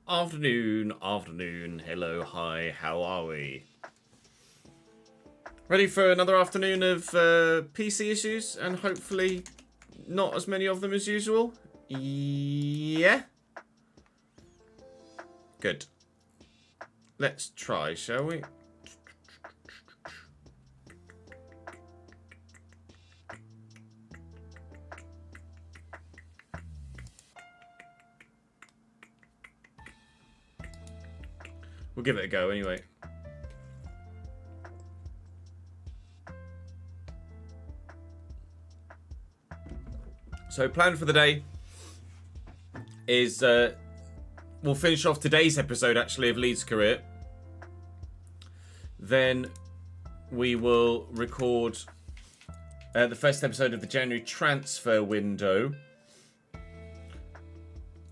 Afternoon, hello, hi, how are we? Ready for another afternoon of PC issues, and hopefully not as many of them as usual? Yeah? Good. Let's try, shall we? We'll give it a go anyway. So plan for the day is we'll finish off today's episode actually of Leeds' career. Then we will record the first episode of the January transfer window.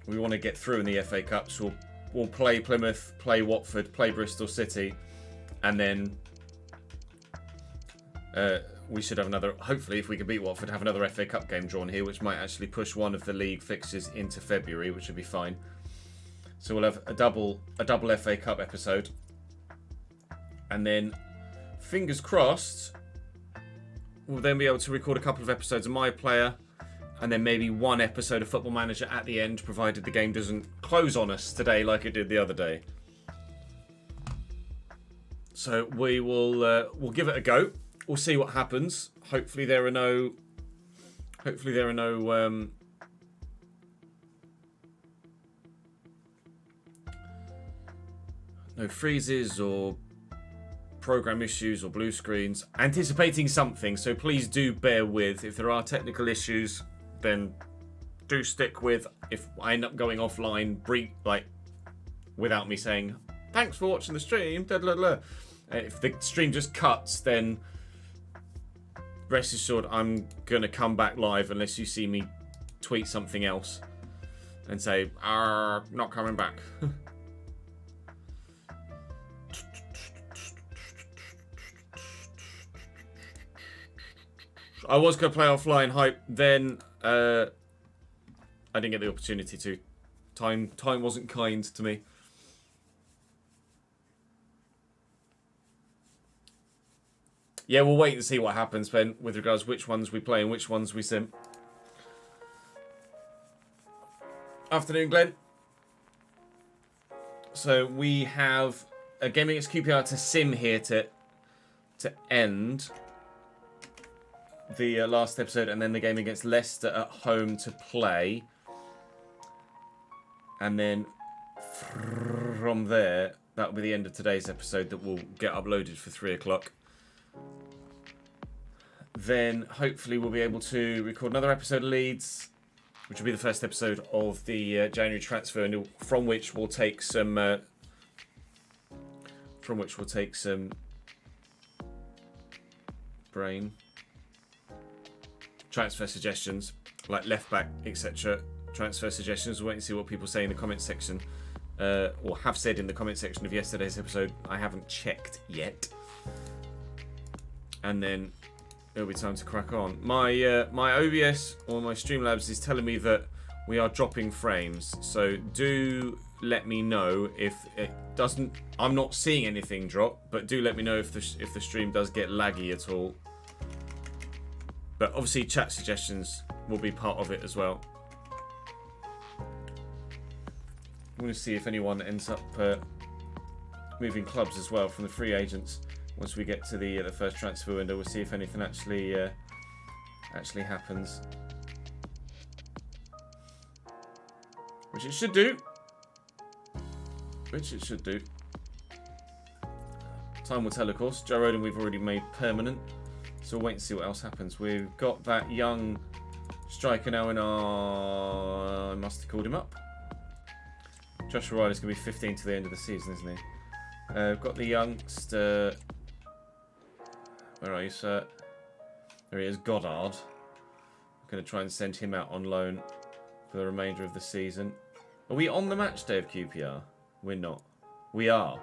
We want to get through in the FA Cup, so we'll play Plymouth, play Watford, play Bristol City, and then we should have another, hopefully if we can beat Watford, have another FA Cup game drawn here, which might actually push one of the league fixtures into February, which would be fine. So we'll have a double FA Cup episode. And then, fingers crossed, we'll then be able to record a couple of episodes of My Player, and then maybe one episode of Football Manager at the end, provided the game doesn't close on us today like it did the other day. So we will we'll give it a go. We'll see what happens. Hopefully there are no no freezes or program issues or blue screens. Anticipating something, so please do bear with. If there are technical issues, then do stick with. If I end up going offline, like without me saying thanks for watching the stream, if the stream just cuts, then rest assured I'm gonna come back live unless you see me tweet something else and say not coming back. I was gonna play offline hype, then I didn't get the opportunity to. Time wasn't kind to me. Yeah, we'll wait and see what happens, Ben, with regards to which ones we play and which ones we sim. Afternoon, Glenn. So we have a Gaming X QPR to sim here to end the last episode, and then the game against Leicester at home to play. And then from there, that will be the end of today's episode that will get uploaded for 3 o'clock. Then hopefully we'll be able to record another episode of Leeds, which will be the first episode of the January transfer, and from which we'll take some brain transfer suggestions, like left back, etc. Transfer suggestions. We'll wait and see what people say in the comment section, or have said in the comment section of yesterday's episode. I haven't checked yet. And then it'll be time to crack on. My my OBS or my Streamlabs is telling me that we are dropping frames, so do let me know if it doesn't. I'm not seeing anything drop, but do let me know if the stream does get laggy at all. But obviously chat suggestions will be part of it as well. I'm going to see if anyone ends up moving clubs as well from the free agents. Once we get to the first transfer window, we'll see if anything actually happens, which it should do. Time will tell, of course. Joe Roden we've already made permanent, so we'll wait and see what else happens. We've got that young striker now in our. I must have called him up. Joshua Riley's going to be 15 to the end of the season, isn't he? We've got the youngster. Where are you, sir? There he is, Goddard. I'm going to try and send him out on loan for the remainder of the season. Are we on the match day of QPR? We're not. We are.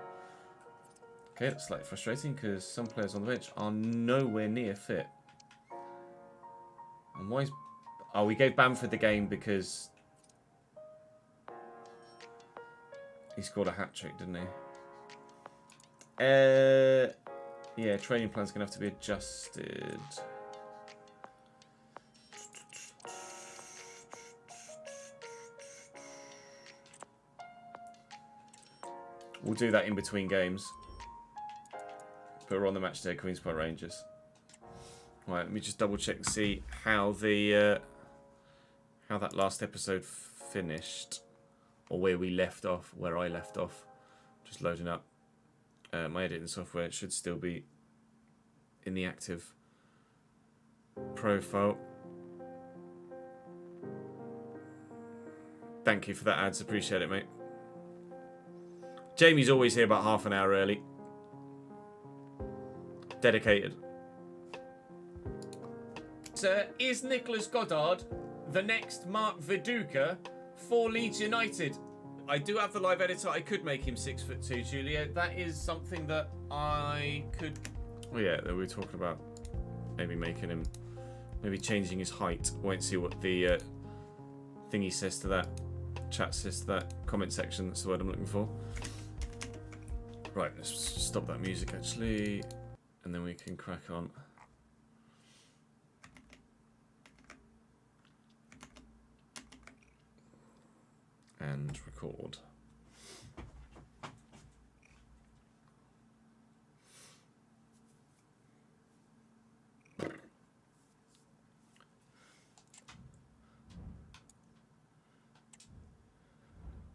Okay, that's slightly frustrating because some players on the bench are nowhere near fit. And why is... Oh, we gave Bamford the game because He scored a hat-trick, didn't he? Yeah, training plan's going to have to be adjusted. We'll do that in between games. Put her on the match day, Queen's Park Rangers. Right, let me just double check and see how the how that last episode finished, or where we left off, where I left off. Just loading up my editing software. It should still be in the active profile. Thank you for that ads, appreciate it, mate. Jamie's always here about half an hour early. Dedicated. Sir, is Nicholas Goddard the next Mark Viduka for Leeds United? I do have the live editor. I could make him 6'2", Julia. That is something that I could... Oh yeah, we were talking about maybe making him... Maybe changing his height. Wait and see what the thingy says to that. Chat says to that. Comment section, that's the word I'm looking for. Right, let's stop that music actually. And then we can crack on. And record.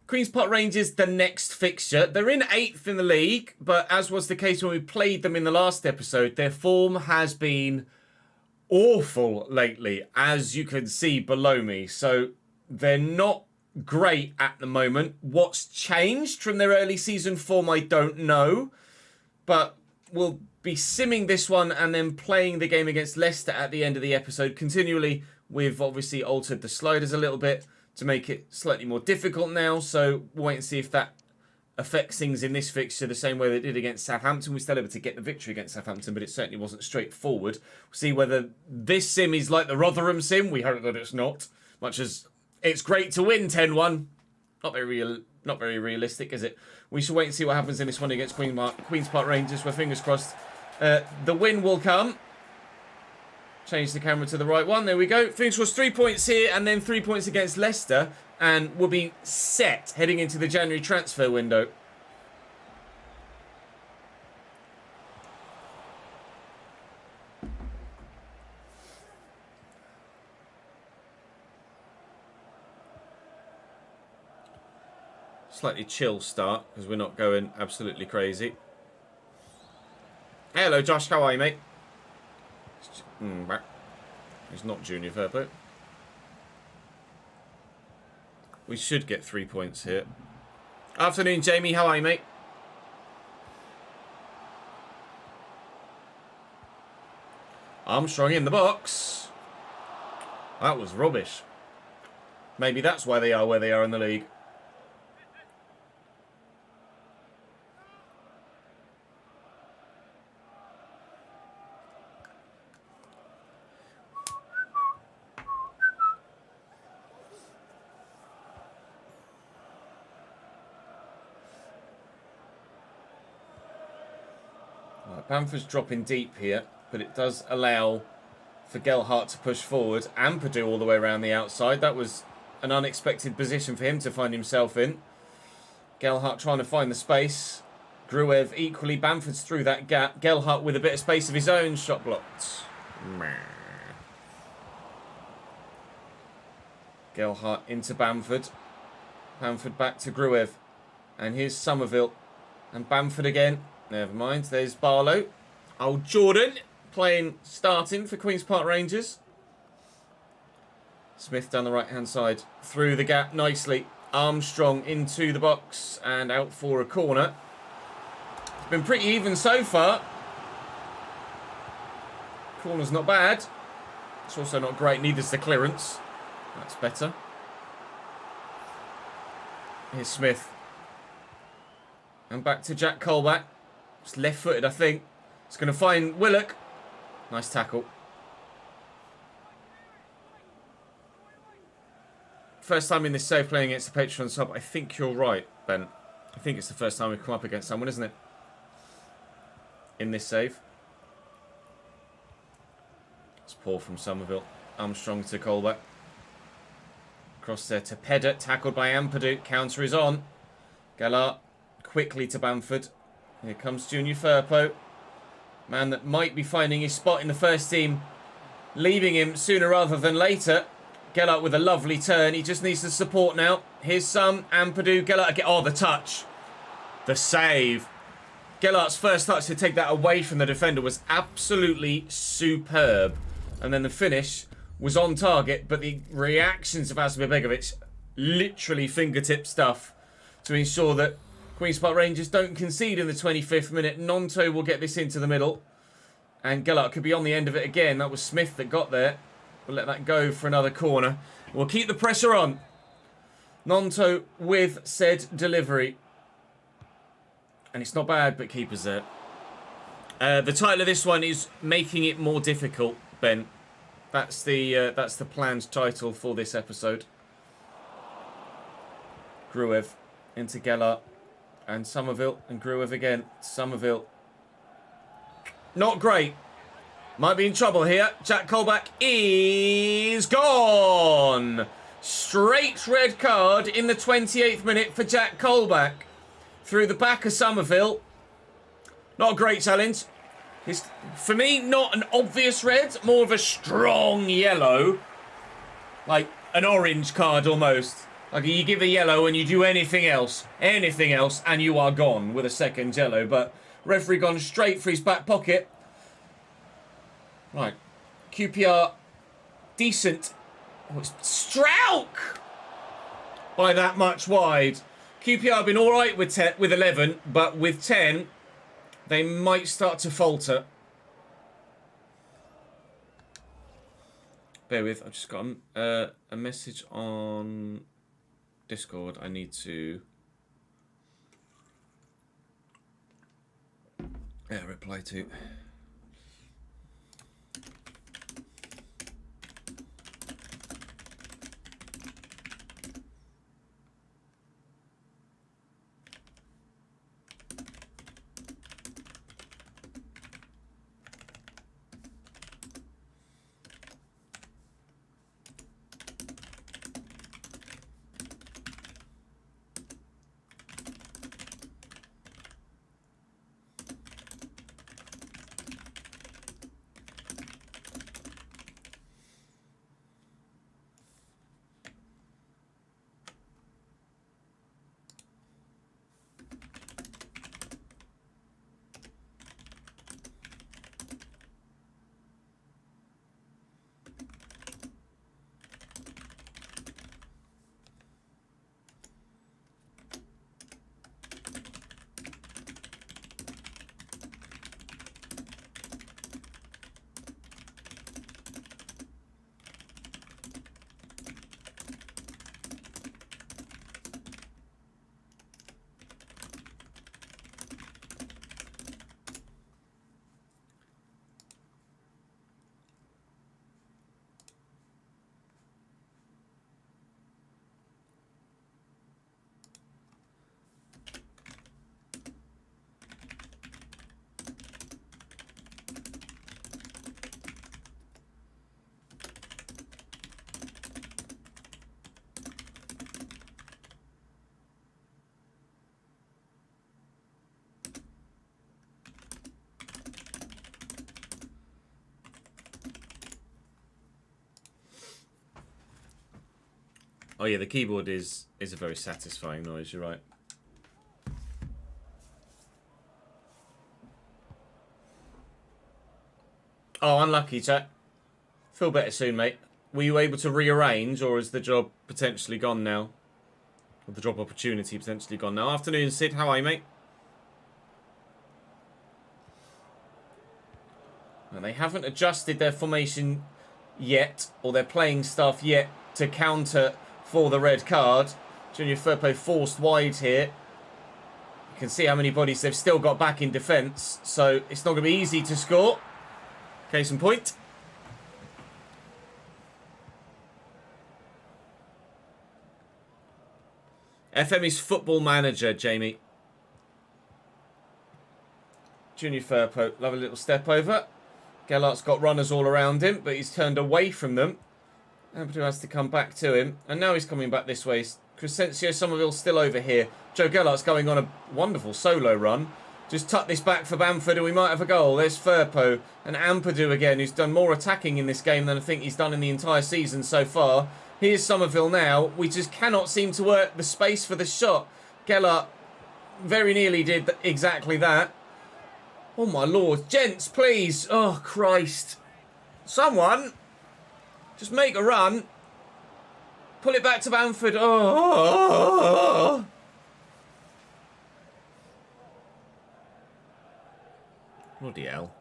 Queen's Park Rangers, the next fixture. They're in 8th in the league, but as was the case when we played them in the last episode, their form has been awful lately, as you can see below me. So they're not great at the moment. What's changed from their early season form, I don't know. But we'll be simming this one and then playing the game against Leicester at the end of the episode continually. We've obviously altered the sliders a little bit to make it slightly more difficult now. So we'll wait and see if that affects things in this fixture the same way they did against Southampton. We're still able to get the victory against Southampton, but it certainly wasn't straightforward. We'll see whether this sim is like the Rotherham sim. We hope that it's not. Much as it's great to win 10-1. Not very realistic, is it? We shall wait and see what happens in this one against Queen's Park Rangers. We're fingers crossed the win will come. Change the camera to the right one. There we go. Fingers crossed 3 points here and then 3 points against Leicester. And we'll be set heading into the January transfer window. Slightly chill start because we're not going absolutely crazy. Hello, Josh. How are you, mate? It's not Junior Verbo. We should get 3 points here. Afternoon, Jamie. How are you, mate? Armstrong in the box. That was rubbish. Maybe that's why they are where they are in the league. Bamford's dropping deep here, but it does allow for Gelhardt to push forward and Purdue all the way around the outside. That was an unexpected position for him to find himself in. Gelhardt trying to find the space. Gruev equally. Bamford's through that gap. Gelhardt with a bit of space of his own. Shot blocked. Gelhardt into Bamford. Bamford back to Gruev. And here's Somerville. And Bamford again. Never mind. There's Barlow. Old Jordan starting for Queen's Park Rangers. Smith down the right-hand side. Through the gap nicely. Armstrong into the box and out for a corner. It's been pretty even so far. Corner's not bad. It's also not great. Neither's the clearance. That's better. Here's Smith. And back to Jack Colback. It's left-footed, I think. It's going to find Willock. Nice tackle. First time in this save playing against the Patreon sub. I think you're right, Ben. I think it's the first time we've come up against someone, isn't it? In this save. It's poor from Somerville. Armstrong to Colback. Cross there to Pedder. Tackled by Ampadu. Counter is on. Gallart quickly to Bamford. Here comes Junior Firpo. Man that might be finding his spot in the first team. Leaving him sooner rather than later. Gellert with a lovely turn. He just needs the support now. Here's some. Ampadu. Gellert again. Oh, the touch. The save. Gellart's first touch to take that away from the defender was absolutely superb. And then the finish was on target. But the reactions of Asmir Begovic, literally fingertip stuff to ensure that Queen's Park Rangers don't concede in the 25th minute. Nonto will get this into the middle. And Gellert could be on the end of it again. That was Smith that got there. We'll let that go for another corner. We'll keep the pressure on. Nonto with said delivery. And it's not bad, but keeper's there. The title of this one is Making It More Difficult, Ben. That's the planned title for this episode. Gruev into Gellert. And Somerville. And Gruev again. Somerville. Not great. Might be in trouble here. Jack Colback is gone. Straight red card in the 28th minute for Jack Colback. Through the back of Somerville. Not a great challenge. For me, not an obvious red. More of a strong yellow. Like an orange card almost. Like you give a yellow and you do anything else, and you are gone with a second yellow. But referee gone straight for his back pocket. Right, QPR, decent. Oh, it's Strauch by that much wide. QPR have been all right with 11, but with 10, they might start to falter. Bear with, I've just got a message on Discord. I need to reply to. Oh yeah, the keyboard is a very satisfying noise, you're right. Oh, unlucky, chat. Feel better soon, mate. Were you able to rearrange, or is the job potentially gone now? Or the job opportunity potentially gone now? Afternoon, Sid. How are you, mate? And they haven't adjusted their formation yet, or their playing stuff yet, to counter for the red card. Junior Firpo forced wide here. You can see how many bodies they've still got back in defence, so it's not going to be easy to score. Case in point. FM is Football Manager, Jamie. Junior Firpo, lovely little step over. Gellart's got runners all around him, but he's turned away from them. Ampadu has to come back to him. And now he's coming back this way. Crescencio Somerville's still over here. Joe Gellart's going on a wonderful solo run. Just tuck this back for Bamford and we might have a goal. There's Firpo and Ampadu again, who's done more attacking in this game than I think he's done in the entire season so far. Here's Somerville now. We just cannot seem to work the space for the shot. Gellart very nearly did exactly that. Oh my lord. Gents, please. Oh Christ. Someone just make a run. Pull it back to Bamford. Oh. Bloody hell.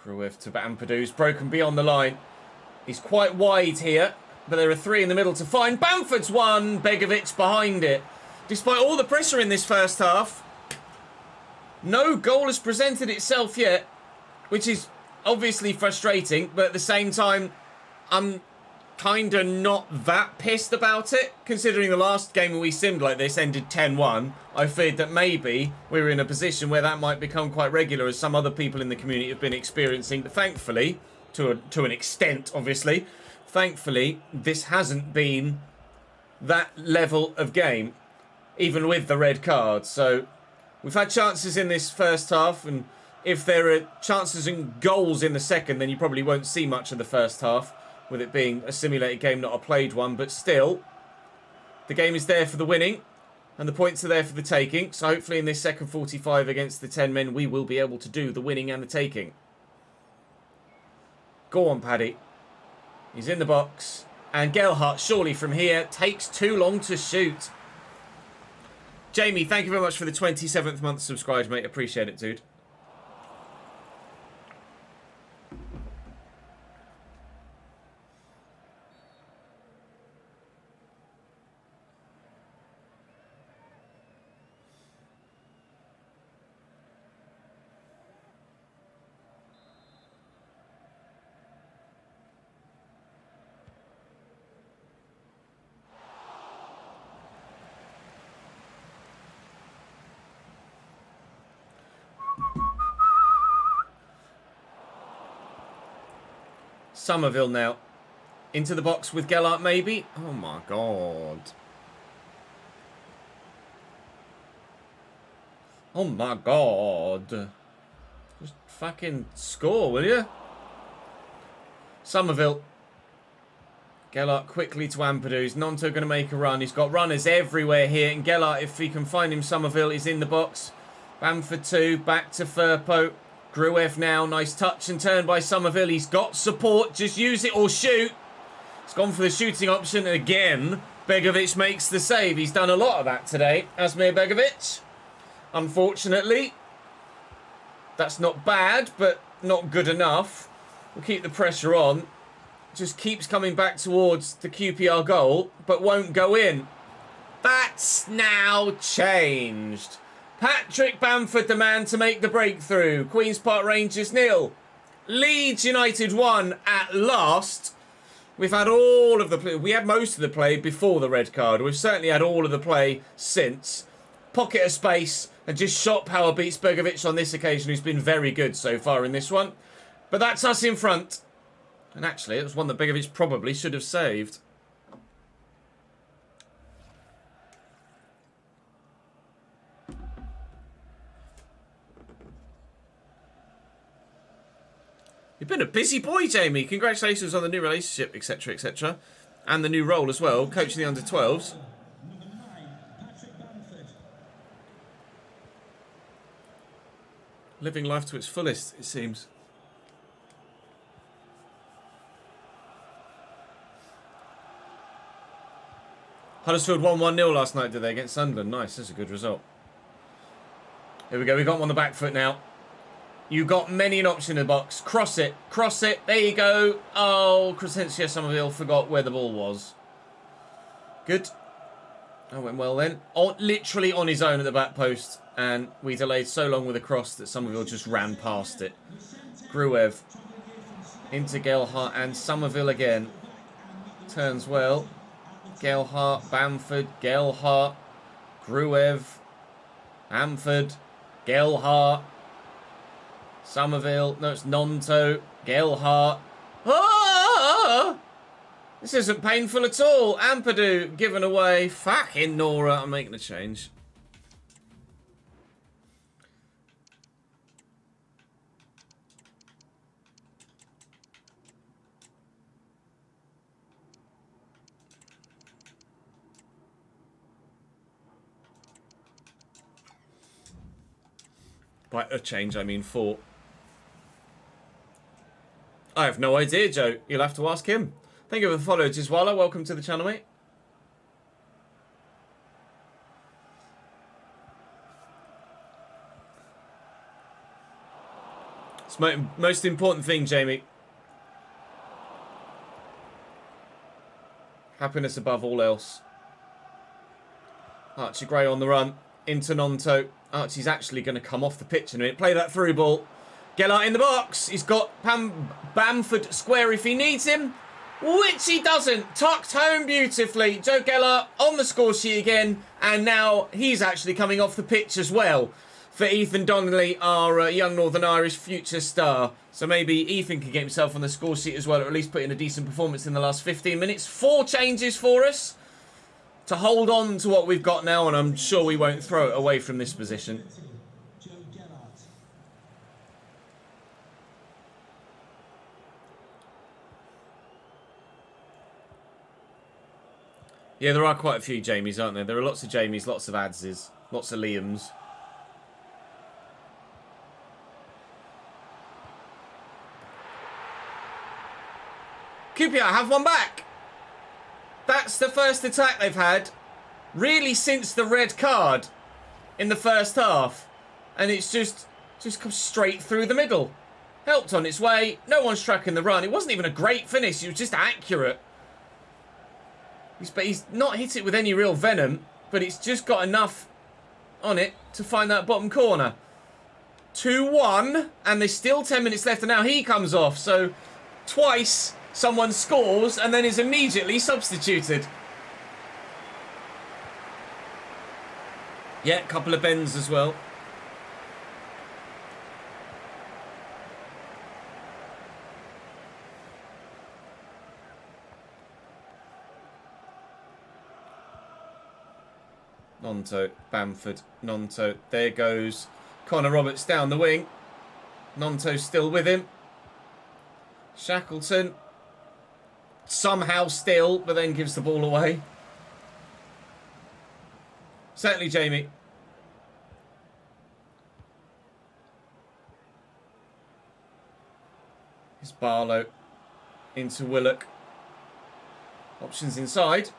Gruev to Ampadu's broken beyond the line. He's quite wide here, but there are three in the middle to find. Bamford's one, Begovic behind it. Despite all the pressure in this first half, no goal has presented itself yet, which is obviously frustrating, but at the same time, I'm kind of not that pissed about it. Considering the last game we simmed like this ended 10-1, I feared that maybe we were in a position where that might become quite regular, as some other people in the community have been experiencing. But thankfully, to an extent, obviously, thankfully, this hasn't been that level of game, even with the red card. So we've had chances in this first half, and if there are chances and goals in the second, then you probably won't see much of the first half, with it being a simulated game, not a played one. But still, the game is there for the winning, and the points are there for the taking. So hopefully in this second 45 against the 10 men, we will be able to do the winning and the taking. Go on, Paddy. He's in the box. And Gelhart, surely from here, takes too long to shoot. Jamie, thank you very much for the 27th month subscribed, mate. Appreciate it, dude. Somerville now. Into the box with Gellart, maybe? Oh my god. Oh my god. Just fucking score, will you? Somerville. Gellart quickly to Ampadu's. Nonto going to make a run. He's got runners everywhere here. And Gellart, if he can find him, Somerville is in the box. Bamford 2. Back to Firpo. Gruev now, nice touch and turn by Somerville. He's got support, just use it or shoot. He's gone for the shooting option again. Begovic makes the save. He's done a lot of that today, Asmir Begovic. Unfortunately, that's not bad, but not good enough. We'll keep the pressure on. Just keeps coming back towards the QPR goal, but won't go in. That's now changed. Patrick Bamford, the man to make the breakthrough. Queen's Park Rangers 0. Leeds United 1 at last. We've had all of the play. We had most of the play before the red card. We've certainly had all of the play since. Pocket of space and just shot power beats Begovic on this occasion, who's been very good so far in this one. But that's us in front. And actually, it was one that Begovic probably should have saved. You've been a busy boy, Jamie. Congratulations on the new relationship, etc., etc. And the new role as well, coaching the under-12s. Living life to its fullest, it seems. Huddersfield won 1-0 last night, did they, against Sunderland? Nice, that's a good result. Here we go, we've got him on the back foot now. You got many an option in the box. Cross it. Cross it. There you go. Oh, Crescencio Somerville forgot where the ball was. Good. That went well then. Literally on his own at the back post. And we delayed so long with a cross that Somerville just ran past it. Gruev. Into Gelhardt and Somerville again. Turns well. Gelhardt, Bamford, Gelhardt, Gruev, Bamford, Gelhardt, Somerville. No, it's Nonto, Gelhardt. Ah! This isn't painful at all. Ampadu given away. Fucking Nora. I'm making a change. By a change, I mean 4. I have no idea, Joe. You'll have to ask him. Thank you for the follow, Jiswala. Welcome to the channel, mate. It's my most important thing, Jamie. Happiness above all else. Archie Gray on the run. Into Nonto. Archie's actually going to come off the pitch in a minute. Play that through ball. Gelhardt in the box. He's got Bamford square if he needs him. Which he doesn't. Tucked home beautifully. Joe Gelhardt on the score sheet again. And now he's actually coming off the pitch as well. For Ethan Donnelly, our young Northern Irish future star. So maybe Ethan can get himself on the score sheet as well. Or at least put in a decent performance in the last 15 minutes. 4 changes for us. To hold on to what we've got now, and I'm sure we won't throw it away from this position. Yeah, there are quite a few Jamies, aren't there? There are lots of Jamies, lots of Adses, lots of Liams. QPR have one back. That's the first attack they've had, really, since the red card in the first half. And it's just comes straight through the middle. Helped on its way. No one's tracking the run. It wasn't even a great finish. It was just accurate. He's not hit it with any real venom, but it's just got enough on it to find that bottom corner. 2-1, and there's still 10 minutes left, and now he comes off. So twice someone scores and then is immediately substituted. Yeah, a couple of bends as well. Nonto, Bamford, Nonto. There goes Connor Roberts down the wing. Nonto's still with him. Shackleton. Somehow still, but then gives the ball away. Certainly, Jamie. Here's Barlow. Into Willock. Options inside.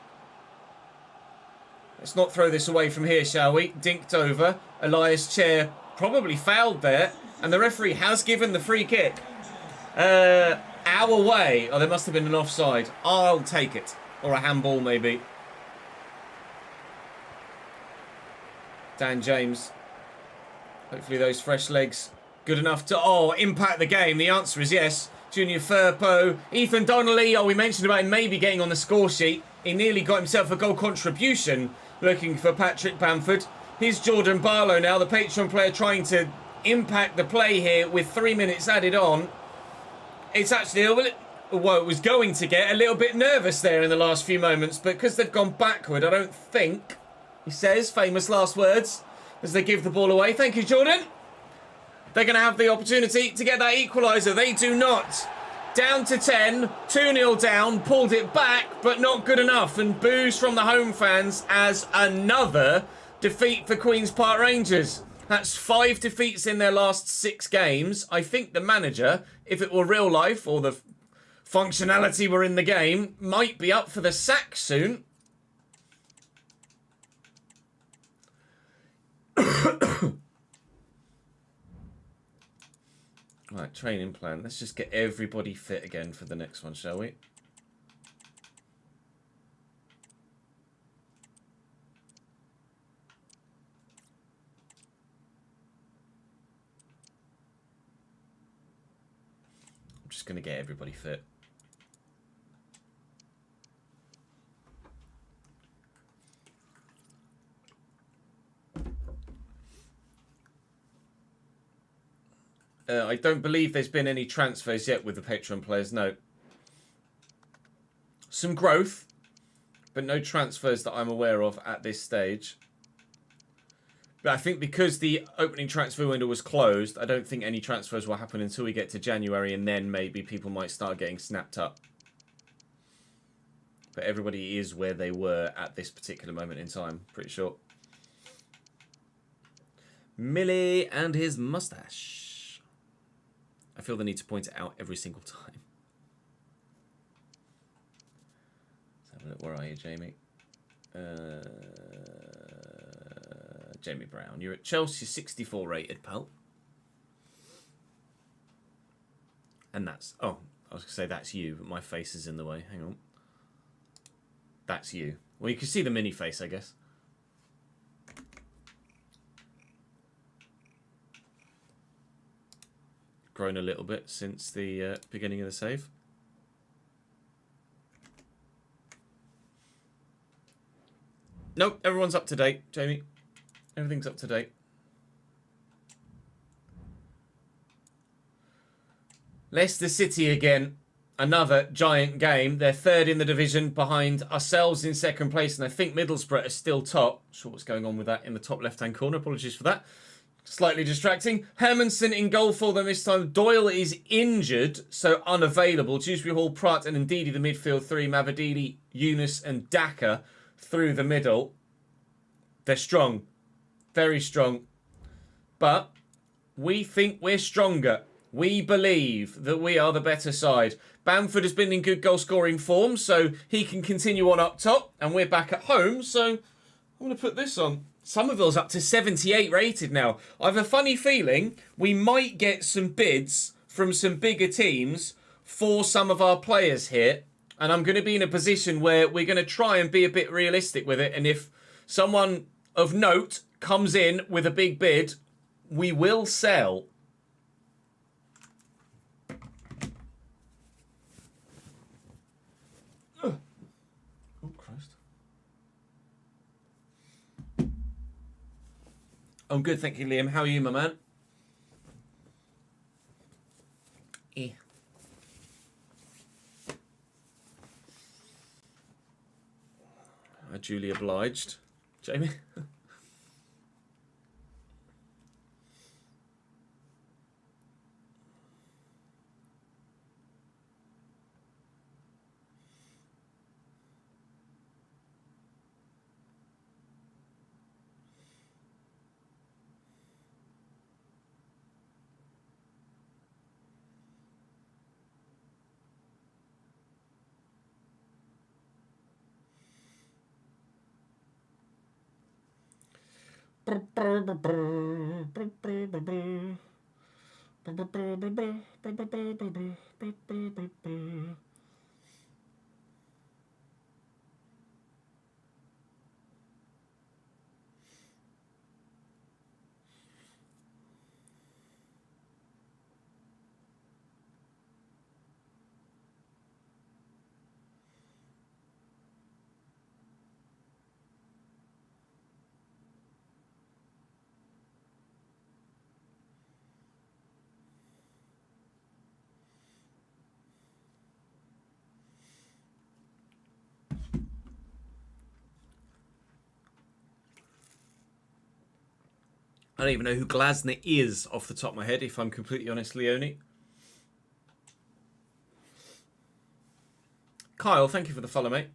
Let's not throw this away from here, shall we? Dinked over. Elias Chair probably fouled there. And the referee has given the free kick. Our way. Oh, there must have been an offside. I'll take it. Or a handball, maybe. Dan James. Hopefully those fresh legs good enough to, impact the game. The answer is yes. Junior Firpo. Ethan Donnelly. We mentioned about him maybe getting on the score sheet. He nearly got himself a goal contribution looking for Patrick Bamford. Here's Jordan Barlow now, the Patreon player, trying to impact the play here with 3 minutes added on. It's actually, it was going to get a little bit nervous there in the last few moments, but because they've gone backward, I don't think, he says, famous last words, as they give the ball away. Thank you, Jordan. They're going to have the opportunity to get that equaliser. They do not. Down to 10, 2-0 down, pulled it back, but not good enough. And boos from the home fans as another defeat for Queen's Park Rangers. That's 5 defeats in their last 6 games. I think the manager, if it were real life or the functionality were in the game, might be up for the sack soon. Right, training plan. Let's just get everybody fit again for the next one, shall we? just going to get everybody fit. I don't believe there's been any transfers yet with the Patreon players, no. Some growth, but no transfers that I'm aware of at this stage. But I think because the opening transfer window was closed, I don't think any transfers will happen until we get to January, and then maybe people might start getting snapped up. But everybody is where they were at this particular moment in time, pretty sure. Millie and his mustache. I feel the need to point it out every single time. Let's have a look. Where are you, Jamie? Jamie Brown. You're at Chelsea, 64 rated, pal. And that's... Oh, I was going to say that's you, but my face is in the way. Hang on. That's you. Well, you can see the mini face, I guess. Grown a little bit since the beginning of the save. Nope, everyone's up to date, Jamie. Everything's up to date. Leicester City again. Another giant game. They're third in the division behind ourselves in second place, and I think Middlesbrough are still top. Not sure what's going on with that in the top left-hand corner. Apologies for that. Slightly distracting. Hermanson in goal for them this time. Doyle is injured, so unavailable. Dewsbury Hall, Pratt, and Ndidi the midfield three. Mavadili, Yunus, and Daka through the middle. They're strong. Very strong. But we think we're stronger. We believe that we are the better side. Bamford has been in good goal-scoring form, so he can continue on up top. And we're back at home, so I'm going to put this on. Somerville's up to 78 rated now. I have a funny feeling we might get some bids from some bigger teams for some of our players here. And I'm going to be in a position where we're going to try and be a bit realistic with it. And if someone of note comes in with a big bid, we will sell. Oh, Christ. I'm good, thank you, Liam. How are you, my man? Yeah. Duly obliged. Jamie? I don't even know who Glasner is off the top of my head, if I'm completely honest, Leone. Kyle, thank you for the follow, mate.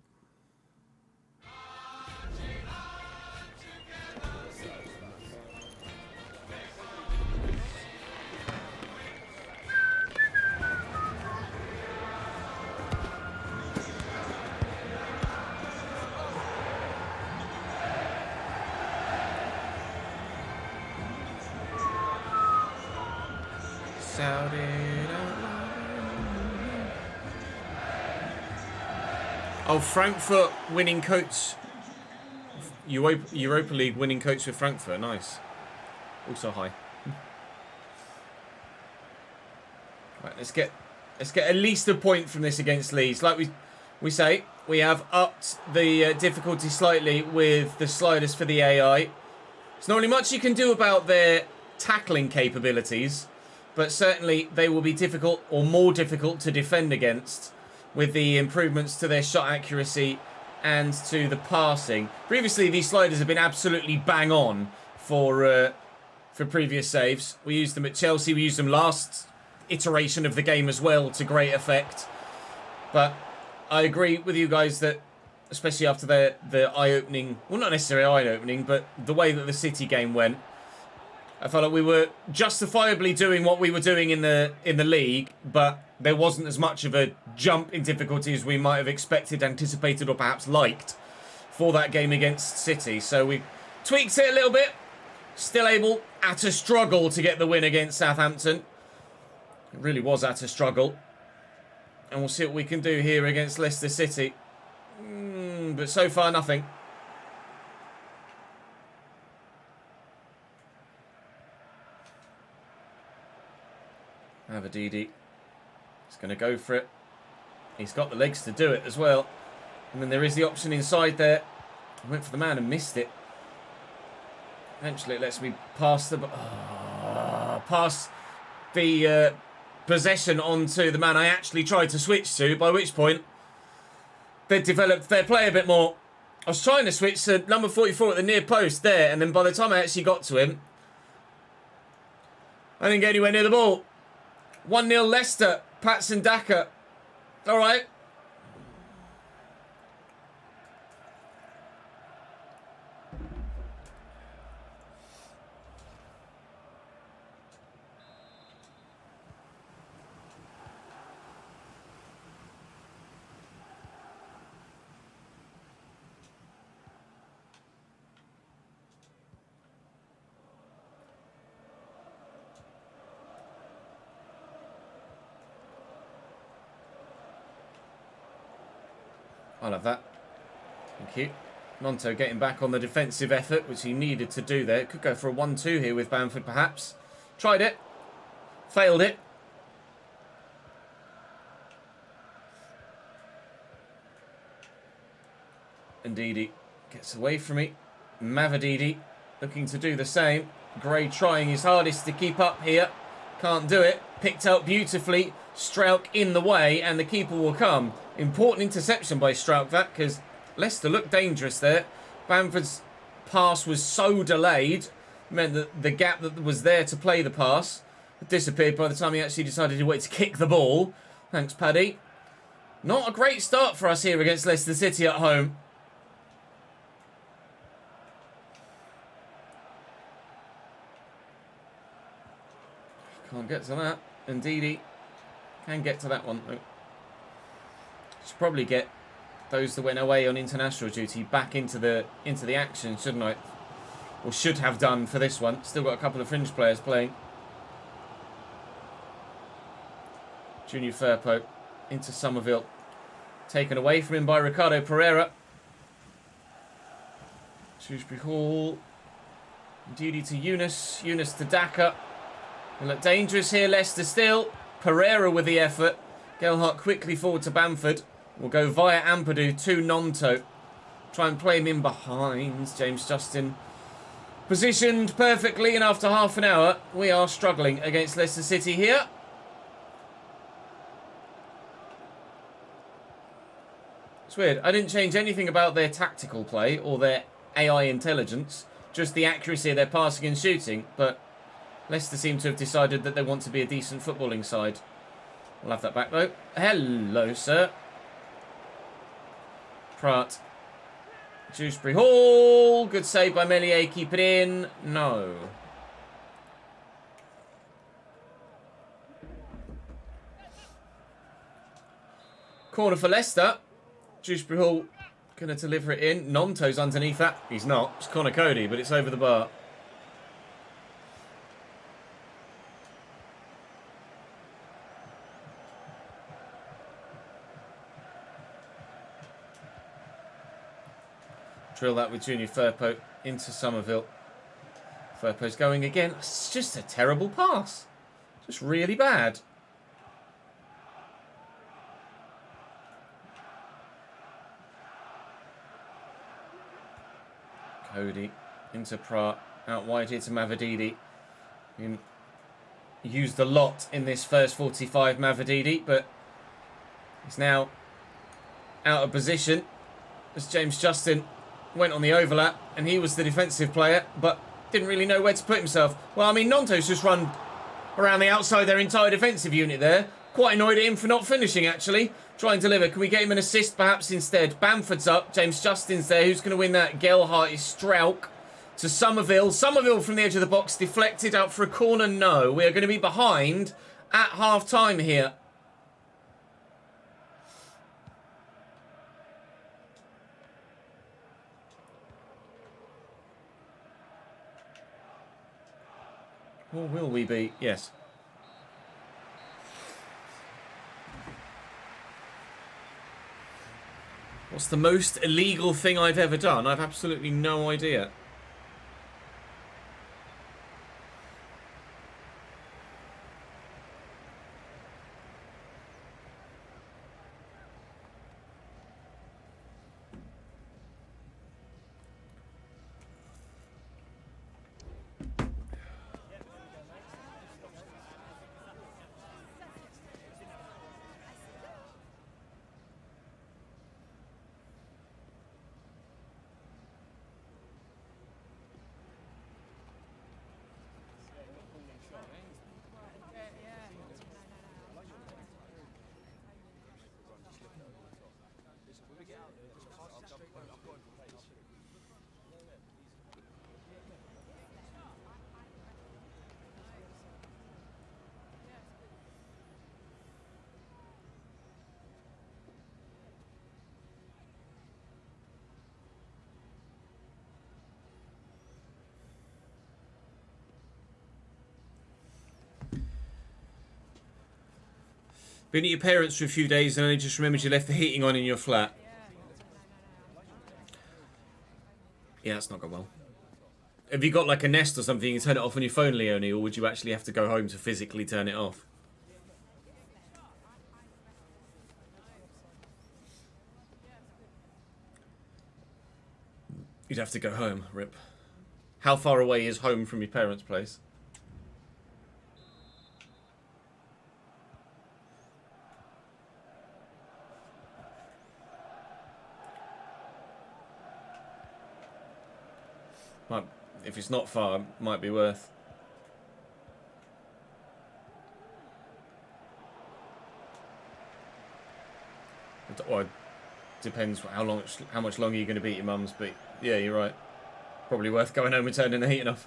Oh, Frankfurt winning coach. Europa League winning coach with Frankfurt. Nice. Also high. Right, let's get Let's get at least a point from this against Leeds. Like we say, we have upped the difficulty slightly with the sliders for the AI. There's not really much you can do about their tackling capabilities, but certainly they will be difficult or more difficult to defend against with the improvements to their shot accuracy and to the passing. Previously, these sliders have been absolutely bang on for previous saves. We used them at Chelsea. We used them last iteration of the game as well to great effect. But I agree with you guys that, especially after the eye-opening, well, not necessarily eye-opening, but the way that the City game went, I felt like we were justifiably doing what we were doing in the league, but there wasn't as much of a jump in difficulty as we might have expected, anticipated, or perhaps liked for that game against City. So we tweaked it a little bit. Still able, at a struggle, to get the win against Southampton. It really was at a struggle. And we'll see what we can do here against Leicester City. But so far, nothing. Avadidi. He's going to go for it. He's got the legs to do it as well. And then there is the option inside there. Went for the man and missed it. Eventually it lets me pass the possession onto the man I actually tried to switch to, by which point they developed their play a bit more. I was trying to switch to number 44 at the near post there, and then by the time I actually got to him, I didn't get anywhere near the ball. 1-0 Leicester. Patson Daka. All right. I'll have that. Thank you. Nonto getting back on the defensive effort, which he needed to do there. Could go for a 1-2 here with Bamford, perhaps. Tried it. Failed it. Ndidi gets away from me. Mavadidi looking to do the same. Gray trying his hardest to keep up here. Can't do it. Picked out beautifully. Strauch in the way, and the keeper will come. Important interception by Strauch, that, because Leicester looked dangerous there. Bamford's pass was so delayed, meant that the gap that was there to play the pass disappeared by the time he actually decided to wait to kick the ball. Thanks, Paddy. Not a great start for us here against Leicester City at home. Can't get to that. Ndidi can get to that one. Should probably get those that went away on international duty back into the action, shouldn't I? Or should have done for this one. Still got a couple of fringe players playing. Junior Firpo into Somerville. Taken away from him by Ricardo Pereira. Shrewsbury Hall. Ndidi to Yunus. Yunus to Daka. They look dangerous here, Leicester still. Pereira with the effort. Gelhardt quickly forward to Bamford. We'll go via Ampadu to Nonto. Try and play him in behind. James Justin positioned perfectly, and after half an hour, we are struggling against Leicester City here. It's weird. I didn't change anything about their tactical play or their AI intelligence, just the accuracy of their passing and shooting, but Leicester seem to have decided that they want to be a decent footballing side. We'll have that back though. Hello, sir. Pratt. Shrewsbury Hall. Good save by Meslier. Keep it in. No. Corner for Leicester. Shrewsbury Hall going to deliver it in. Nonto's underneath that. He's not. It's Connor Cody, but it's over the bar. Drill that with Junior Firpo into Somerville. Firpo's going again. It's just a terrible pass. Just really bad. Cody into Pratt. Out wide here to Mavididi. Used a lot in this first 45, Mavididi, but he's now out of position as James Justin went on the overlap, and he was the defensive player, but didn't really know where to put himself. Well, I mean, Nanto's just run around the outside their entire defensive unit there. Quite annoyed at him for not finishing, actually. Try and deliver. Can we get him an assist, perhaps, instead? Bamford's up. James Justin's there. Who's going to win that? Gelhardt is Strauch to Somerville. Somerville from the edge of the box. Deflected out for a corner. No. We are going to be behind at half-time here. Or will we be? Yes. What's the most illegal thing I've ever done? I've absolutely no idea. Been at your parents for a few days and only just remembered you left the heating on in your flat. Yeah, that's not gone well. Have you got like a Nest or something you can turn it off on your phone, Leonie, or would you actually have to go home to physically turn it off? You'd have to go home, rip. How far away is home from your parents' place? If it's not far, it might be worth. Or it depends how much longer you're going to be at your mum's. But yeah, you're right. Probably worth going home and turning the heating off.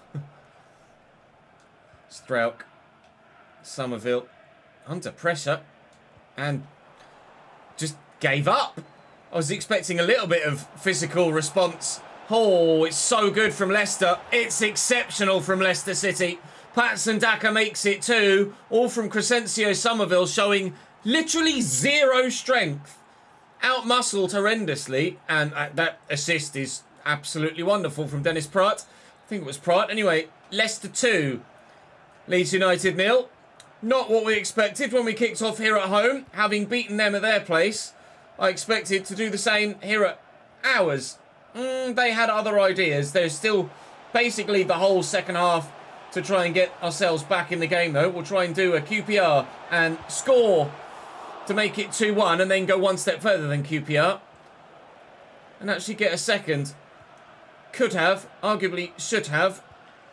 Strauch, Somerville, under pressure, and just gave up. I was expecting a little bit of physical response. Oh, it's so good from Leicester. It's exceptional from Leicester City. Patson Daka makes it too. All from Crescencio Somerville, showing literally zero strength. Out-muscled horrendously. And that assist is absolutely wonderful from Dennis Pratt. I think it was Pratt. Anyway, Leicester 2. Leeds United 0. Not what we expected when we kicked off here at home. Having beaten them at their place, I expected to do the same here at ours. They had other ideas. There's still basically the whole second half to try and get ourselves back in the game, though. We'll try and do a QPR and score to make it 2-1 and then go one step further than QPR and actually get a second. Could have, arguably should have,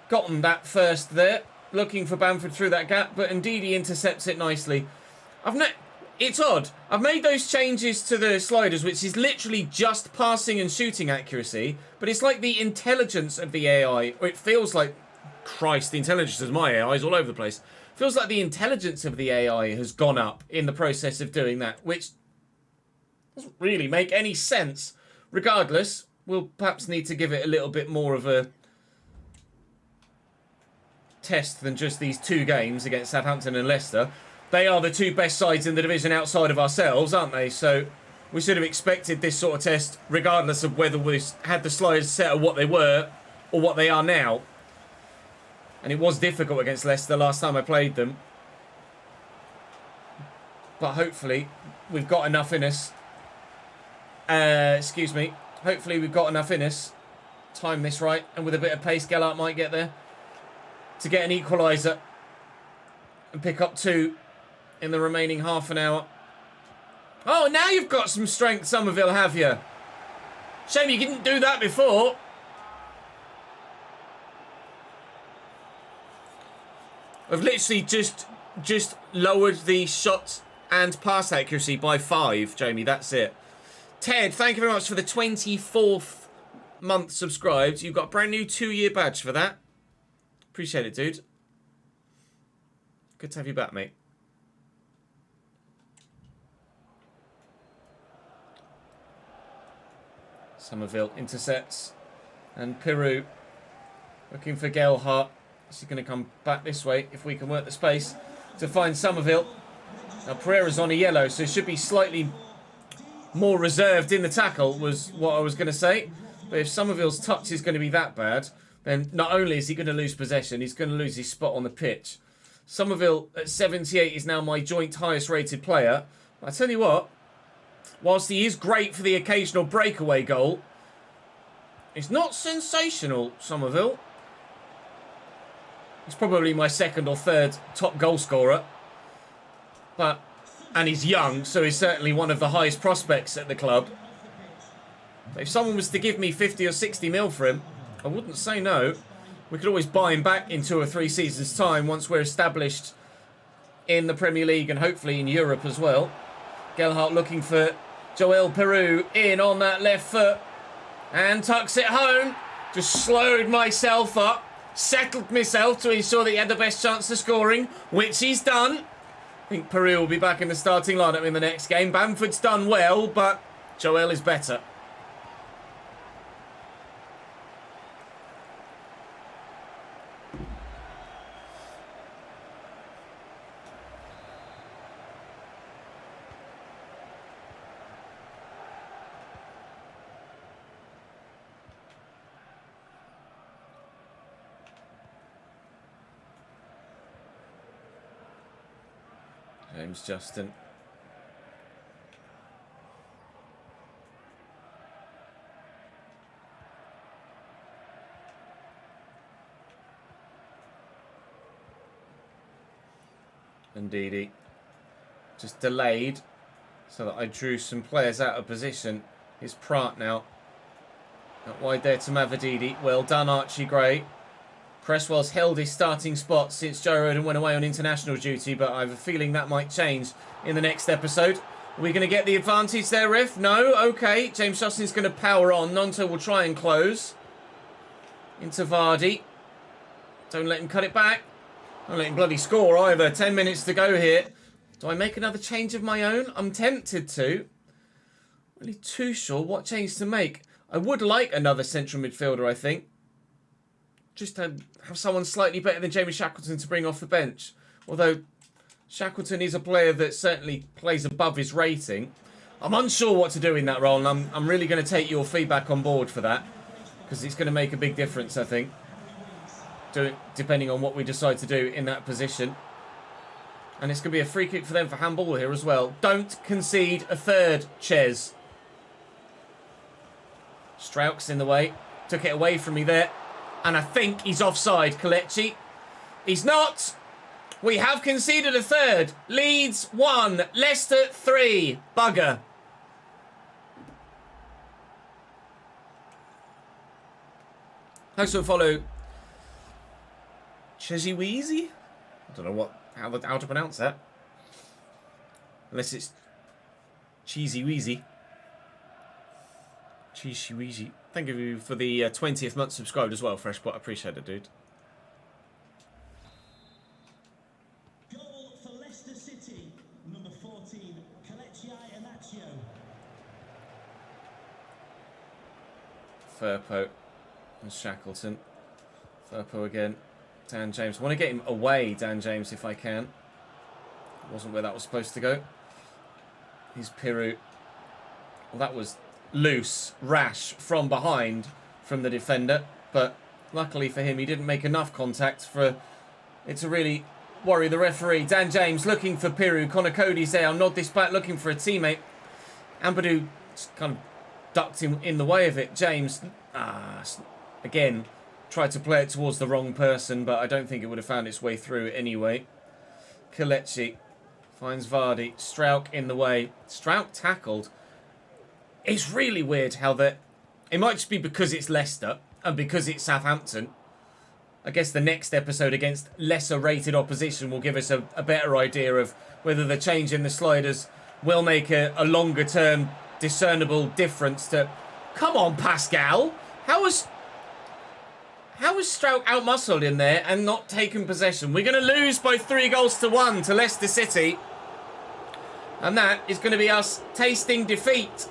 gotten that first there. Looking for Bamford through that gap, but indeed he intercepts it nicely. It's odd. I've made those changes to the sliders, which is literally just passing and shooting accuracy, but it's like the intelligence of the AI, or it feels like, Christ, the intelligence of my AI is all over the place. It feels like the intelligence of the AI has gone up in the process of doing that, which doesn't really make any sense. Regardless, we'll perhaps need to give it a little bit more of a test than just these two games against Southampton and Leicester. They are the two best sides in the division outside of ourselves, aren't they? So we should have expected this sort of test regardless of whether we had the sliders set at what they were or what they are now. And it was difficult against Leicester last time I played them. But hopefully we've got enough in us. Hopefully we've got enough in us time this right, and with a bit of pace, Gellert might get there to get an equaliser and pick up 2 in the remaining half an hour. Oh, now you've got some strength, Somerville, have you? Shame you didn't do that before. I've literally just lowered the shot and pass accuracy by 5, Jamie. That's it. Ted, thank you very much for the 24th month subscribed. You've got a brand new 2-year badge for that. Appreciate it, dude. Good to have you back, mate. Somerville intercepts. And Peru looking for Gellert. She's going to come back this way if we can work the space to find Somerville. Now Pereira's on a yellow, so should be slightly more reserved in the tackle, was what I was going to say. But if Somerville's touch is going to be that bad, then not only is he going to lose possession, he's going to lose his spot on the pitch. Somerville at 78 is now my joint highest rated player. I tell you what, whilst he is great for the occasional breakaway goal, he's not sensational, Somerville. He's probably my 2nd or 3rd top goal scorer. And he's young, so he's certainly one of the highest prospects at the club. But if someone was to give me 50 or 60 mil for him, I wouldn't say no. We could always buy him back in 2 or 3 seasons' time once we're established in the Premier League and hopefully in Europe as well. Gellert looking for Joel Peru in on that left foot. And tucks it home. Just slowed myself up. Settled myself to ensure that he had the best chance of scoring, which he's done. I think Peru will be back in the starting lineup in the next game. Bamford's done well, but Joel is better. James Justin. And Didi. Just delayed so that I drew some players out of position. Here's Pratt now. Out wide there to Mavididi. Well done, Archie Gray. Cresswell's held his starting spot since Joe Roden went away on international duty, but I have a feeling that might change in the next episode. Are we going to get the advantage there, Ref? No? Okay. James Justin's going to power on. Nonto will try and close. Into Vardy. Don't let him cut it back. Don't let him bloody score either. 10 minutes to go here. Do I make another change of my own? I'm tempted to. Really too sure what change to make. I would like another central midfielder, I think. Just to have someone slightly better than Jamie Shackleton to bring off the bench. Although Shackleton is a player that certainly plays above his rating. I'm unsure what to do in that role, and I'm really going to take your feedback on board for that. Because it's going to make a big difference, I think. Depending on what we decide to do in that position. And it's going to be a free kick for them for handball here as well. Don't concede a third, Ches. Strauch's in the way. Took it away from me there. And I think he's offside, Kelechi. He's not. We have conceded a third. Leeds 1, Leicester 3. Bugger. Thanks for the follow. Chesy Weezy? I don't know how to pronounce that. Unless it's Cheesy Weezy. Cheesy Weezy. Thank you for the 20th month subscribed as well, Freshpot. I appreciate it, dude. Goal for Leicester City, number 14, Kelechi Iheanacho. Firpo and Shackleton. Firpo again. Dan James. I want to get him away, Dan James, if I can. Wasn't where that was supposed to go. Here's Peru. Well, that was loose, rash, from behind from the defender. But luckily for him, he didn't make enough contact for it to really worry the referee. Dan James looking for Peru. Connor Cody's there. I'll nod this back, looking for a teammate. Ampadu kind of ducked him in the way of it. James, again, tried to play it towards the wrong person, but I don't think it would have found its way through anyway. Kelechi finds Vardy. Strauch in the way. Strauch tackled. It's really weird how that... It might just be because it's Leicester and because it's Southampton. I guess the next episode against lesser rated opposition will give us a better idea of whether the change in the sliders will make a longer term discernible difference to... Come on, Pascal! How was Strauch outmuscled in there and not taken possession? We're going to lose by 3-1 to Leicester City. And that is going to be us tasting defeat.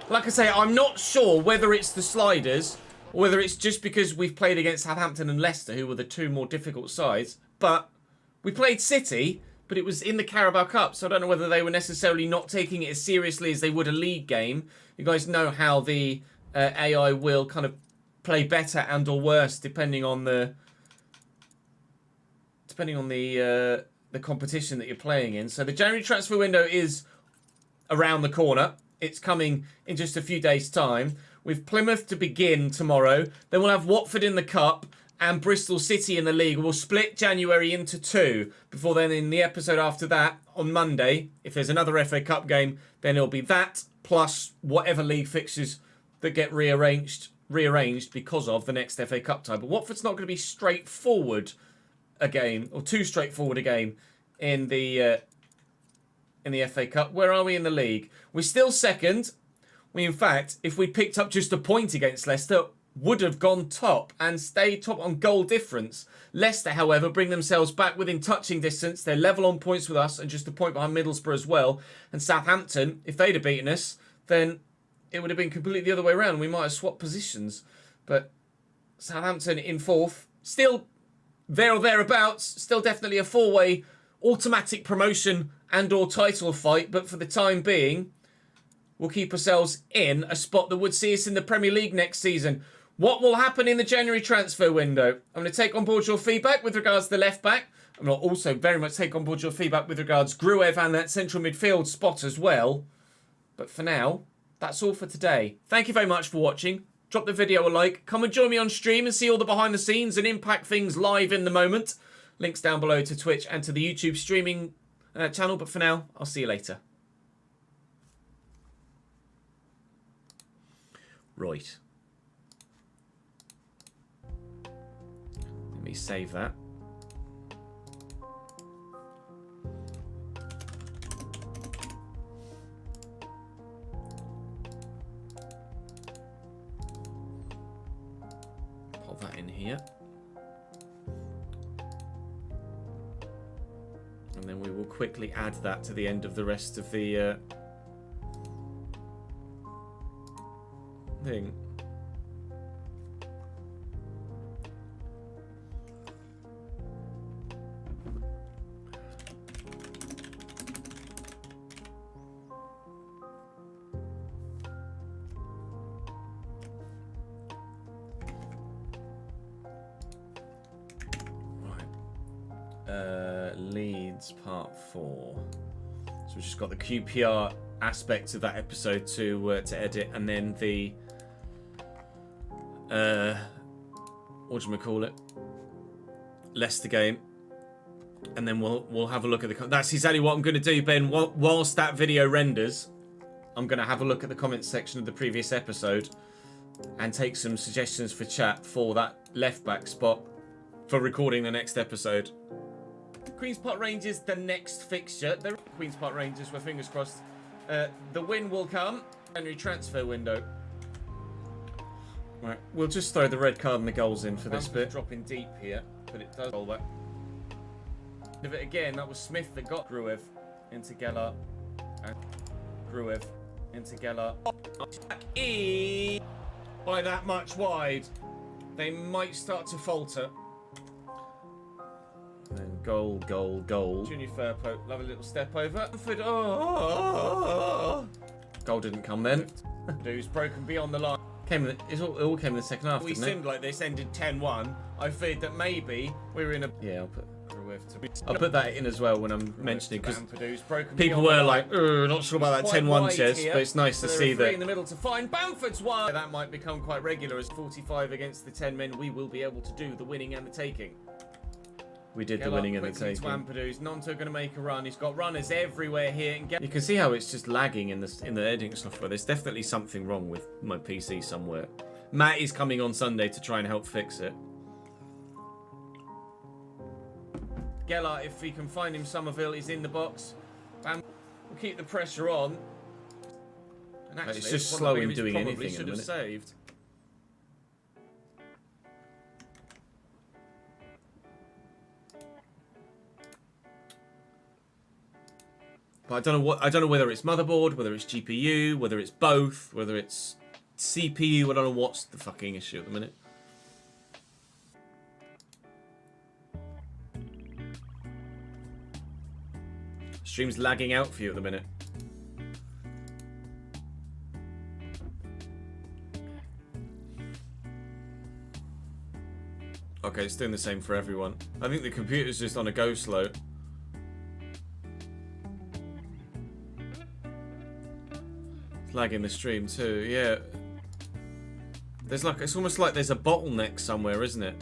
Like I say, I'm not sure whether it's the sliders or whether it's just because we've played against Southampton and Leicester, who were the two more difficult sides. But we played City, but it was in the Carabao Cup, so I don't know whether they were necessarily not taking it as seriously as they would a league game. You guys know how the AI will kind of play better and or worse depending on the competition that you're playing in. So the January transfer window is around the corner. It's coming in just a few days' time. With Plymouth to begin tomorrow. Then we'll have Watford in the Cup and Bristol City in the league. We'll split January into 2. Before then, in the episode after that, on Monday, if there's another FA Cup game, then it'll be that plus whatever league fixtures that get rearranged because of the next FA Cup tie. But Watford's not going to be straightforward a game, or too straightforward a game in the FA Cup. Where are we in the league? We're still second. We, in fact, if we picked up just a point against Leicester, would have gone top and stayed top on goal difference. Leicester, however, bring themselves back within touching distance. They're level on points with us and just a point behind Middlesbrough as well. And Southampton, if they'd have beaten us, then it would have been completely the other way around. We might have swapped positions. But Southampton in 4th, still there or thereabouts, still definitely a 4-way automatic promotion and or title fight. But for the time being, we'll keep ourselves in a spot that would see us in the Premier League next season. What will happen in the January transfer window? I'm going to take on board your feedback with regards to the left back. I'm going to also very much take on board your feedback with regards Gruev and that central midfield spot as well. But for now, that's all for today. Thank you very much for watching. Drop the video a like. Come and join me on stream and see all the behind the scenes and Impact things live in the moment. Links down below to Twitch and to the YouTube streaming channel. But for now, I'll see you later. Right. Let me save that. Pop that in here. And then we will quickly add that to the end of the rest of the thing. Leeds part 4. So we've just got the QPR aspects of that episode to edit, and then the whatchamacallit, Leicester game, and then we'll have a look at the. That's exactly what I'm going to do, Ben. Whilst that video renders, I'm going to have a look at the comments section of the previous episode and take some suggestions for chat for that left back spot for recording the next episode. Queen's Park Rangers, the next fixture. The Queen's Park Rangers, where fingers crossed the win will come. January transfer window. Right, we'll just throw the red card and the goals in for this bit. Dropping deep here, but it does roll back. If it again, that was Smith that got Gruev into Geller. And Gruev into Geller. By that much wide. They might start to falter. And then goal, goal, goal. Junior Firpo, love a little step over. Oh. Goal didn't come then. Dude's broken beyond the line. It all came in the second half. We seemed like this ended 10-1. I feared that maybe we were in a. Yeah, I'll put. I'll put that in as well when I'm mentioning, because people were like, not sure about that 10-1 Ches, but it's nice to see that. In the middle to find Bamford's one. That might become quite regular as 45 against the 10 men. We will be able to do the winning and the taking. We did the winning and the taking. Ampadu's Nonto going to make a run. He's got runners everywhere here. And you can see how it's just lagging in the editing software. There's definitely something wrong with my PC somewhere. Matt is coming on Sunday to try and help fix it. Geller, if we can find him, Somerville is in the box. We'll keep the pressure on. And actually, it's just slow him doing anything. Should have saved. But I don't know whether it's motherboard, whether it's GPU, whether it's both, whether it's CPU. I don't know what's the fucking issue at the minute. Stream's lagging out for you at the minute. Okay, it's doing the same for everyone. I think the computer's just on a go slow. Lagging the stream too, yeah. There's like, it's almost like there's a bottleneck somewhere, isn't it?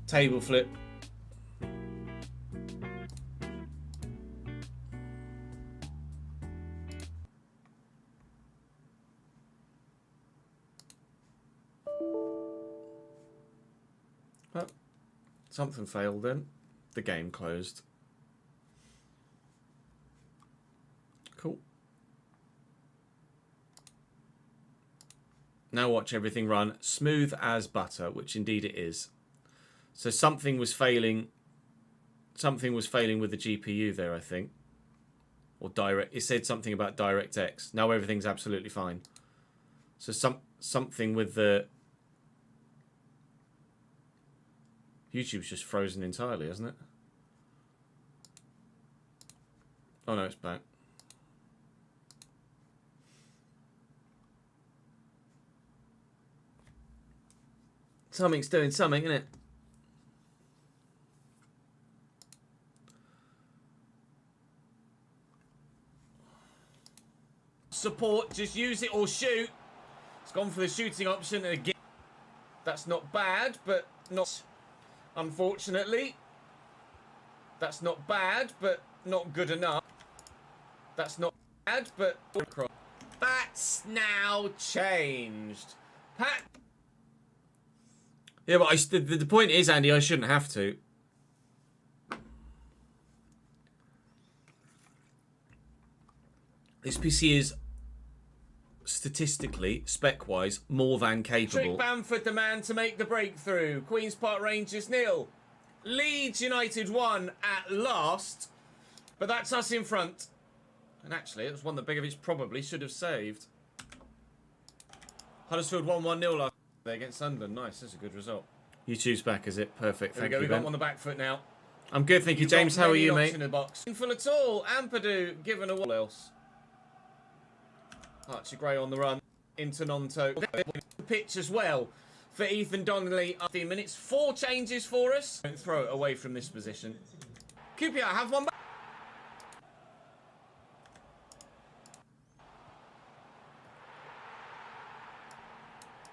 Table flip. Well, something failed then. The game closed. Cool. Now watch everything run smooth as butter, which indeed it is. So something was failing. Something was failing with the GPU there, I think. Or direct. It said something about DirectX. Now everything's absolutely fine. So something with the YouTube's just frozen entirely, isn't it? Oh no, it's back. Something's doing something, isn't it? Support, just use it or shoot. It's gone for the shooting option and again. That's not bad, but not... Unfortunately, that's not bad, but not good enough. That's not bad, but that's now changed. Pat. Yeah, but the point is, Andy, I shouldn't have to. This PC is statistically, spec-wise, more than capable. Trick Bamford, the man to make the breakthrough. Queen's Park Rangers 0. Leeds United 1 at last. But that's us in front. And actually, it was one that Begovic probably should have saved. Huddersfield 1-1-0 last day against Sunderland. Nice, that's a good result. YouTube's back, is it? Perfect, thank you, We've Ben. got one on the back foot now. I'm good, thank you, James. How are you, mate? In the box. Full at all. Ampadu given a wall else. Archie Gray on the run into Nonto. Pitch as well for Ethan Donnelly. 15 minutes. 4 changes for us. Don't throw it away from this position. QPR have one back.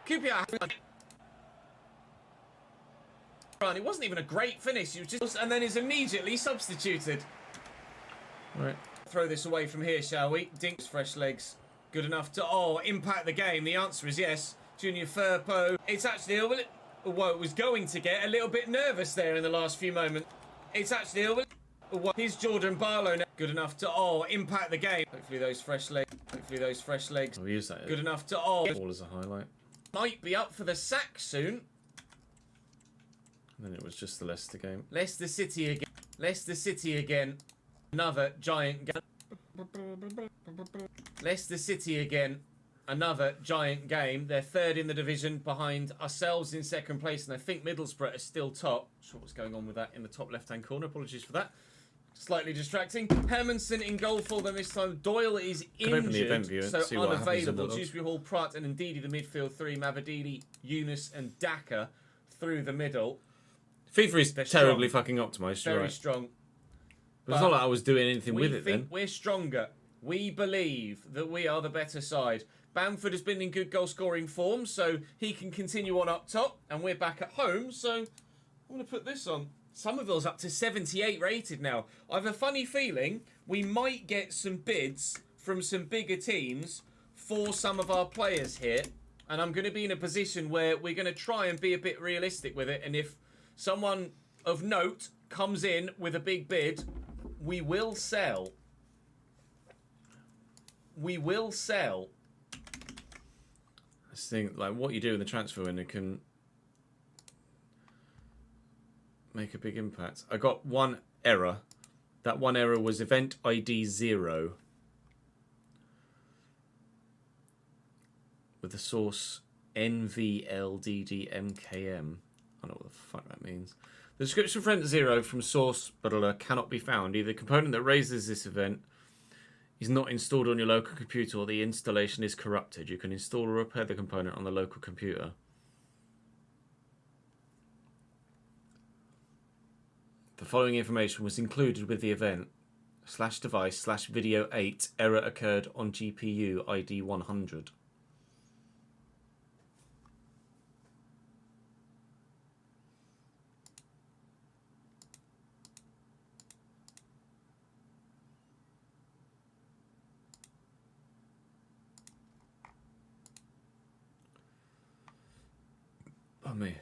QPR. It wasn't even a great finish. He was just, and then is immediately substituted. Right. Throw this away from here, shall we? Dink's fresh legs. Good enough to, impact the game. The answer is yes. Junior Firpo. It's actually, it was going to get a little bit nervous there in the last few moments. It's actually, here's Jordan Barlow now. Good enough to, impact the game. Hopefully those fresh legs. Hopefully those fresh legs. I'll use that. Good enough to, all as a highlight. Might be up for the sack soon. And then it was just the Leicester game. Leicester City again. Leicester City again. Another giant game. Leicester City again. Another giant game. They're third in the division behind ourselves in second place. And I think Middlesbrough are still top. Not sure what's going on with that in the top left-hand corner. Apologies for that. Slightly distracting. Hermanson in goal for them this time. Doyle is open the event injured, view and so see what happens in unavailable. the logs. Dewsbury Hall, Pratt and Ndidi the midfield three. Mavadidi, Yunus and Daka through the middle. FIFA is They're terribly strong. fucking optimised. Very Right. strong. But it's not like I was doing anything with it We then. think we're stronger. We believe that we are the better side. Bamford has been in good goal-scoring form, so he can continue on up top, and we're back at home, so I'm going to put this on. Somerville's up to 78 rated now. I have a funny feeling we might get some bids from some bigger teams for some of our players here, and I'm going to be in a position where we're going to try and be a bit realistic with it, and if someone of note comes in with a big bid, we will sell. We will sell. This thing, like what you do in the transfer window can make a big impact. I got one error. That one error was event ID 0. With the source NVLDDMKM. I don't know what the fuck that means. The description for event 0 from source cannot be found. Either the component that raises this event is not installed on your local computer or the installation is corrupted. You can install or repair the component on the local computer. The following information was included with the event. /device/video 8 error occurred on GPU ID 100. Oh me.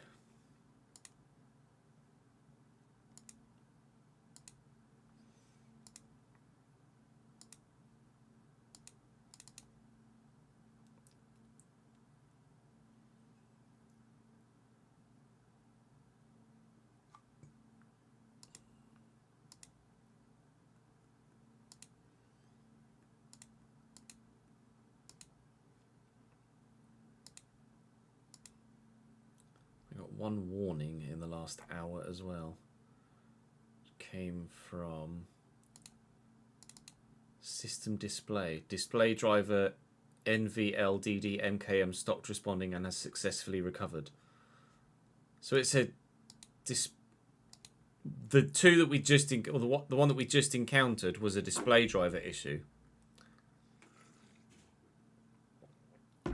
We got one warning in the last hour as well. Came from system display. Display driver NVLDDMKM stopped responding and has successfully recovered. So it said the two that we just or the one that we just encountered was a display driver issue.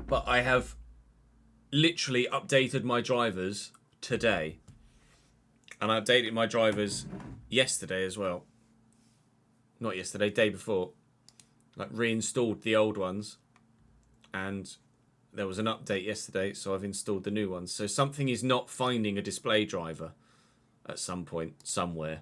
But I have literally updated my drivers today. And I updated my drivers yesterday as well. Not yesterday, day before. Like reinstalled the old ones. And there was an update yesterday, so I've installed the new ones. So something is not finding a display driver at some point, somewhere.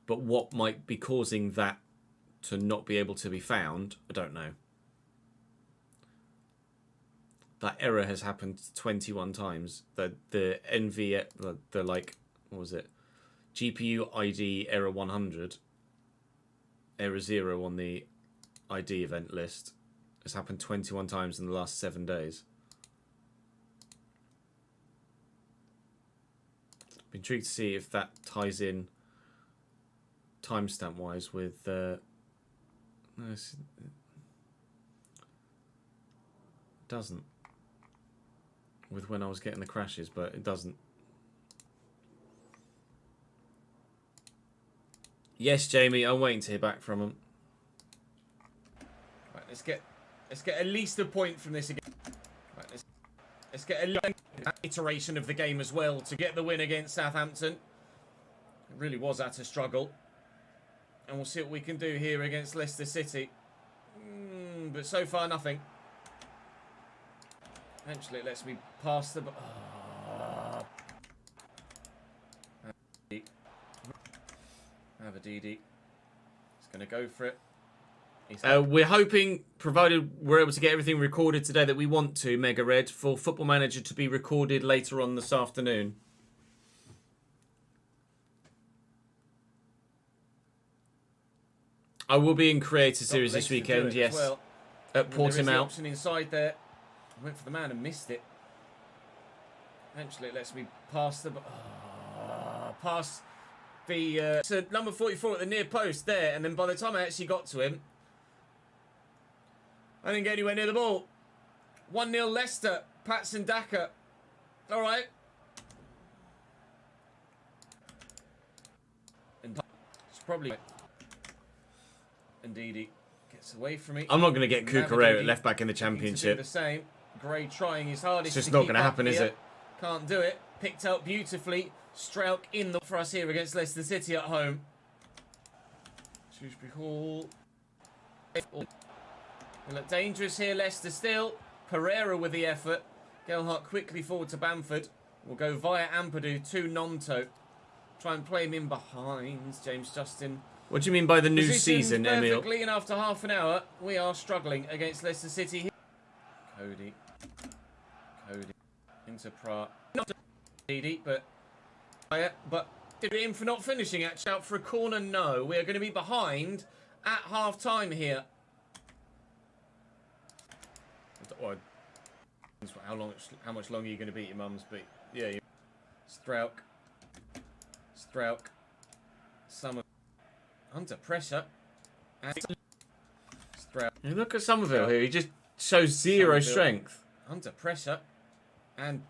But what might be causing that to not be able to be found, I don't know. That error has happened 21 times. The NV, the like, what was it? GPU ID error 100, error 0 on the ID event list has happened 21 times in the last 7 days. I'm intrigued to see if that ties in timestamp wise with no, it doesn't with when I was getting the crashes, but it doesn't. Yes, Jamie, I'm waiting to hear back from him. Right, let's get at least a point from this again. Right, let's get a iteration of the game as well to get the win against Southampton. It really was at a struggle. And we'll see what we can do here against Leicester City. But so far, nothing. Eventually, it lets me pass the... Mavadidi. He's going to go for it. We're hoping, provided we're able to get everything recorded today that we want to, Mega Red, for Football Manager to be recorded later on this afternoon. I will be in Creator Series Got this legs to do weekend, it yes. as well. At There is the Portimao. option inside there. I went for the man and missed it. Eventually it lets me pass the... pass the... so number 44 at the near post there. And then by the time I actually got to him, I didn't get anywhere near the ball. 1-0 Leicester. Patson Daka. All right. And it's probably... Indeed, he gets away from me. I'm not going to get Cucurella Navigating, at left back in the looking to do Championship. the same. Gray trying his hardest. It's just to not keep going to up happen, is here. it? Can't do it. Picked out beautifully. Strauch in the for us here against Leicester City at home. Shrewsbury Hall. They look dangerous here, Leicester still. Pereira with the effort. Gelhardt quickly forward to Bamford. We'll go via Ampadu to Nonto. Try and play him in behind. James Justin. What do you mean by the new Positioned season, Emil? perfectly, and after half an hour, we are struggling against Leicester City here. Cody. Into Pratt. Not Didi, but did it in for not finishing. Actually, out for a corner. No, we are going to be behind at half time here. How much longer are you going to beat your mum's beat? Yeah, you. Strauch. Summer under pressure. And Strauch. You look at Somerville here. He just shows zero Somerville. strength. Under pressure, and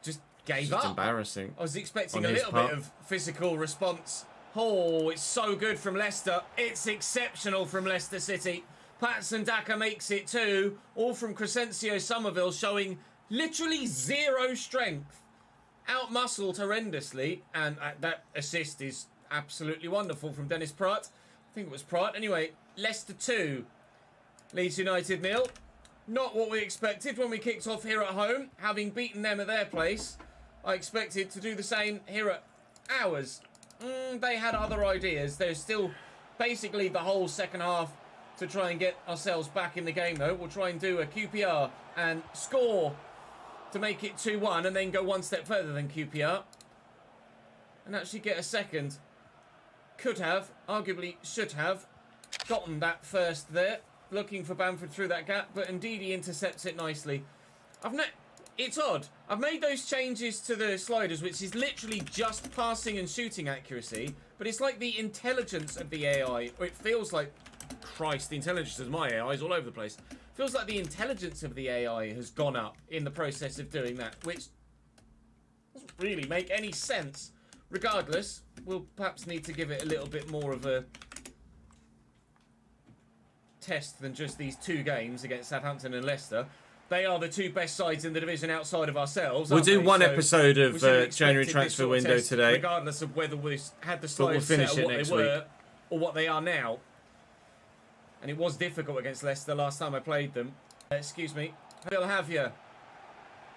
just It's gave just up. embarrassing. I was expecting on a his little part. bit of physical response. Oh, it's so good from Leicester. It's exceptional from Leicester City. Patson Daka makes it too. All from Crescencio Somerville, showing literally zero strength. Out-muscled horrendously. And that assist is absolutely wonderful from Dennis Pratt. I think it was Pratt. Anyway, Leicester 2. Leeds United 0. Not what we expected when we kicked off here at home. Having beaten them at their place, I expected to do the same here at ours. They had other ideas. There's still basically the whole second half to try and get ourselves back in the game, though. We'll try and do a QPR and score to make it 2-1 and then go one step further than QPR and actually get a second. Could have, arguably should have, gotten that first there. Looking for Bamford through that gap, but indeed he intercepts it nicely. It's odd. I've made those changes to the sliders, which is literally just passing and shooting accuracy, but it's like the intelligence of the AI, or it feels like, Christ, the intelligence of my AI is all over the place. Feels like the intelligence of the AI has gone up in the process of doing that, which doesn't really make any sense. Regardless, we'll perhaps need to give it a little bit more of a test than just these two games against Southampton and Leicester. They are the two best sides in the division outside of ourselves. We'll do they? one So episode we of should have January expected this transfer sort of window test, today. regardless of whether we had the But we'll sliders finish set it or what next they were, week. or what they are now. And it was difficult against Leicester last time I played them. Excuse me. They'll have you.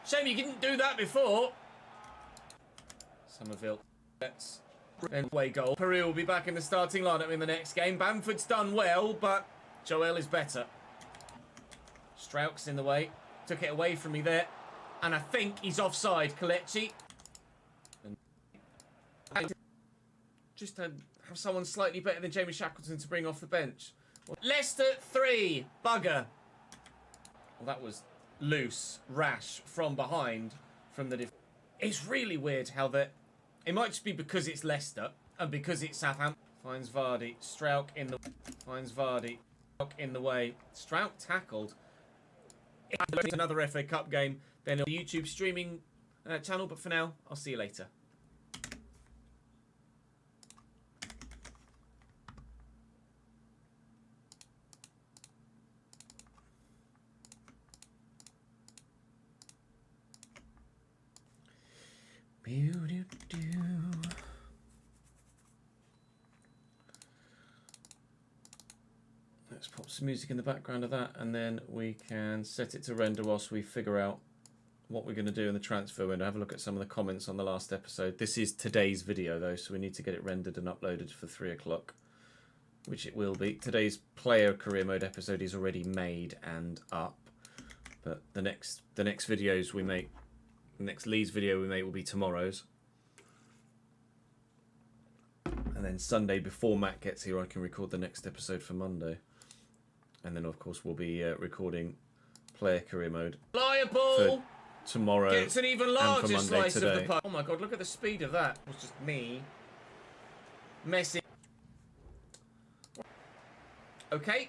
Shame you didn't do that before. Somerville. That's then away goal. Peru will be back in the starting lineup in the next game. Bamford's done well, but Joel is better. Strauch's in the way. Took it away from me there. And I think he's offside, Kelechi. Just to have someone slightly better than Jamie Shackleton to bring off the bench. Leicester 3. Bugger. Well, that was loose, rash, from behind, from the It's really weird how that... It might just be because it's Leicester, and because it's Southampton. Finds Vardy. Strauch in the... Finds Vardy. Strauch in the way. Strauch tackled. Another FA Cup game, then a YouTube streaming channel, but for now, I'll see you later. Let's pop some music in the background of that, and then we can set it to render whilst we figure out what we're going to do in the transfer window. Have a look at some of the comments on the last episode. This is today's video, though, so we need to get it rendered and uploaded for 3 o'clock, which it will be. Today's player career mode episode is already made and up, but the next videos we make, the next Leeds video we make will be tomorrow's. And And then Sunday, before Matt gets here, I can record the next episode for Monday. And then, of course, we'll be recording player career mode Liable! for tomorrow Gets an even and larger for Monday slice today. of the pie. Oh my god, look at the speed of that. It was just me messing. Okay.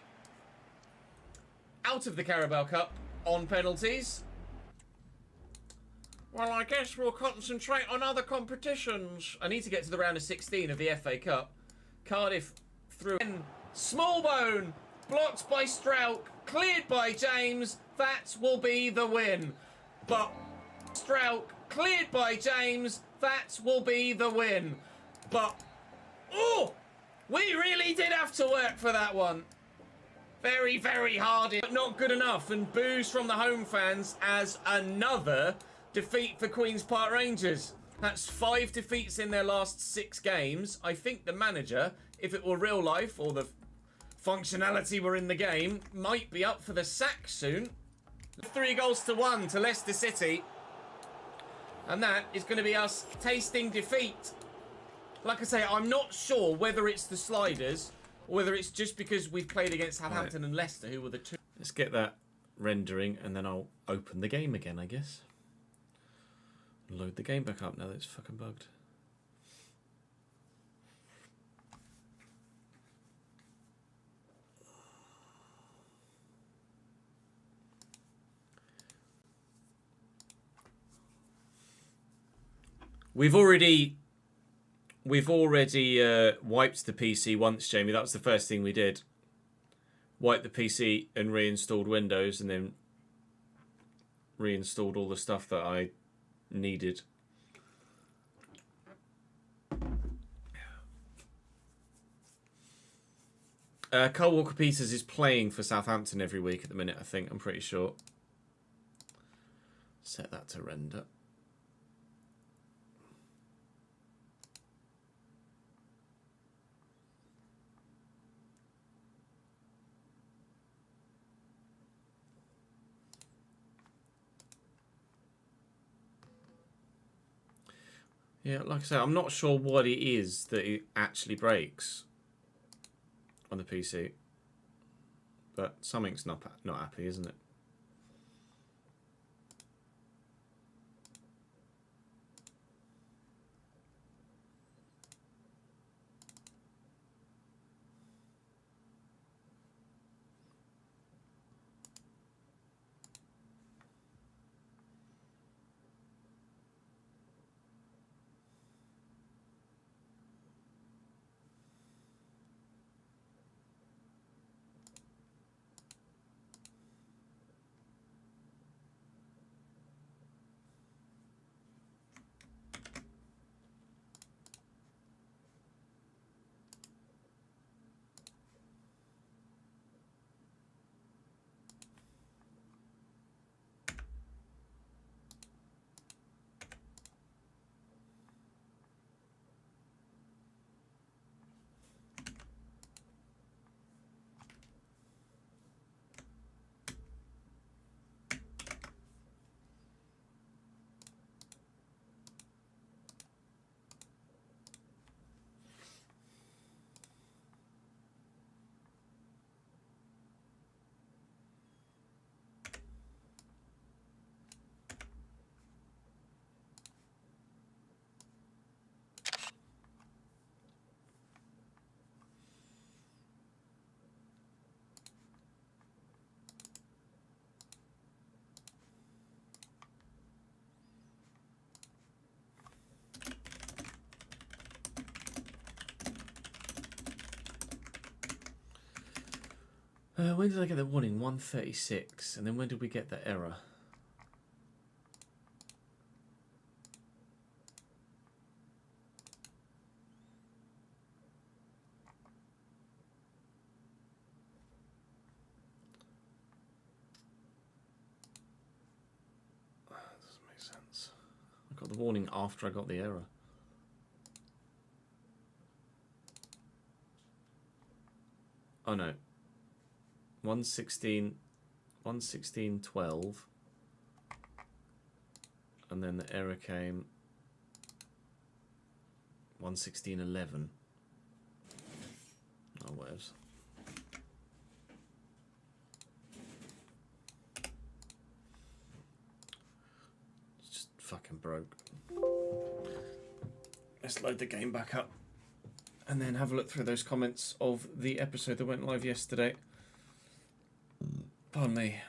Out of the Carabao Cup on penalties. Well, I guess we'll concentrate on other competitions. I need to get to the round of 16 of the FA Cup. Cardiff through. Smallbone blocked by Strauch, cleared by James. That will be the win. But Strauch cleared by James. That will be the win. But oh, we really did have to work for that one. Very, very hard, but not good enough. And boos from the home fans as another defeat for Queen's Park Rangers. That's 5 defeats in their last 6 games. I think the manager, if it were real life or the functionality were in the game, might be up for the sack soon. 3-1 to Leicester City. And that is going to be us tasting defeat. Like I say, I'm not sure whether it's the sliders or whether it's just because we've played against Southampton and Leicester, who were the two. Let's get that rendering and then I'll open the game again, I guess. Load the game back up now that it's fucking bugged. We've already wiped the PC once, Jamie. That was the first thing we did. Wiped the PC and reinstalled Windows, and then reinstalled all the stuff that I needed. Carl Walker-Peters is playing for Southampton every week at the minute, I think. I'm pretty sure. Set that to render. Yeah, like I say, I'm not sure what it is that it actually breaks on the PC, but something's not happy, isn't it? When did I get the warning? 1:36. And then when did we get the error? That doesn't make sense. I got the warning after I got the error. Oh no. 1:16:12, and then the error came 1:16:11. Oh, whatever. It's just fucking broke. Let's load the game back up and then have a look through those comments of the episode that went live yesterday. Pardon me.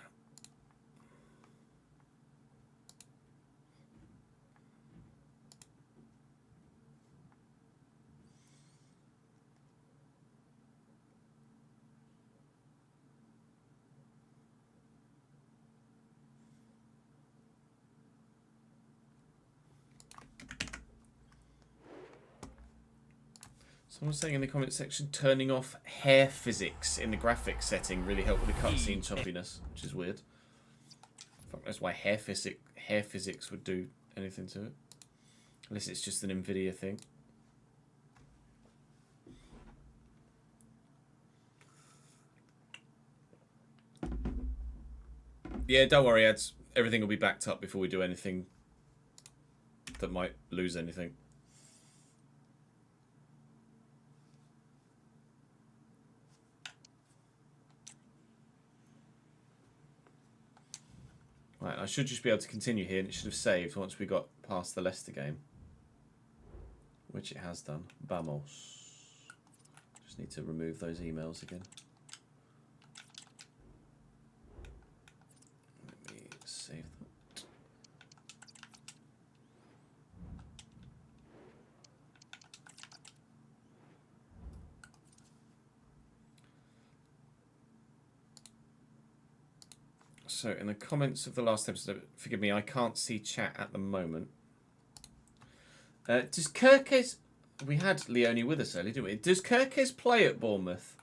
Someone's saying in the comment section, turning off hair physics in the graphics setting really helped with the cutscene choppiness, which is weird. Fuck, that's why hair physics would do anything to it. Unless it's just an Nvidia thing. Yeah, don't worry, ads. Everything will be backed up before we do anything that might lose anything. Right, I should just be able to continue here, and it should have saved once we got past the Leicester game. Which it has done. Vamos. Just need to remove those emails again. Let me save that. So, in the comments of the last episode, forgive me, I can't see chat at the moment. Does Kirkes... We had Leone with us earlier, didn't we? Does Kirkes play at Bournemouth?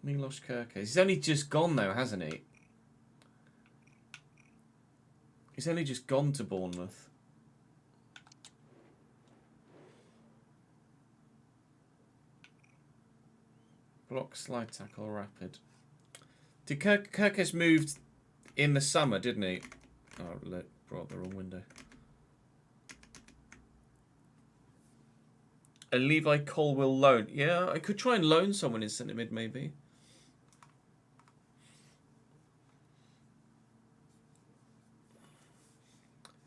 Milos Kirkes. He's only just gone, though, hasn't he? He's only just gone to Bournemouth. Block, slide, tackle, rapid. Did Kirkes moved in the summer, didn't he? Oh, look, brought up the wrong window. A Levi Colwill loan. Yeah, I could try and loan someone in centre mid, maybe.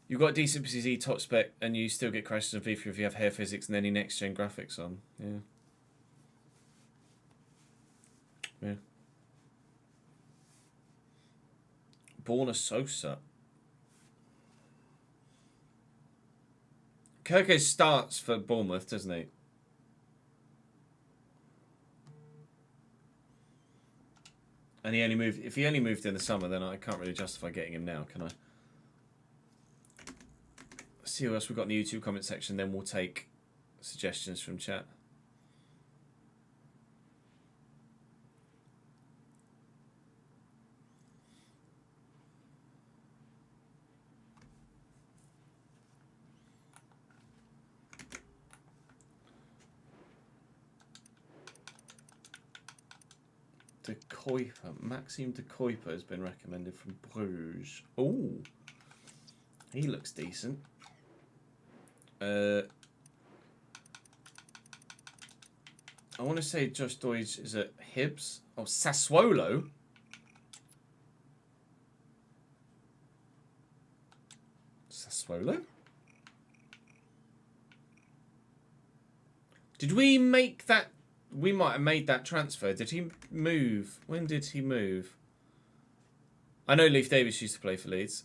You've got decent PCZ top spec, and you still get crashes on FIFA if you have hair physics and any next gen graphics on. Yeah. Yeah. Borna Sosa. Kirkes starts for Bournemouth, doesn't he? And he only moved. If he only moved in the summer, then I can't really justify getting him now, can I? Let's see what else we've got in the YouTube comment section. Then we'll take suggestions from chat. De Kuiper. Maxime De Kuiper has been recommended from Bruges. Oh, he looks decent. I want to say Josh Deutsch is at Hibs. Oh, Sassuolo. Sassuolo? Did we make that? We might have made that transfer. Did he move? When did he move? I know Leif Davis used to play for Leeds.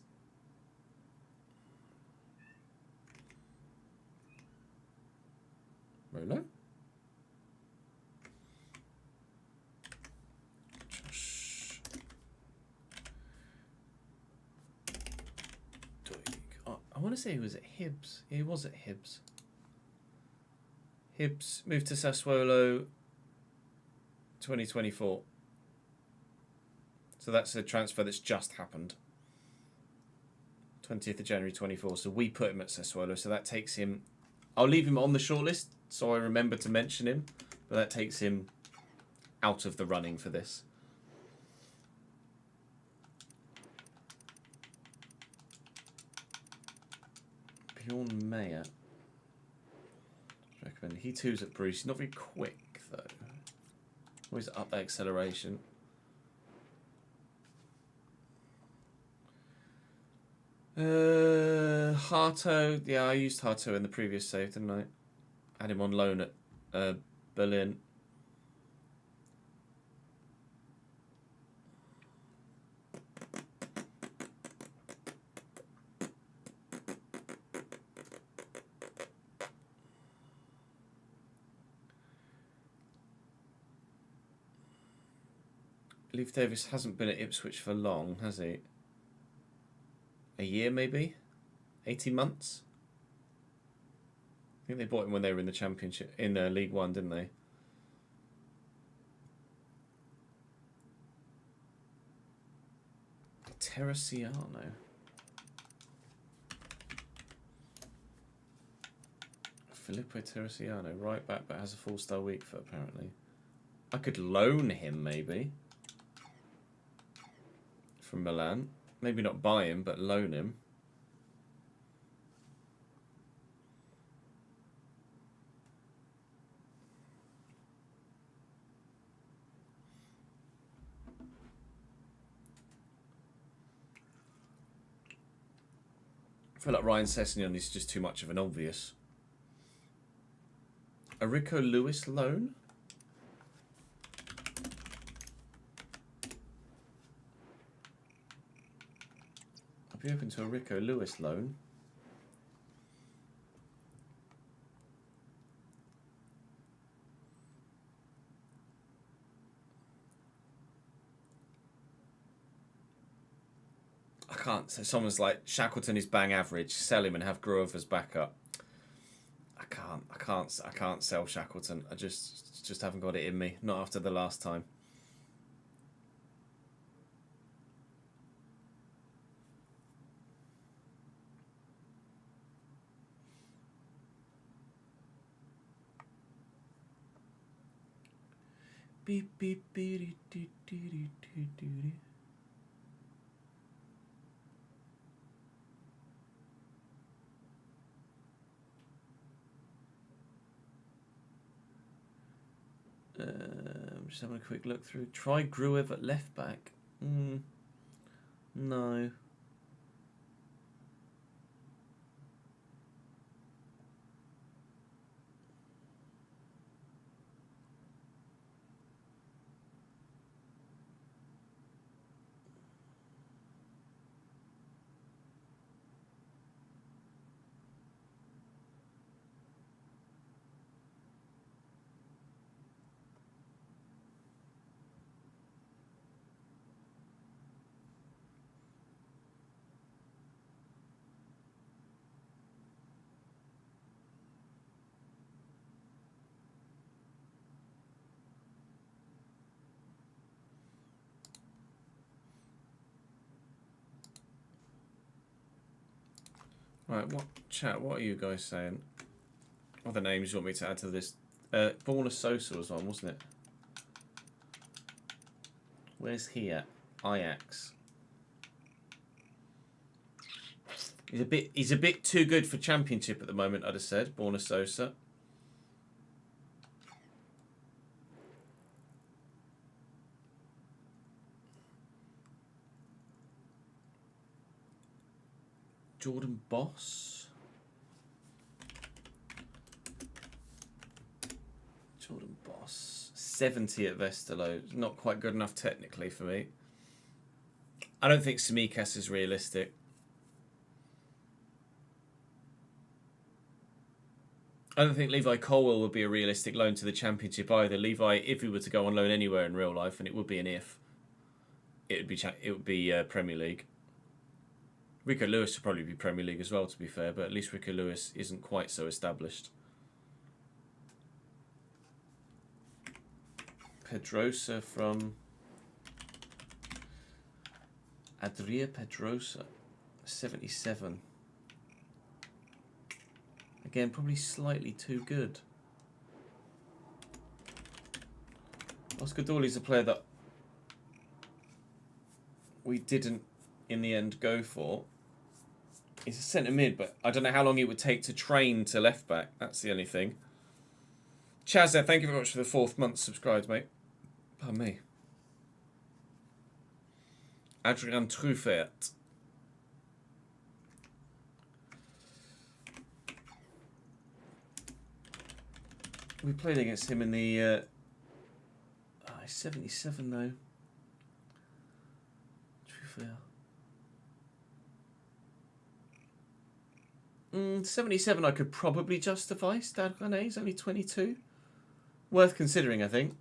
Rolo? Josh. Oh, I want to say he was at Hibs. He was at Hibs. Hibs moved to Sassuolo 2024. So that's a transfer that's just happened. 20th of January 24. So we put him at Sassuolo. So that takes him... I'll leave him on the shortlist so I remember to mention him. But that takes him out of the running for this. Bjorn Mayer. Recommend. He too's at Bruce. He's not very quick though. Always up that acceleration. Harto. Yeah, I used Harto in the previous save, didn't I? Had him on loan at Berlin. Leif Davis hasn't been at Ipswich for long, has he? A year, maybe? 18 months? I think they bought him when they were in the Championship, in League One, didn't they? Terraciano. Filippo Terraciano, right back, but has a 4-star weak foot, apparently. I could loan him, maybe. From Milan. Maybe not buy him, but loan him. I feel like Ryan Sessegnon is just too much of an obvious. A Rico Lewis loan? I'd be open to a Rico Lewis loan. I can't. So someone's like, Shackleton is bang average. Sell him and have Grove as backup. I can't sell Shackleton. I just haven't got it in me. Not after the last time. Beep beep beep dee dee dee dee dee dee. Just having a quick look through. Try Gruev at left back. No. Right, what are you guys saying? What other names you want me to add to this? Borna Sosa was on, wasn't it? Where's he at? Ajax. He's a bit too good for Championship at the moment, I'd have said, Borna Sosa. Jordan Boss. Jordan Boss. 70 at Westerlo. Not quite good enough technically for me. I don't think Semikas is realistic. I don't think Levi Colwell would be a realistic loan to the Championship either. Levi, if he were to go on loan anywhere in real life, and it would be an if, it would be Premier League. Rico Lewis would probably be Premier League as well, to be fair, but at least Rico Lewis isn't quite so established. Pedrosa from Adria Pedrosa, 77. Again, probably slightly too good. Oscar Dawley's a player that we didn't, in the end, go for. He's a centre mid, but I don't know how long it would take to train to left back. That's the only thing. Chazza, thank you very much for the 4th month subscribed, mate. Pardon me. Adrian Truffert. We played against him in the... he's 77 though. Truffert. 77 I could probably justify. Stade Rennais, he's only 22. Worth considering, I think.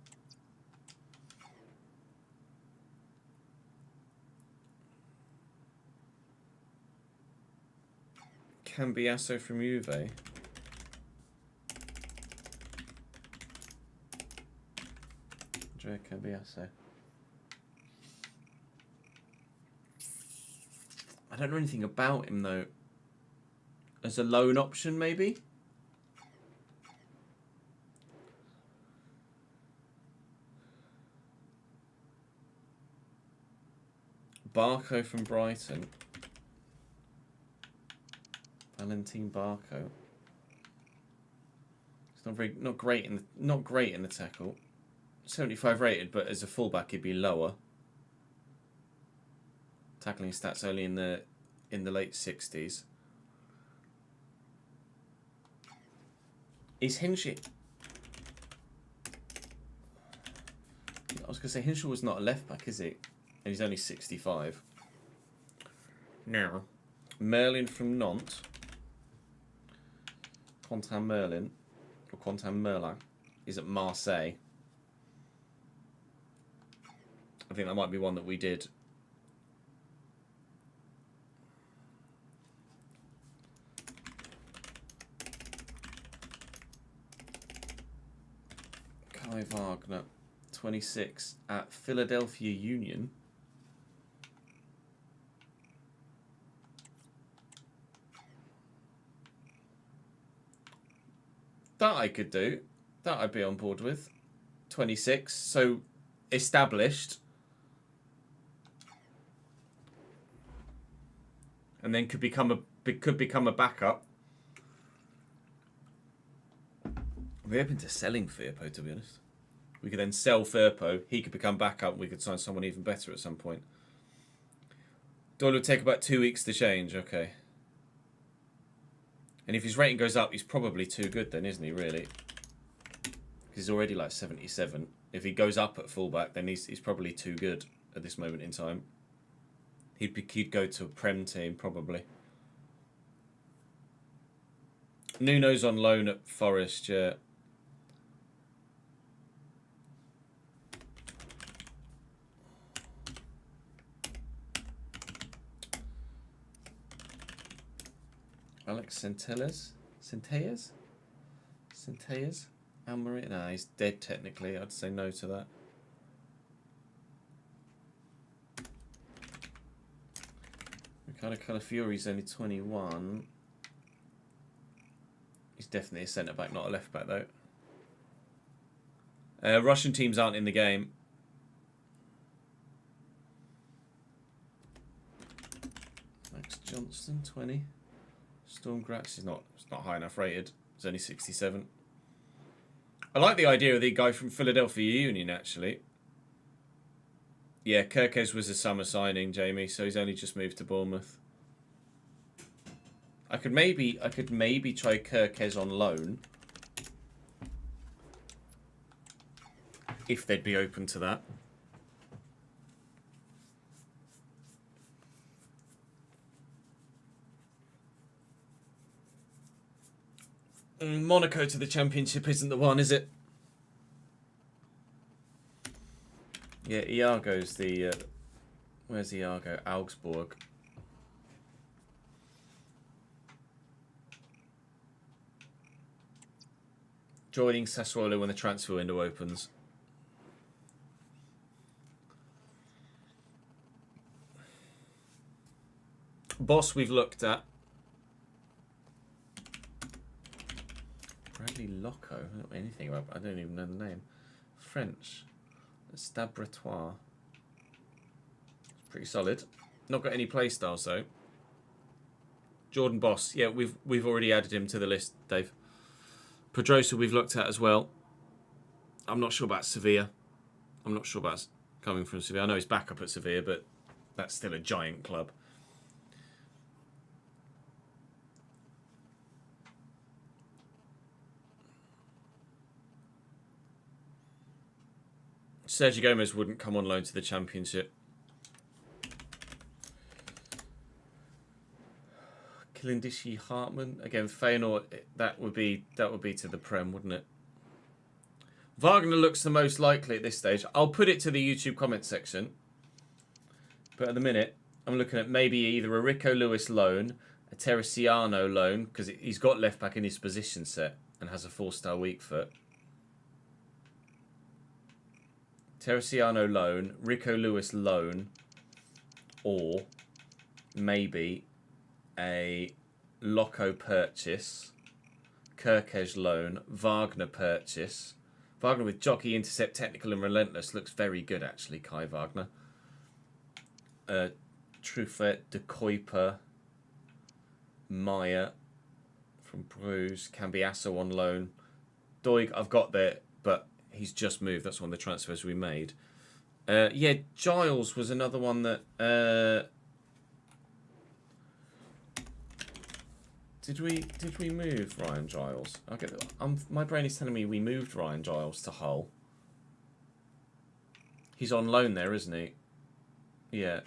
Cambiasso from Juve. Andrea Cambiasso. I don't know anything about him though. As a loan option, maybe? Barco from Brighton. Valentin Barco. It's not great in the tackle. 75 rated, but as a fullback he'd be lower. Tackling stats only in the late 60s. Is Hinshaw... I was going to say, Hinshaw was not a left back, is he? And he's only 65. Now, Merlin from Nantes. Quentin Merlin, or Quentin Merlin, is at Marseille. I think that might be one that we did. Kai Wagner, 26, at Philadelphia Union. That I could do. That I'd be on board with. 26, so established. And then could become a backup. We're open to selling Firpo, to be honest. We could then sell Firpo. He could become backup. We could sign someone even better at some point. Doyle would take about 2 weeks to change. Okay. And if his rating goes up, he's probably too good then, isn't he, really? Because he's already like 77. If he goes up at fullback, then he's probably too good at this moment in time. He'd go to a Prem team, probably. Nuno's on loan at Forest, yeah. Alex Centellas? Almeria? Nah, he's dead technically. I'd say no to that. Ricardo Calafiori's only 21. He's definitely a centre-back, not a left-back, though. Russian teams aren't in the game. Max Johnston, 20. Storm Gratz is not high enough rated. It's only 67. I like the idea of the guy from Philadelphia Union, actually. Yeah, Kirkes was a summer signing, Jamie, so he's only just moved to Bournemouth. I could maybe try Kirkes on loan. If they'd be open to that. Monaco to the Championship isn't the one, is it? Yeah, Iago's the... where's Iago? Augsburg. Joining Sassuolo when the transfer window opens. Boss we've looked at. Bradley Loco. I don't know anything about. I don't even know the name. French. Stabretois. Pretty solid. Not got any play styles though. Jordan Boss. Yeah, we've already added him to the list, Dave. Pedrosa we've looked at as well. I'm not sure about Sevilla. I'm not sure about coming from Sevilla. I know he's back up at Sevilla, but that's still a giant club. Sergio Gomez wouldn't come on loan to the Championship. Kilindishi Hartman again. Feyenoord. That would be to the Prem, wouldn't it? Wagner looks the most likely at this stage. I'll put it to the YouTube comment section. But at the minute, I'm looking at maybe either a Rico Lewis loan, a Teresiano loan, because he's got left back in his position set and has a 4-star weak foot. Teresiano loan, Rico Lewis loan, or maybe a Loco purchase, Kirkej loan, Wagner purchase. Wagner with jockey, intercept, technical and relentless looks very good actually, Kai Wagner. Truffet, De Kuiper, Meyer from Bruges, Cambiasso on loan. Doig, I've got there, but he's just moved. That's one of the transfers we made. Yeah, Giles was another one that... Did we move Ryan Giles? Okay, my brain is telling me we moved Ryan Giles to Hull. He's on loan there, isn't he? Yeah.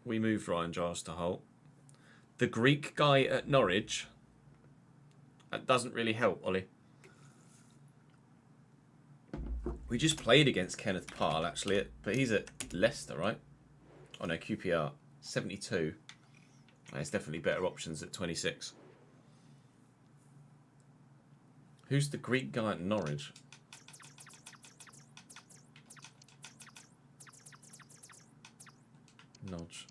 We moved Ryan Giles to Hull. The Greek guy at Norwich. That doesn't really help, Ollie. We just played against Kenneth Parle, actually, but he's at Leicester, right? Oh no, QPR. 72. There's definitely better options at 26. Who's the Greek guy at Norwich? Nodge.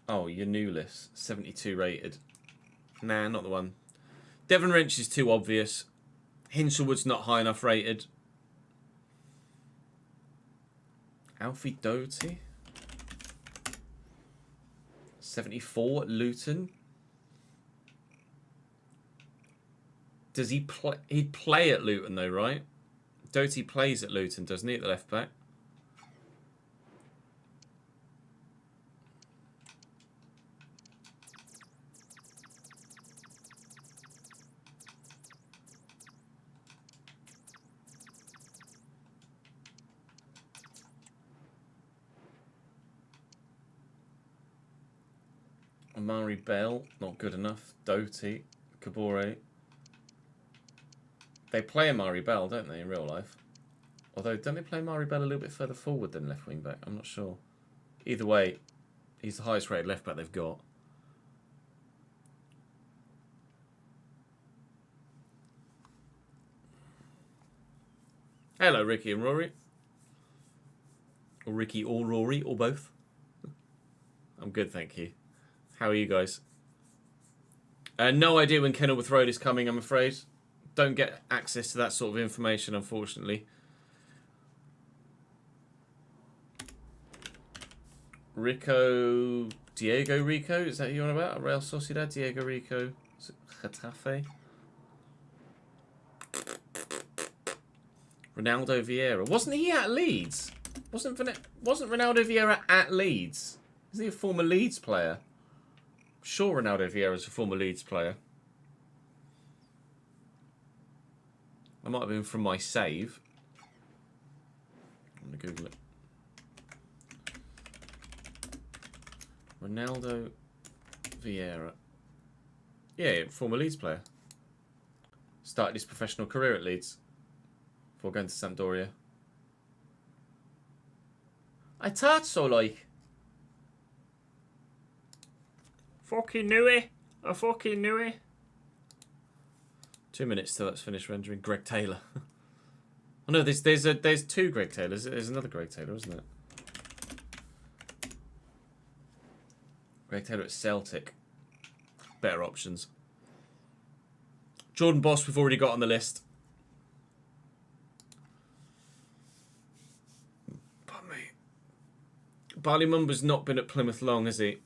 Oh, Yanulis. 72 rated. Nah, not the one. Devon Wrench is too obvious. Hinshelwood's not high enough rated. Alfie Doty. 74 at Luton. Does he play? He'd play at Luton though, right? Doty plays at Luton, doesn't he, at the left back? Amari Bell, not good enough. Doty, Kabore. They play Amari Bell, don't they, in real life? Although, don't they play Amari Bell a little bit further forward than left wing back? I'm not sure. Either way, he's the highest rated left back they've got. Hello, Ricky and Rory. Or Ricky or Rory, or both. I'm good, thank you. How are you guys? No idea when Kenilworth Road is coming, I'm afraid. Don't get access to that sort of information, unfortunately. Diego Rico, is that who you're on about? Real Sociedad, Diego Rico, Getafe. Ronaldo Vieira. Wasn't he at Leeds? Wasn't Ronaldo Vieira at Leeds? Isn't he a former Leeds player? I'm sure Ronaldo Vieira is a former Leeds player. I might have been from my save. I'm going to Google it. Ronaldo Vieira. Yeah, former Leeds player. Started his professional career at Leeds before going to Sampdoria. I thought so, like. Fucking knew it. I fucking knew it. 2 minutes till that's finished rendering. Greg Taylor. Oh no, there's two Greg Taylors. There's another Greg Taylor, isn't it? Greg Taylor at Celtic. Better options. Jordan Boss we've already got on the list. Pardon me. Barley Mumba's not been at Plymouth long, has he?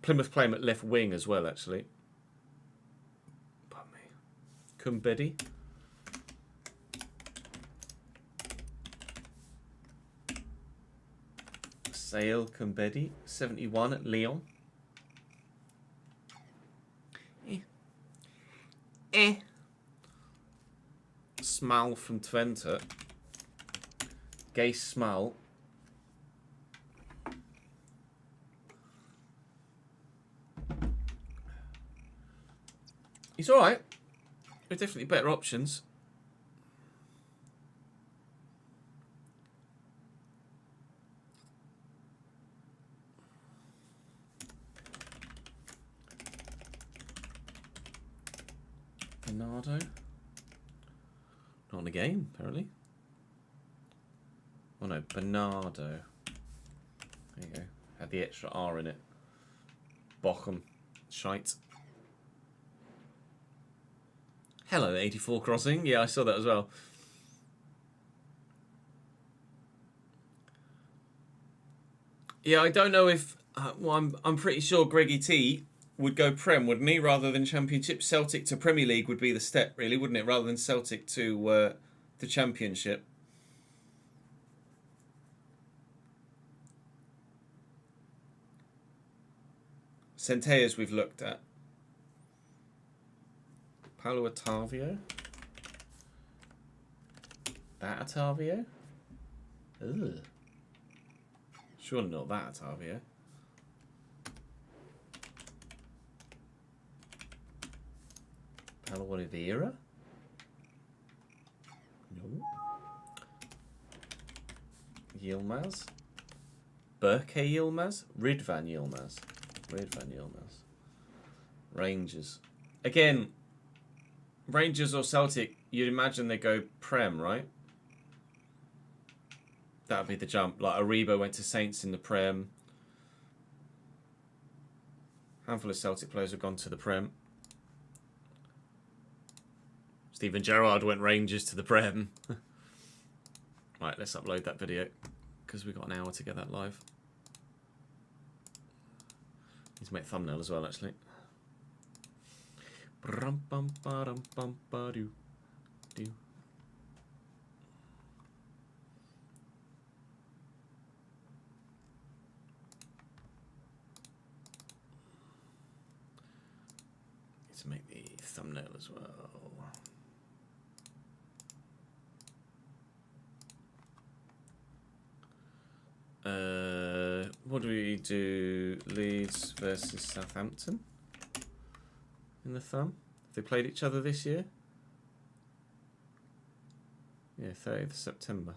Plymouth play him at left wing as well, actually. Pardon me. Kumbedi. Sale Kumbedi. 71 at Lyon. Smal from Twente. Gay Smal. He's alright. There's definitely better options. Bernardo. Not in the game, apparently. Oh no, Bernardo. There you go. Had the extra R in it. Bochum. Shite. Hello, 84 Crossing. Yeah, I saw that as well. Yeah, I don't know if... well, I'm pretty sure Greggy T would go Prem, wouldn't he? Rather than Championship. Celtic to Premier League would be the step, really, wouldn't it? Rather than Celtic to the Championship. Centellas we've looked at. Paulo Otavio. That Otavio? Ugh. Surely not that Otavio. Paulo Oliveira? No. Yilmaz? Berke Yilmaz? Ridvan Yilmaz. Ridvan Yilmaz. Rangers. Again, Rangers or Celtic, you'd imagine they go Prem, right? That would be the jump. Like Aribo went to Saints in the Prem. Handful of Celtic players have gone to the Prem. Steven Gerrard went Rangers to the Prem. Right, let's upload that video because we've got an hour to get that live. Need to make a thumbnail as well, actually. Need to make the thumbnail as well. What do we do? Leeds versus Southampton in the thumb. Have they played each other this year? Yeah, 30th September.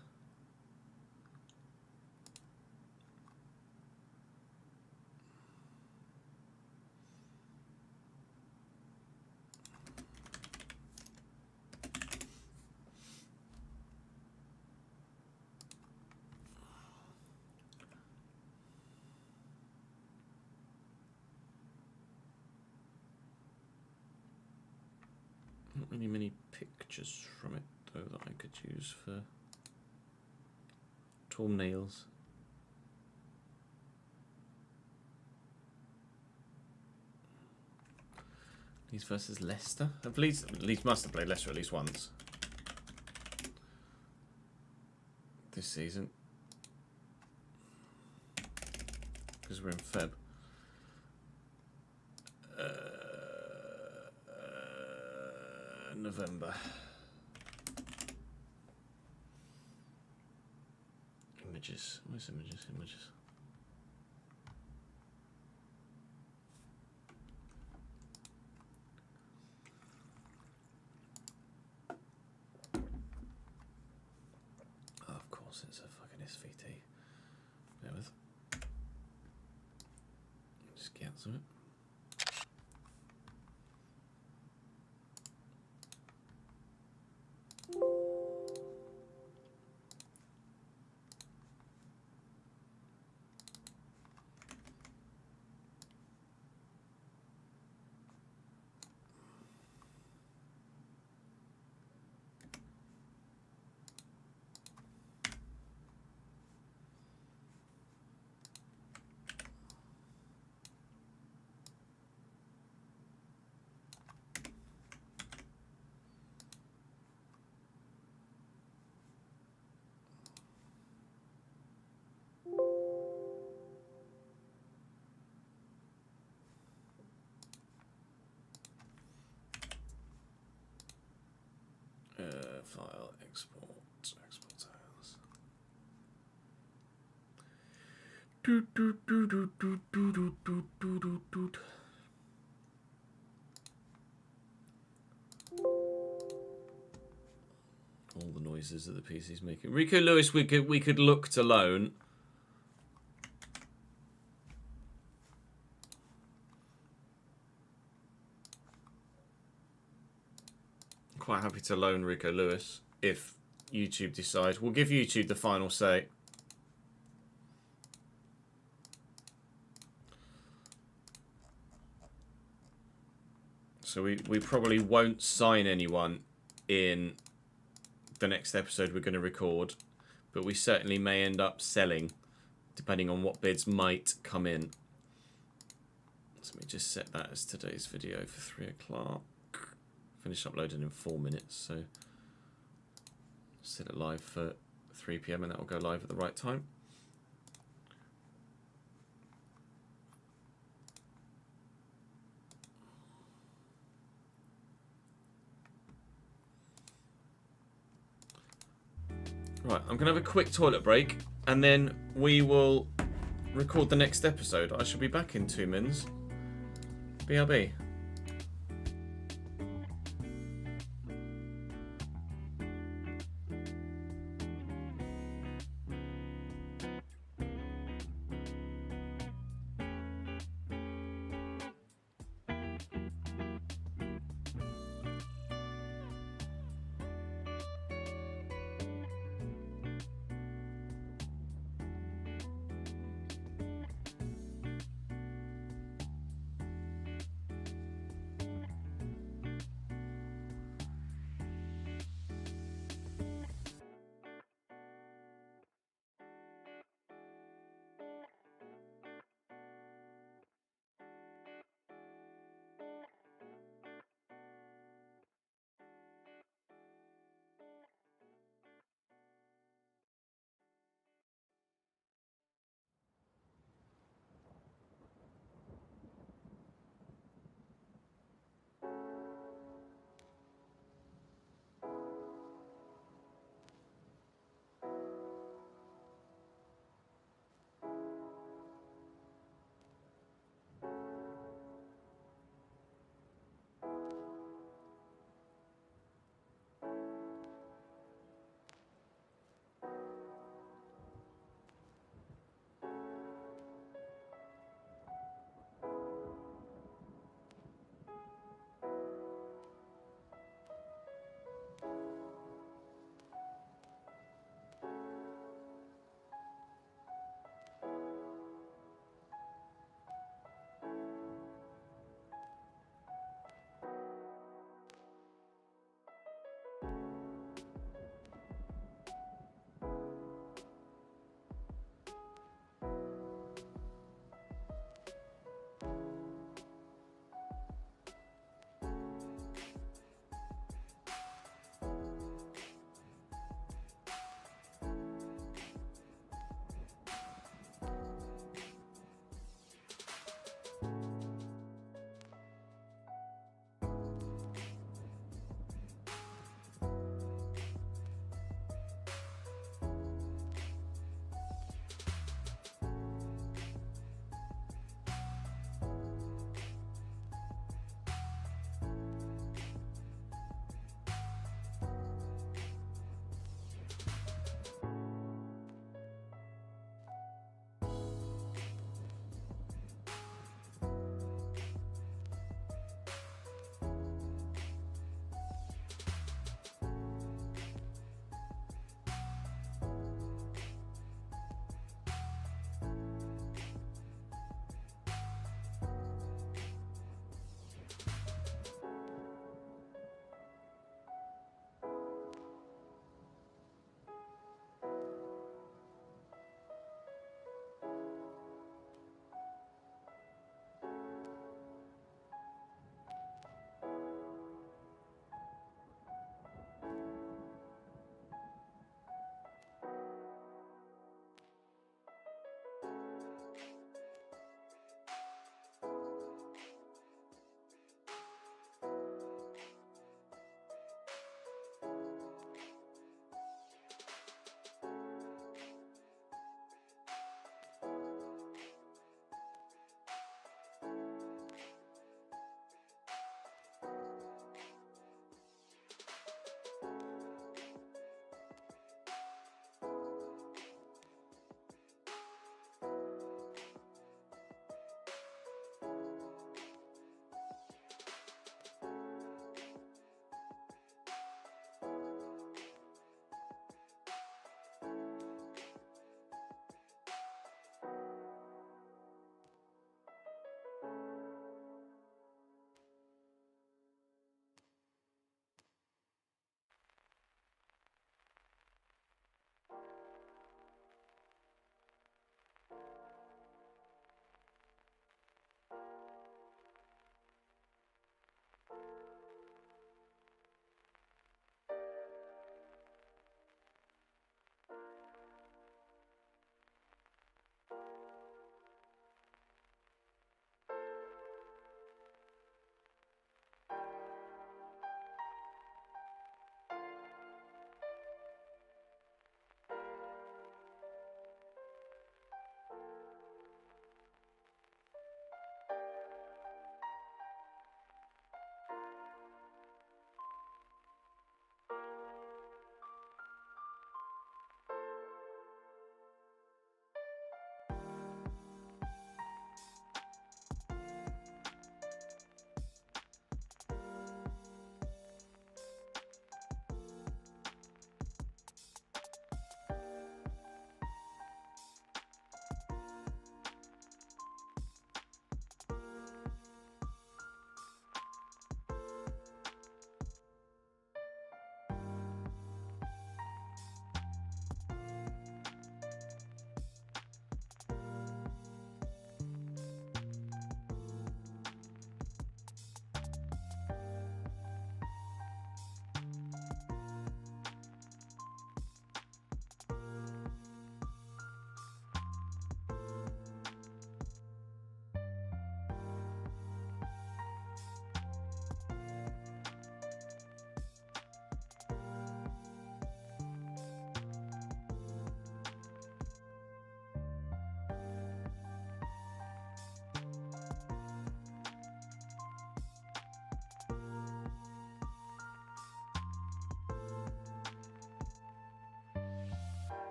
Not really many pictures from it, though, that I could use for thumbnails. Leeds versus Leicester. Leeds must have played Leicester at least once this season, because we're in Feb. November. Images. Where's images? Images. Oh, of course, it's a fucking SVT. There with. Just cancel it. file, export as. All the noises that the PC's making. Rico Lewis, we could look to loan. Quite happy to loan Rico Lewis if YouTube decides. We'll give YouTube the final say. So we probably won't sign anyone in the next episode we're going to record, but we certainly may end up selling depending on what bids might come in. So let me just set that as today's video for 3 o'clock. Finish uploading in 4 minutes, so set it live for 3 PM and that will go live at the right time. Right, I'm going to have a quick toilet break and then we will record the next episode. I shall be back in 2 minutes. BRB.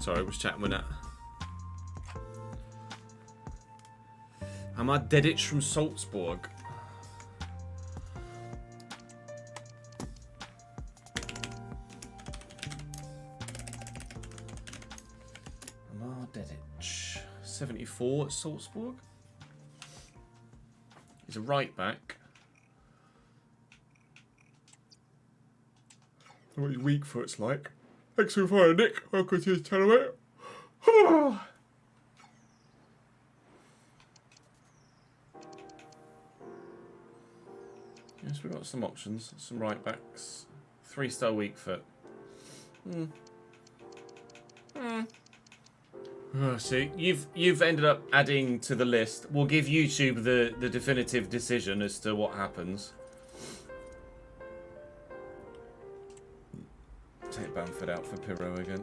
Sorry, I was chatting with that. Am I Dedic from Salzburg? Am I Dedic? 74 at Salzburg? He's a right back. What his weak foot's like. Thanks for finding Nick. Welcome to his channel, mate. Yes, we've got some options. Some right backs. 3-star weak foot. See, you've ended up adding to the list. We'll give YouTube the definitive decision as to what happens. Take Bamford out for Pirro again.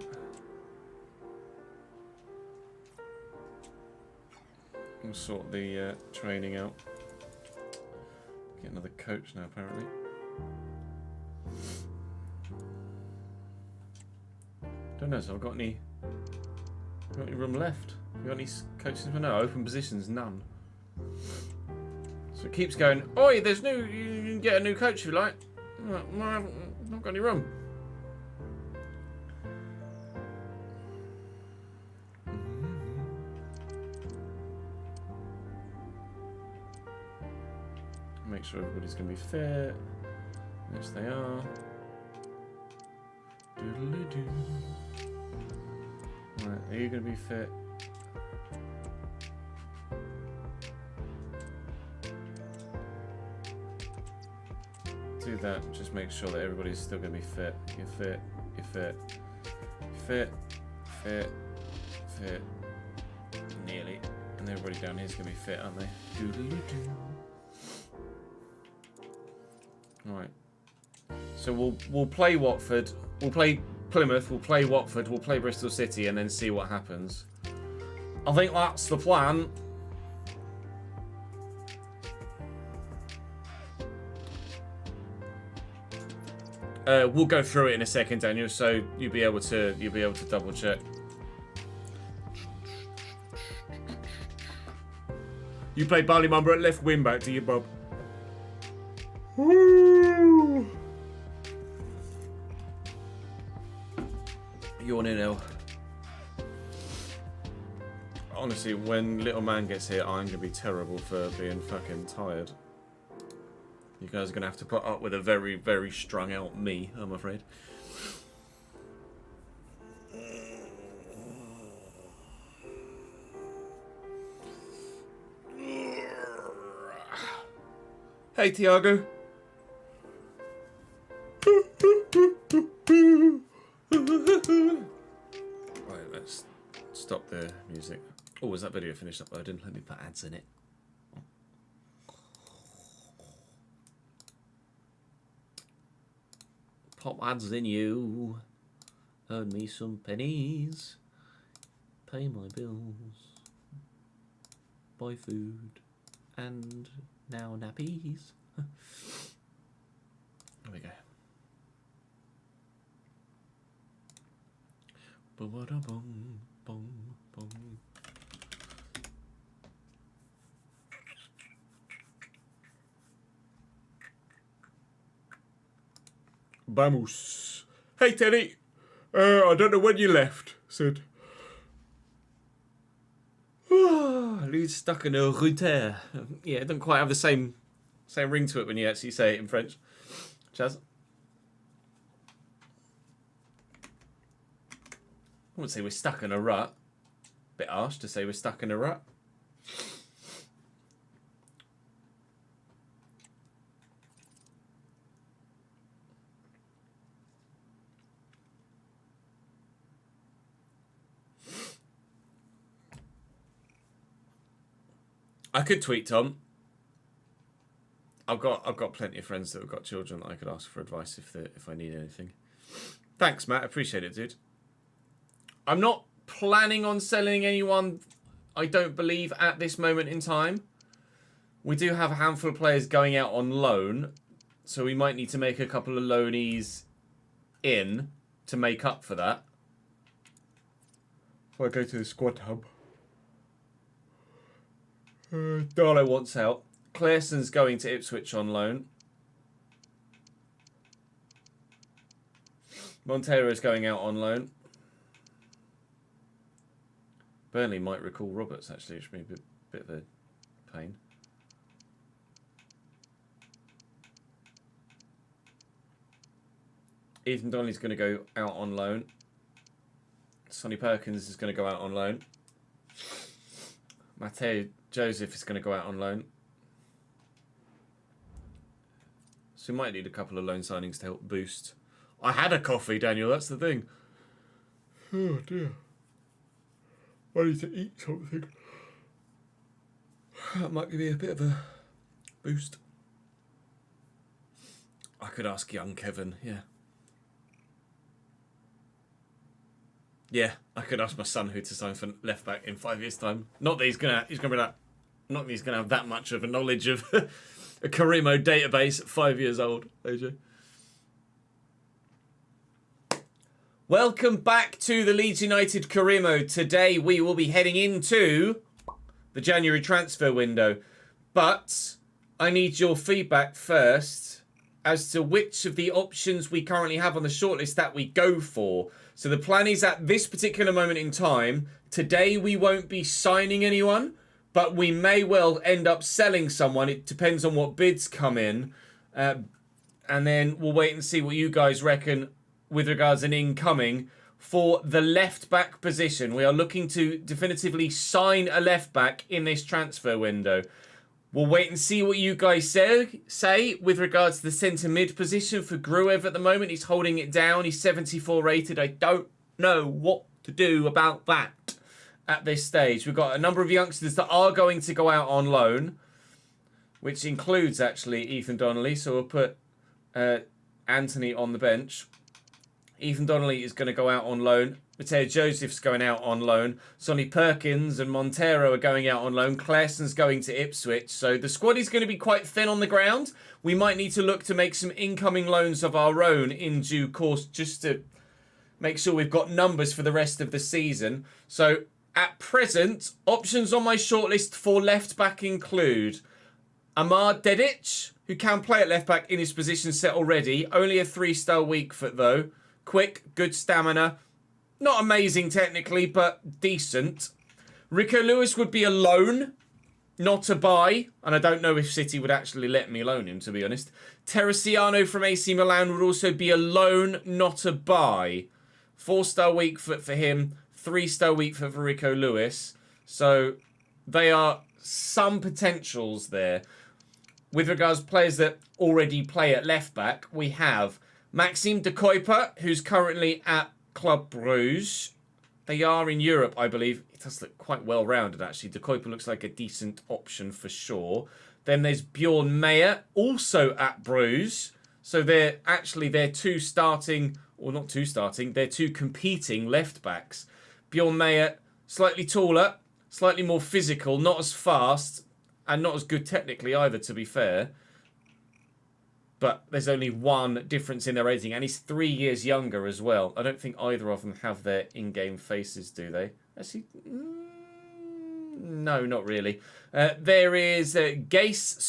We'll sort the training out. Get another coach now, apparently. Don't know, so I've got any room left? You got any coaches? No, open positions, none. So it keeps going, oi, there's new, you can get a new coach if you like. I've not got any room. Make sure everybody's going to be fit. Yes, they are. Doodly-doo. Right, are you going to be fit? Do that. Just make sure that everybody's still going to be fit. You're fit. You're fit. Fit. Fit. Fit. Nearly. And everybody down here is going to be fit, aren't they? Doodly-doo. Right. So we'll play Watford. We'll play Plymouth. We'll play Watford. We'll play Bristol City, and then see what happens. I think that's the plan. We'll go through it in a second, Daniel. So you'll be able to double check. You play Barley Mumber at left wing back, do you, Bob? Woo! Yawning ill. Honestly, when little man gets here, I'm gonna be terrible for being fucking tired. You guys are gonna have to put up with a very, very strung out me, I'm afraid. Hey, Tiago. Right, let's stop the music. Oh, was that video finished up? I didn't let me put ads in it. Pop ads in you. Earn me some pennies. Pay my bills. Buy food. And now nappies. There we go. Ba-ba-da-bum, bum, bum. Vamos. Hey Teddy, I don't know when you left, said. Leeds stuck in a router. Yeah, it doesn't quite have the same ring to it when you actually say it in French. Chaz? I wouldn't say we're stuck in a rut. Bit harsh to say we're stuck in a rut. I could tweet Tom. I've got plenty of friends that have got children that I could ask for advice if I need anything. Thanks, Matt. Appreciate it, dude. I'm not planning on selling anyone, I don't believe, at this moment in time. We do have a handful of players going out on loan, so we might need to make a couple of loanees in to make up for that. If I go to the squad hub. Darlow wants out. Clareson's going to Ipswich on loan. Montero's going out on loan. Burnley might recall Roberts, actually, which would be a bit of a pain. Ethan Donnelly's going to go out on loan. Sonny Perkins is going to go out on loan. Matteo Joseph is going to go out on loan. So we might need a couple of loan signings to help boost. I had a coffee, Daniel, that's the thing. Oh dear. I need to eat something. That might give me a bit of a boost. I could ask young Kevin, yeah. Yeah, I could ask my son who to sign for left back in 5 years' time. Not that he's gonna be that. Not that he's gonna have that much of a knowledge of a Carimo database at 5 years old. AJ. Welcome back to the Leeds United Carimo. Today we will be heading into the January transfer window, but I need your feedback first as to which of the options we currently have on the shortlist that we go for. So the plan is at this particular moment in time, today we won't be signing anyone, but we may well end up selling someone. It depends on what bids come in. And then we'll wait and see what you guys reckon with regards to an incoming for the left back position. We are looking to definitively sign a left back in this transfer window. We'll wait and see what you guys say with regards to the centre mid position for Gruev at the moment. He's holding it down. He's 74 rated. I don't know what to do about that at this stage. We've got a number of youngsters that are going to go out on loan, which includes actually Ethan Donnelly. So we'll put Anthony on the bench. Ethan Donnelly is going to go out on loan. Matteo Joseph's going out on loan. Sonny Perkins and Montero are going out on loan. Clareson's going to Ipswich. So the squad is going to be quite thin on the ground. We might need to look to make some incoming loans of our own in due course just to make sure we've got numbers for the rest of the season. So at present, options on my shortlist for left back include Amar Dedic, who can play at left back in his position set already. Only a 3-star weak foot though. Quick, good stamina. Not amazing technically, but decent. Rico Lewis would be a loan, not a buy. And I don't know if City would actually let me loan him, to be honest. Teresiano from AC Milan would also be a loan, not a buy. 4-star weak foot for him. 3-star weak foot for Rico Lewis. So they are some potentials there. With regards to players that already play at left back, we have Maxime de Kuiper, who's currently at Club Bruges. They are in Europe, I believe. It does look quite well-rounded, actually. De Kuiper looks like a decent option for sure. Then there's Bjorn Mayer, also at Bruges. So they're two starting, or not two starting, they're two competing left-backs. Bjorn Mayer, slightly taller, slightly more physical, not as fast, and not as good technically either, to be fair. But there's only one difference in their rating, and he's 3 years younger as well. I don't think either of them have their in-game faces, do they? Actually, no, not really. There is Gase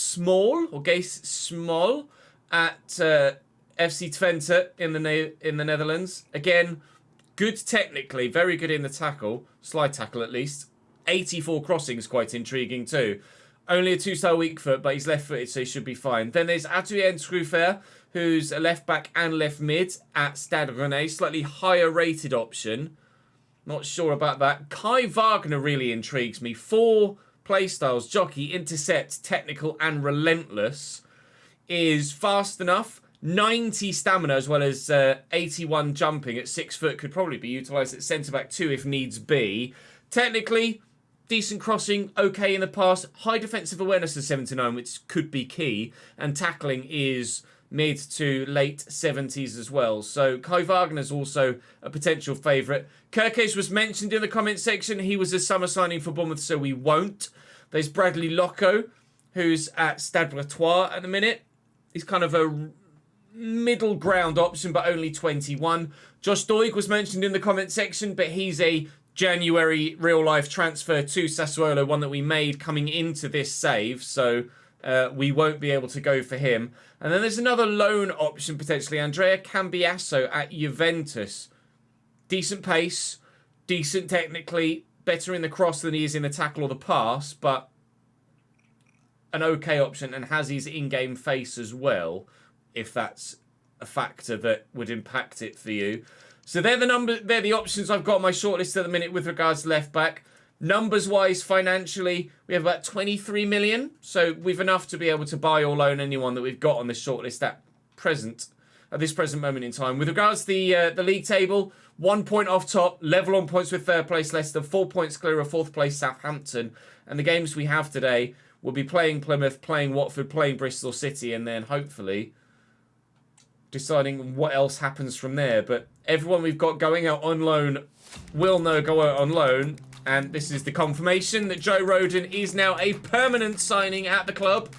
Small at FC Twente in the Netherlands. Again, good technically, very good in the tackle, slide tackle at least. 84 crossings, quite intriguing too. Only a 2-star weak foot, but he's left-footed, so he should be fine. Then there's Adrien Scruffer, who's a left-back and left-mid at Stade Rennais. Slightly higher-rated option. Not sure about that. Kai Wagner really intrigues me. 4 playstyles, jockey, intercept, technical, and relentless. Is fast enough. 90 stamina, as well as 81 jumping at 6 foot. Could probably be utilised at centre-back too, if needs be. Technically, decent crossing, okay in the pass. High defensive awareness of 79, which could be key. And tackling is mid to late 70s as well. So Kai Wagner's also a potential favourite. Kirkes was mentioned in the comment section. He was a summer signing for Bournemouth, so we won't. There's Bradley Locko, who's at Stade Bretois at the minute. He's kind of a middle ground option, but only 21. Josh Doig was mentioned in the comment section, but he's a January real-life transfer to Sassuolo, one that we made coming into this save, so we won't be able to go for him. And then there's another loan option, potentially. Andrea Cambiasso at Juventus. Decent pace, decent technically, better in the cross than he is in the tackle or the pass, but an okay option, and has his in-game face as well, if that's a factor that would impact it for you. So they're the options I've got on my shortlist at the minute with regards to left back. Numbers wise, financially, we have about 23 million. So we've enough to be able to buy or loan anyone that we've got on this shortlist at this present moment in time. With regards to the league table, 1 point off top, level on points with third place Leicester, 4 points clear of fourth place Southampton. And the games we have today will be playing Plymouth, playing Watford, playing Bristol City, and then hopefully deciding what else happens from there. But everyone we've got going out on loan will now go out on loan. And this is the confirmation that Joe Rodon is now a permanent signing at the club.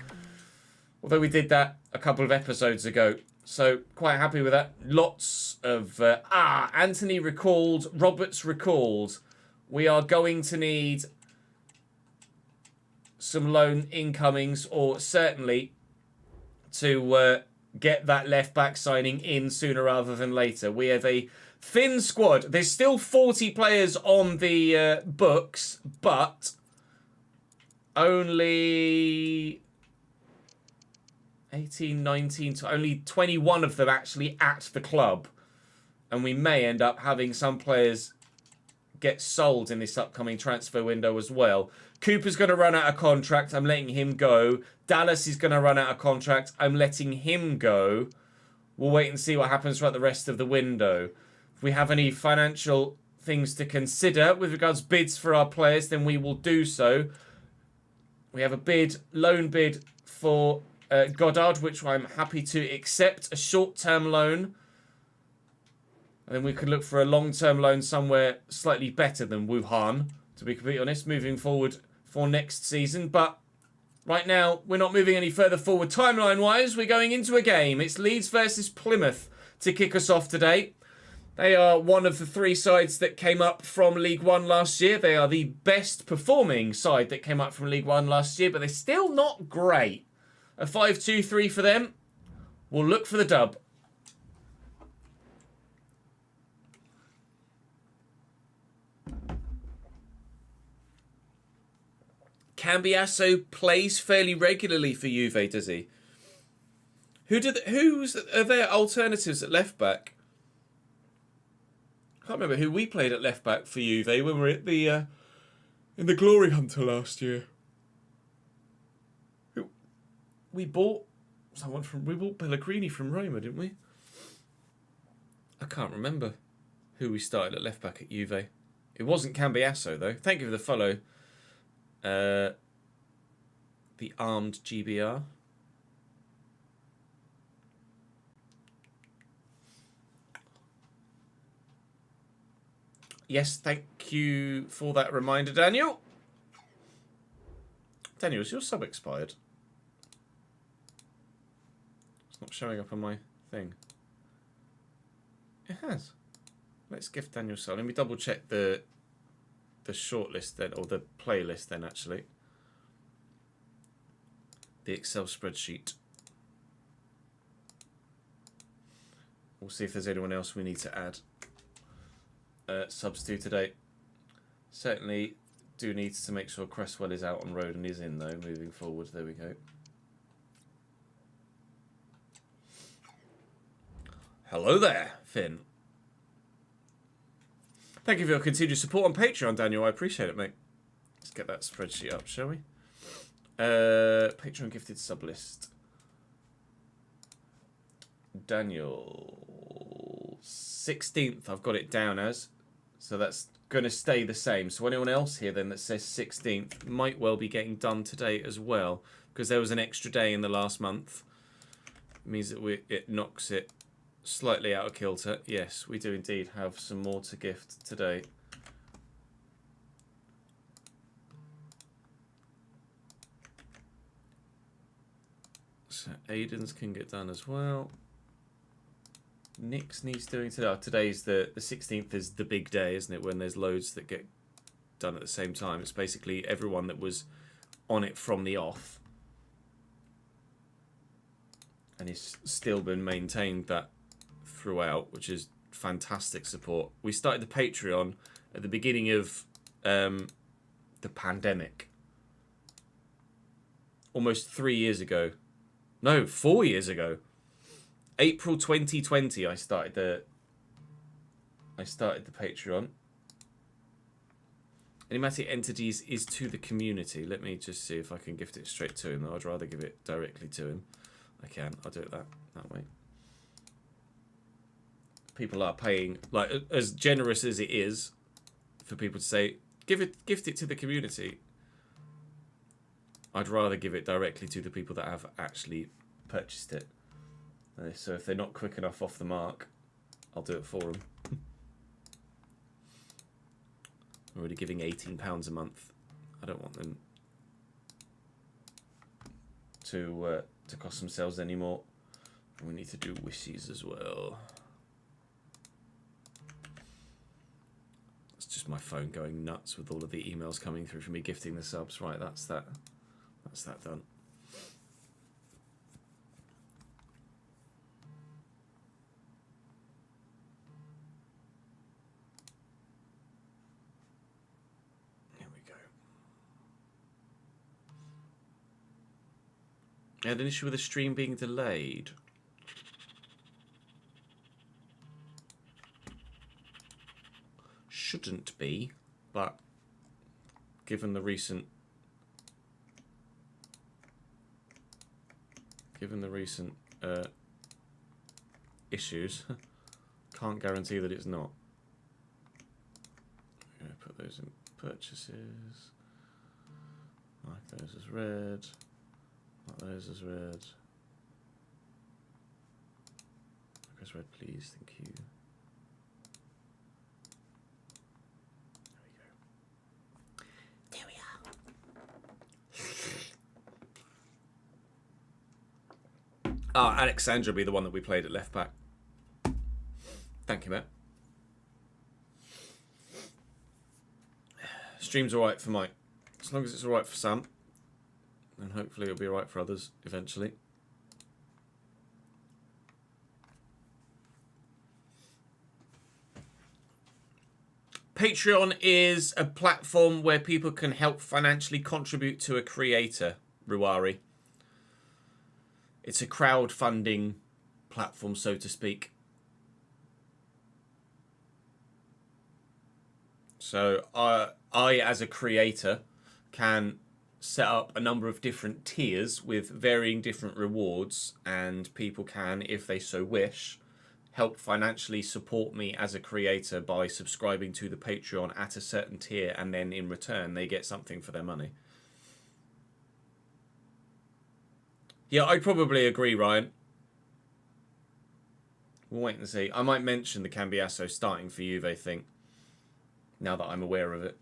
Although we did that a couple of episodes ago. So quite happy with that. Lots of... Anthony recalled. Roberts recalled. We are going to need some loan incomings, or certainly to get that left-back signing in sooner rather than later. We have a thin squad. There's still 40 players on the books, but only 18, 19, only 21 of them actually at the club. And we may end up having some players get sold in this upcoming transfer window as well. Cooper's going to run out of contract. I'm letting him go. Dallas is going to run out of contract. I'm letting him go. We'll wait and see what happens throughout the rest of the window. If we have any financial things to consider with regards to bids for our players, then we will do so. We have a loan bid for Goddard, which I'm happy to accept. A short-term loan. And then we could look for a long-term loan somewhere slightly better than Wuhan, to be completely honest, moving forward for next season. But right now, we're not moving any further forward timeline-wise. We're going into a game. It's Leeds versus Plymouth to kick us off today. They are one of the three sides that came up from League One last year. They are the best performing side that came up from League One last year, but they're still not great. A 5-2-3 for them. We'll look for the dub. Cambiasso plays fairly regularly for Juve, does he? Are their alternatives at left back? I can't remember who we played at left back for Juve when we were at the in the Glory Hunter last year. We bought Pellegrini from Roma, didn't we? I can't remember who we started at left back at Juve. It wasn't Cambiasso though. Thank you for the follow. The armed GBR. Yes, thank you for that reminder, Daniel. Daniel, is your sub expired? It's not showing up on my thing. It has. Let's gift Daniel sub. Let me double check the shortlist then, or the playlist then, actually. The Excel spreadsheet. We'll see if there's anyone else we need to add subs to today. Certainly do need to make sure Cresswell is out on road and is in, though, moving forward. There we go. Hello there, Finn. Thank you for your continued support on Patreon, Daniel. I appreciate it, mate. Let's get that spreadsheet up, shall we? Patreon gifted sub list. Daniel 16th, I've got it down as. So that's going to stay the same. So anyone else here then that says 16th might well be getting done today as well, because there was an extra day in the last month. It means that it knocks it slightly out of kilter. Yes, we do indeed have some more to gift today. So Aiden's can get done as well. Nick's needs doing today. Today's the 16th is the big day, isn't it? When there's loads that get done at the same time. It's basically everyone that was on it from the off. And it's still been maintained that throughout, which is fantastic support. We started the Patreon at the beginning of the pandemic. Almost 3 years ago. No, 4 years ago. April 2020 I started the Patreon. Enigmatic Entities is to the community. Let me just see if I can gift it straight to him. I'd rather give it directly to him. I can. I'll do it that way. People are paying, like, as generous as it is for people to say, gift it to the community. I'd rather give it directly to the people that have actually purchased it. So if they're not quick enough off the mark, I'll do it for them. I'm already giving £18 a month. I don't want them to cost themselves anymore. We need to do wishes as well. It's just my phone going nuts with all of the emails coming through for me gifting the subs. Right, that's that. That's that done. Here we go. I had an issue with the stream being delayed. Shouldn't be, but given the recent issues, can't guarantee that it's not. I'm going to put those in purchases. Mark those as red. Mark those as red. Mark as red, please. Thank you. There we are. Oh, Alexandra will be the one that we played at left back. Thank you, Matt. Stream's alright for Mike. As long as it's alright for Sam. And hopefully it'll be alright for others eventually. Patreon is a platform where people can help financially contribute to a creator, Ruari. It's a crowdfunding platform, so to speak. So I, as a creator, can set up a number of different tiers with varying different rewards, and people can, if they so wish, help financially support me as a creator by subscribing to the Patreon at a certain tier, and then in return they get something for their money. Yeah, I'd probably agree, Ryan. We'll wait and see. I might mention the Cambiasso starting for Juve thing, now that I'm aware of it.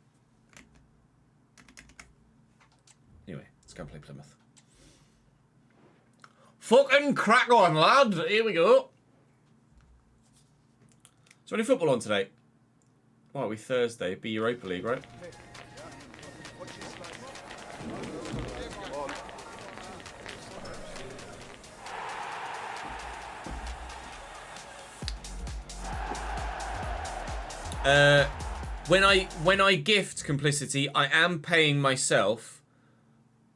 Anyway, let's go and play Plymouth. Fucking crack on, lad! Here we go. Is there any football on today? Well, we Thursday. It'd be Europa League, right? When I gift Complicity, I am paying myself,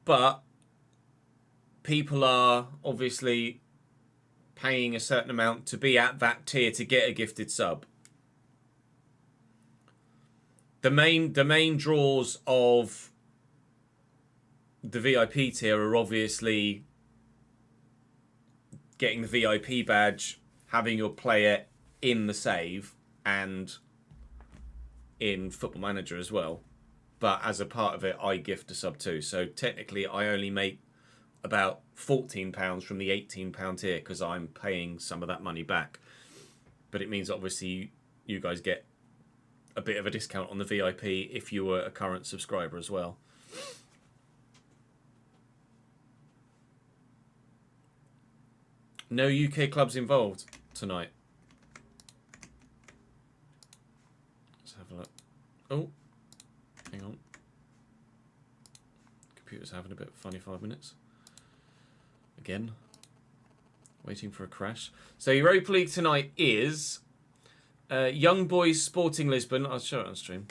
but people are obviously paying a certain amount to be at that tier to get a gifted sub. The main draws of the VIP tier are obviously getting the VIP badge, having your player in the save, and in Football Manager as well. But as a part of it, I gift a sub too. So technically, I only make about £14 from the £18 tier because I'm paying some of that money back. But it means obviously you guys get a bit of a discount on the VIP if you were a current subscriber as well. No UK clubs involved tonight. Oh, hang on. Computer's having a bit of funny 5 minutes. Again. Waiting for a crash. So Europa League tonight is Young Boys Sporting Lisbon. I'll show it on stream.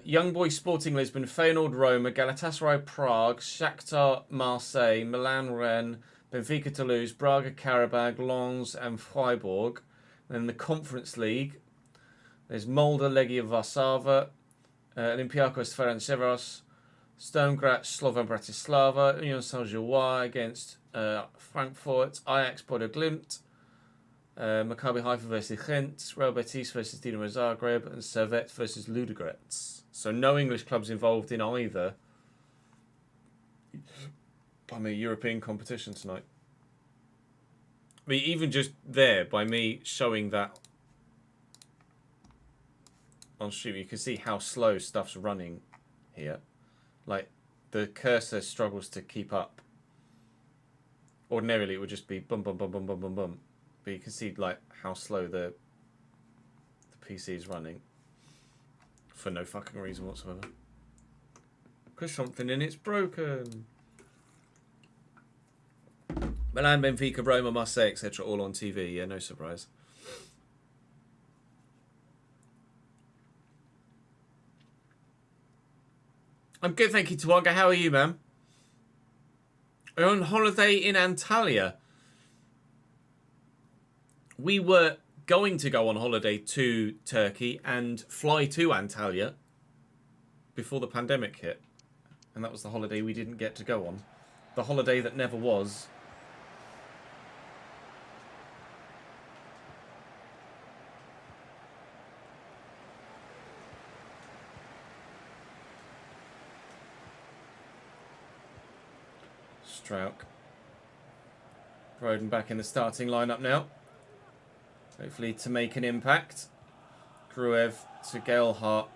Young Boys Sporting Lisbon, Feyenoord Roma, Galatasaray Prague, Shakhtar Marseille, Milan Rennes, Benfica Toulouse, Braga Karabag, Lens and Freiburg. Then the Conference League. There's Molde, Legia Warszawa, Olympiacos Ferencváros, Sturm Graz, Slovan Bratislava, Union Saint-Gilloise against Frankfurt, Ajax Bodo Glimt, Maccabi Haifa versus Gent, Real Betis versus Dinamo Zagreb, and Servette versus Ludogorets. So no English clubs involved in either. European competition tonight. I mean, even just there, by me showing that on stream, you can see how slow stuff's running here. Like, the cursor struggles to keep up. Ordinarily, it would just be bum, bum, bum, bum, bum, bum, bum. But you can see, like, how slow the PC is running. For no fucking reason whatsoever. Because something in it's broken. Milan, Benfica, Roma, Marseille, etc. all on TV. Yeah, no surprise. I'm good, thank you, Tawanga. How are you, man? We're on holiday in Antalya. We were going to go on holiday to Turkey and fly to Antalya before the pandemic hit. And that was the holiday we didn't get to go on. The holiday that never was. Strauk. Broden back in the starting lineup now. Hopefully to make an impact. Gruev to Gelhardt.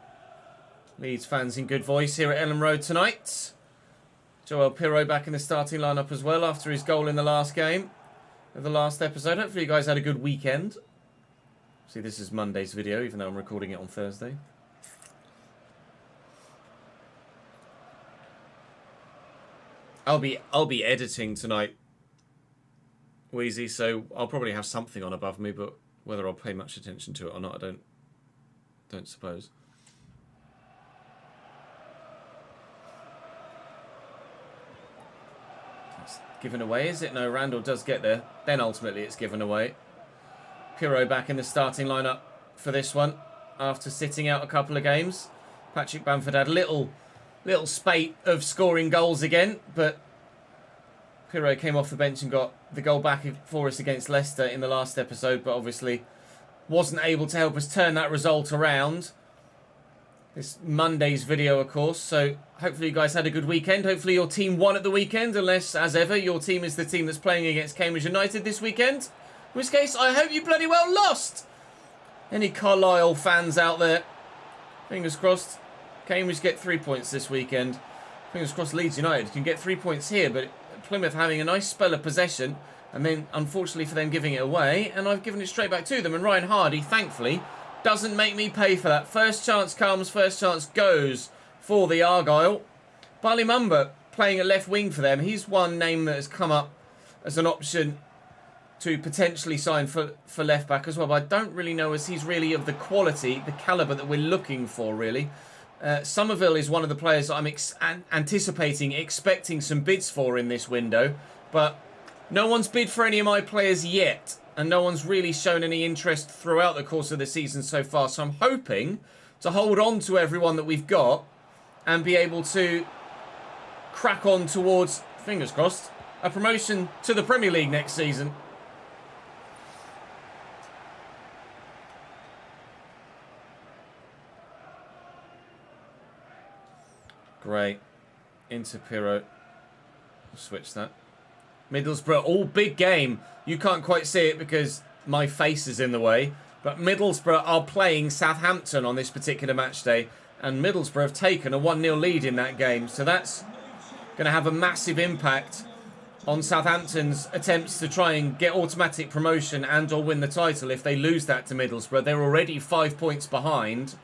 Leeds fans in good voice here at Ellen Road tonight. Joel Pirro back in the starting lineup as well after his goal in the last game of the last episode. Hopefully you guys had a good weekend. See, this is Monday's video, even though I'm recording it on Thursday. I'll be editing tonight, Wheezy, so I'll probably have something on above me, but whether I'll pay much attention to it or not, I don't suppose. It's given away, is it? No, Randall does get there. Then ultimately it's given away. Pirro back in the starting lineup for this one after sitting out a couple of games. Patrick Bamford had little spate of scoring goals again, but Pirro came off the bench and got the goal back for us against Leicester in the last episode, but obviously wasn't able to help us turn that result around. This Monday's video, of course, so hopefully you guys had a good weekend. Hopefully your team won at the weekend, unless, as ever, your team is the team that's playing against Cambridge United this weekend. In which case, I hope you bloody well lost! Any Carlisle fans out there? Fingers crossed. Cambridge get 3 points this weekend. Fingers crossed Leeds United can get 3 points here, but Plymouth having a nice spell of possession, and then unfortunately for them giving it away, and I've given it straight back to them, and Ryan Hardy, thankfully, doesn't make me pay for that. First chance comes, first chance goes for the Argyle. Bali Mumba playing at left wing for them. He's one name that has come up as an option to potentially sign for left back as well, but I don't really know as he's really of the quality, the calibre that we're looking for, really. Somerville is one of the players that I'm expecting some bids for in this window, but no one's bid for any of my players yet, and no one's really shown any interest throughout the course of the season so far, so I'm hoping to hold on to everyone that we've got and be able to crack on towards, fingers crossed, a promotion to the Premier League next season. Great. Into Pirro. Switch that. Middlesbrough, all big game. You can't quite see it because my face is in the way. But Middlesbrough are playing Southampton on this particular match day. And Middlesbrough have taken a 1-0 lead in that game. So that's going to have a massive impact on Southampton's attempts to try and get automatic promotion and or win the title if they lose that to Middlesbrough. They're already 5 points behind.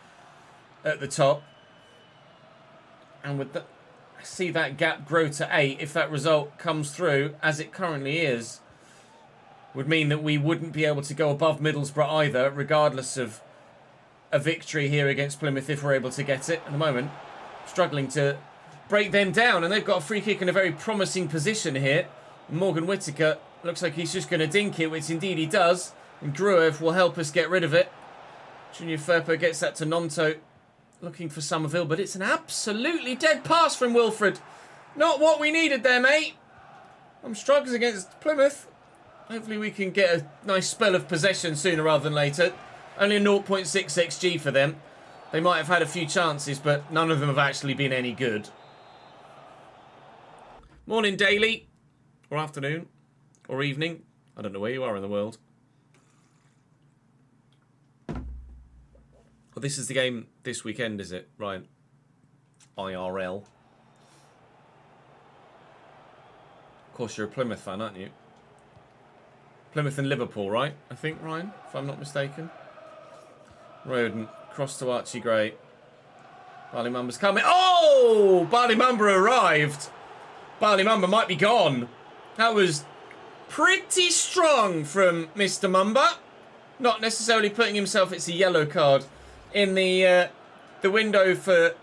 at the top. And with see that gap grow to 8, if that result comes through, as it currently is, would mean that we wouldn't be able to go above Middlesbrough either, regardless of a victory here against Plymouth if we're able to get it. At the moment, struggling to break them down, and they've got a free kick in a very promising position here. Morgan Whittaker looks like he's just going to dink it, which indeed he does, and Gruev will help us get rid of it. Junior Firpo gets that to Nonto, looking for Somerville, but it's an absolutely dead pass from Wilfred. Not what we needed there, mate. I'm struggling against Plymouth. Hopefully we can get a nice spell of possession sooner rather than later. Only a 0.6 XG for them. They might have had a few chances, but none of them have actually been any good. Morning, Daily. Or afternoon. Or evening. I don't know where you are in the world. Well, this is the game this weekend, is it, Ryan? IRL. Of course, you're a Plymouth fan, aren't you? Plymouth and Liverpool, right? I think, Ryan, if I'm not mistaken. Roden, cross to Archie Gray. Barley Mamba's coming. Oh! Barley Mamba arrived. Barley Mamba might be gone. That was pretty strong from Mr. Mamba. Not necessarily putting himself, it's a yellow card, in the window for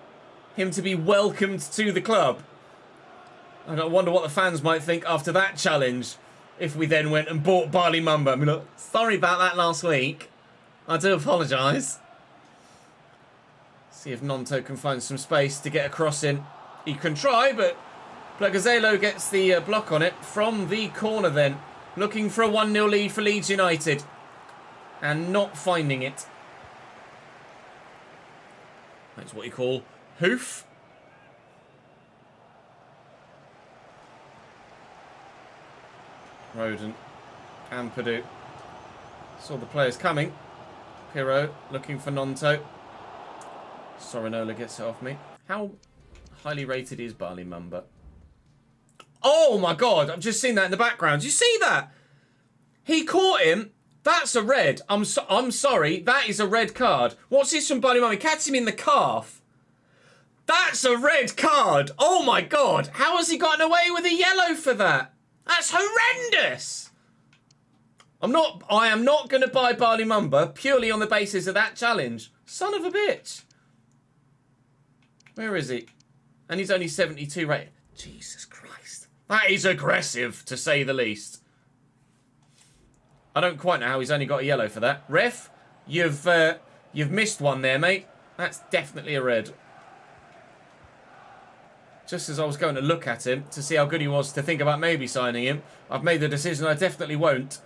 him to be welcomed to the club. I wonder what the fans might think after that challenge if we then went and bought Barley Mamba. I mean, look, sorry about that last week. I do apologise. See if Nonto can find some space to get a cross in. He can try, but Plagazelo gets the block on it from the corner then. Looking for a 1-0 lead for Leeds United. And not finding it. That's what you call hoof. Roden. Ampadu. Saw the players coming. Pirro looking for Nonto. Sorinola gets it off me. How highly rated is Barley Mamba? Oh my god, I've just seen that in the background. Do you see that? He caught him. That's a red. I'm sorry. That is a red card. What's this from Barley Mamba? He catches him in the calf. That's a red card. Oh my god. How has he gotten away with a yellow for that? That's horrendous. I am not going to buy Barley Mamba purely on the basis of that challenge. Son of a bitch. Where is he? And he's only 72 rated. Jesus Christ. That is aggressive, to say the least. I don't quite know how he's only got a yellow for that. Ref, you've missed one there, mate. That's definitely a red. Just as I was going to look at him to see how good he was to think about maybe signing him, I've made the decision I definitely won't.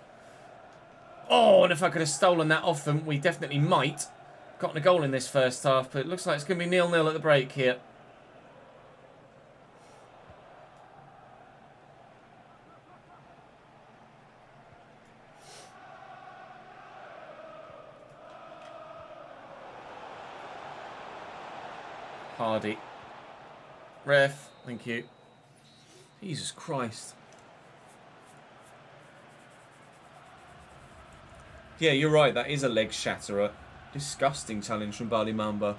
Oh, and if I could have stolen that off them, we definitely might. Gotten a goal in this first half, but it looks like it's going to be 0-0 at the break here. Hardy. Ref, thank you. Jesus Christ. Yeah, you're right, that is a leg shatterer. Disgusting challenge from Barley Mamba.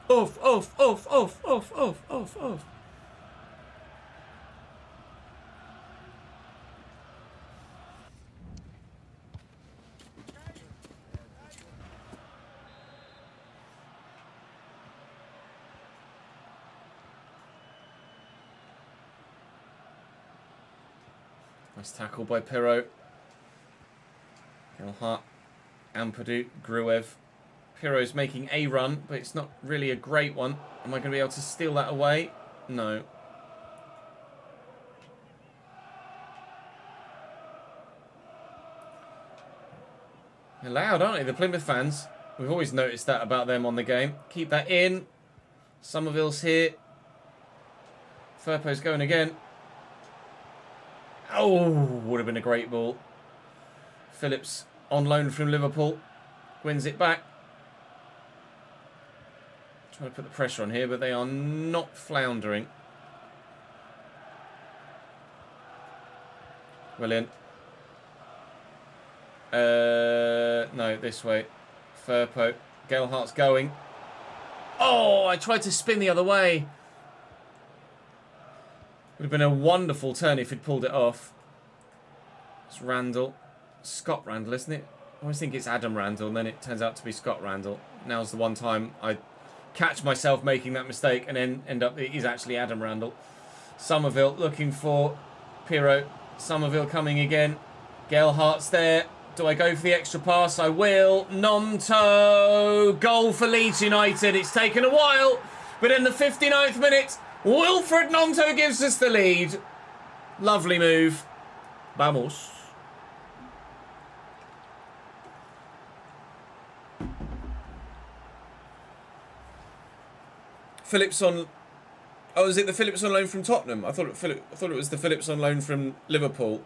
Off, off, off, off, off, off, off, off. Nice tackle by Pirro. Gilhart, Ampadu, Gruev. Pirro's making a run, but it's not really a great one. Am I going to be able to steal that away? No. They're loud, aren't they, the Plymouth fans? We've always noticed that about them on the game. Keep that in. Somerville's here. Firpo's going again. Oh, would have been a great ball. Phillips on loan from Liverpool. Wins it back. Trying to put the pressure on here, but they are not floundering. Willian. No, this way. Firpo. Galehart's going. Oh, I tried to spin the other way. Would have been a wonderful turn if he'd pulled it off. It's Randall. Scott Randall, isn't it? I always think it's Adam Randall, and then it turns out to be Scott Randall. Now's the one time I catch myself making that mistake and then end up it is actually Adam Randall. Somerville looking for Pirro. Somerville coming again. Galehart's there. Do I go for the extra pass? I will. Nonto. Goal for Leeds United. It's taken a while, but in the 59th minute, Wilfred Nonto gives us the lead. Lovely move. Vamos. Phillips on... Oh, is it the Phillips on loan from Tottenham? I thought it was the Phillips on loan from Liverpool.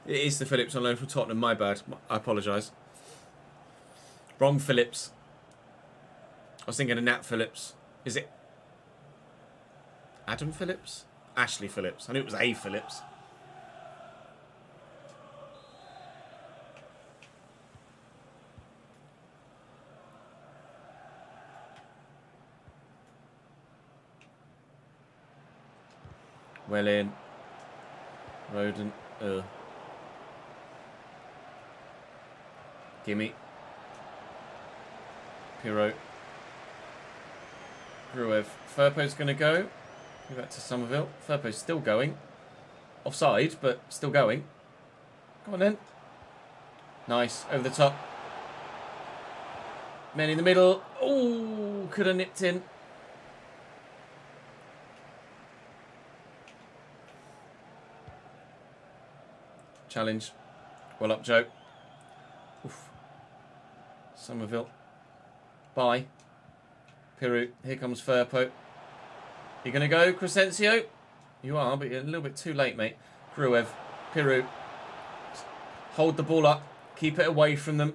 It is the Phillips on loan from Tottenham. My bad. I apologise. Wrong Phillips. I was thinking of Nat Phillips. Is it Adam Phillips? Ashley Phillips. I knew it was A Phillips. Well in. Roden. Gimme. Pirro. Gruev. Firpo's going to go. Give that to Somerville. Firpo's still going. Offside, but still going. Go on then. Nice. Over the top. Men in the middle. Oh, could have nipped in. Challenge. Well up, Joe. Oof. Somerville. Bye. Pirro. Here comes Firpo. You going to go, Crescencio? You are, but you're a little bit too late, mate. Gruev. Pirro. Hold the ball up. Keep it away from them.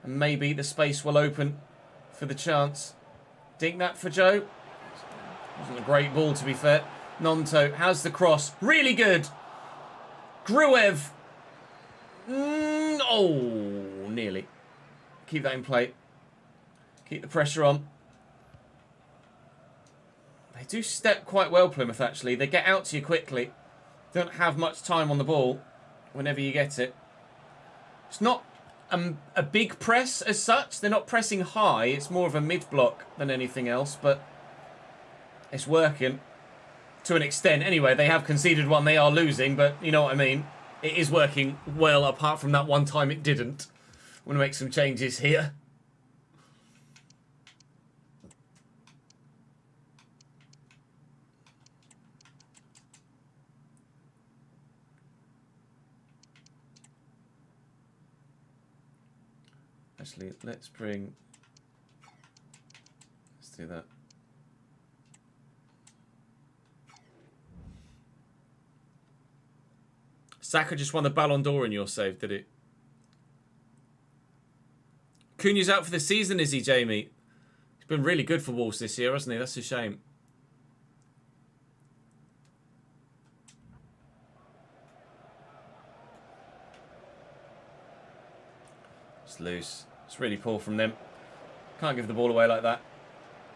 And maybe the space will open for the chance. Dink that for Joe. Wasn't a great ball, to be fair. Nonto. How's the cross? Really good. Gruev. Oh, nearly. Keep that in play. Keep the pressure on. They do step quite well, Plymouth, actually. They get out to you quickly. Don't have much time on the ball whenever you get it. It's not a big press as such. They're not pressing high. It's more of a mid-block than anything else, but it's working to an extent. Anyway, they have conceded one. They are losing, but you know what I mean. It is working well, apart from that one time it didn't. I'm going to make some changes here. Actually, let's do that. Saka just won the Ballon d'Or in your save, did it? Cunha's out for the season, is he, Jamie? He's been really good for Wolves this year, hasn't he? That's a shame. It's loose. It's really poor from them. Can't give the ball away like that.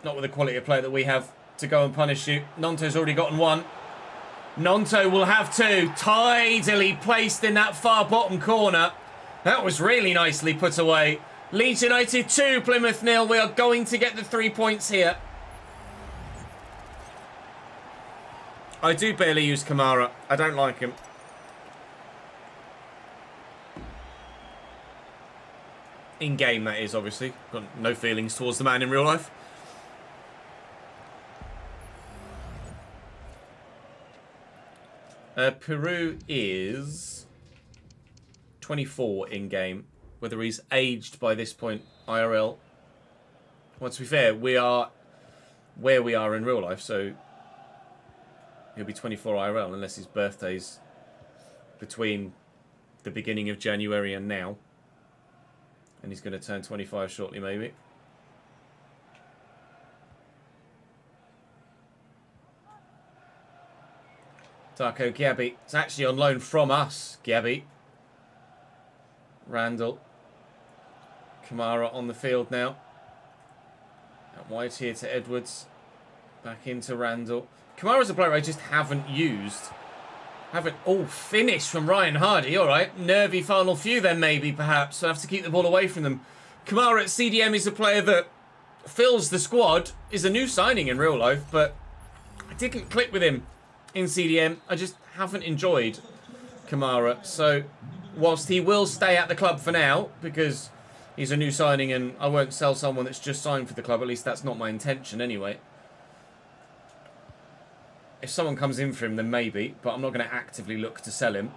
Not with the quality of play that we have to go and punish you. Nonto's already gotten one. Nonto will have two. Tidily placed in that far bottom corner. That was really nicely put away. Leeds United 2, Plymouth 0. We are going to get the 3 points here. I do barely use Kamara. I don't like him. In game, that is, obviously. Got no feelings towards the man in real life. Peru is 24 in game. Whether he's aged by this point, IRL. Well, to be fair, we are where we are in real life, so he'll be 24 IRL unless his birthday's between the beginning of January and now. And he's going to turn 25 shortly, maybe. Darko Gabby. It's actually on loan from us, Gabby. Randall. Kamara on the field now. Out wide here to Edwards. Back into Randall. Kamara's a player I just haven't used. Finish from Ryan Hardy. All right. Nervy final few then maybe, perhaps. So I have to keep the ball away from them. Kamara at CDM is a player that fills the squad. Is a new signing in real life, but I didn't click with him in CDM. I just haven't enjoyed Kamara. So whilst he will stay at the club for now, because he's a new signing and I won't sell someone that's just signed for the club. At least that's not my intention anyway. If someone comes in for him, then maybe. But I'm not going to actively look to sell him.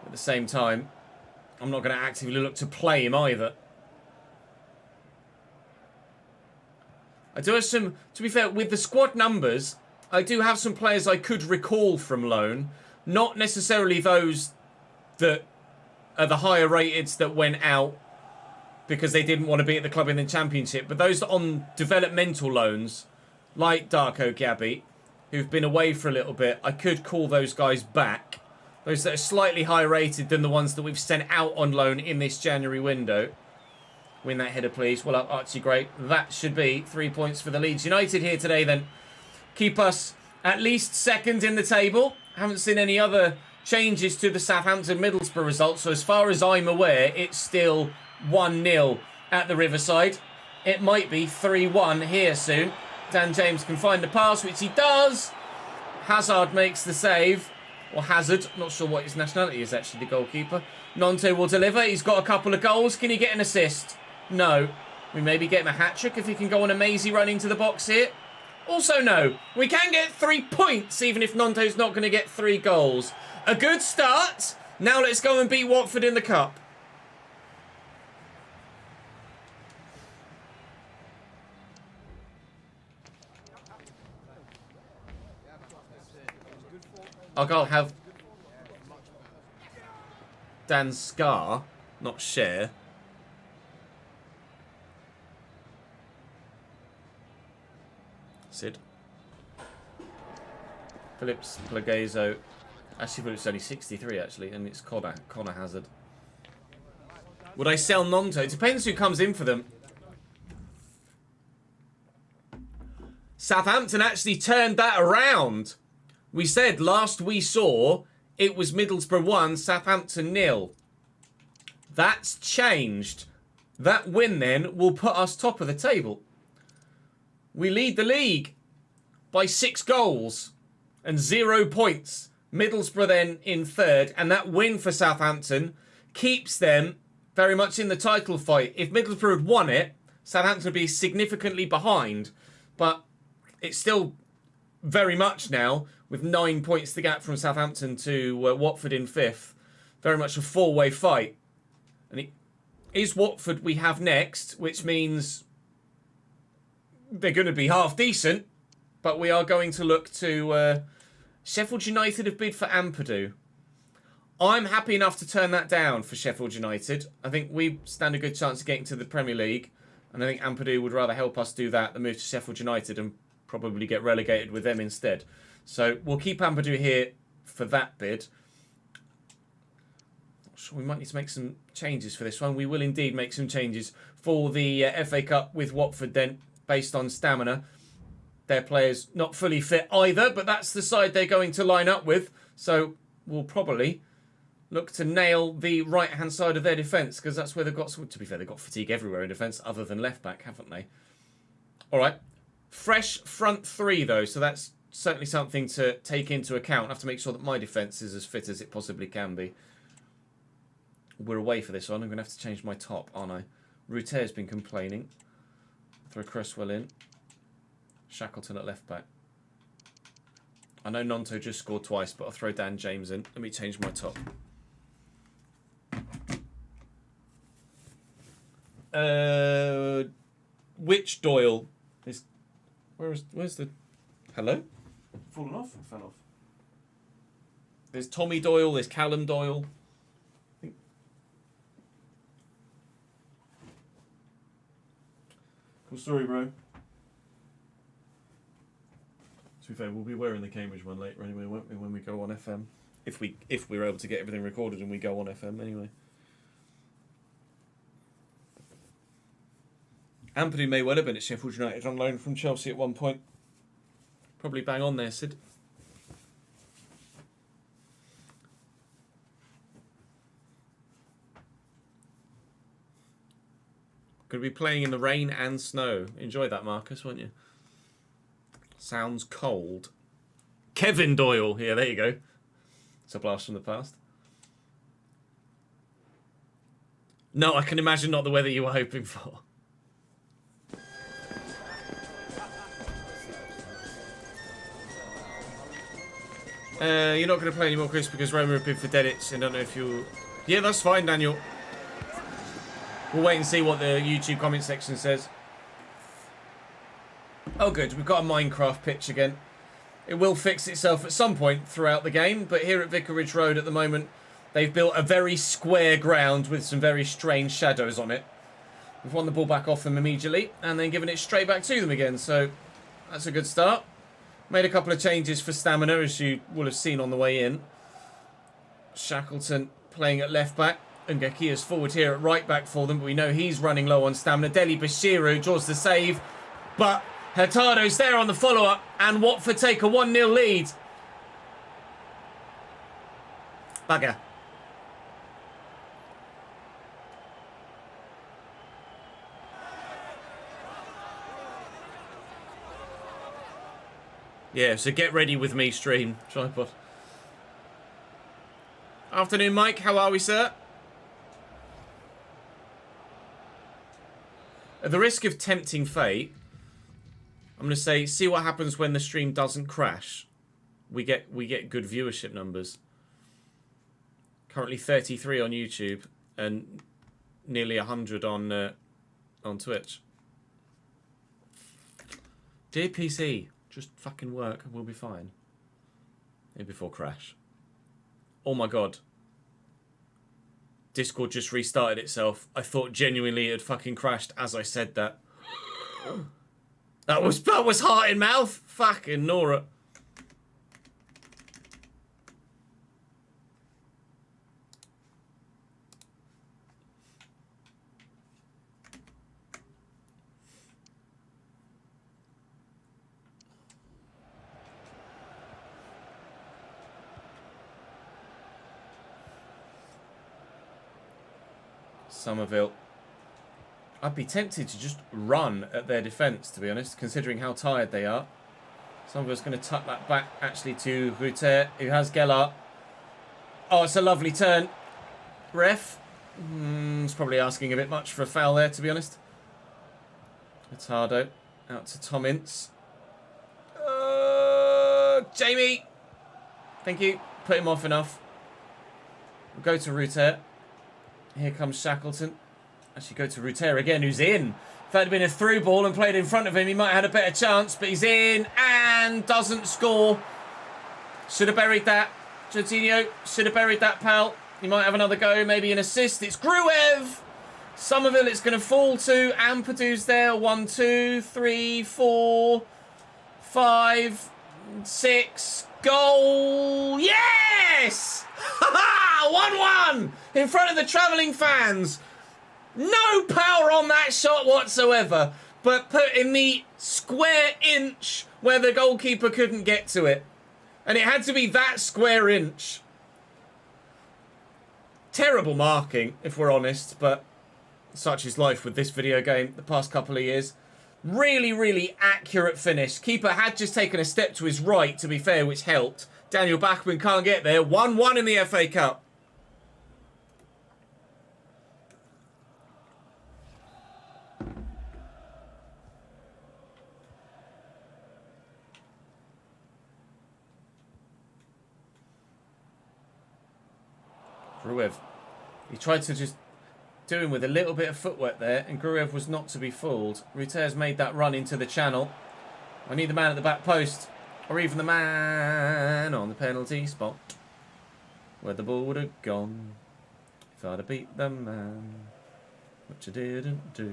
At the same time, I'm not going to actively look to play him either. I do have some, to be fair, with the squad numbers, I do have some players I could recall from loan. Not necessarily those that are the higher rateds that went out because they didn't want to be at the club in the Championship. But those that are on developmental loans, like Darko Gabby, who've been away for a little bit, I could call those guys back. Those that are slightly higher rated than the ones that we've sent out on loan in this January window. Win that header, please. Well up, Archie, great. That should be 3 points for the Leeds United here today, then. Keep us at least second in the table. Haven't seen any other changes to the Southampton-Middlesbrough result, so as far as I'm aware, it's still 1-0 at the Riverside. It might be 3-1 here soon. Dan James can find the pass, which he does. Hazard makes the save. Or Hazard, not sure what his nationality is actually, the goalkeeper. Nonto will deliver. He's got a couple of goals. Can he get an assist? No. We maybe get him a hat-trick if he can go on a mazy run into the box here. Also no. We can get 3 points even if Nonto's not going to get 3 goals. A good start. Now let's go and beat Watford in the Cup. I'll have Dan Scar, not Share. Sid. Phillips, Plagazo. Actually, Phillips is only 63, actually, and it's Connor Hazard. Would I sell Nonto? It depends who comes in for them. Southampton actually turned that around. We said last we saw it was Middlesbrough 1, Southampton 0. That's changed. That win then will put us top of the table. We lead the league by 6 goals and 0 points. Middlesbrough then in third, and that win for Southampton keeps them very much in the title fight. If Middlesbrough had won it, Southampton would be significantly behind, but it's still very much now with 9 points the gap from Southampton to Watford in 5th. Very much a 4-way fight. And it is Watford we have next, which means they're going to be half decent, but we are going to look to Sheffield United have bid for Ampadu. I'm happy enough to turn that down for Sheffield United. I think we stand a good chance of getting to the Premier League, and I think Ampadu would rather help us do that than move to Sheffield United and probably get relegated with them instead. So we'll keep Ampadu here for that bid. Not sure, we might need to make some changes for this one. We will indeed make some changes for the FA Cup with Watford then, based on stamina. Their players not fully fit either, but that's the side they're going to line up with. So we'll probably look to nail the right-hand side of their defence, because that's where they've got, to be fair, they've got fatigue everywhere in defence other than left-back, haven't they? All right. Fresh front 3, though, so that's certainly something to take into account. I have to make sure that my defence is as fit as it possibly can be. We're away for this one. I'm going to have to change my top, aren't I? Router's been complaining. Throw Cresswell in. Shackleton at left-back. I know Nonto just scored twice, but I'll throw Dan James in. Let me change my top. Which Doyle is? Where's the? Hello? Fallen off? It fell off. There's Tommy Doyle. There's Callum Doyle. Cool story, bro. To be fair, we'll be wearing the Cambridge one later anyway, won't we? When we go on FM, if we're able to get everything recorded and we go on FM anyway. Ampadu may well have been at Sheffield United on loan from Chelsea at one point. Probably bang on there, Sid. Going to be playing in the rain and snow. Enjoy that, Marcus, won't you? Sounds cold. Kevin Doyle. Yeah, there you go. It's a blast from the past. No, I can imagine not the weather you were hoping for. You're not going to play anymore, Chris, because Roma have been for Dedic. I don't know if you... Yeah, that's fine, Daniel. We'll wait and see what the YouTube comment section says. Oh, good. We've got a Minecraft pitch again. It will fix itself at some point throughout the game, but here at Vicarage Road at the moment, they've built a very square ground with some very strange shadows on it. We've won the ball back off them immediately, and then given it straight back to them again, so that's a good start. Made a couple of changes for stamina, as you will have seen on the way in. Shackleton playing at left back. Ngakia's forward here at right back for them, but we know he's running low on stamina. Deli Bashiru draws the save, but Hurtado's there on the follow-up, and Watford take a 1-0 lead. Bugger. Yeah, so get ready with me, stream. Tripod. Afternoon, Mike. How are we, sir? At the risk of tempting fate, I'm going to say, see what happens when the stream doesn't crash. We get good viewership numbers. Currently 33 on YouTube and nearly 100 on Twitch. Dear PC, just fucking work and we'll be fine. Maybe before crash. Oh my god. Discord just restarted itself. I thought genuinely it had fucking crashed as I said that. That was heart in mouth. Fucking Nora. Somerville. I'd be tempted to just run at their defence, to be honest, considering how tired they are. Somerville's going to tuck that back, actually, to Ruter, who has Gellar. Oh, it's a lovely turn. Ref. It's probably asking a bit much for a foul there, to be honest. Hurtado. Out to Tom Ince. Jamie. Thank you. Put him off enough. We'll go to Ruter. Here comes Shackleton. Actually go to Ruter again, who's in. If that had been a through ball and played in front of him, he might have had a better chance, but he's in and doesn't score. Should have buried that. Jorginho should have buried that, pal. He might have another go, maybe an assist. It's Gruev. Somerville it's going to fall to. Ampadu's there. 1, 2, 3, 4, 5, 6. Goal! Yes! 1-1 in front of the travelling fans. No power on that shot whatsoever, but put in the square inch where the goalkeeper couldn't get to it. And it had to be that square inch. Terrible marking, if we're honest, but such is life with this video game the past couple of years. Really, really accurate finish. Keeper had just taken a step to his right, to be fair, which helped. Daniel Bachmann can't get there. 1-1 in the FA Cup. Gruev. He tried to just do him with a little bit of footwork there, and Gruev was not to be fooled. Ruter's made that run into the channel. I need the man at the back post, or even the man on the penalty spot, where the ball would have gone if I'd have beat the man, which I didn't do.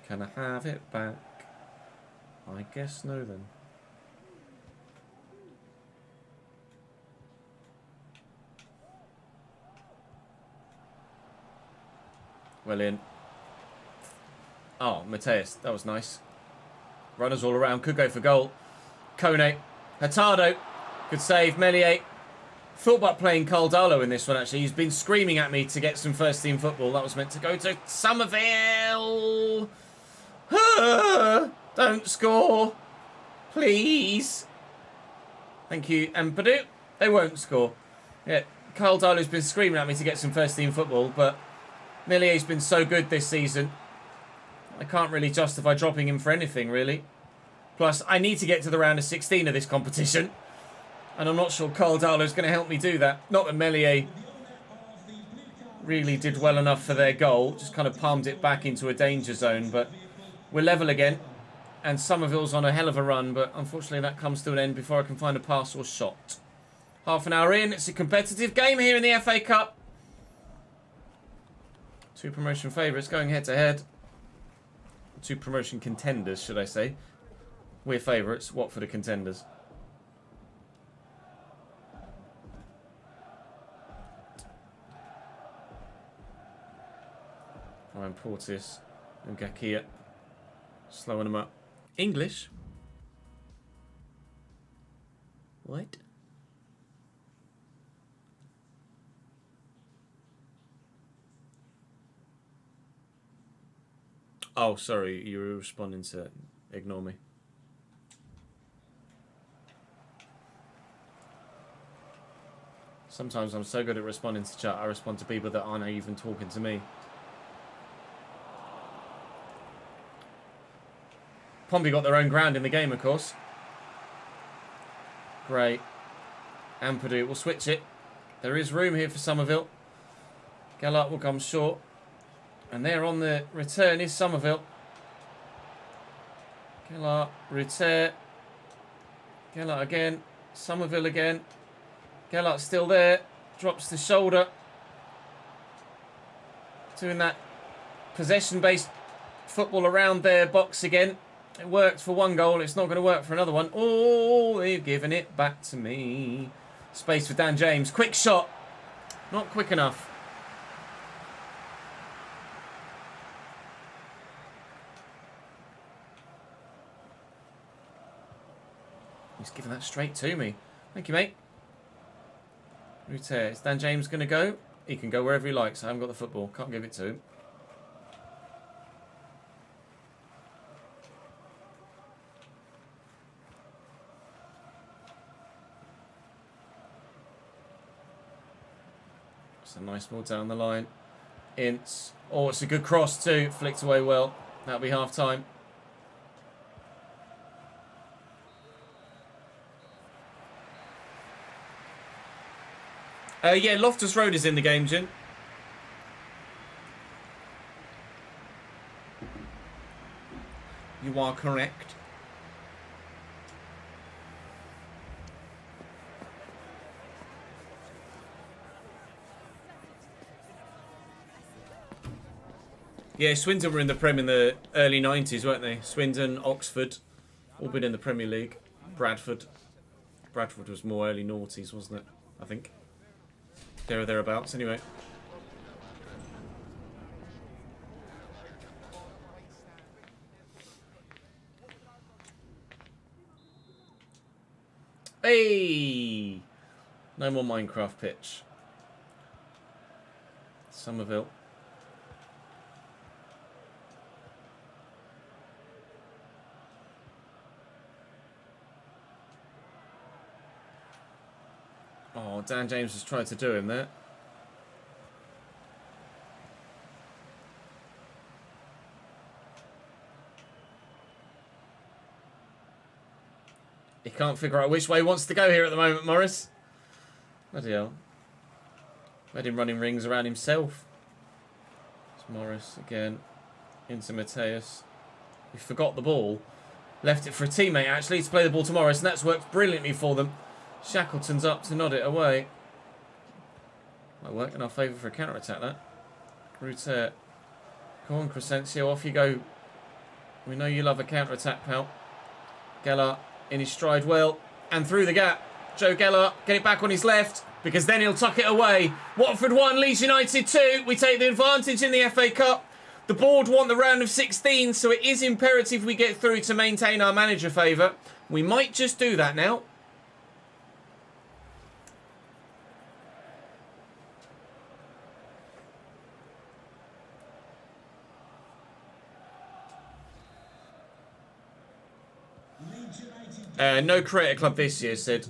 Can I have it back? I guess no then. Well in. Oh, Mateus, that was nice. Runners all around, could go for goal. Kone, Hurtado, good save. Meslier. Thought about playing Caldalo in this one, actually. He's been screaming at me to get some first-team football. That was meant to go to Somerville. Don't score. Please. Thank you, Ampadu. They won't score. Yeah, Caldalo's been screaming at me to get some first-team football, but Meslier's been so good this season. I can't really justify dropping him for anything, really. Plus, I need to get to the round of 16 of this competition. And I'm not sure Caldalo's going to help me do that. Not that Meslier really did well enough for their goal. Just kind of palmed it back into a danger zone. But we're level again. And Somerville's on a hell of a run. But unfortunately, that comes to an end before I can find a pass or shot. Half an hour in. It's a competitive game here in the FA Cup. Two promotion favourites going head-to-head. Two promotion contenders, should I say. We're favourites. Watford are contenders. Ryan Porteous and Gakia slowing them up. English? What? Oh, sorry, you were responding to ignore me. Sometimes I'm so good at responding to chat, I respond to people that aren't even talking to me. Pompey got their own ground in the game, of course. Great. Ampadu will switch it. There is room here for Somerville. Gallart will come short. And there on the return is Somerville. Gallart, return. Gallart again. Somerville again. Gallart's still there. Drops the shoulder. Doing that possession-based football around their box again. It worked for one goal. It's not going to work for another one. Oh, they've given it back to me. Space for Dan James. Quick shot. Not quick enough. He's giving that straight to me. Thank you, mate. Ruter. Is Dan James going to go? He can go wherever he likes. I haven't got the football. Can't give it to him. It's a nice ball down the line. Ince. Oh, it's a good cross too. Flicked away well. That'll be half time. Yeah, Loftus Road is in the game, Jin. You are correct. Yeah, Swindon were in the Prem in the early 90s, weren't they? Swindon, Oxford, all been in the Premier League. Bradford. Bradford was more early noughties, wasn't it? I think. There or thereabouts, anyway. Hey! No more Minecraft pitch. Somerville. Oh, Dan James has tried to do him there. He can't figure out which way he wants to go here at the moment, Morris. Bloody hell. Let him running rings around himself. It's Morris again. Into Mateus. He forgot the ball. Left it for a teammate, actually, to play the ball to Morris, and that's worked brilliantly for them. Shackleton's up to nod it away. Might work in our favour for a counter-attack, that. Ruter. Come on, Crescencio, off you go. We know you love a counter-attack, pal. Gellart in his stride well. And through the gap. Joe Gellart, get it back on his left, because then he'll tuck it away. Watford 1, Leeds United 2. We take the advantage in the FA Cup. The board want the round of 16, so it is imperative we get through to maintain our manager favour. We might just do that now. No Creator Club this year, Sid.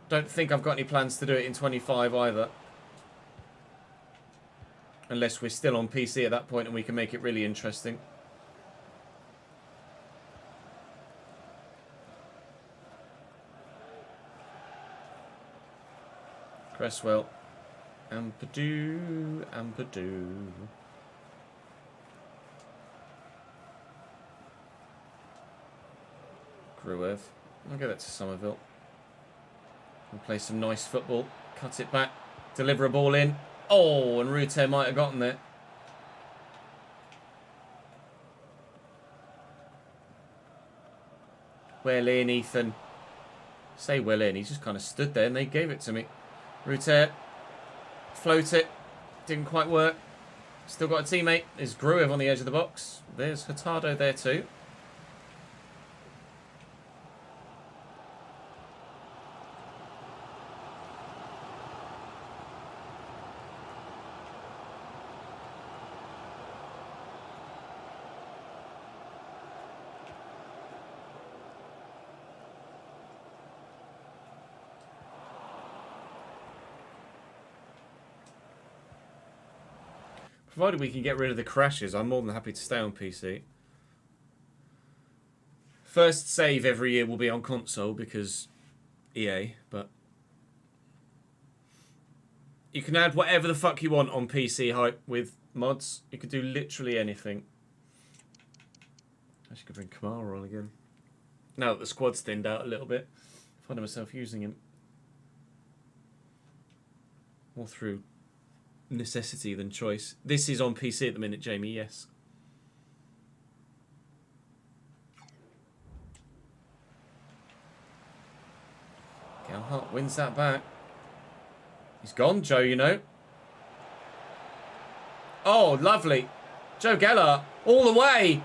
Don't think I've got any plans to do it in 25 either. Unless we're still on PC at that point and we can make it really interesting. Cresswell. Ampadu. Gruev. I'll give that to Somerville. We'll play some nice football. Cut it back. Deliver a ball in. Oh, and Rute might have gotten there. Well in, Ethan. Say well in. He just kind of stood there and they gave it to me. Rute. Float it. Didn't quite work. Still got a teammate. There's Gruev on the edge of the box. There's Hurtado there too. Provided we can get rid of the crashes, I'm more than happy to stay on PC. First save every year will be on console because EA, but you can add whatever the fuck you want on PC hype with mods. You can do literally anything. I should bring Kamara on again. Now that the squad's thinned out a little bit, I find myself using him more through necessity than choice. This is on PC at the minute, Jamie, yes. Gelhardt wins that back. He's gone, Joe, you know. Oh, lovely. Joe Gelhardt, all the way.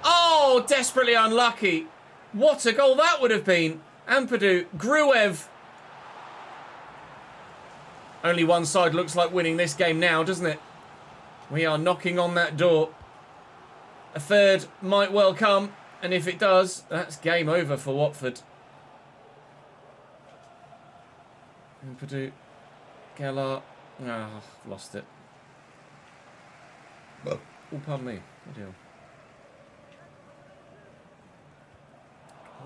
Oh, desperately unlucky. What a goal that would have been. Ampadu, Gruev. Only one side looks like winning this game now, doesn't it? We are knocking on that door. A third might well come, and if it does, that's game over for Watford. Ampadu, Gelhardt. Ah, lost it. Oh, pardon me. Good deal.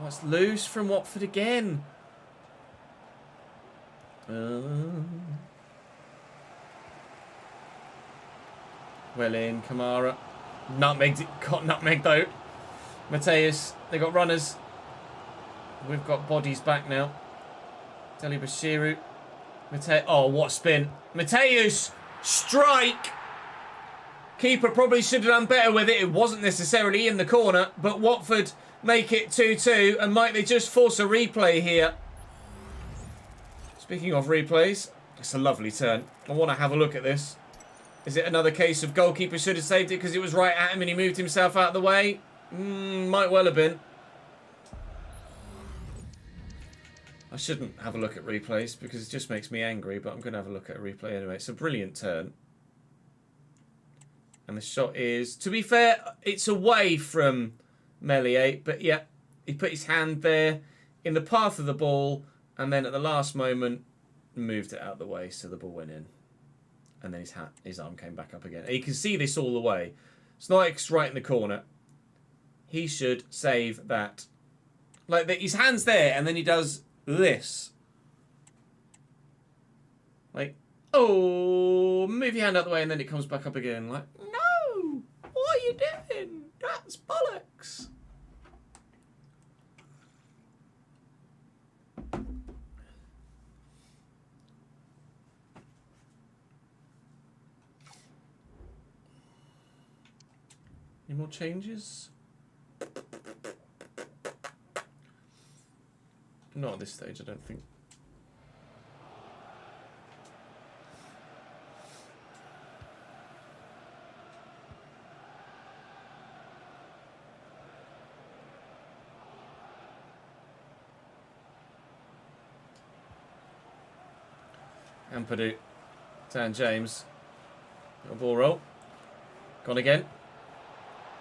Oh, it's loose from Watford again. Well in, Kamara. Nutmegged, got nutmegged though. Mateus, they got runners. We've got bodies back now. Deli Bashiru. Oh, what spin. Mateus, strike. Keeper probably should have done better with it. It wasn't necessarily in the corner, but Watford make it 2-2. And might they just force a replay here? Speaking of replays, it's a lovely turn. I want to have a look at this. Is it another case of goalkeeper should have saved it because it was right at him and he moved himself out of the way? Might well have been. I shouldn't have a look at replays because it just makes me angry, but I'm going to have a look at a replay anyway. It's a brilliant turn. And the shot is, to be fair, it's away from Meslier, but yeah, he put his hand there in the path of the ball. And then at the last moment, moved it out of the way, so the ball went in. And then his arm came back up again. And you can see this all the way. Snoik's right in the corner. He should save that. Like, his hand's there, and then he does this. Like, oh, move your hand out the way, and then it comes back up again. Like, no! What are you doing? That's bollocks. Any more changes? Not at this stage, I don't think. Ampadu. Dan James. Little ball roll. Gone again.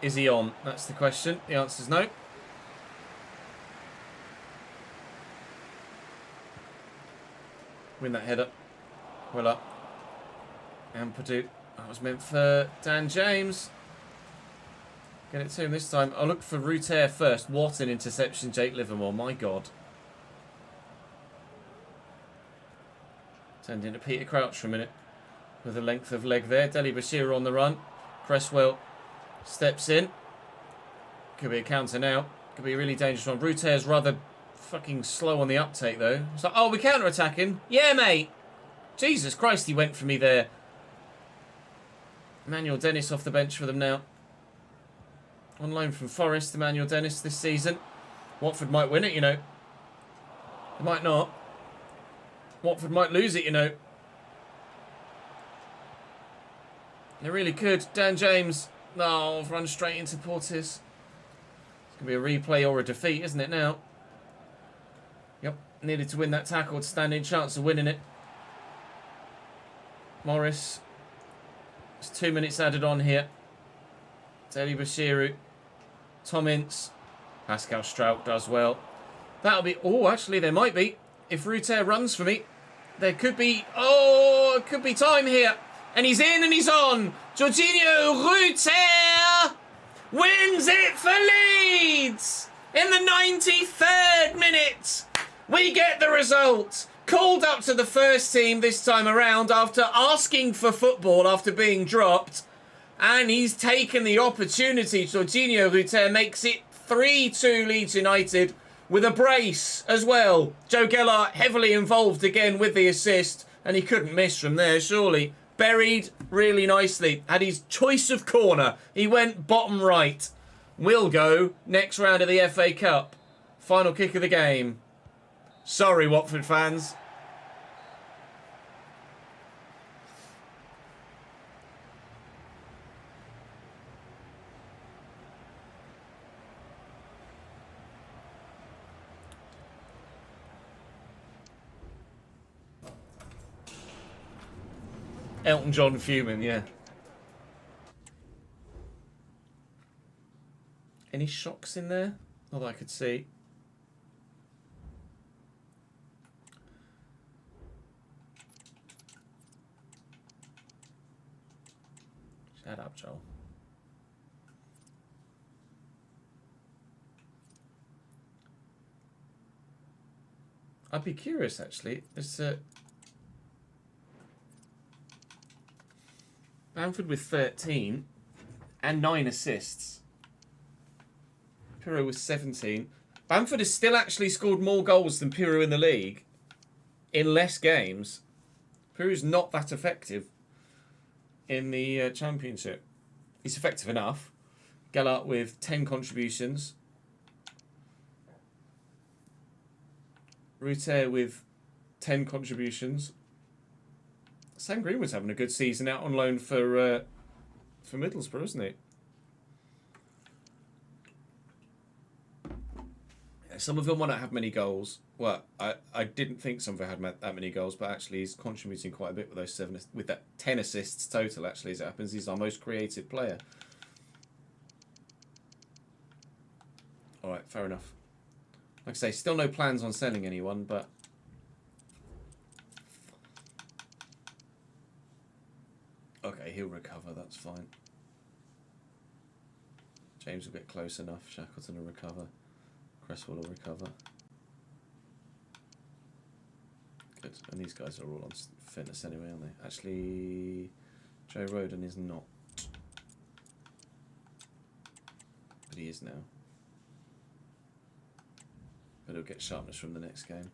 Is he on? That's the question. The answer's no. Win that header. Well up. Ampadu. That was meant for Dan James. Get it to him this time. I'll look for Ruter first. What an interception, Jake Livermore. My God. Turned into Peter Crouch for a minute. With a length of leg there. Deli Bashir on the run. Cresswell steps in. Could be a counter now. Could be a really dangerous one. Ruter's rather fucking slow on the uptake though. It's like, oh, we're counter-attacking? Yeah, mate. Jesus Christ, he went for me there. Emmanuel Dennis off the bench for them now. On loan from Forest, Emmanuel Dennis this season. Watford might win it, you know. They might not. Watford might lose it, you know. They really could. Dan James. No, I've run straight into Portis. It's going to be a replay or a defeat, isn't it now? Yep. Needed to win that tackle to stand in chance of winning it. Morris. There's 2 minutes added on here. Deli Bashiru. Tom Ince. Pascal Strout does well. That'll be... Oh, actually, there might be. If Ruter runs for me, there could be... Oh, it could be time here. And he's in and he's on. Jorginho Ruter wins it for Leeds. In the 93rd minute, we get the result. Called up to the first team this time around after asking for football after being dropped. And he's taken the opportunity. Jorginho Ruter makes it 3-2 Leeds United with a brace as well. Joe Gelhardt heavily involved again with the assist. And he couldn't miss from there, surely. Buried really nicely. Had his choice of corner. He went bottom right. We'll go next round of the FA Cup. Final kick of the game. Sorry, Watford fans. Elton John fuming, yeah. Any shocks in there? Not that I could see. Shut up, Joel. I'd be curious, actually, as to... Bamford with 13 and 9 assists. Pirro with 17. Bamford has still actually scored more goals than Pirro in the league in less games. Pirro's not that effective in the Championship. He's effective enough. Gelhardt with 10 contributions. Ruter with 10 contributions. Sam Greenwood's having a good season out on loan for Middlesbrough, isn't he? Yeah, some of them won't have many goals. Well, I didn't think some of them had that many goals, but actually he's contributing quite a bit with those 7, with that 10 assists total. Actually, as it happens, he's our most creative player. All right, fair enough. Like I say, still no plans on selling anyone, but. Okay, he'll recover, that's fine. James will get close enough. Shackleton will recover. Cresswell will recover. Good. And these guys are all on fitness anyway, aren't they? Actually, Joe Rodon is not. But he is now. But he'll get sharpness from the next game.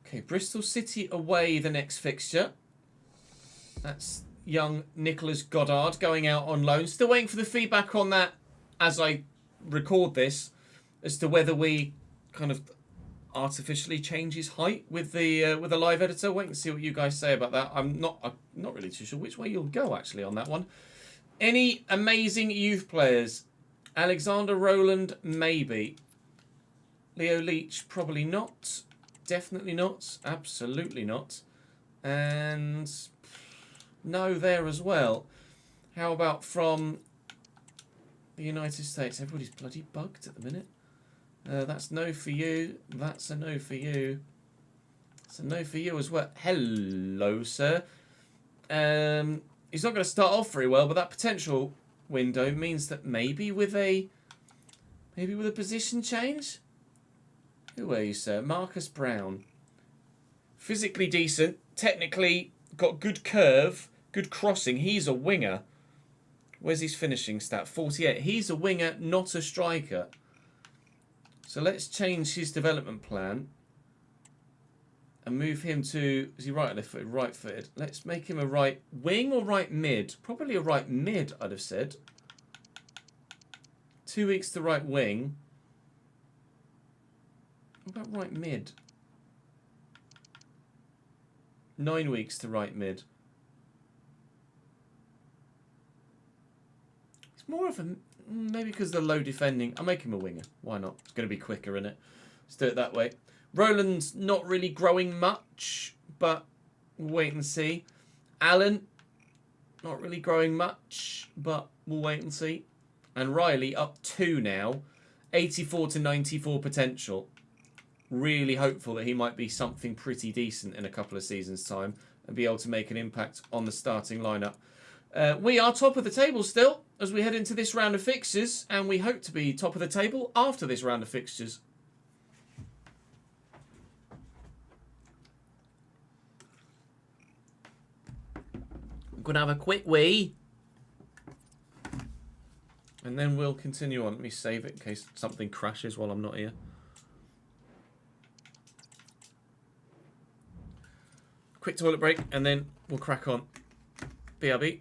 Okay, Bristol City away the next fixture. That's young Nicholas Goddard going out on loan. Still waiting for the feedback on that as I record this, as to whether we kind of artificially change his height with the live editor. Wait and see what you guys say about that. I'm not really too sure which way you'll go actually on that one. Any amazing youth players? Alexander Rowland, maybe. Leo Leach, probably not. Definitely not. Absolutely not. And no there as well. How about from the United States? Everybody's bloody bugged at the minute. That's no for you. That's a no for you. It's a no for you as well. Hello, sir. He's not going to start off very well, but that potential window means that maybe with a position change. Who are you, sir? Marcus Brown. Physically decent, technically got good curve, good crossing. He's a winger. Where's his finishing stat? 48. He's a winger, not a striker. So let's change his development plan and move him to... Is he right or left footed? Right footed. Let's make him a right wing or right mid. Probably a right mid, I'd have said. 2 weeks to right wing. What about right mid? 9 weeks to right mid. It's more of a... Maybe because they're low defending. I'll make him a winger. Why not? It's going to be quicker, isn't it? Let's do it that way. Roland's not really growing much, but we'll wait and see. Allen, not really growing much, but we'll wait and see. And Riley up 2 now. 84 to 94 potential. Really hopeful that he might be something pretty decent in a couple of seasons' time and be able to make an impact on the starting lineup. We are top of the table still as we head into this round of fixtures, and we hope to be top of the table after this round of fixtures. I'm going to have a quick wee. And then we'll continue on. Let me save it in case something crashes while I'm not here. Quick toilet break, and then we'll crack on. BRB.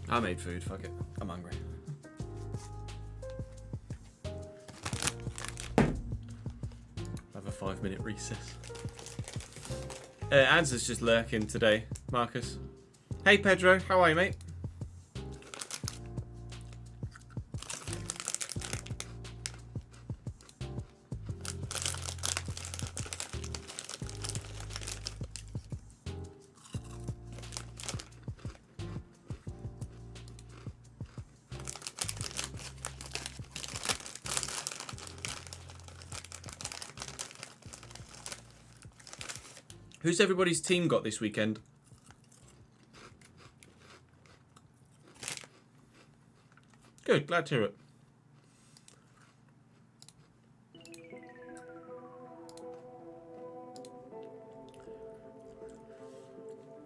I made food, fuck it. I'm hungry. Have a 5-minute recess. Answer's just lurking today, Marcus. Hey Pedro, how are you, mate? Who's everybody's team got this weekend? Good, glad to hear it.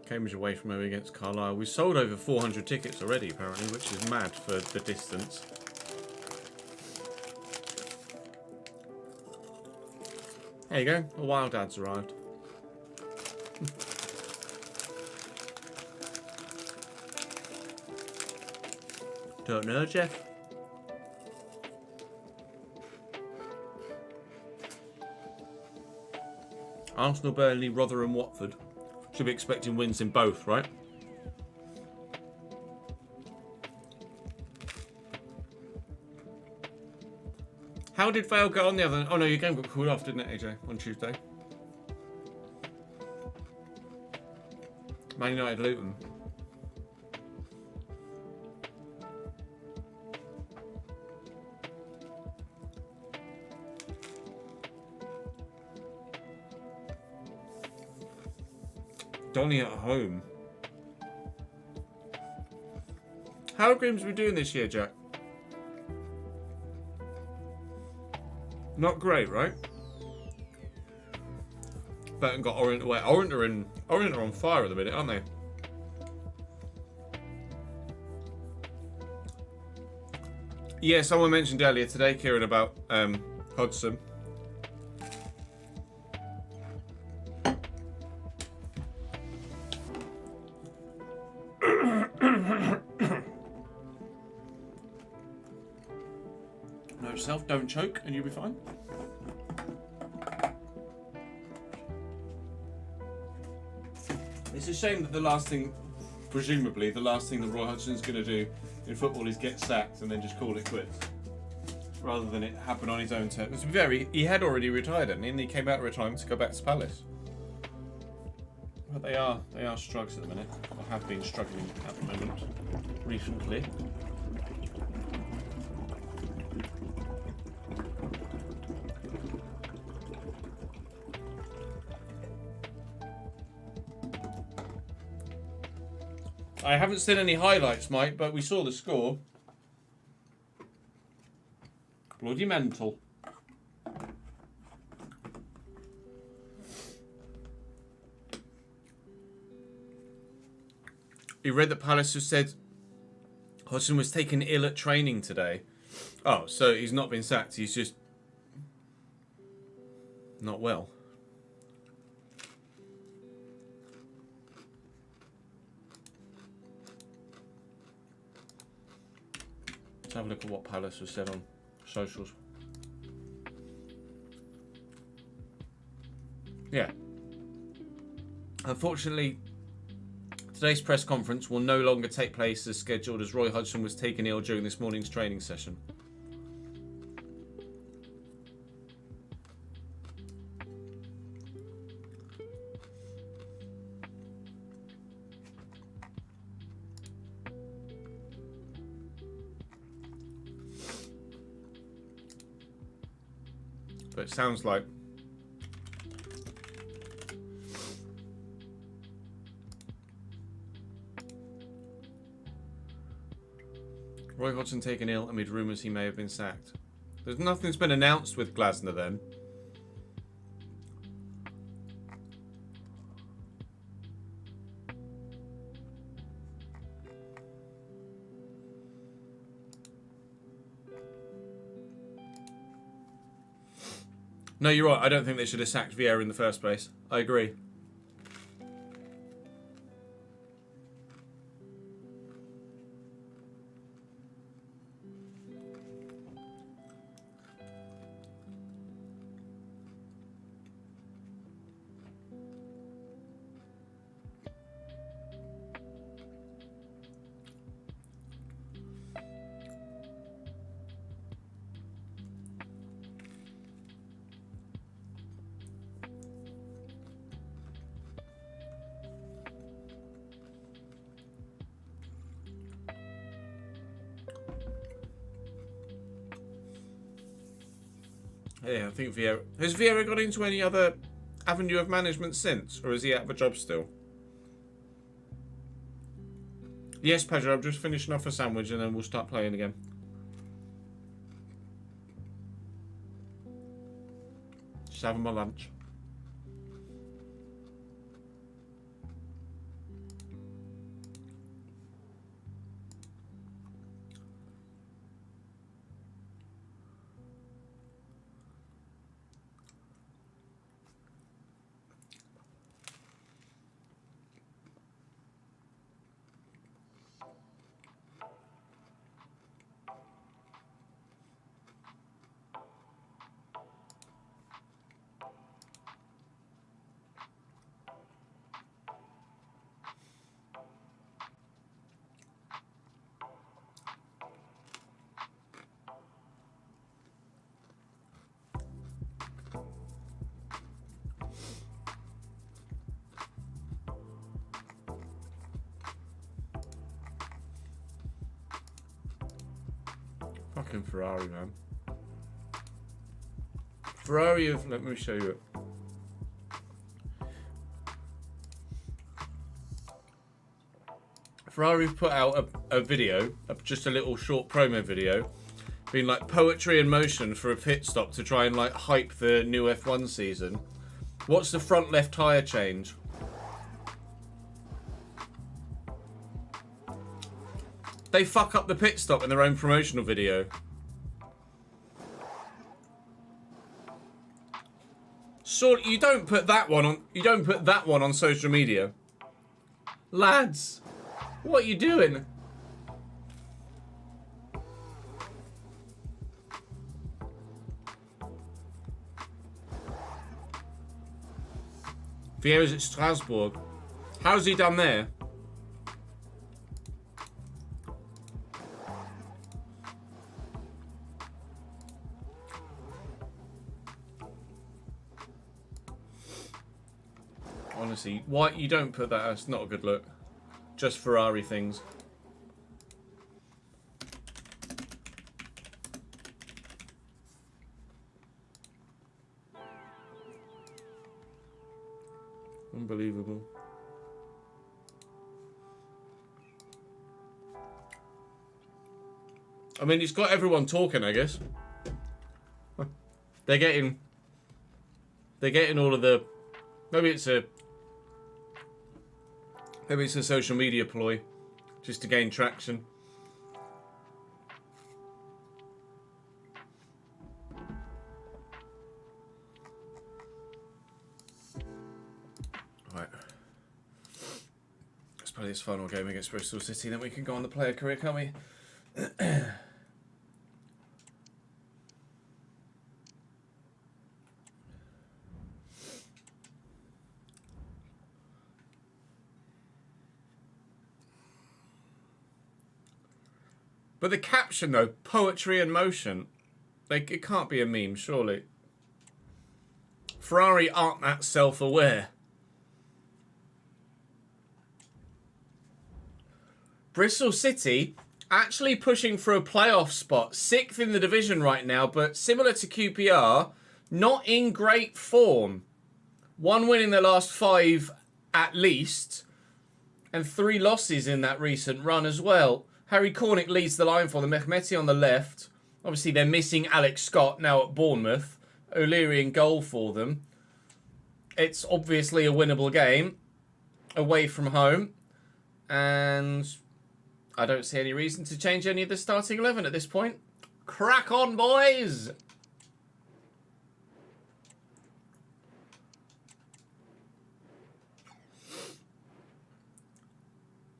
Cambridge away from home against Carlisle. We sold over 400 tickets already, apparently, which is mad for the distance. There you go, a wild ad's arrived. Don't know, Jeff. Arsenal, Burnley, Rotherham, Watford. Should be expecting wins in both, right? How did Vale get on the other? Oh no, your game got called off, didn't it, AJ, on Tuesday? Man United, Luton. Donny at home. How are Grimsby doing this year, Jack? Not great, right? Burton got Orient away. Orient are on fire at the minute, aren't they? Yeah, someone mentioned earlier today, Kieran, about Hodgson. Know yourself, don't choke, and you'll be fine. It's a shame that the last thing, presumably, the last thing that Roy Hodgson's going to do in football is get sacked and then just call it quits, rather than it happen on his own terms. He had already retired, and he came out of retirement to go back to Palace. But they are struggles at the minute, or have been struggling at the moment, recently. I haven't seen any highlights, Mike, but we saw the score. Bloody mental. You read that Palace has said Hodgson was taken ill at training today. Oh, so he's not been sacked. He's just not well. Let's have a look at what Palace has said on socials. Yeah. Unfortunately, today's press conference will no longer take place as scheduled, as Roy Hodgson was taken ill during this morning's training session. But it sounds like Roy Hodgson taken ill amid rumours he may have been sacked. Nothing's been announced with Glasner then. No, you're right. I don't think they should have sacked Vieira in the first place. I agree. Yeah, I think Vieira... Has Vieira got into any other avenue of management since? Or is he out of a job still? Yes, Pedro, I'm just finishing off a sandwich and then we'll start playing again. Just having my lunch. Fucking Ferrari, man. Ferrari have... Let me show you it. Ferrari have put out a video, just a little short promo video, being like poetry in motion for a pit stop to try and like hype the new F1 season. What's the front left tyre change? They fuck up the pit stop in their own promotional video. So you don't put that one on. You don't put that one on social media, lads. What are you doing? Vieira's at Strasbourg. How's he done there? Honestly, why you don't put that? That's not a good look. Just Ferrari things. Unbelievable. I mean, it's got everyone talking, I guess. They're getting all of the... Maybe it's a social media ploy, just to gain traction. Right. Let's play this final game against Bristol City, then we can go on the player career, can't we? But the caption, though, poetry in motion, like, it can't be a meme, surely. Ferrari aren't that self-aware. Bristol City actually pushing for a playoff spot, 6th in the division right now, but similar to QPR, not in great form. 1 win in the last 5 at least, and 3 losses in that recent run as well. Harry Cornick leads the line for them. Mehmeti on the left. Obviously, they're missing Alex Scott now at Bournemouth. O'Leary in goal for them. It's obviously a winnable game away from home. And I don't see any reason to change any of the starting 11 at this point. Crack on, boys!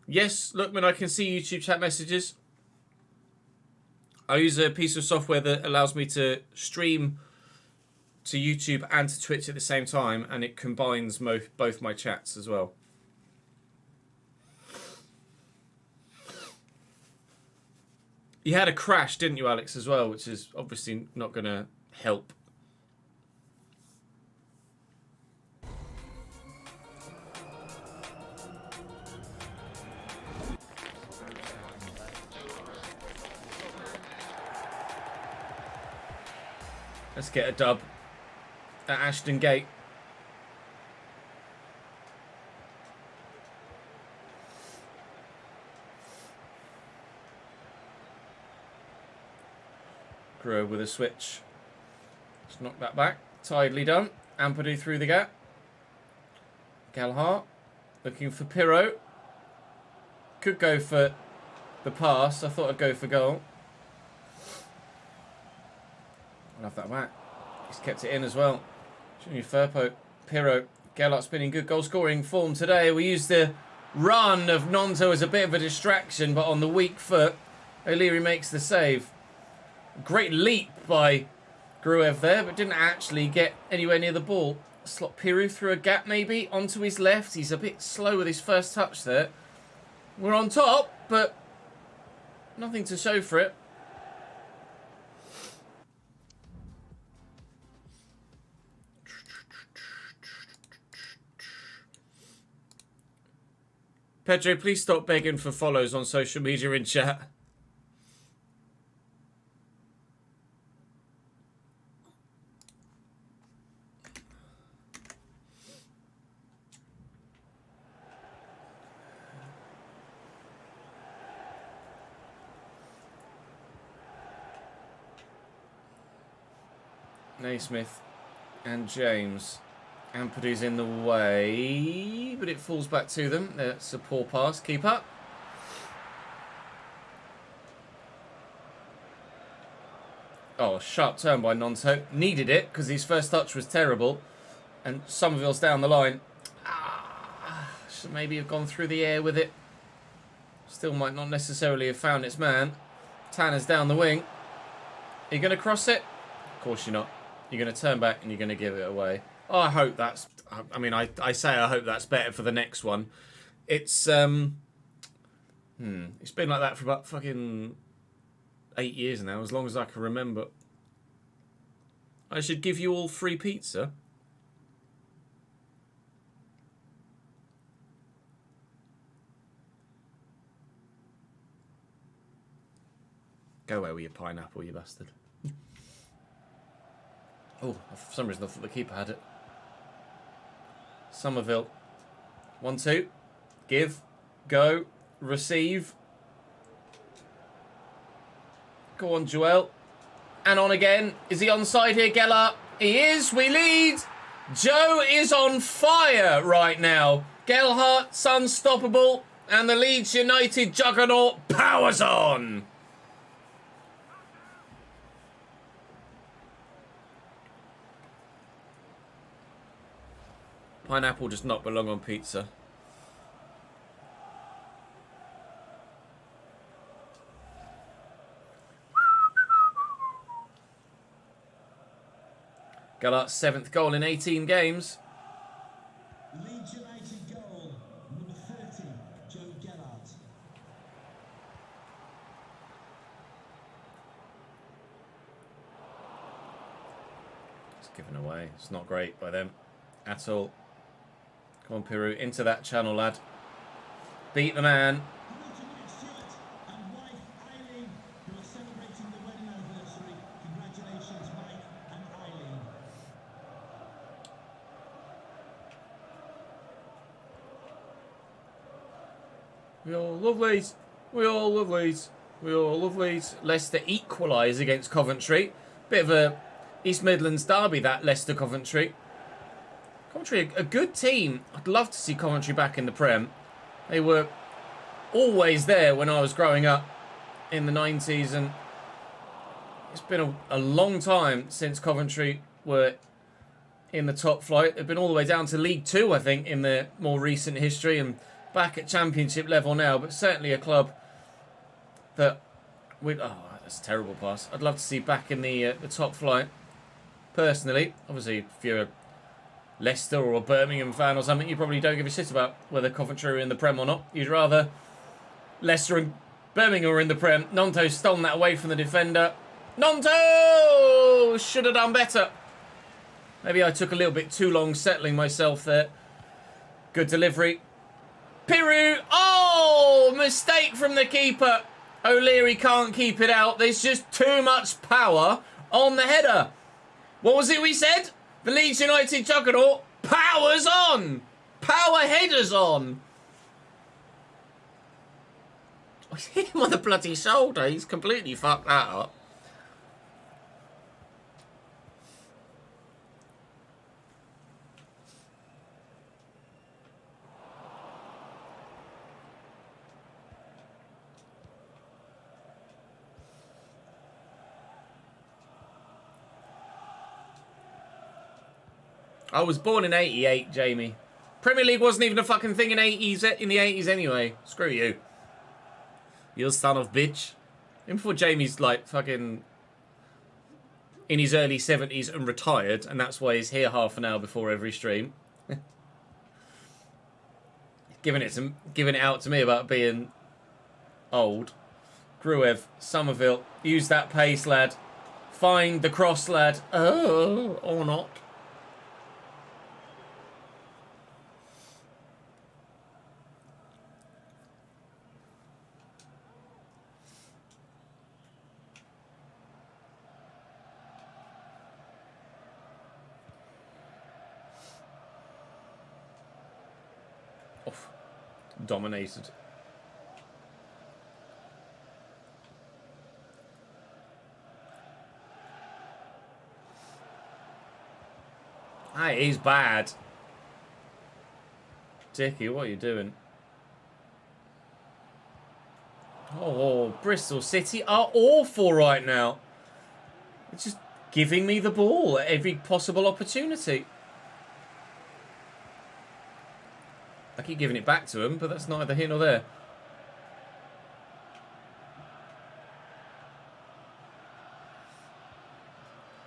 Yes, Lookman, I can see YouTube chat messages. I use a piece of software that allows me to stream to YouTube and to Twitch at the same time, and it combines both my chats as well. You had a crash, didn't you, Alex, as well, which is obviously not going to help. Let's get a dub at Ashton Gate. Grow with a switch. Let's knock that back. Tidily done. Ampadu through the gap. Galhart looking for Pirro. Could go for the pass. I thought I'd go for goal. I'll have that back. He's kept it in as well. Junior Firpo, Pirro, Galhart spinning good goal scoring form today. We used the run of Nonto as a bit of a distraction, but on the weak foot, O'Leary makes the save. Great leap by Gruev there, but didn't actually get anywhere near the ball. Slot Piru through a gap maybe, onto his left. He's a bit slow with his first touch there. We're on top, but nothing to show for it. Pedro, please stop begging for follows on social media in chat. Naismith and James. Ampadu's in the way, but it falls back to them. That's a poor pass. Keep up. Oh, sharp turn by Nonto. Needed it because his first touch was terrible. And Somerville's down the line. Should maybe have gone through the air with it. Still might not necessarily have found its man. Tanner's down the wing. Are you going to cross it? Of course you're not. You're going to turn back and you're going to give it away. Oh, I hope that's... I mean, I say I hope that's better for the next one. It's... It's been like that for about fucking 8 years now, as long as I can remember. I should give you all free pizza. Go away with your pineapple, you bastard. Oh, for some reason I thought the keeper had it. Somerville. 1-2. Give. Go. Receive. Go on, Joel. And on again. Is he onside here, Geller? He is. We lead. Joe is on fire right now. Gelhart's unstoppable. And the Leeds United juggernaut powers on. Pineapple does not belong on pizza. Gallart's 7th goal in 18 games. Leeds United goal, number 30, Joe Gellart. It's given away. It's not great by them at all. Come on, Piru, into that channel, lad. Beat the man. Chesnoid and wife Eileen, who are celebrating the wedding anniversary. Congratulations, Mike and Eileen. We all love Leeds. We all love Leeds. We all love Leeds. Leicester equalise against Coventry. Bit of a East Midlands derby, that Leicester-Coventry. Coventry, a good team. I'd love to see Coventry back in the Prem. They were always there when I was growing up in the 90s, and it's been a long time since Coventry were in the top flight. They've been all the way down to League 2, I think, in their more recent history, and back at Championship level now, but certainly a club that... Oh, that's a terrible pass. I'd love to see back in the top flight, personally. Obviously, if you're a Leicester or a Birmingham fan or something, you probably don't give a shit about whether Coventry are in the Prem or not. You'd rather Leicester and Birmingham are in the Prem. Nonto's stolen that away from the defender. Nonto! Should have done better. Maybe I took a little bit too long settling myself there. Good delivery. Piru! Oh! Mistake from the keeper. O'Leary can't keep it out. There's just too much power on the header. What was it we said? The Leeds United juggernaut powers on. Power headers on. I hit him on the bloody shoulder. He's completely fucked that up. I was born in 88, Jamie. Premier League wasn't even a fucking thing in the 80s anyway. Screw you. You son of bitch. Even before Jamie's like fucking in his early 70s and retired, and that's why he's here half an hour before every stream. giving it out to me about being old. Gruev, Somerville, use that pace, lad. Find the cross, lad. Oh, or not. Dominated. Hey, he's bad. Dickie, what are you doing? Oh, Bristol City are awful right now. It's just giving me the ball at every possible opportunity. I keep giving it back to him, but that's neither here nor there.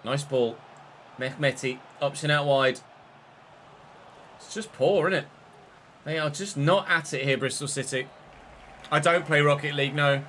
Nice ball. Mehmeti, option out wide. It's just poor, isn't it? They are just not at it here, Bristol City. I don't play Rocket League, no.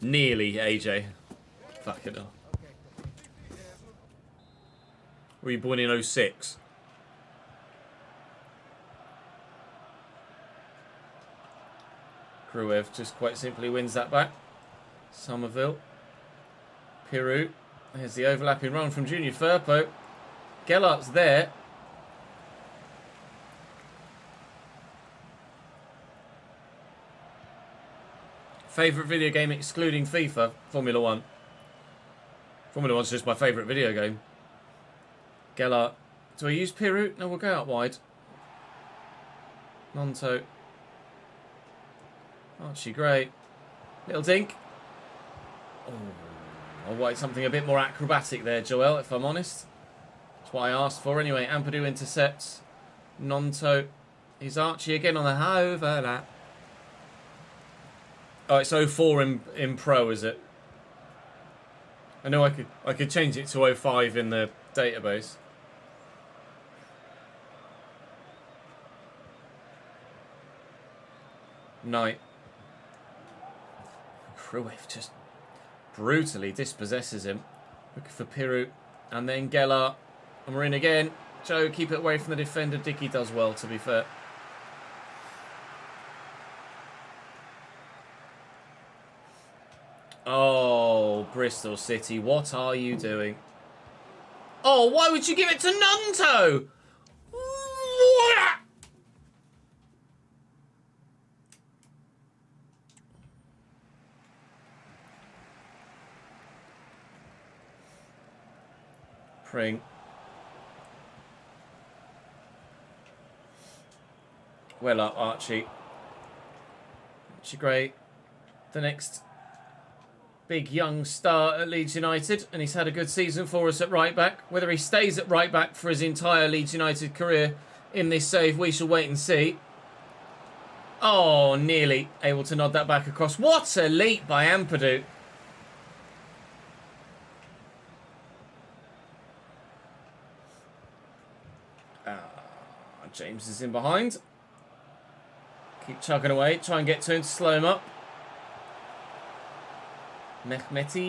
Nearly, AJ. Fuck it up. Were you born in 06? Gruev just quite simply wins that back. Somerville. Pirou. Here's the overlapping run from Junior Firpo. Gellart's there. Favourite video game excluding FIFA? Formula 1. Formula 1's just my favourite video game. Gellart. Do I use Pirou? No, we'll go out wide. Monto. Archie Gray. Little dink. Oh, I wanted something a bit more acrobatic there, Joel, if I'm honest. That's what I asked for anyway. Ampadu intercepts. Nonto. He's Archie again on the overlap. Oh, it's 04 in Pro, is it? I know I could change it to 05 in the database. Knight. Gruev just brutally dispossesses him. Looking for Pirou. And then Gellart. And we're in again. Joe, keep it away from the defender. Dickey does well, to be fair. Oh, Bristol City, what are you doing? Oh, why would you give it to Nunto? Pring. Well up, Archie. Archie Gray. The next big young star at Leeds United, and he's had a good season for us at right back. Whether he stays at right back for his entire Leeds United career in this save, we shall wait and see. Oh, nearly able to nod that back across. What a leap by Ampadu. James is in behind. Keep chugging away. Try and get to him to slow him up. Mehmeti.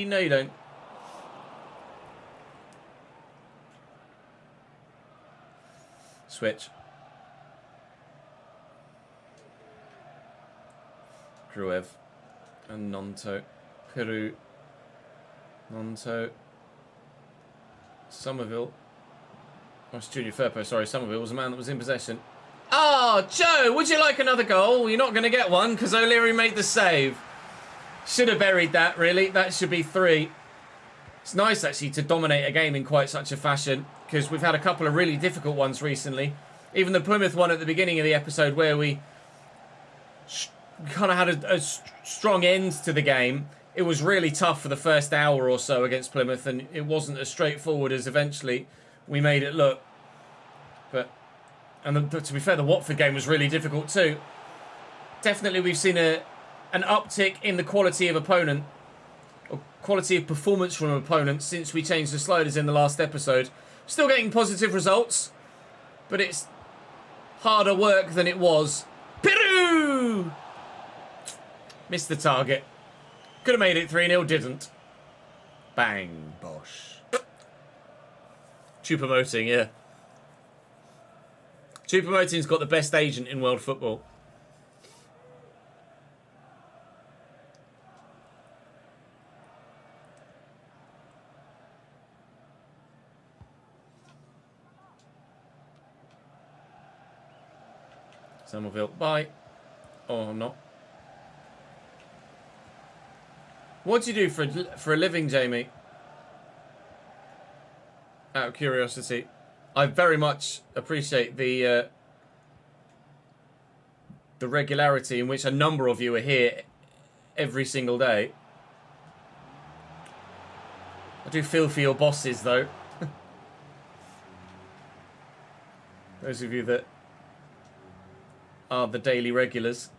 No, you don't. Switch. Gruev. And Nonto. Peru. Nonto. Somerville. Oh, it's Junior Firpo, sorry. Somerville was the man that was in possession. Oh, Joe, would you like another goal? You're not going to get one because O'Leary made the save. Should have buried that, really. That should be 3. It's nice, actually, to dominate a game in quite such a fashion because we've had a couple of really difficult ones recently. Even the Plymouth one at the beginning of the episode where we kind of had a strong end to the game. It was really tough for the first hour or so against Plymouth, and it wasn't as straightforward as eventually we made it look. And to be fair, the Watford game was really difficult too. Definitely we've seen an uptick in the quality of opponent, or quality of performance from opponents since we changed the sliders in the last episode. Still getting positive results, but it's harder work than it was. Peru! Missed the target. Could have made it 3-0, didn't. Bang, bosh. Choupo-Moting, yeah. Choupo-Moting's got the best agent in world football. Somerville, bye. Oh, not. What do you do for a living, Jamie? Out of curiosity. I very much appreciate the regularity in which a number of you are here every single day. I do feel for your bosses, though. Those of you that are the daily regulars.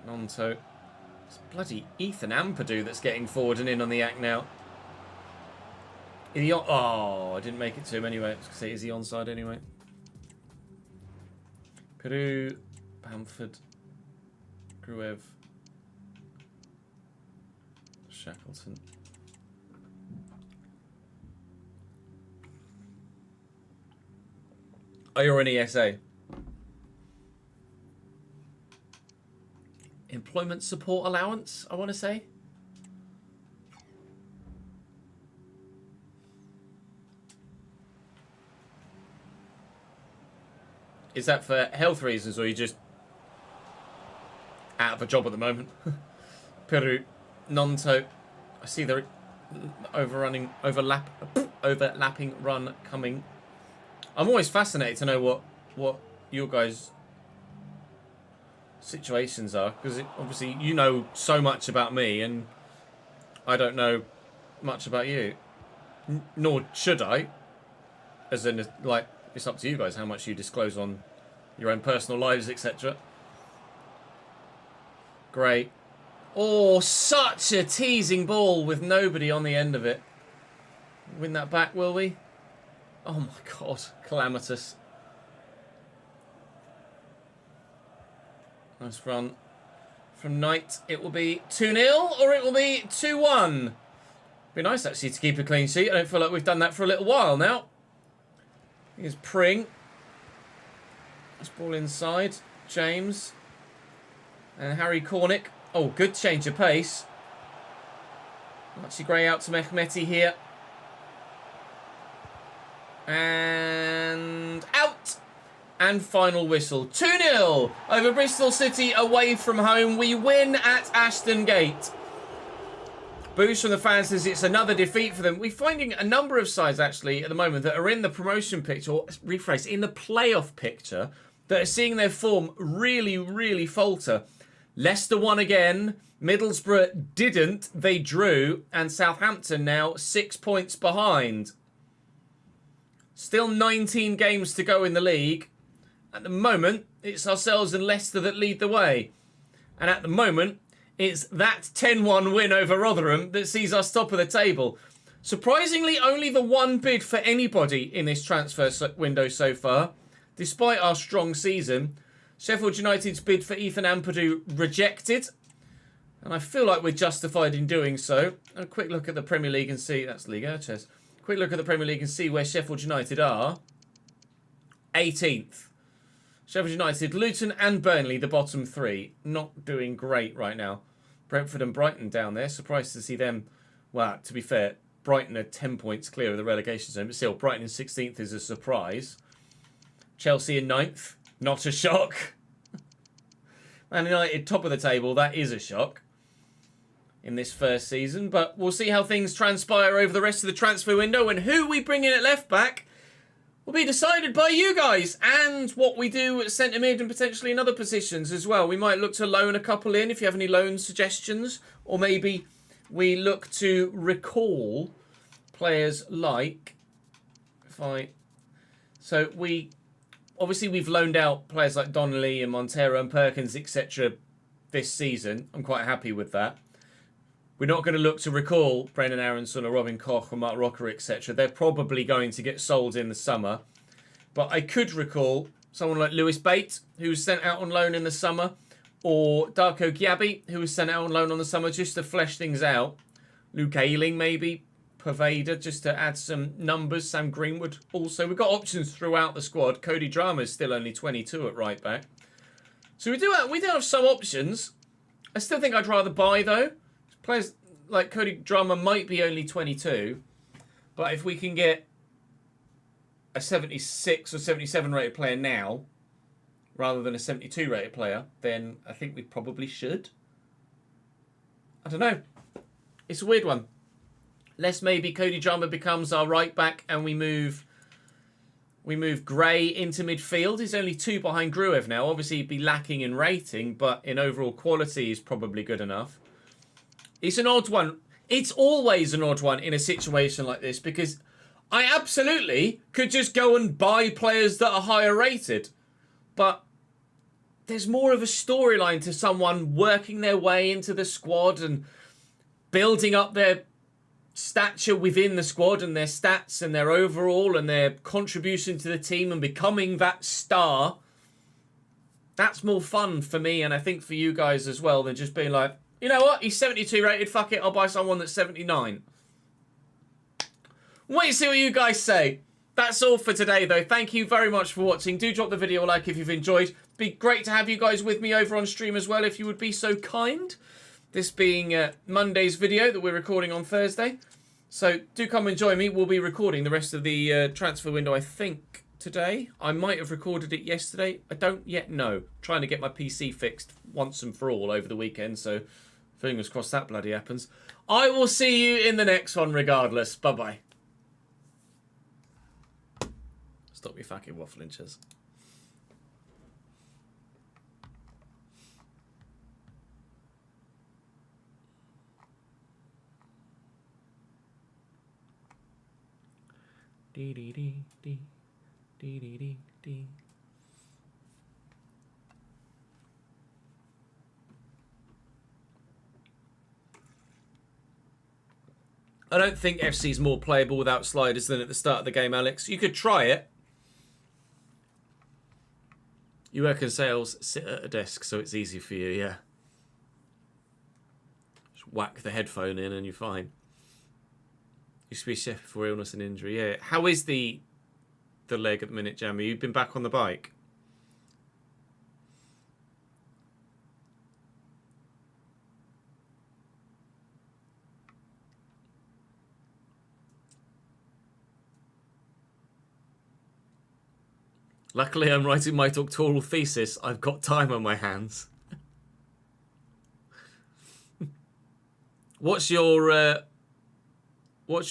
Nonto. It's bloody Ethan Ampadu that's getting forward and in on the act now. Is he on? Oh, I didn't make it to him anyway. I was going to say, is he onside anyway? Peru, Bamford, Gruev, Shackleton. Oh, you're an ESA. Employment support allowance, I want to say. Is that for health reasons, or are you just out of a job at the moment? Peru, Nonto. I see the overlapping run coming. I'm always fascinated to know what your guys' situations are, because obviously you know so much about me, and I don't know much about you. Nor should I. As in, like, it's up to you guys how much you disclose on your own personal lives, etc. Great. Oh, such a teasing ball with nobody on the end of it. Win that back, will we? Oh my God, calamitous. Nice run from Knight. It will be 2-0 or it will be 2-1. Be nice actually to keep a clean sheet. I don't feel like we've done that for a little while now. Here's Pring. This ball inside. James. And Harry Cornick. Oh, good change of pace. Archie Gray out to Mehmeti here. And out. And final whistle. 2-0 over Bristol City away from home. We win at Ashton Gate. Boost from the fans says it's another defeat for them. We're finding a number of sides actually at the moment that are in the promotion picture, or rephrase, in the playoff picture, that are seeing their form really, really falter. Leicester won again. Middlesbrough didn't. They drew. And Southampton now 6 points behind. Still 19 games to go in the league. At the moment, it's ourselves and Leicester that lead the way. And at the moment, it's that 10-1 win over Rotherham that sees us top of the table. Surprisingly, only the one bid for anybody in this transfer window so far, despite our strong season. Sheffield United's bid for Ethan Ampadu rejected. And I feel like we're justified in doing so. And a quick look at the Premier League and see... That's Liga, Ches. Quick look at the Premier League and see where Sheffield United are. 18th. Sheffield United, Luton and Burnley, the bottom three. Not doing great right now. Brentford and Brighton down there. Surprised to see them. Well, to be fair, Brighton are 10 points clear of the relegation zone. But still, Brighton in 16th is a surprise. Chelsea in 9th. Not a shock. Man United, top of the table. That is a shock in this first season. But we'll see how things transpire over the rest of the transfer window. And who we bring in at left back will be decided by you guys. And what we do at centre mid and potentially in other positions as well. We might look to loan a couple in if you have any loan suggestions. Or maybe we look to recall players like... Obviously, we've loaned out players like Donnelly and Montero and Perkins, etc. this season. I'm quite happy with that. We're not going to look to recall Brendan Aronson or Robin Koch or Mark Rocker, etc. They're probably going to get sold in the summer. But I could recall someone like Lewis Bate, who was sent out on loan in the summer, or Darko Gyabi, who was sent out on loan on the summer just to flesh things out. Luke Ayling, maybe. Pervader, just to add some numbers. Sam Greenwood also. We've got options throughout the squad. Cody Drama is still only 22 at right back. So we do have some options. I still think I'd rather buy, though. Players like Cody Drama might be only 22. But if we can get a 76 or 77 rated player now, rather than a 72 rated player, then I think we probably should. I don't know. It's a weird one. Unless maybe Cody Drama becomes our right back and we move Gray into midfield. He's only 2 behind Gruev now. Obviously, he'd be lacking in rating, but in overall quality, he's probably good enough. It's an odd one. It's always an odd one in a situation like this because I absolutely could just go and buy players that are higher rated. But there's more of a storyline to someone working their way into the squad and building up their stature within the squad and their stats and their overall and their contribution to the team and becoming that star. That's more fun for me and I think for you guys as well than just being like, you know what, he's 72 rated, fuck it, I'll buy someone that's 79. Wait and see what you guys say. That's all for today though. Thank you very much for watching. Do drop the video a like if you've enjoyed. Be great to have you guys with me over on stream as well if you would be so kind. This being Monday's video that we're recording on Thursday. So do come and join me. We'll be recording the rest of the transfer window, I think, today. I might have recorded it yesterday. I don't yet know. I'm trying to get my PC fixed once and for all over the weekend. So fingers crossed that bloody happens. I will see you in the next one regardless. Bye-bye. Stop your fucking waffling, Ches. Dee dee dee dee dee dee dee dee. I don't think FC is more playable without sliders than at the start of the game, Alex. You could try it. You work in sales, sit at a desk, so it's easy for you, yeah. Just whack the headphone in and you're fine. Used to be a chef before illness and injury. Yeah. How is the leg at the minute, Jamie? You've been back on the bike? Luckily, I'm writing my doctoral thesis. I've got time on my hands. What's your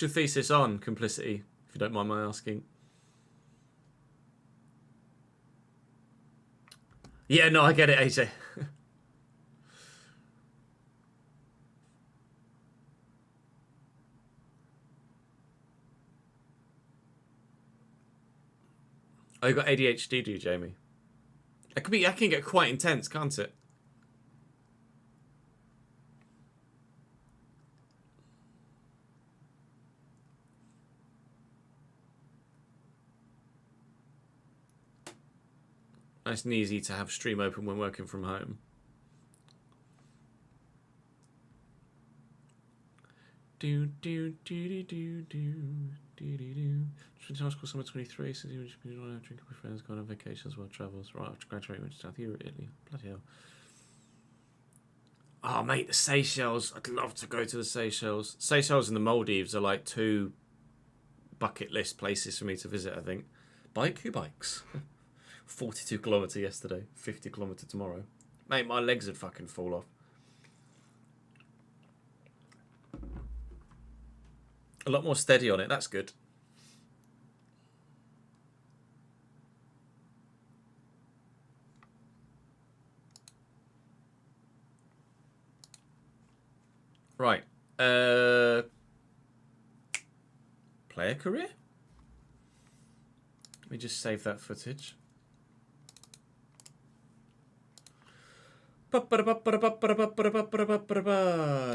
thesis on, Complicity, if you don't mind my asking? Yeah, no, I get it, AJ. Oh, you got ADHD, do you, Jamie? It could be. That can get quite intense, can't it? Nice and easy to have stream open when working from home. Do do do do do do do do do. High school summer 23. So you just been drinking with friends, going on vacations, world travels. Right after graduating, went to South Europe, Italy. Bloody hell. Oh mate, the Seychelles. I'd love to go to the Seychelles. Seychelles and the Maldives are like 2 bucket list places for me to visit. I think. Bike? Who bikes? 42 kilometre yesterday, 50 kilometre tomorrow. Mate, my legs would fucking fall off. A lot more steady on it, that's good. Right. Player career? Let me just save that footage.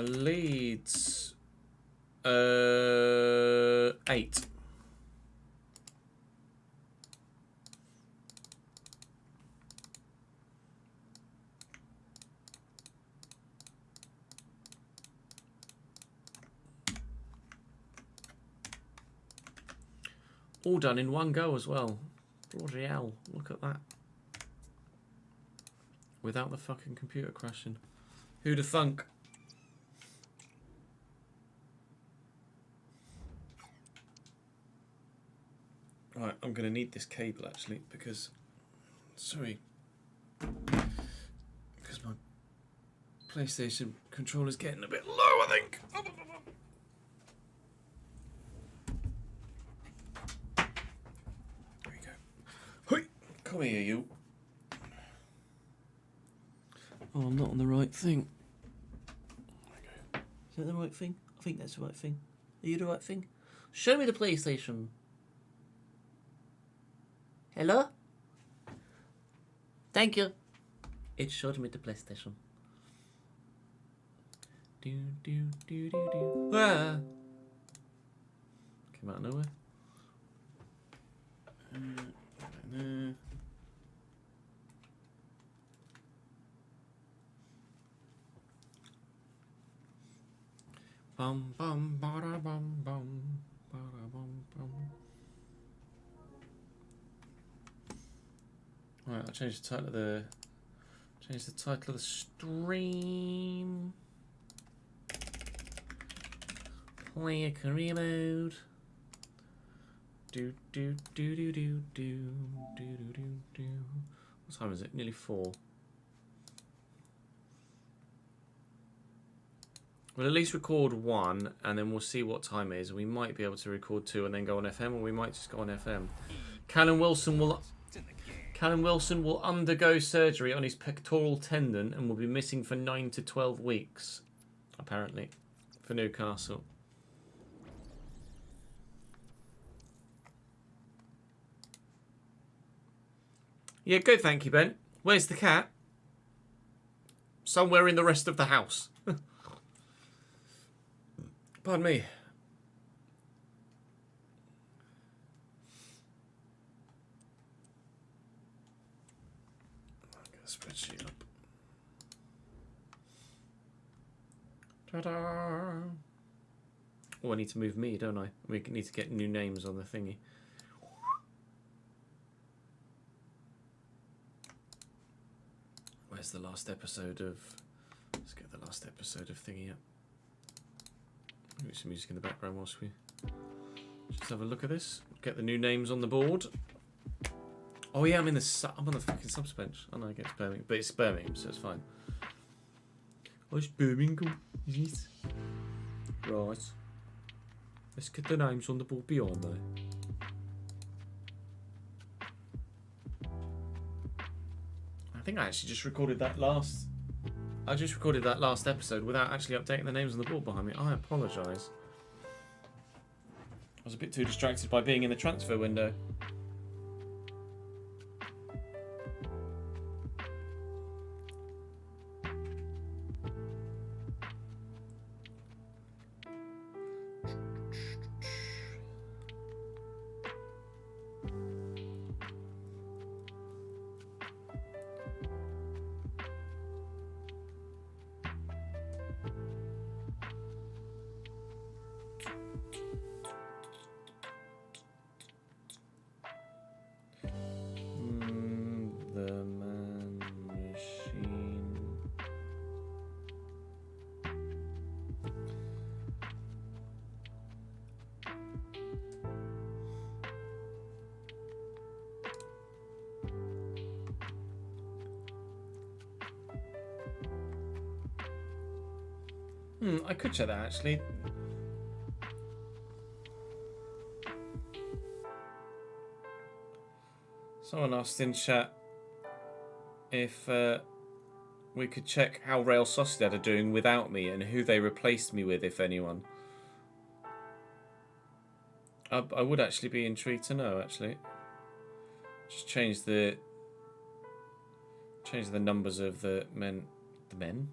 Leeds. 8. All done in one go as well. Bloody hell, look at that. Without the fucking computer crashing. Who'd have thunk? Right, I'm going to need this cable actually because, sorry, because my PlayStation controller's getting a bit low, I think. There we go. Hoi! Come here, you. Oh, I'm not on the right thing. There we go. Is that the right thing? I think that's the right thing. Are you the right thing? Show me the PlayStation. Hello? Thank you. It showed me the PlayStation. Do do do do do. Ah! Came out of nowhere. Bum bum bada bum bum bada bum bum. Right, I'll change the title of the stream. Play a career mode. Do do do do do do do do do do. What time is it? Nearly 4. We'll at least record 1 and then we'll see what time it is. We might be able to record 2 and then go on FM, or we might just go on FM. Callum Wilson will undergo surgery on his pectoral tendon and will be missing for 9 to 12 weeks, apparently, for Newcastle. Yeah, good, thank you, Ben. Where's the cat? Somewhere in the rest of the house. Pardon me. I'll get a spreadsheet up. Ta-da! Oh, I need to move me, don't I? We need to get new names on the thingy. Where's the last episode of... Let's get the last episode of thingy up. Maybe some music in the background whilst we just have a look at this. Get the new names on the board. Oh yeah, I'm on the fucking subs bench. I know I get Birmingham, but it's Birmingham, so it's fine. Oh, it's Birmingham, is it? Right. Let's get the names on the board beyond there. I think I actually just recorded that last... I just recorded that last episode without actually updating the names on the board behind me. I apologise. I was a bit too distracted by being in the transfer window. The man machine. I could check that actually. Someone asked in chat if we could check how Real Sociedad are doing without me and who they replaced me with, if anyone. I would actually be intrigued to know, actually. Just change the numbers of the men. The men?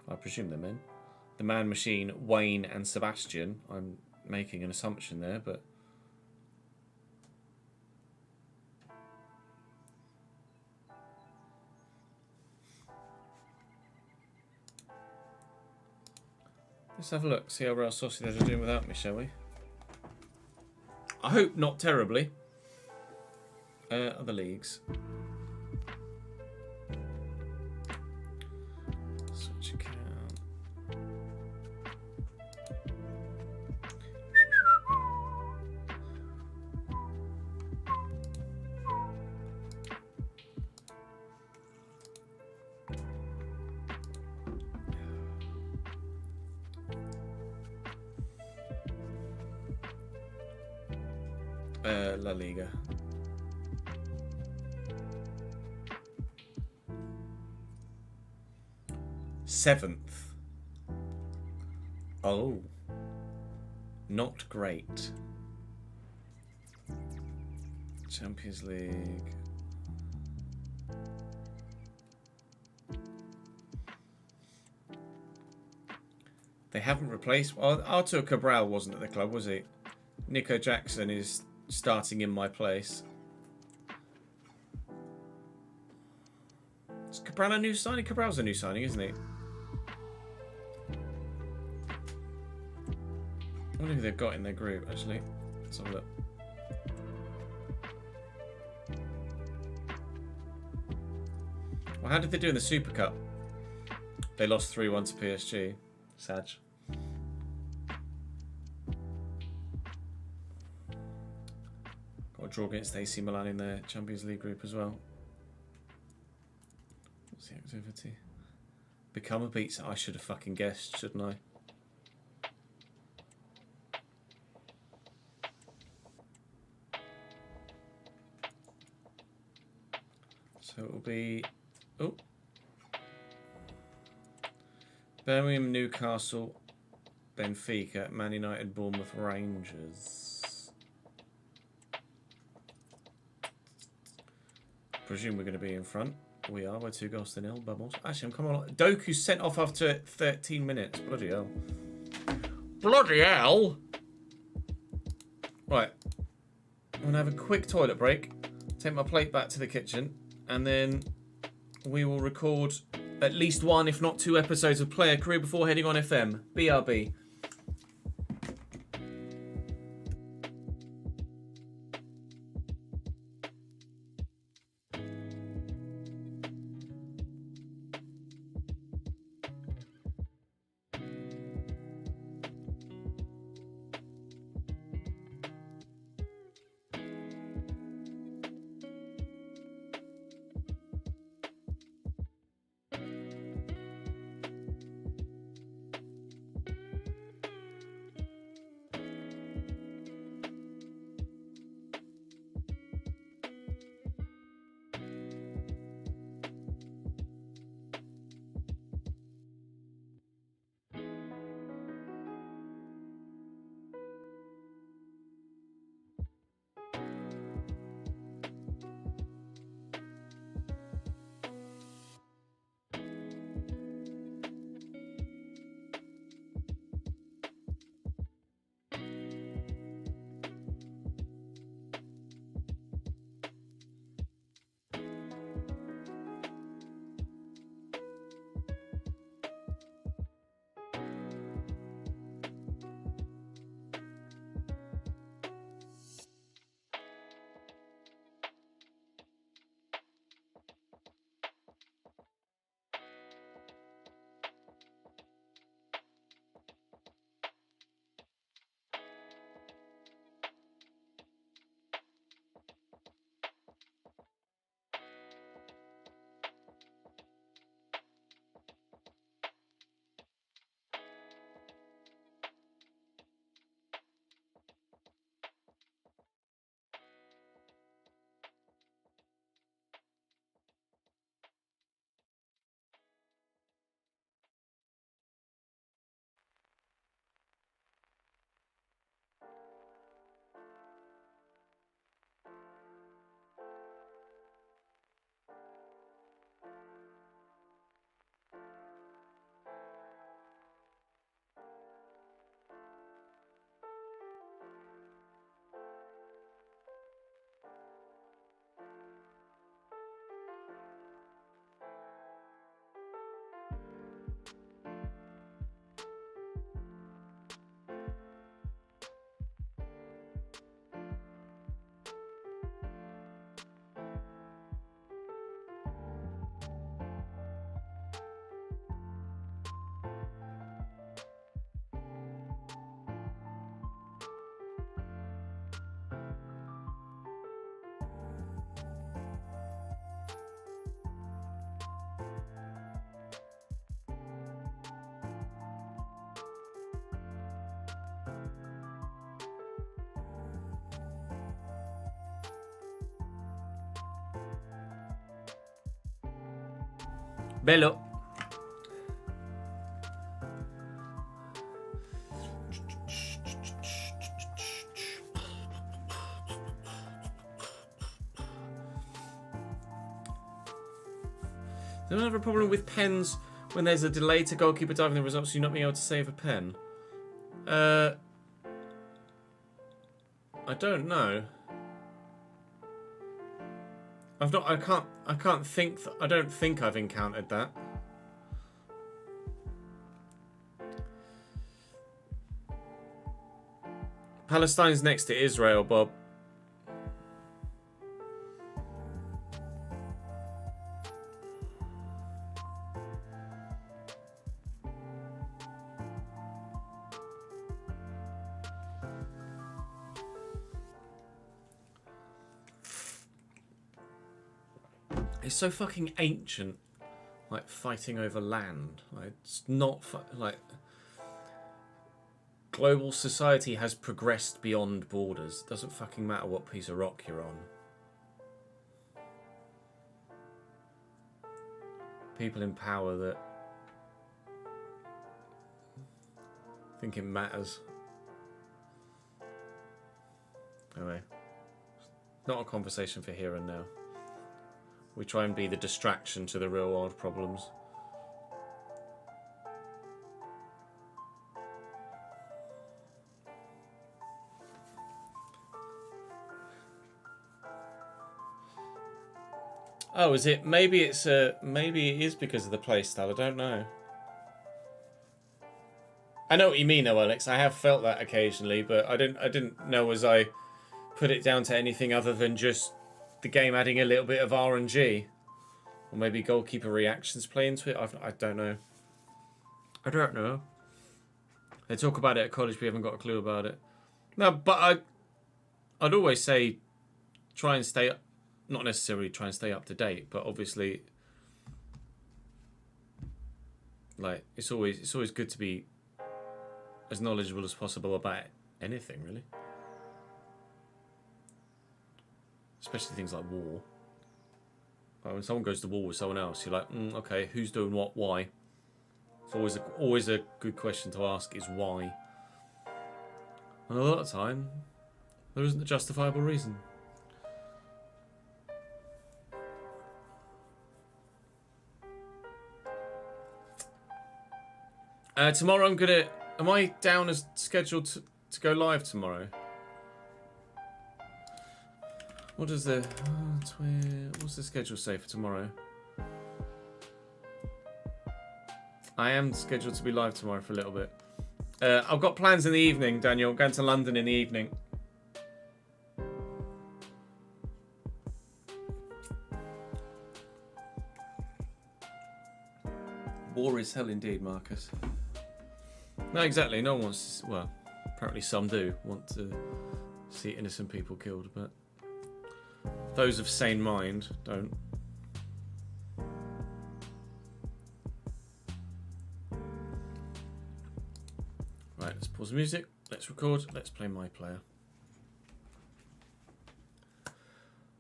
I presume they're men. The Man Machine, Wayne and Sebastian. I'm making an assumption there, but... Let's have a look, see how Real Sociedad are doing without me, shall we? I hope not terribly. Other leagues. Switch account. La Liga. Seventh. Oh. Not great. Champions League. They haven't replaced... Well, Artur Cabral wasn't at the club, was he? Nico Jackson is starting in my place. Is Cabral a new signing? Cabral's a new signing, isn't he? I wonder who they've got in their group, actually. Let's have a look. Well, how did they do in the Super Cup? They lost 3-1 to PSG. Sad. Got a draw against AC Milan in their Champions League group as well. What's the activity? Become a pizza. I should have fucking guessed, shouldn't I? So it will be... Oh. Birmingham, Newcastle, Benfica, Man United, Bournemouth, Rangers. Presume we're going to be in front. We are. We're 2-0. Bubbles. Actually, I'm coming on. Doku sent off after 13 minutes. Bloody hell. Bloody hell! Right. I'm going to have a quick toilet break. Take my plate back to the kitchen. And then we will record at least one, if not 2 episodes of Player Career before heading on FM. BRB. Bello. Don't have a problem with pens when there's a delay to goalkeeper diving the results, so you're not being able to save a pen. I don't know. I don't think I've encountered that. Palestine's next to Israel, Bob. It's so fucking ancient, like fighting over land. Like, it's not like global society has progressed beyond borders. It doesn't fucking matter what piece of rock you're on. People in power that think it matters. Anyway, not a conversation for here and now. We try and be the distraction to the real world problems. Oh, is it? Maybe it is because of the playstyle. I don't know. I know what you mean, though, Alex. I have felt that occasionally, but I didn't know as I put it down to anything other than just the game adding a little bit of RNG, or maybe goalkeeper reactions play into it. I don't know. I don't know. They talk about it at college, but we haven't got a clue about it. No, but I'd always say try and stay up. Not necessarily try and stay up to date, but obviously, like it's always good to be as knowledgeable as possible about anything, really. Especially things like war. Like when someone goes to war with someone else, you're like, okay, who's doing what, why? It's always a good question to ask is why. And a lot of the time, there isn't a justifiable reason. Tomorrow am I down as scheduled to go live tomorrow? What's the schedule say for tomorrow? I am scheduled to be live tomorrow for a little bit. I've got plans in the evening, Daniel. I'm going to London in the evening. War is hell indeed, Marcus. No, exactly. No one wants to, well, apparently some do want to see innocent people killed, but those of sane mind don't. Right, let's pause the music. Let's record. Let's play My Player.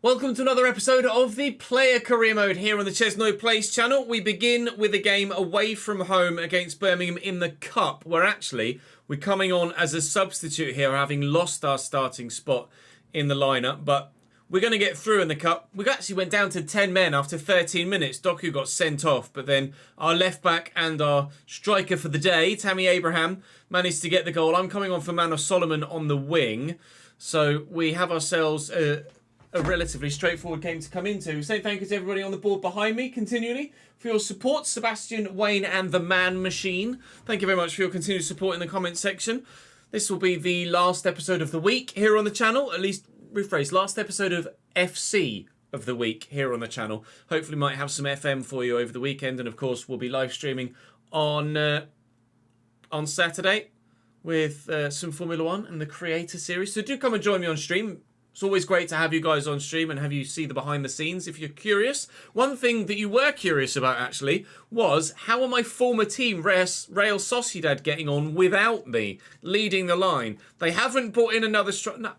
Welcome to another episode of the Player Career Mode here on the ChesnoidPlays channel. We begin with a game away from home against Birmingham in the Cup, where actually we're coming on as a substitute here, having lost our starting spot in the lineup, but we're going to get through in the Cup. We actually went down to 10 men after 13 minutes. Doku got sent off, but then our left back and our striker for the day, Tammy Abraham, managed to get the goal. I'm coming on for Manos Solomon on the wing, so we have ourselves a relatively straightforward game to come into. Say thank you to everybody on the board behind me continually for your support. Sebastian, Wayne and the Man Machine. Thank you very much for your continued support in the comment section. This will be the last episode of the week here on the channel. At least, rephrase, last episode of FC of the week here on the channel. Hopefully might have some FM for you over the weekend. And of course, we'll be live streaming on Saturday with some Formula 1 and the Creator Series. So do come and join me on stream. It's always great to have you guys on stream and have you see the behind the scenes if you're curious. One thing that you were curious about actually was how are my former team Real Sociedad getting on without me leading the line? They haven't brought in another striker. No,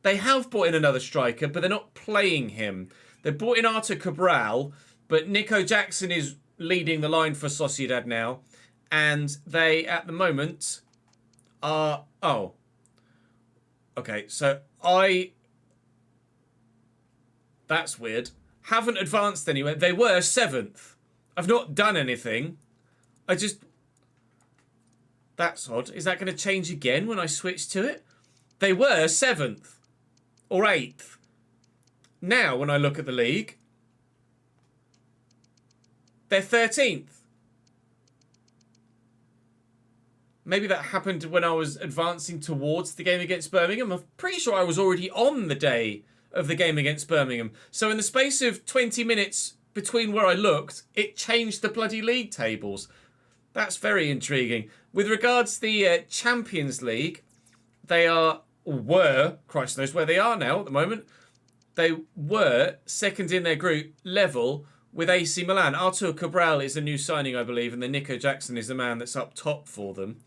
they have brought in another striker, but they're not playing him. They brought in Artur Cabral, but Nico Jackson is leading the line for Sociedad now. And they, at the moment, are... Oh. Okay, so That's weird. Haven't advanced anywhere. They were 7th. I've not done anything. That's odd. Is that going to change again when I switch to it? They were 7th. Or 8th. Now, when I look at the league, they're 13th. Maybe that happened when I was advancing towards the game against Birmingham. I'm pretty sure I was already on the day of the game against Birmingham. So in the space of 20 minutes between where I looked, it changed the bloody league tables. That's very intriguing. With regards to the Champions League, they were, Christ knows where they are now at the moment. They were second in their group, level with AC Milan. Artur Cabral is a new signing, I believe, and then Nico Jackson is the man that's up top for them.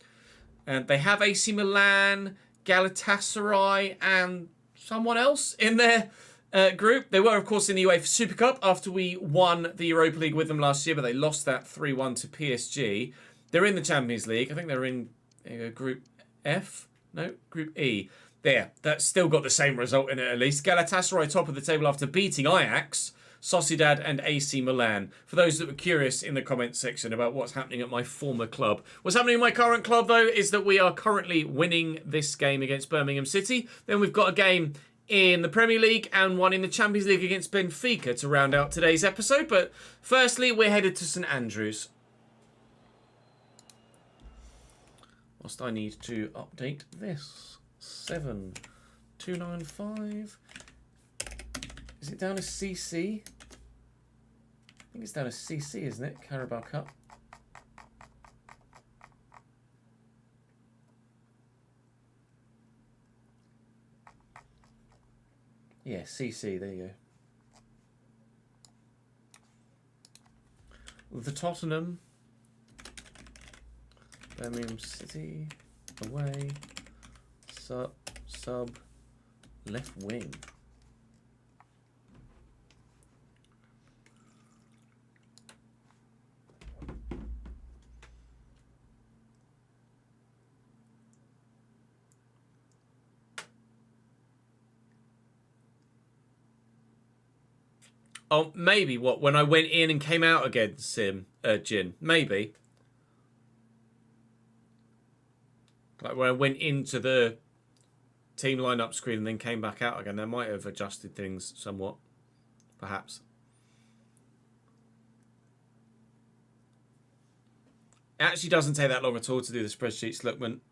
And they have AC Milan, Galatasaray, and someone else in their group. They were, of course, in the UEFA Super Cup after we won the Europa League with them last year, but they lost that 3-1 to PSG. They're in the Champions League. I think they're in Group F? No, Group E. There, that's still got the same result in it at least. Galatasaray top of the table after beating Ajax, Sociedad and AC Milan. For those that were curious in the comments section about what's happening at my former club. What's happening in my current club, though, is that we are currently winning this game against Birmingham City. Then we've got a game in the Premier League and one in the Champions League against Benfica to round out today's episode. But firstly, we're headed to St Andrews. Whilst I need to update this. 7295. Is it down as CC? I think it's down as CC, isn't it? Carabao Cup. Yeah, CC, there you go. The Tottenham. Birmingham City. Away. Sub. Left wing. Oh, maybe what? When I went in and came out again, Jin. Maybe. Like when I went into the team lineup screen and then came back out again, they might have adjusted things somewhat. Perhaps. It actually doesn't take that long at all to do the spreadsheets. Look, when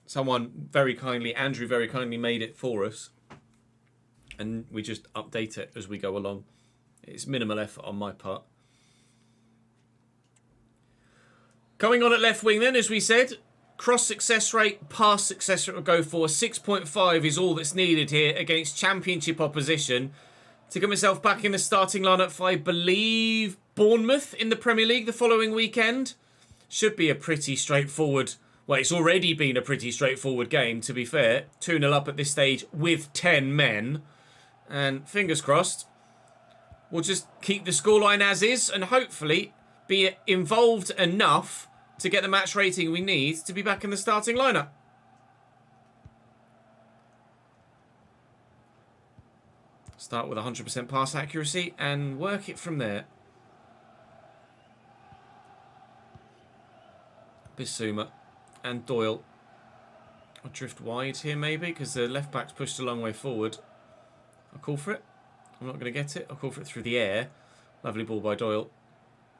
someone very kindly, Andrew very kindly made it for us. And we just update it as we go along. It's minimal effort on my part. Coming on at left wing then, as we said, cross success rate, pass success rate will go for 6.5 is all that's needed here against championship opposition to get myself back in the starting lineup for, I believe, Bournemouth in the Premier League the following weekend. Should be a pretty straightforward, well, it's already been a pretty straightforward game, to be fair. 2-0 up at this stage with 10 men. And fingers crossed, we'll just keep the scoreline as is and hopefully be involved enough to get the match rating we need to be back in the starting lineup. Start with 100% pass accuracy and work it from there. Bissouma and Doyle. I'll drift wide here maybe because the left back's pushed a long way forward. I'll call for it. I'm not going to get it. I'll call for it through the air. Lovely ball by Doyle.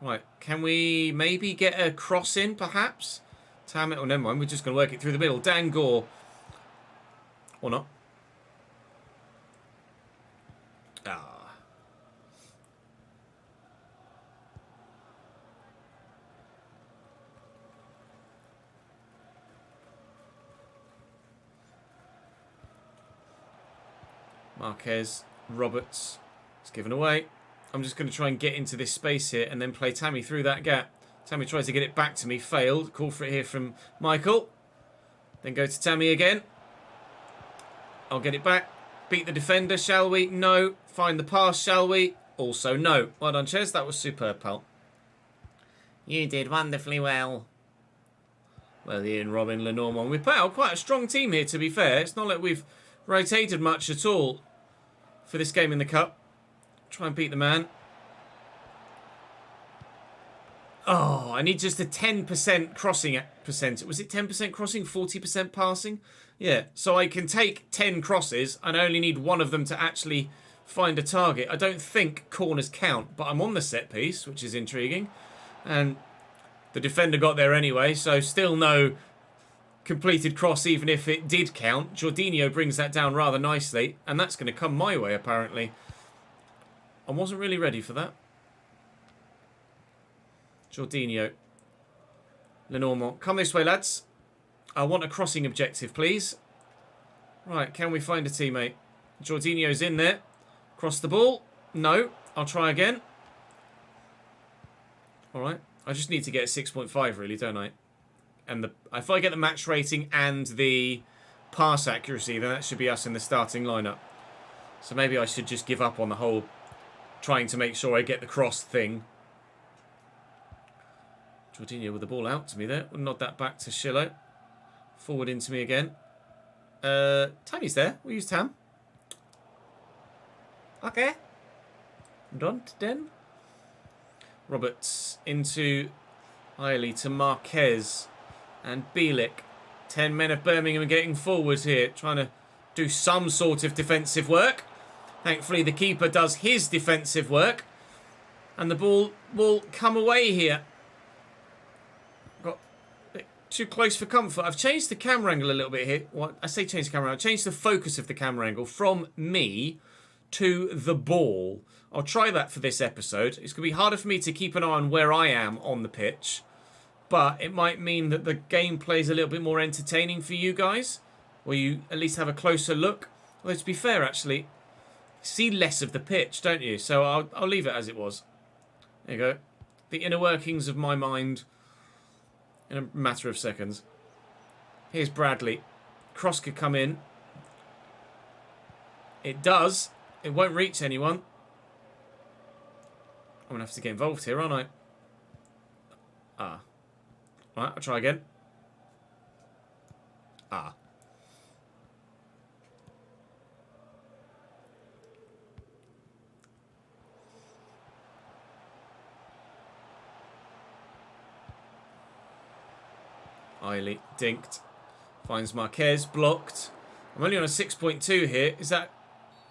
Right, can we maybe get a cross in, perhaps? Tam it, oh, never mind. We're just going to work it through the middle. Dan Gore. Or not. Ah. Marquez, Roberts. It's given away. I'm just going to try and get into this space here and then play Tammy through that gap. Tammy tries to get it back to me. Failed. Call for it here from Michael. Then go to Tammy again. I'll get it back. Beat the defender, shall we? No. Find the pass, shall we? Also no. Well done, Ches. That was superb, pal. You did wonderfully well. Well, Ian, Robin, Lenormand. We put out quite a strong team here, to be fair. It's not like we've rotated much at all for this game in the Cup. Try and beat the man. Oh, I need just a 10% crossing percent. Was it 10% crossing, 40% passing? Yeah, so I can take 10 crosses and I only need one of them to actually find a target. I don't think corners count, but I'm on the set piece, which is intriguing. And the defender got there anyway, so still no completed cross even if it did count. Jorginho brings that down rather nicely, and that's going to come my way apparently. I wasn't really ready for that. Jorginho. Lenormand. Come this way, lads. I want a crossing objective, please. Right, can we find a teammate? Jorginho's in there. Cross the ball. No. I'll try again. Alright. I just need to get a 6.5, really, don't I? And if I get the match rating and the pass accuracy, then that should be us in the starting lineup. So maybe I should just give up on the whole trying to make sure I get the cross thing. Jorginho with the ball out to me there. We'll nod that back to Shillo. Forward into me again. Tammy's there. We'll use Tam. Okay. Don't then. Roberts into Eiley to Marquez and Bielik. 10 men of Birmingham are getting forward here, trying to do some sort of defensive work. Thankfully, the keeper does his defensive work, and the ball will come away here. Got a bit too close for comfort. I've changed the camera angle a little bit here. Well, I say change the camera. I've changed the focus of the camera angle from me to the ball. I'll try that for this episode. It's going to be harder for me to keep an eye on where I am on the pitch, but it might mean that the gameplay is a little bit more entertaining for you guys, or you at least have a closer look. Although, to be fair, actually, you see less of the pitch, don't you? So I'll leave it as it was. There you go. The inner workings of my mind in a matter of seconds. Here's Bradley. Cross could come in. It does. It won't reach anyone. I'm going to have to get involved here, aren't I? Ah. Right, I'll try again. Ah. Eiley, dinked. Finds Marquez, blocked. I'm only on a 6.2 here. Is that...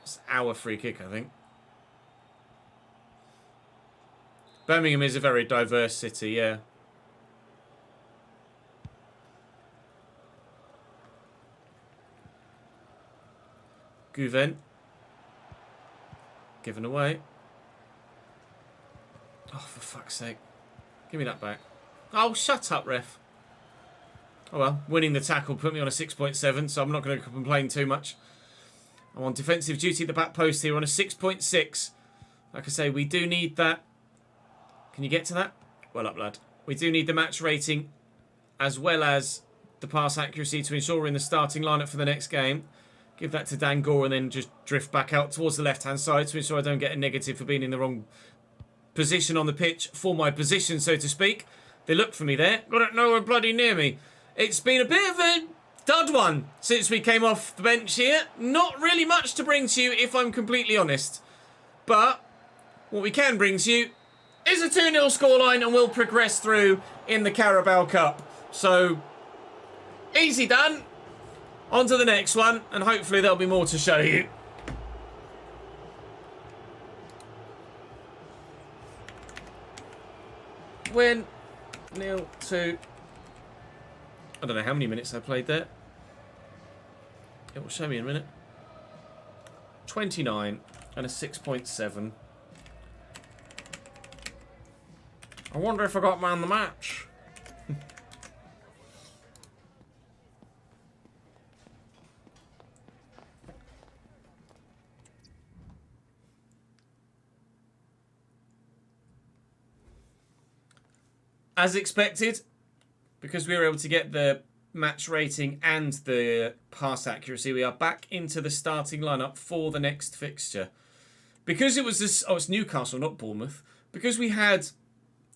It's our free kick, I think. Birmingham is a very diverse city, yeah. Gouven. Given away. Oh, for fuck's sake. Give me that back. Oh, shut up, ref. Oh well, winning the tackle put me on a 6.7, so I'm not going to complain too much. I'm on defensive duty at the back post here on a 6.6. Like I say, we do need that. Can you get to that? Well up, lad. We do need the match rating as well as the pass accuracy to ensure we're in the starting lineup for the next game. Give that to Dan Gore and then just drift back out towards the left-hand side to ensure I don't get a negative for being in the wrong position on the pitch for my position, so to speak. They looked for me there. Got it nowhere bloody near me. It's been a bit of a dud one since we came off the bench here. Not really much to bring to you, if I'm completely honest. But what we can bring to you is a 2-0 scoreline, and we'll progress through in the Carabao Cup. So, easy done. On to the next one, and hopefully there'll be more to show you. Win 0-2. I don't know how many minutes I played there. It will show me in a minute. 29 and a 6.7. I wonder if I got man the match. As expected, because we were able to get the match rating and the pass accuracy, we are back into the starting lineup for the next fixture. Because it was this... Oh, it's Newcastle, not Bournemouth. Because we had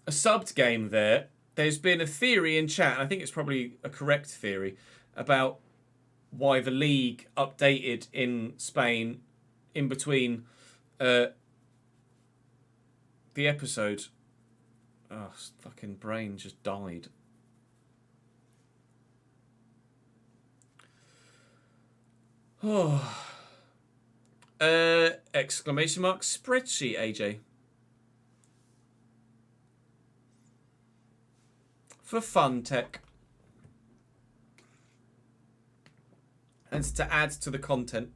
a subbed game there, there's been a theory in chat, and I think it's probably a correct theory, about why the league updated in Spain in between the episode. Oh, fucking brain just died. Oh. Exclamation mark spreadsheet, AJ. For fun tech. And to add to the content.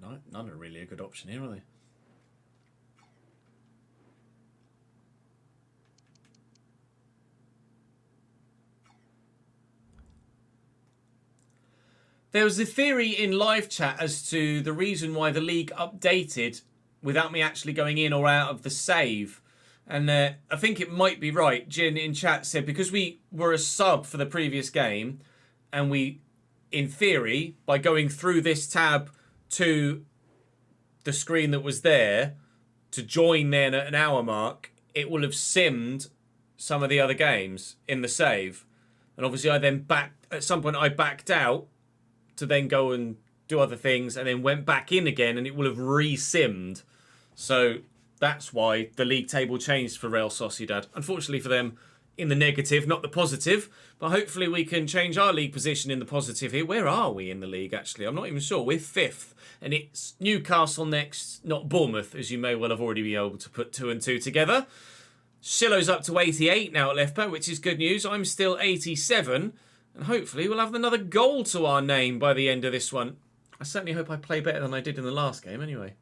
No, none are really a good option here, are they? There was a theory in live chat as to the reason why the league updated without me actually going in or out of the save. And I think it might be right. Jin in chat said because we were a sub for the previous game and we, in theory, by going through this tab to the screen that was there to join then at an hour mark, it will have simmed some of the other games in the save. And obviously I then at some point I backed out to then go and do other things and then went back in again and it will have re-simmed. So that's why the league table changed for Real Sociedad. Unfortunately for them, in the negative, not the positive. But hopefully we can change our league position in the positive here. Where are we in the league, actually? I'm not even sure. We're 5th. And it's Newcastle next, not Bournemouth, as you may well have already been able to put 2 and 2 together. Shillo's up to 88 now at left back, which is good news. I'm still 87. And hopefully we'll have another goal to our name by the end of this one. I certainly hope I play better than I did in the last game anyway.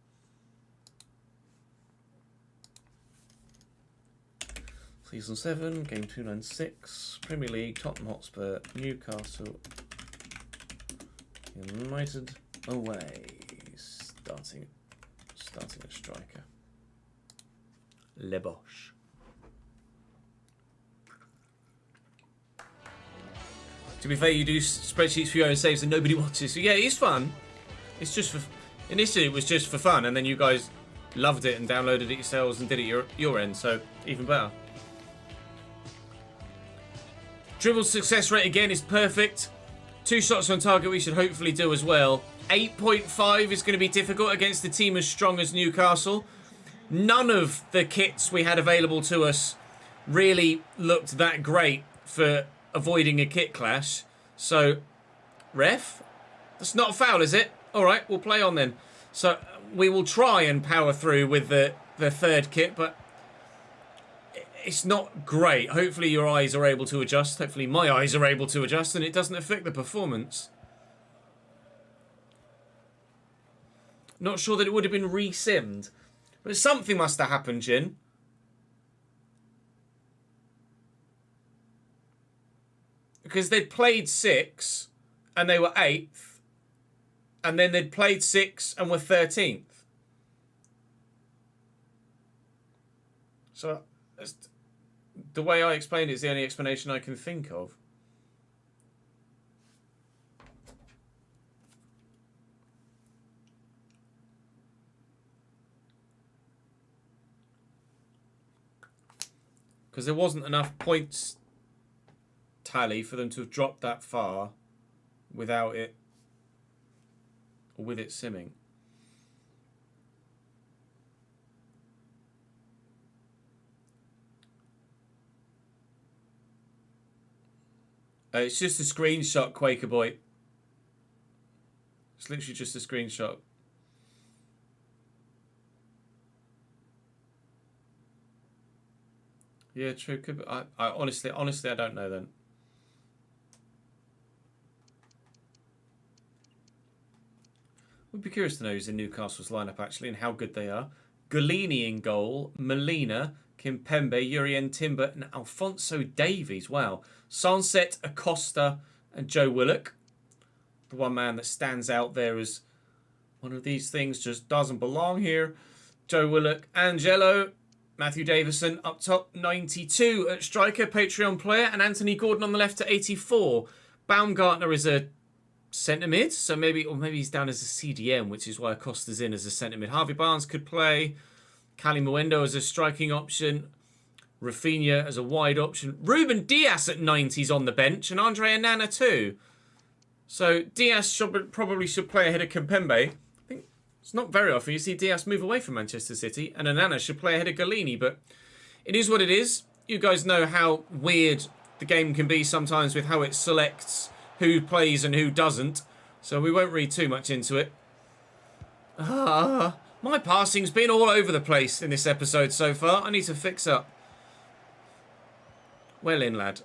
Season 7, game 296, Premier League, Tottenham Hotspur, Newcastle United away. Starting a striker. Le Bosch. To be fair, you do spreadsheets for your own saves and nobody watches. So yeah, it's fun. It's just for... Initially it was just for fun and then you guys loved it and downloaded it yourselves and did it your end, so even better. Dribble success rate again is perfect. 2 shots on target we should hopefully do as well. 8.5 is going to be difficult against a team as strong as Newcastle. None of the kits we had available to us really looked that great for avoiding a kit clash. So, ref? That's not a foul, is it? Alright, we'll play on then. So, we will try and power through with the third kit, but it's not great. Hopefully your eyes are able to adjust. Hopefully my eyes are able to adjust and it doesn't affect the performance. Not sure that it would have been re-simmed. But something must have happened, Jin. Because they'd played 6 and they were 8th. And then they'd played 6 and were 13th. So... the way I explained it is the only explanation I can think of. Because there wasn't enough points tally for them to have dropped that far without it, or with it simming. It's just a screenshot, Quaker Boy. It's literally just a screenshot. Yeah, true. Could be. I honestly, I don't know then. Would be curious to know who's in Newcastle's lineup actually and how good they are. Golini in goal, Molina, Kimpembe, Urien Timber, and Alphonso Davies. Wow. Sunset, Acosta, and Joe Willock. The one man that stands out there as one of these things just doesn't belong here. Joe Willock, Angelo, Matthew Davison up top, 92 at striker, Patreon player, and Anthony Gordon on the left at 84. Baumgartner is a centre mid, so maybe he's down as a CDM, which is why Acosta's in as a centre mid. Harvey Barnes could play. Cali Muendo as a striking option. Rafinha as a wide option. Ruben Dias at 90s on the bench, and Andre Onana too. So Dias probably should play ahead of Kimpembe. I think it's not very often you see Dias move away from Manchester City, and Onana should play ahead of Galini, but it is what it is. You guys know how weird the game can be sometimes with how it selects who plays and who doesn't, so we won't read too much into it. My passing's been all over the place in this episode so far. I need to fix up. Well in, lad.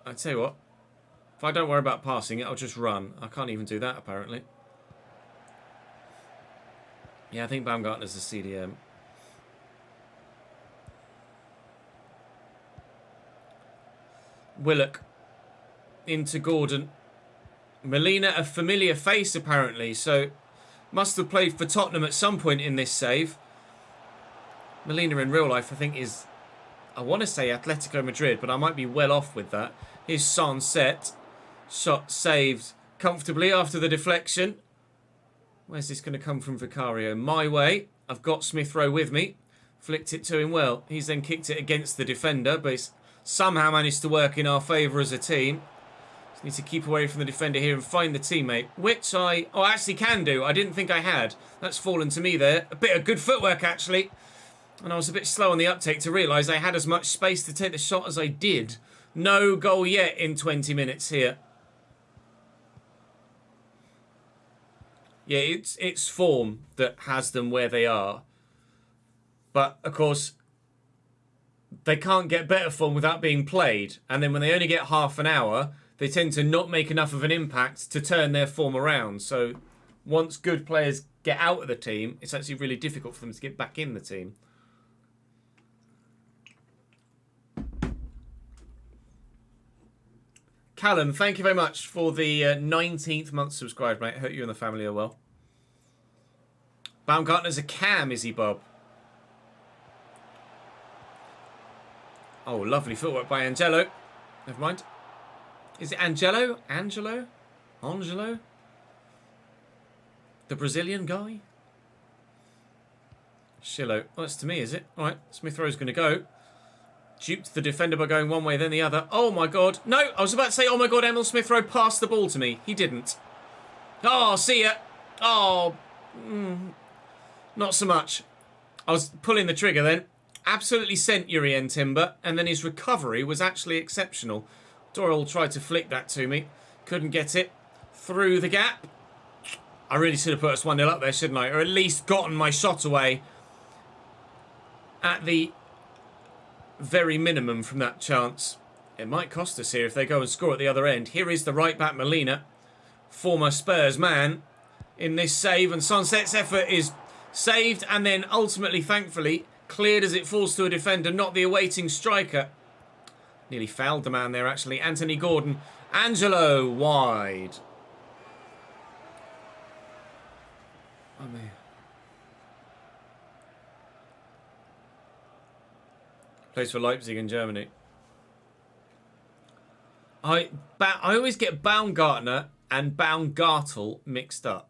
I tell you what, if I don't worry about passing it, I'll just run. I can't even do that, apparently. Yeah, I think Baumgartner's a CDM. Willock into Gordon. Molina, a familiar face, apparently, so must have played for Tottenham at some point in this save. Molina in real life, I think, is... I want to say Atletico Madrid, but I might be well off with that. Here's Sunset. Shot saved comfortably after the deflection. Where's this going to come from, Vicario? My way. I've got Smith Rowe with me. Flicked it to him well. He's then kicked it against the defender, but he's somehow managed to work in our favour as a team. Just need to keep away from the defender here and find the teammate, which I actually can do. I didn't think I had. That's fallen to me there. A bit of good footwork, actually. And I was a bit slow on the uptake to realise I had as much space to take the shot as I did. No goal yet in 20 minutes here. Yeah, it's form that has them where they are. But, of course, they can't get better form without being played. And then when they only get half an hour, they tend to not make enough of an impact to turn their form around. So once good players get out of the team, it's actually really difficult for them to get back in the team. Callum, thank you very much for the 19th month subscribed, mate. I hope you and the family are well. Baumgartner's a cam, is he, Bob? Oh, lovely footwork by Angelo. Never mind. Is it Angelo? Angelo? Angelo? The Brazilian guy? Shillo. Oh, that's to me, is it? All right, Smith Rowe's going to go. Duped the defender by going one way, then the other. Oh, my God. No, I was about to say, oh, my God, Emil Smith Rowe passed the ball to me. He didn't. Oh, see ya. Oh, not so much. I was pulling the trigger then. Absolutely sent Urien Timber, and then his recovery was actually exceptional. Doyle tried to flick that to me. Couldn't get it. Through the gap. I really should have put us 1-0 up there, shouldn't I? Or at least gotten my shot away at the very minimum from that chance. It might cost us here if they go and score at the other end. Here is the right back Molina, former Spurs man, in this save, and Sunset's effort is saved and then ultimately, thankfully, cleared as it falls to a defender, not the awaiting striker. Nearly fouled the man there, actually. Anthony Gordon. Angelo wide. Oh, man. Plays for Leipzig in Germany. I always get Baumgartner and Baumgartel mixed up.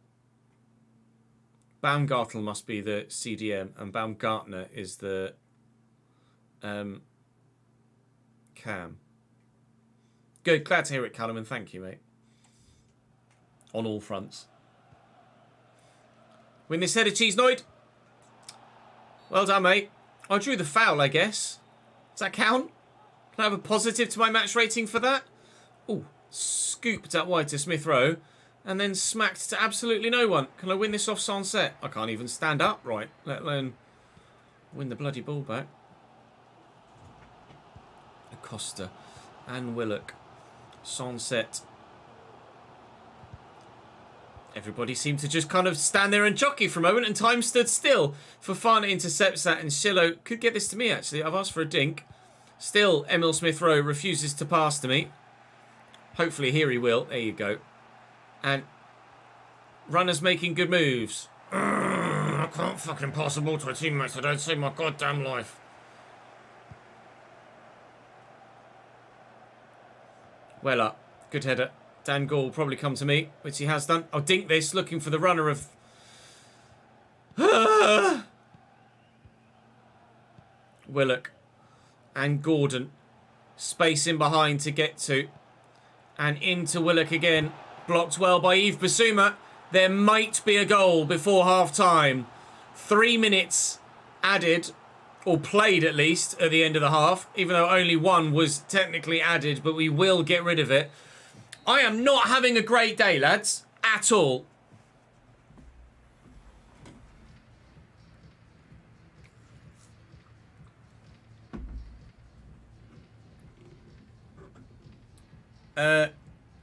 Baumgartel must be the CDM and Baumgartner is the cam. Good, glad to hear it, Callum, and thank you, mate. On all fronts. Win this header, Chesnoid. Well done, mate. I drew the foul, I guess. Does that count? Can I have a positive to my match rating for that? Oh, scooped that wide to Smith Rowe and then smacked to absolutely no one. Can I win this off Sunset? I can't even stand upright, let alone win the bloody ball back. Acosta and Willock. Sunset. Everybody seemed to just kind of stand there and jockey for a moment, and time stood still. Fofana intercepts that, and Shillo could get this to me, actually. I've asked for a dink. Still, Emil Smith Rowe refuses to pass to me. Hopefully here he will. There you go. And runners making good moves. can't fucking pass the ball to a teammate, so don't save my goddamn life. Well up. Good header. Dan Gall will probably come to me, which he has done. I'll dink this, looking for the runner of... Willock. And Gordon. Space in behind to get to. And into Willock again. Blocked well by Yves Bissouma. There might be a goal before half-time. 3 minutes added, or played at least, at the end of the half, even though only one was technically added, but we will get rid of it. I am not having a great day, lads, at all.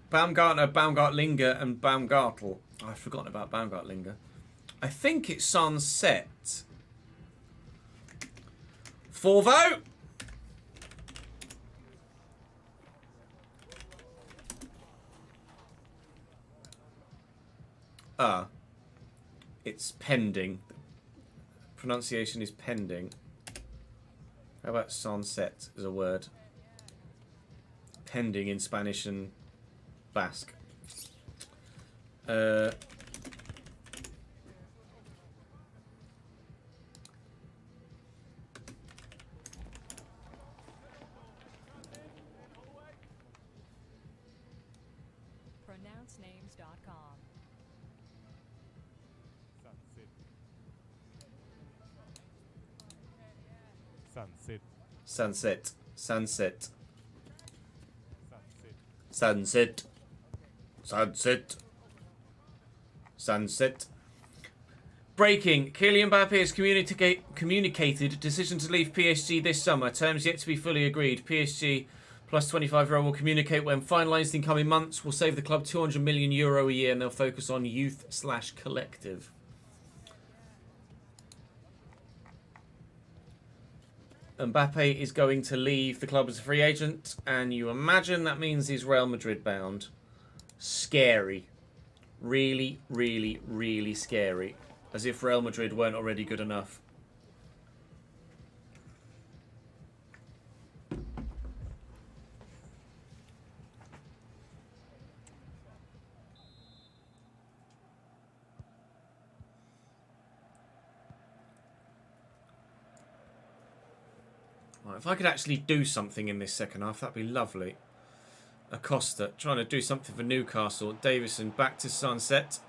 Baumgartner, Baumgartlinger, and Baumgartel. I've forgotten about Baumgartlinger. I think it's Sunset. Forvo. It's pending. Pronunciation is pending. How about sunset as a word? Pending in Spanish and Basque. pronouncenames.com. Sunset. Sunset. Sunset. Sunset. Sunset. Sunset. Breaking. Kylian Mbappe has communicated decision to leave PSG this summer. Terms yet to be fully agreed. PSG plus 25 euro will communicate when finalised in coming months. Will save the club 200 million euro a year, and they'll focus on youth/collective. Mbappe is going to leave the club as a free agent, and you imagine that means he's Real Madrid bound. Scary. Really, really, really scary. As if Real Madrid weren't already good enough. Right, if I could actually do something in this second half, that'd be lovely. Acosta trying to do something for Newcastle. Davison back to Sunset.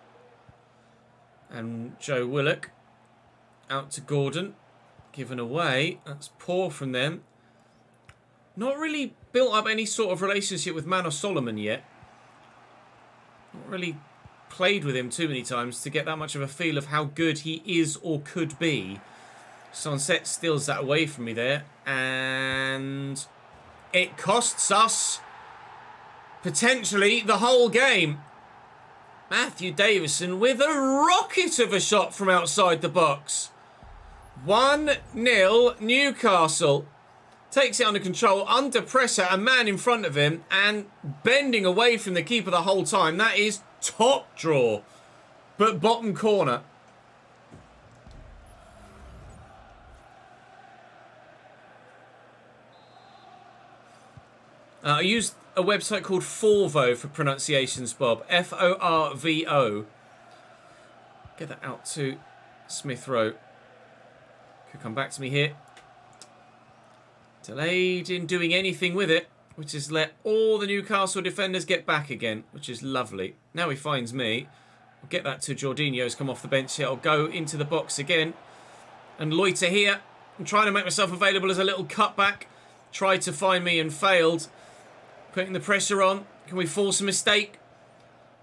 And Joe Willock out to Gordon. Given away. That's poor from them. Not really built up any sort of relationship with Manor Solomon yet. Not really played with him too many times to get that much of a feel of how good he is or could be. Sunset steals that away from me there. And it costs us potentially the whole game. Matthew Davison with a rocket of a shot from outside the box. 1-0 Newcastle. Takes it under control, under pressure, a man in front of him, and bending away from the keeper the whole time. That is top draw. But bottom corner. I used a website called Forvo for pronunciations, Bob. F-O-R-V-O. Get that out to Smith Rowe. Could come back to me here. Delayed in doing anything with it, which has let all the Newcastle defenders get back again, which is lovely. Now he finds me. I'll get that to Jorginho, who's come off the bench here. I'll go into the box again and loiter here. I'm trying to make myself available as a little cutback. Tried to find me and failed. Putting the pressure on. Can we force a mistake?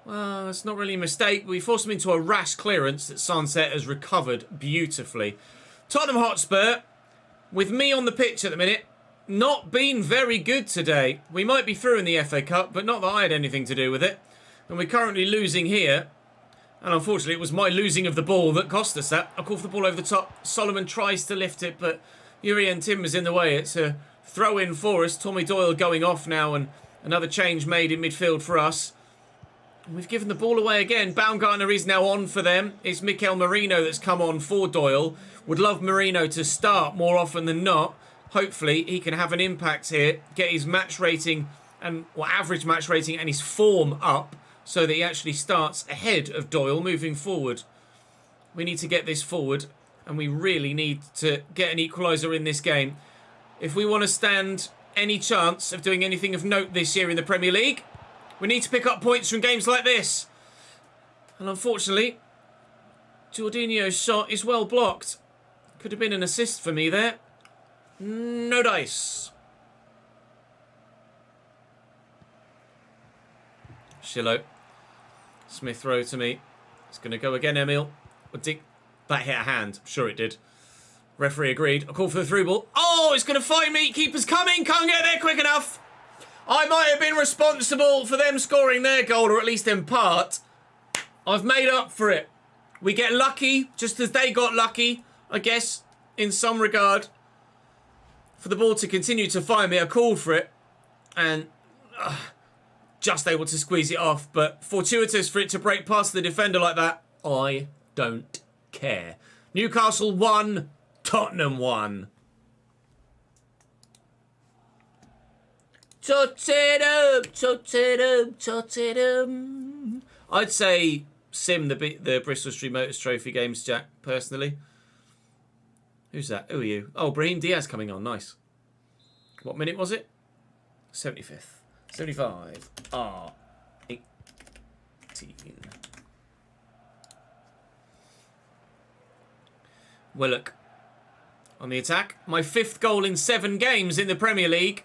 Well, it's not really a mistake. We force him into a rash clearance that Sunset has recovered beautifully. Tottenham Hotspur, with me on the pitch at the minute, not been very good today. We might be through in the FA Cup, but not that I had anything to do with it. And we're currently losing here. And unfortunately, it was my losing of the ball that cost us that. I call for the ball over the top. Solomon tries to lift it, but Urian Timber's in the way. It's a throw in for us. Tommy Doyle going off now, and another change made in midfield for us. We've given the ball away again. Baumgartner is now on for them. It's Mikel Merino that's come on for Doyle. Would love Merino to start more often than not. Hopefully he can have an impact here, get his match rating and average match rating and his form up so that he actually starts ahead of Doyle moving forward. We need to get this forward and we really need to get an equaliser in this game. If we want to stand any chance of doing anything of note this year in the Premier League, we need to pick up points from games like this. And unfortunately, Jorginho's shot is well blocked. Could have been an assist for me there. No dice. Shillo. Smith Rowe to me. It's going to go again, Emil. That hit a hand. I'm sure it did. Referee agreed. A call for the through ball. Oh, it's going to find me. Keeper's coming. Can't get there quick enough. I might have been responsible for them scoring their goal, or at least in part. I've made up for it. We get lucky, just as they got lucky, I guess, in some regard. For the ball to continue to find me, I called for it. And just able to squeeze it off. But fortuitous for it to break past the defender like that. I don't care. Newcastle 1, Tottenham 1. Tottenham, Tottenham, Tottenham. I'd say sim the Bristol Street Motors Trophy games, Jack, personally. Who's that? Who are you? Oh, Brahim Diaz coming on. Nice. What minute was it? 75th. 75. R. 18. Willock on the attack. My 5th goal in 7 games in the Premier League.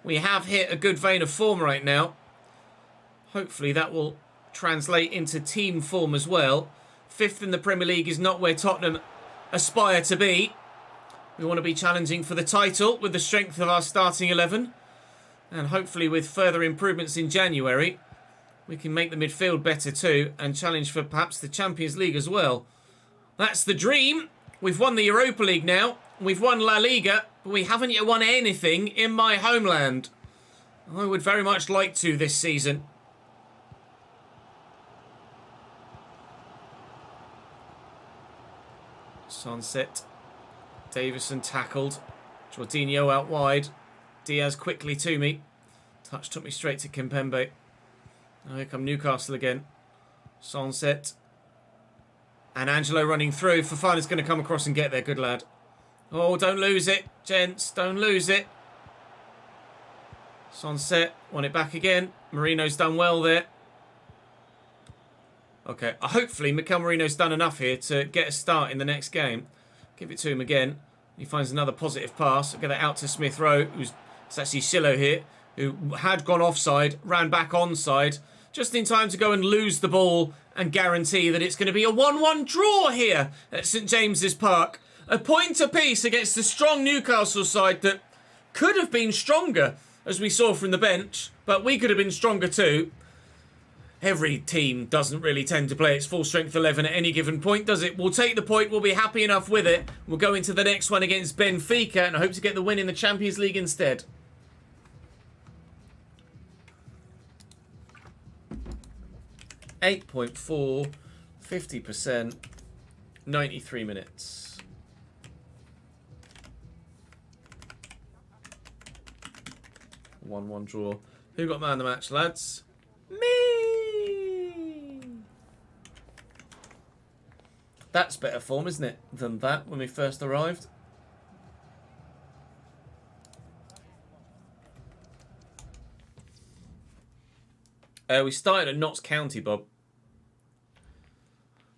We have hit a good vein of form right now. Hopefully that will translate into team form as well. 5th in the Premier League is not where Tottenham aspire to be. We want to be challenging for the title with the strength of our starting 11. And hopefully with further improvements in January, we can make the midfield better too and challenge for perhaps the Champions League as well. That's the dream. We've won the Europa League now. We've won La Liga, but we haven't yet won anything in my homeland. I would very much like to this season. Sunset. Davison tackled. Jorginho out wide. Diaz quickly to me. Touch took me straight to Kimpembe. Now here come Newcastle again. Sunset. And Angelo running through. Fofana's going to come across and get there. Good lad. Oh, don't lose it, gents. Don't lose it. Sunset. Want it back again. Marino's done well there. Okay. Hopefully, Mikel Merino's done enough here to get a start in the next game. Give it to him again. He finds another positive pass. I'll get it out to Smith Rowe, it's actually Shillo here, who had gone offside, ran back onside, just in time to go and lose the ball and guarantee that it's going to be a 1-1 draw here at St James's Park. A point apiece against the strong Newcastle side that could have been stronger, as we saw from the bench, but we could have been stronger too. Every team doesn't really tend to play its full strength 11 at any given point, does it? We'll take the point, we'll be happy enough with it. We'll go into the next one against Benfica and hope to get the win in the Champions League instead. .4, 50%, 93 minutes. One draw. Who got man of the match, lads? Me! That's better form, isn't it, than that when we first arrived? We started at Notts County, Bob.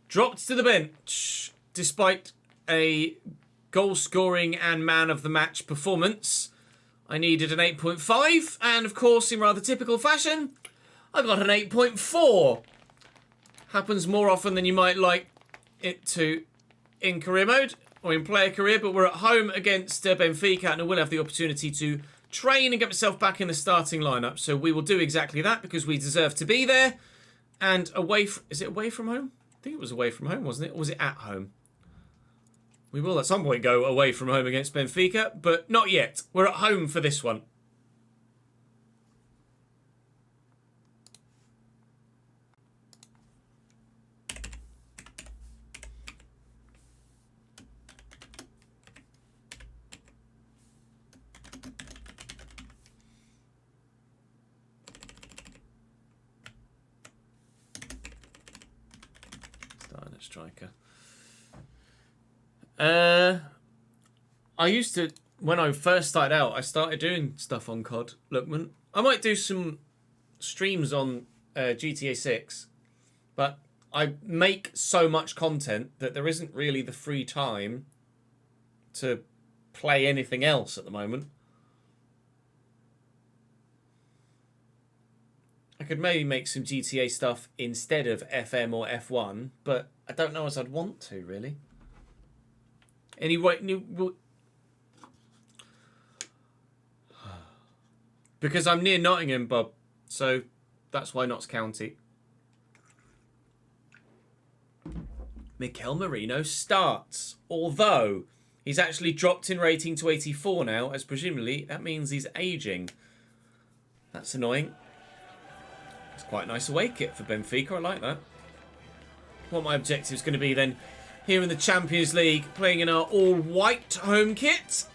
Dropped to the bench despite a goal-scoring and man-of-the-match performance. I needed an 8.5, and of course, in rather typical fashion, I got an 8.4. Happens more often than you might like it to in career mode, or in player career, but we're at home against Benfica, and I will have the opportunity to train and get myself back in the starting lineup. So we will do exactly that, because we deserve to be there. And away is it away from home? I think it was away from home, wasn't it? Or was it at home? We will at some point go away from home against Benfica, but not yet. We're at home for this one. find that striker. I used to, when I first started out, I started doing stuff on COD, Lookman. I might do some streams on GTA 6, but I make so much content that there isn't really the free time to play anything else at the moment. I could maybe make some GTA stuff instead of FM or F1, but I don't know as I'd want to, really. Anyway, because I'm near Nottingham, Bob, so that's why Notts County. Mikel Merino starts, although he's actually dropped in rating to 84 now, as presumably that means he's aging. That's annoying. It's quite a nice away kit for Benfica, I like that. What my objective is going to be then, here in the Champions League, playing in our all-white home kit.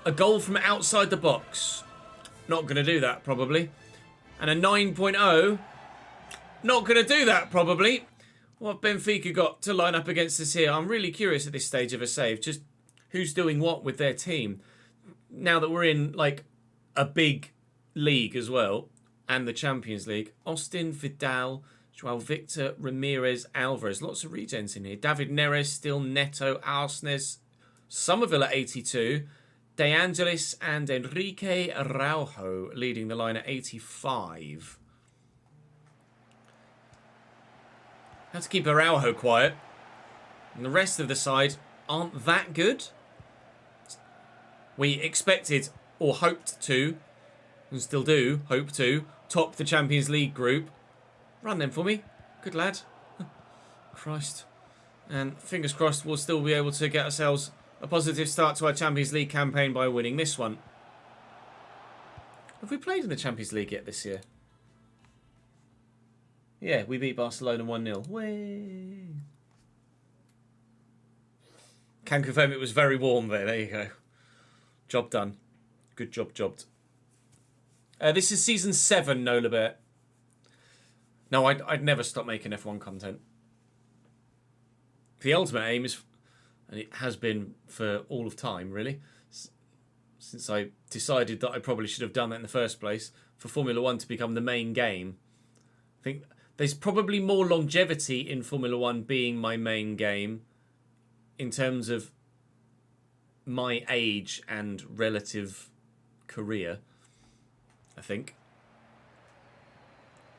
A goal from outside the box. Not going to do that, probably. And a 9.0. Not going to do that, probably. What Benfica got to line up against us here? I'm really curious at this stage of a save. Just who's doing what with their team. Now that we're in, like, a big league as well. And the Champions League. Austin, Vidal, Joao Victor, Ramirez, Alvarez. Lots of regens in here. David Neres, still Neto, Arsnes, Somerville at 82. De Angelis and Enrique Araujo leading the line at 85. Have to keep Araujo quiet. And the rest of the side aren't that good. We expected or hoped to, and still do, hope to, top the Champions League group. Run them for me. Good lad. Christ. And fingers crossed we'll still be able to get ourselves a positive start to our Champions League campaign by winning this one. Have we played in the Champions League yet this year? Yeah, we beat Barcelona 1-0. Way. Can confirm it was very warm there. There you go. Job done. Good job, jobbed. This is season 7, no Lebert. No, I'd never stop making F1 content. The ultimate aim is, and it has been for all of time, really, since I decided that I probably should have done that in the first place, for Formula 1 to become the main game. I think there's probably more longevity in Formula 1 being my main game in terms of my age and relative career, I think.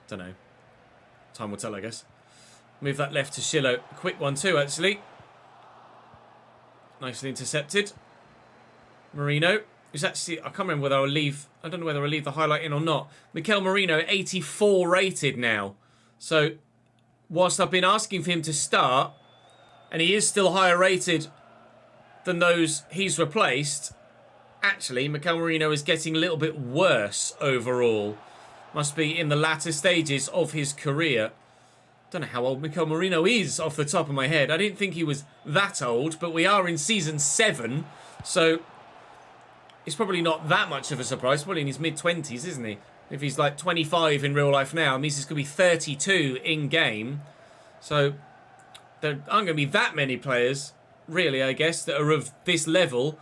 Don't know. Time will tell, I guess. Move that left to Shillo. A quick one too, actually. Nicely intercepted. Marino. Is actually, I can't remember whether I'll leave, I don't know whether I'll leave the highlight in or not. Mikel Merino, 84 rated now. So, whilst I've been asking for him to start, and he is still higher rated than those he's replaced, actually, Mikel Merino is getting a little bit worse overall. Must be in the latter stages of his career. Don't know how old Mikel Merino is off the top of my head. I didn't think he was that old, but we are in season 7, so it's probably not that much of a surprise. Probably in his mid-20s, isn't he? If he's like 25 in real life now, it means he's going to be 32 in-game. So there aren't going to be that many players, really, I guess, that are of this level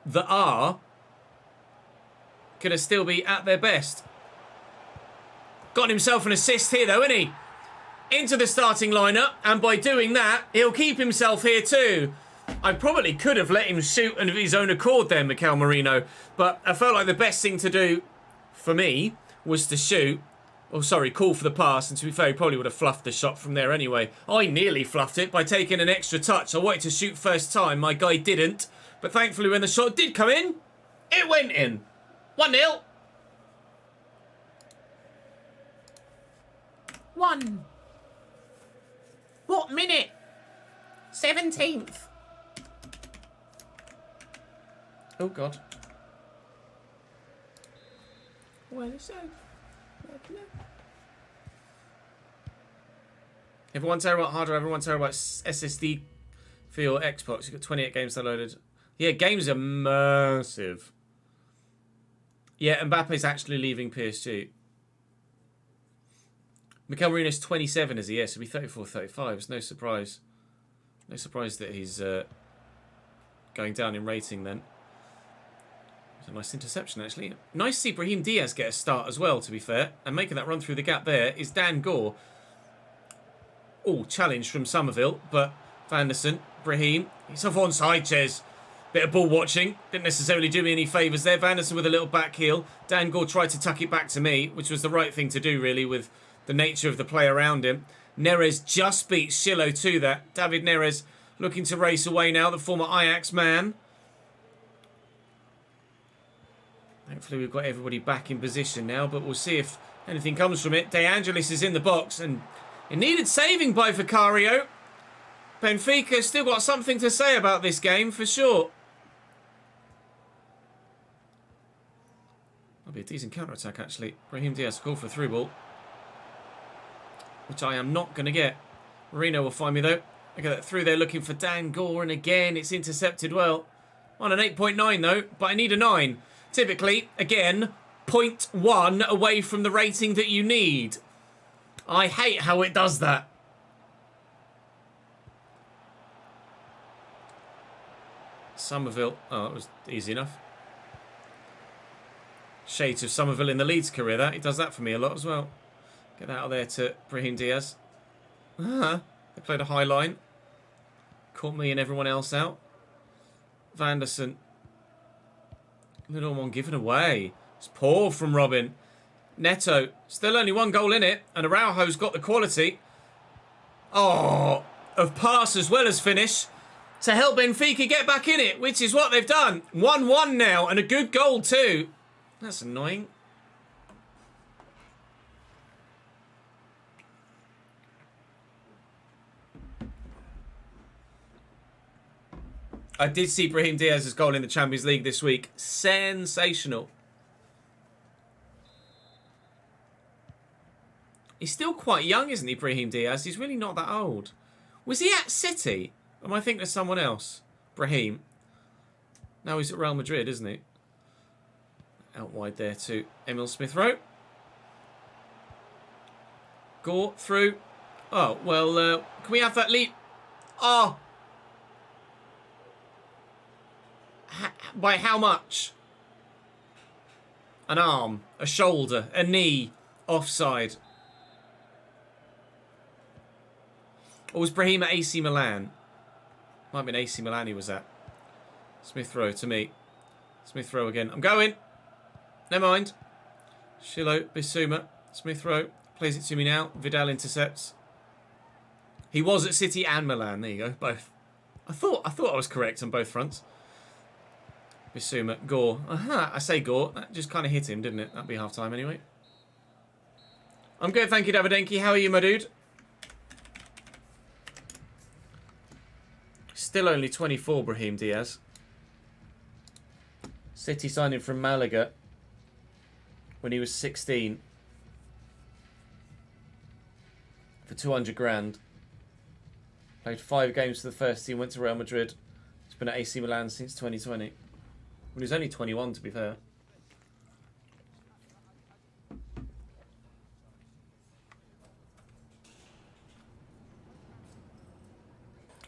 that are going to still be at their best. Got himself an assist here, though, isn't he? Into the starting lineup, and by doing that, he'll keep himself here too. I probably could have let him shoot of his own accord there, Mikel Merino, but I felt like the best thing to do for me was to shoot. Oh, sorry, call for the pass, and to be fair, he probably would have fluffed the shot from there anyway. I nearly fluffed it by taking an extra touch. I wanted to shoot first time, my guy didn't, but thankfully when the shot did come in, it went in. 1-0. 1. What minute? 17th. Oh, God. Well, so. Everyone terabyte hard drive, everyone terabyte SSD for your Xbox. You've got 28 games downloaded. Yeah, games are massive. Yeah, Mbappe's actually leaving PSG. Mikel Merino's 27, is he? Yes, he'll be 34, 35. It's no surprise. No surprise that he's going down in rating then. It's a nice interception, actually. Nice to see Brahim Diaz get a start as well, to be fair. And making that run through the gap there is Dan Gore. Oh, challenge from Somerville, but Vanderson, Brahim, he's off onside, Ches. Bit of ball watching. Didn't necessarily do me any favours there. Vanderson with a little back heel. Dan Gore tried to tuck it back to me, which was the right thing to do, really, with the nature of the play around him. Neres just beats Shillo to that. David Neres looking to race away now, the former Ajax man. Hopefully we've got everybody back in position now, but we'll see if anything comes from it. De Angelis is in the box, and it needed saving by Vicario. Benfica still got something to say about this game, for sure. That'll be a decent counter-attack, actually. Brahim Diaz call for a through ball, which I am not going to get. Marino will find me, though. I get that through there looking for Dan Gore, and again, it's intercepted well. On an 8.9, though, but I need a 9. Typically, again, 0.1 away from the rating that you need. I hate how it does that. Somerville. Oh, that was easy enough. Shades of Somerville in the Leeds career, that. He does that for me a lot as well. Get out of there to Brahim Diaz. They played a high line. Caught me and everyone else out. Vanderson. Little one given away. It's poor from Robin. Neto. Still only one goal in it. And Araujo's got the quality. Oh, of pass as well as finish. To help Benfica get back in it. Which is what they've done. 1-1 now. And a good goal too. That's annoying. I did see Brahim Diaz's goal in the Champions League this week. Sensational. He's still quite young, isn't he, Brahim Diaz? He's really not that old. Was he at City? Or am I thinking of someone else? Brahim. Now he's at Real Madrid, isn't he? Out wide there to Emil Smith-Rowe. Gore through. Oh, well, can we have that lead? Oh. By how much? An arm, a shoulder, a knee, offside. Or was Brahim at AC Milan? Might have been AC Milan he was at. Smith-Rowe to me. Smith-Rowe again. I'm going. Never mind. Shillo, Bissouma, Smith-Rowe. Plays it to me now. Vidal intercepts. He was at City and Milan. There you go. Both. I thought I was correct on both fronts. Bissouma, Gore. I say Gore. That just kind of hit him, didn't it? That'd be half time anyway. I'm good, thank you, Davidenki. How are you, my dude? Still only 24, Brahim Diaz. City signed him from Malaga when he was 16 for 200 grand. Played 5 games for the first team, went to Real Madrid. He's been at AC Milan since 2020. When he was only 21, to be fair.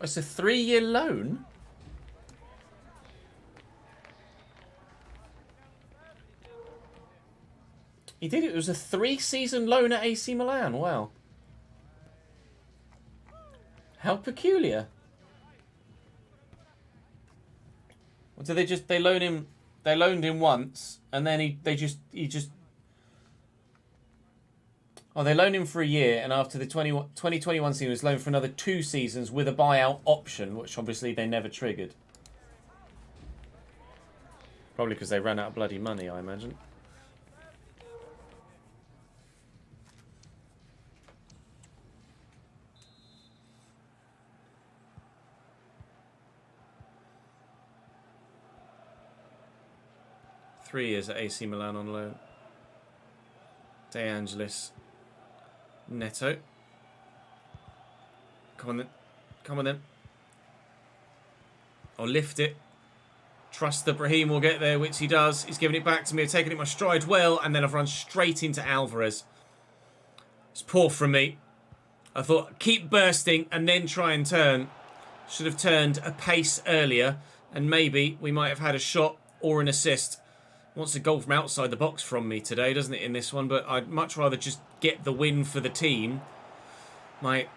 It's a 3-year loan? He did it. It was a 3-season loan at AC Milan. Wow. How peculiar. So they loaned him once, and then they loaned him for a year, and after the 2021 season, he was loaned for another 2 seasons with a buyout option, which obviously they never triggered. Probably because they ran out of bloody money, I imagine. Three years at AC Milan on loan. De Angelis. Neto. Come on then. Come on then. I'll lift it. Trust that Brahim will get there, which he does. He's giving it back to me. I've taken it my stride well, and then I've run straight into Alvarez. It's poor from me. I thought keep bursting and then try and turn. Should have turned a pace earlier and maybe we might have had a shot or an assist. Wants a goal from outside the box from me today, doesn't it, in this one? But I'd much rather just get the win for the team. My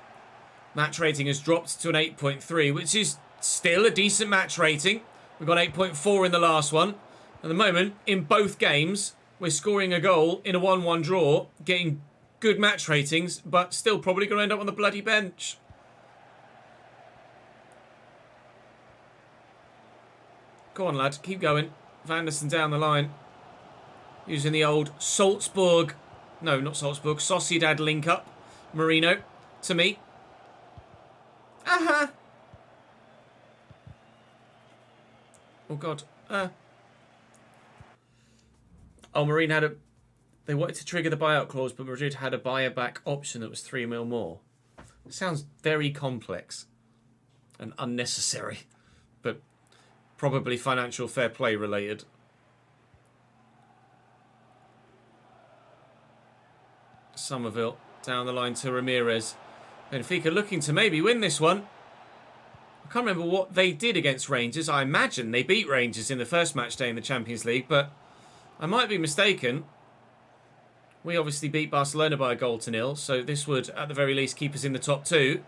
match rating has dropped to an 8.3, which is still a decent match rating. We've got 8.4 in the last one. At the moment, in both games, we're scoring a goal in a 1-1 draw, getting good match ratings, but still probably going to end up on the bloody bench. Go on, lad. Keep going. Vanderson down the line. Using the old Salzburg. No, not Salzburg. Sociedad link-up. Marino. To me. Aha! Oh, God. Oh, Marine had a... They wanted to trigger the buyout clause, but Madrid had a buy-back option that was 3 mil more. It sounds very complex and unnecessary, but probably financial fair play related. Somerville down the line to Ramirez. Benfica looking to maybe win this one. I can't remember what they did against Rangers. I imagine they beat Rangers in the first match day in the Champions League, but I might be mistaken. We obviously beat Barcelona by a 1-0, so this would, at the very least, keep us in the top 2.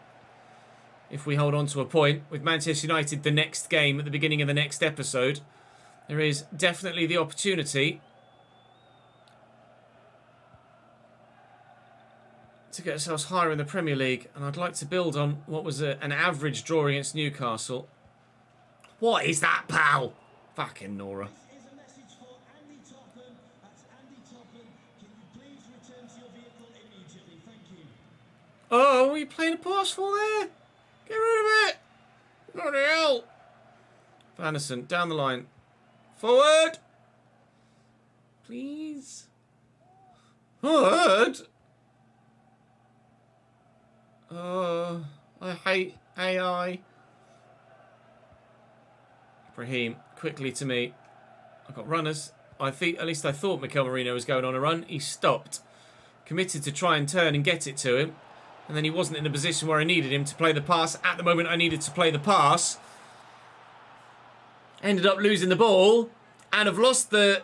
If we hold on to a point. With Manchester United the next game at the beginning of the next episode, there is definitely the opportunity to get ourselves higher in the Premier League. And I'd like to build on what was an average draw against Newcastle. What is that, pal? Fucking Nora. Here's a message for Andy Topham. That's Andy Topham. Can you please return to your vehicle immediately? Thank you. Oh, what are you playing a pass for there? Get rid of it. Bloody hell. Vanderson down the line. Forward. Please. Forward. I hate AI. Ibrahim, quickly to me. I've got runners. At least I thought Mikel Merino was going on a run. He stopped. Committed to try and turn and get it to him. And then he wasn't in the position where I needed him to play the pass. At the moment I needed to play the pass. Ended up losing the ball. And have lost the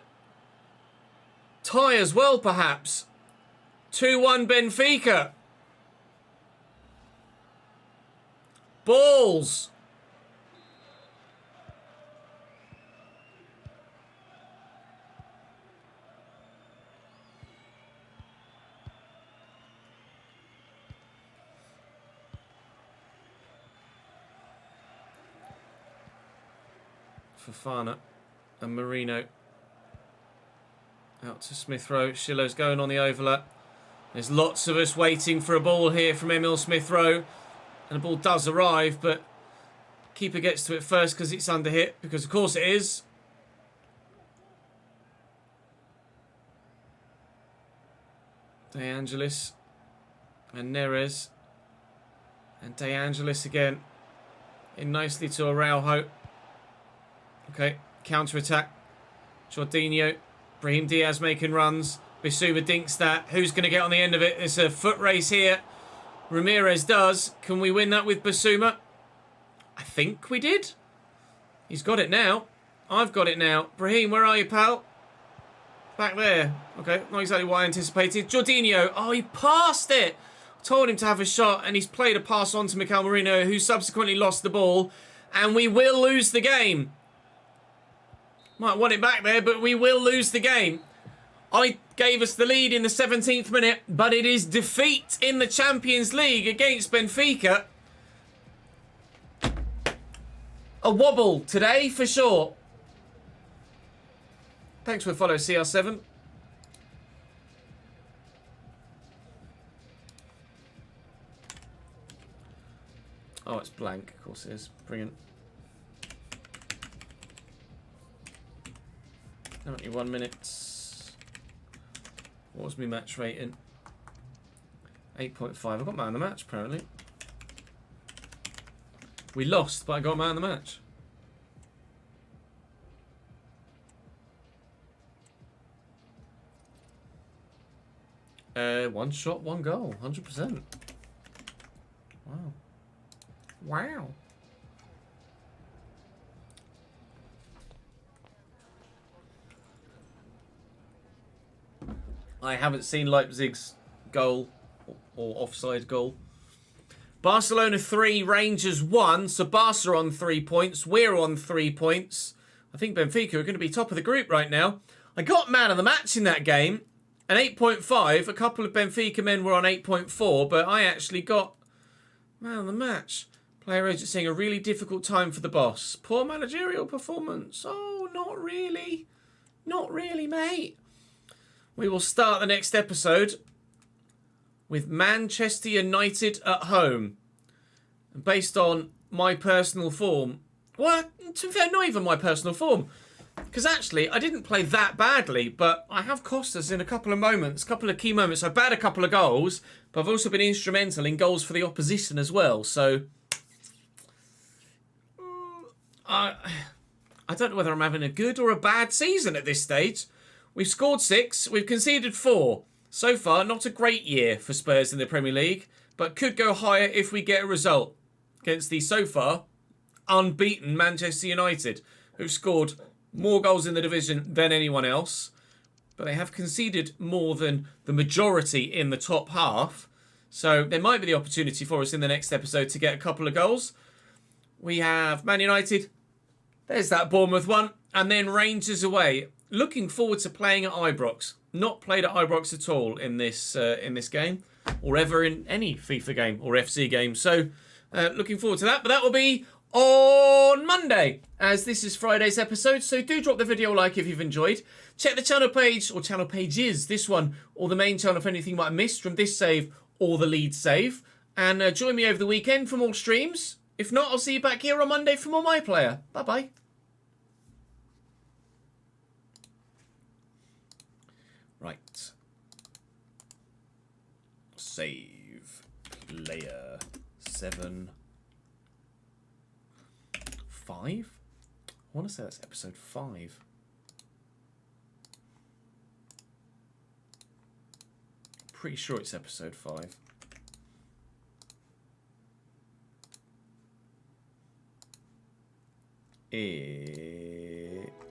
tie as well, perhaps. 2-1 Benfica. Balls. Fofana and Marino. Out to Smith Rowe. Schiller's going on the overlap. There's lots of us waiting for a ball here from Emil Smith Rowe. And the ball does arrive, but keeper gets to it first because it's under hit. Because of course it is. De Angelis and Neres. And De Angelis again. In nicely to Araujo. Okay, counter-attack. Jorginho. Brahim Diaz making runs. Bissouma dinks that. Who's going to get on the end of it? It's a foot race here. Ramirez does. Can we win that with Bissouma? I think we did. He's got it now. I've got it now. Brahim, where are you, pal? Back there. Okay, not exactly what I anticipated. Jorginho. Oh, he passed it. Told him to have a shot, and he's played a pass on to Mikel Merino, who subsequently lost the ball. And we will lose the game. Might want it back there, but we will lose the game. I gave us the lead in the 17th minute, but it is defeat in the Champions League against Benfica. A wobble today, for sure. Thanks for the follow, CR7. Oh, it's blank. Of course it is. Brilliant. 91 minutes. What was my match rating? 8.5. I got man of the match, apparently. We lost, but I got man of the match. One shot, one goal, 100%. Wow. Wow. I haven't seen Leipzig's goal or offside goal. Barcelona 3, Rangers 1. So Barca on 3 points. We're on 3 points. I think Benfica are going to be top of the group right now. I got man of the match in that game. An 8.5. A couple of Benfica men were on 8.4. But I actually got man of the match. Player agent saying a really difficult time for the boss. Poor managerial performance. Oh, not really. Not really, mate. We will start the next episode with Manchester United at home. And based on my personal form, well, to be fair, not even my personal form, because actually I didn't play that badly, but I have cost us in a couple of moments, a couple of key moments. I've had a couple of goals, but I've also been instrumental in goals for the opposition as well. So I don't know whether I'm having a good or a bad season at this stage. We've scored 6. We've conceded 4. So far, not a great year for Spurs in the Premier League, but could go higher if we get a result against the, so far, unbeaten Manchester United, who've scored more goals in the division than anyone else, but they have conceded more than the majority in the top half. So there might be the opportunity for us in the next episode to get a couple of goals. We have Man United. There's that Bournemouth one. And then Rangers away. Looking forward to playing at Ibrox. Not played at Ibrox at all in this game, or ever in any FIFA game or FC game. So looking forward to that. But that will be on Monday, as this is Friday's episode. So do drop the video a like if you've enjoyed. Check the channel page, or channel pages, this one, or the main channel for anything you might have missed from this save or the Leeds save. And join me over the weekend for more streams. If not, I'll see you back here on Monday for more My Player. Bye-bye. Right. Save. Player. 7. 5? I want to say that's episode 5. Pretty sure it's episode 5.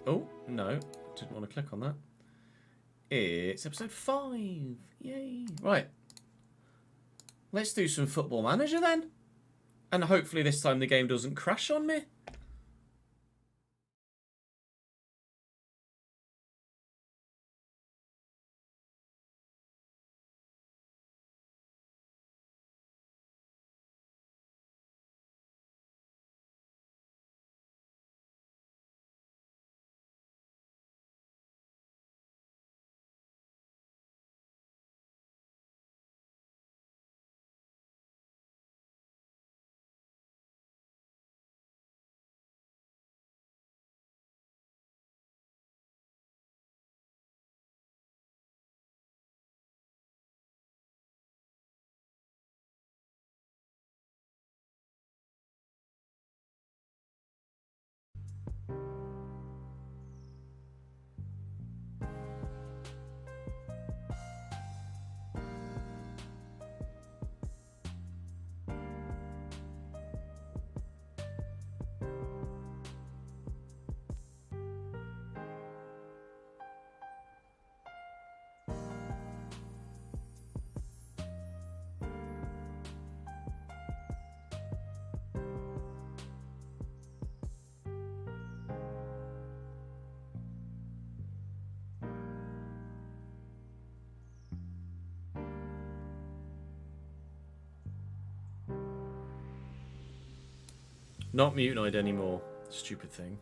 Oh, no. Didn't want to click on that. It's episode 5. Yay. Right. Let's do some Football Manager then. And hopefully this time the game doesn't crash on me. Not Mutinoid anymore. Stupid thing.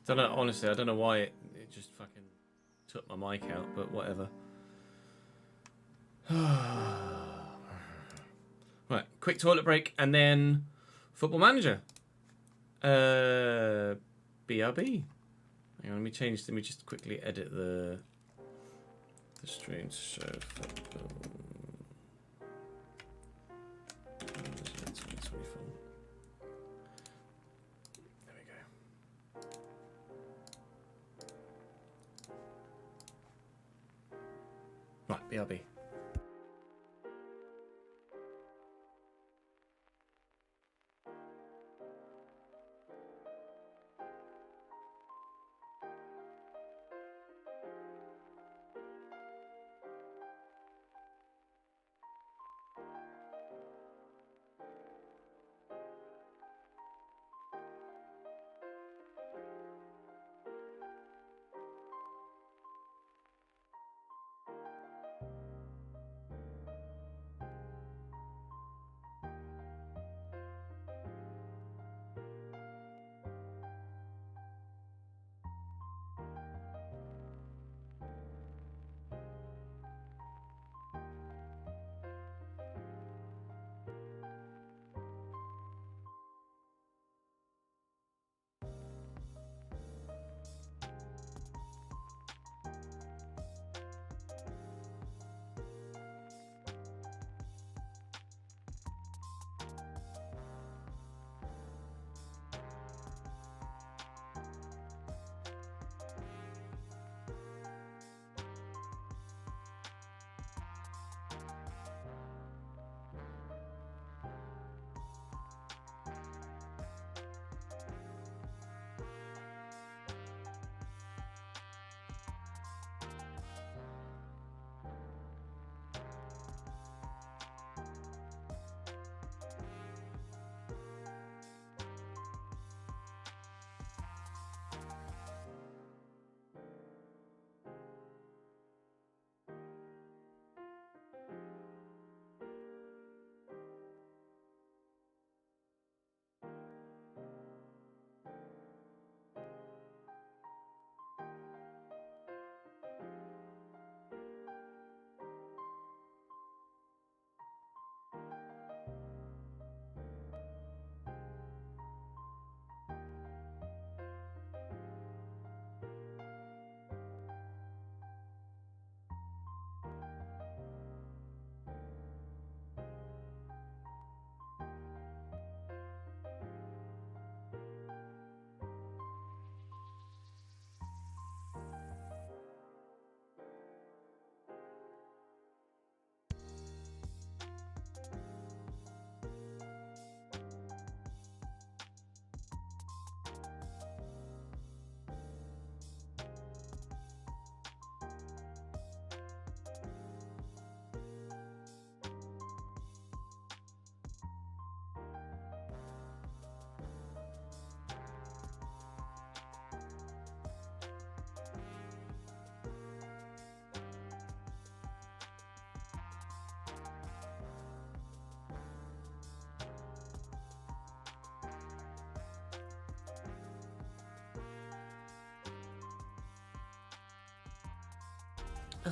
Don't know, honestly, I don't know why it just fucking took my mic out, but whatever. Right, quick toilet break and then Football Manager. BRB. Hang on, let me just quickly edit the stream to show Football BRB.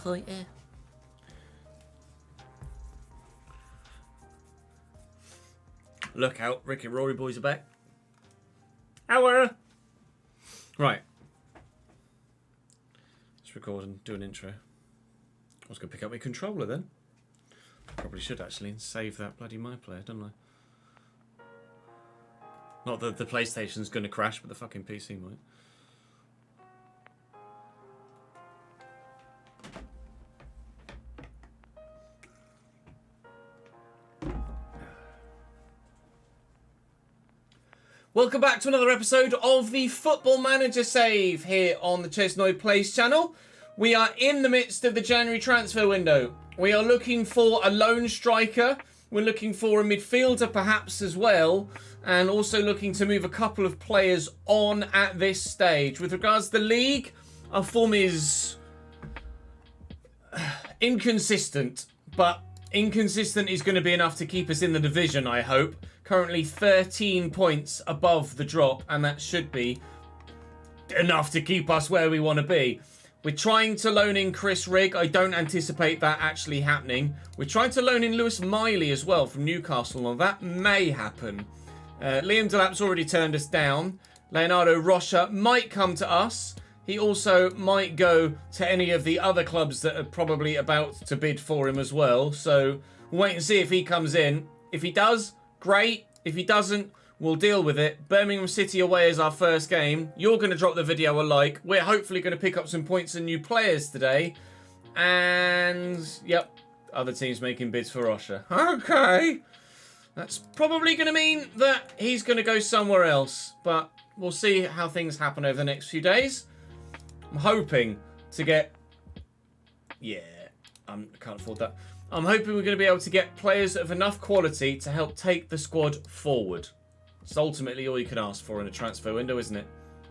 Oh, yeah. Look out, Rick and Rory boys are back. Hour. Right. Let's record and do an intro. I was going to pick up my controller then. Probably should actually and save that bloody My Player, don't I? Not that the PlayStation's going to crash, but the fucking PC might. Welcome back to another episode of the Football Manager Save here on the ChesnoidPlays channel. We are in the midst of the January transfer window. We are looking for a lone striker. We're looking for a midfielder perhaps as well. And also looking to move a couple of players on at this stage. With regards to the league, our form is inconsistent. But inconsistent is going to be enough to keep us in the division, I hope. Currently 13 points above the drop, and that should be enough to keep us where we want to be. We're trying to loan in Chris Rigg. I don't anticipate that actually happening. We're trying to loan in Lewis Miley as well from Newcastle, and that may happen. Liam Delap's already turned us down. Leonardo Rocha might come to us. He also might go to any of the other clubs that are probably about to bid for him as well. So we'll wait and see if he comes in. If he does, great. If he doesn't, we'll deal with it. Birmingham City away is our first game. You're going to drop the video a like. We're hopefully going to pick up some points and new players today. And, yep, other teams making bids for Osher. Okay. That's probably going to mean that he's going to go somewhere else. But we'll see how things happen over the next few days. I'm hoping to get... Yeah, I can't afford that. I'm hoping we're going to be able to get players of enough quality to help take the squad forward. It's ultimately all you can ask for in a transfer window, isn't it?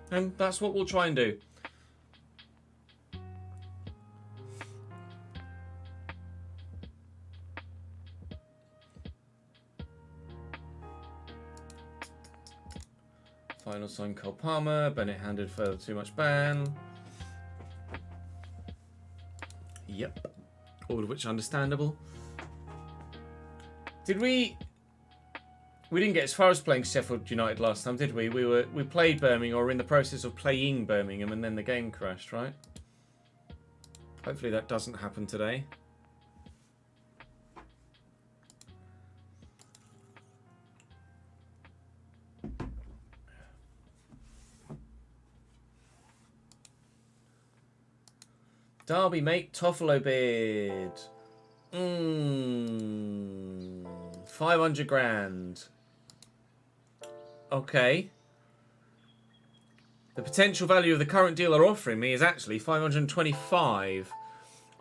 And that's what we'll try and do. Final sign Cole Palmer. Bennett handed further too much ban. Yep. All of which understandable. Did we... We didn't get as far as playing Sheffield United last time, did we? We played Birmingham, or were in the process of playing Birmingham, and then the game crashed, right? Hopefully that doesn't happen today. Derby, mate. Toffolo bid. 500 grand. Okay. The potential value of the current deal they're offering me is actually 525.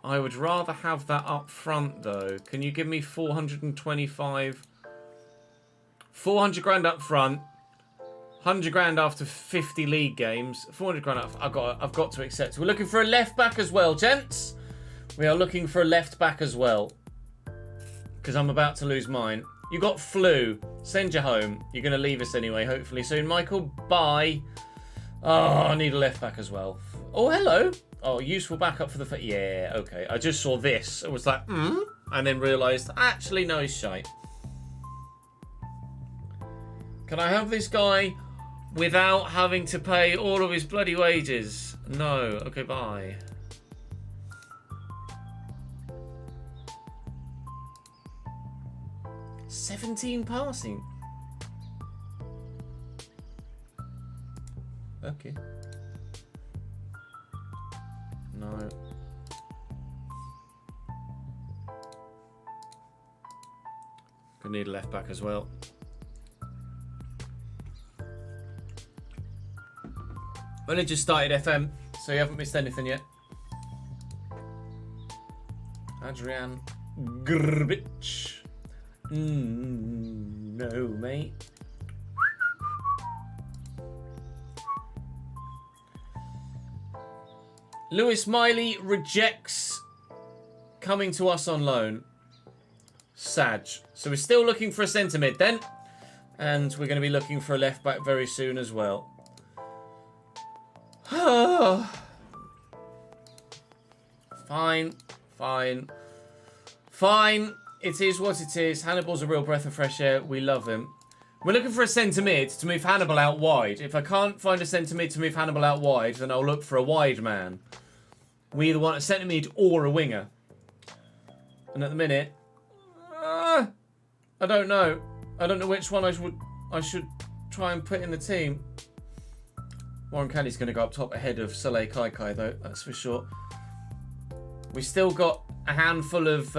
I would rather have that up front, though. Can you give me 425? 400 grand up front. 100 grand after 50 league games. 400 grand up. I've got to accept. We're looking for a left back as well, gents. We are looking for a left back as well. Because I'm about to lose mine. You got flu. Send you home. You're going to leave us anyway, hopefully soon. Michael, bye. Oh, I need a left back as well. Oh, hello. Oh, useful backup for the... Yeah, okay. I just saw this. I was like, and then realised, actually, no, he's shite. Can I have this guy without having to pay all of his bloody wages? No. Okay, bye. $17 passing. Okay. No. Gonna need a left back as well. Only just started FM, so you haven't missed anything yet. Adrian Grbic. No, mate. Lewis Miley rejects coming to us on loan. Sag. So we're still looking for a centre mid then. And we're going to be looking for a left back very soon as well. Fine. It is what it is. Hannibal's a real breath of fresh air. We love him. We're looking for a centre mid to move Hannibal out wide. If I can't find a centre mid to move Hannibal out wide, then I'll look for a wide man. We either want a centre mid or a winger. And at the minute, I don't know. I don't know which one I should try and put in the team. Warren Candy's going to go up top ahead of Saleh Kaikai, though. That's for sure. We still got a handful of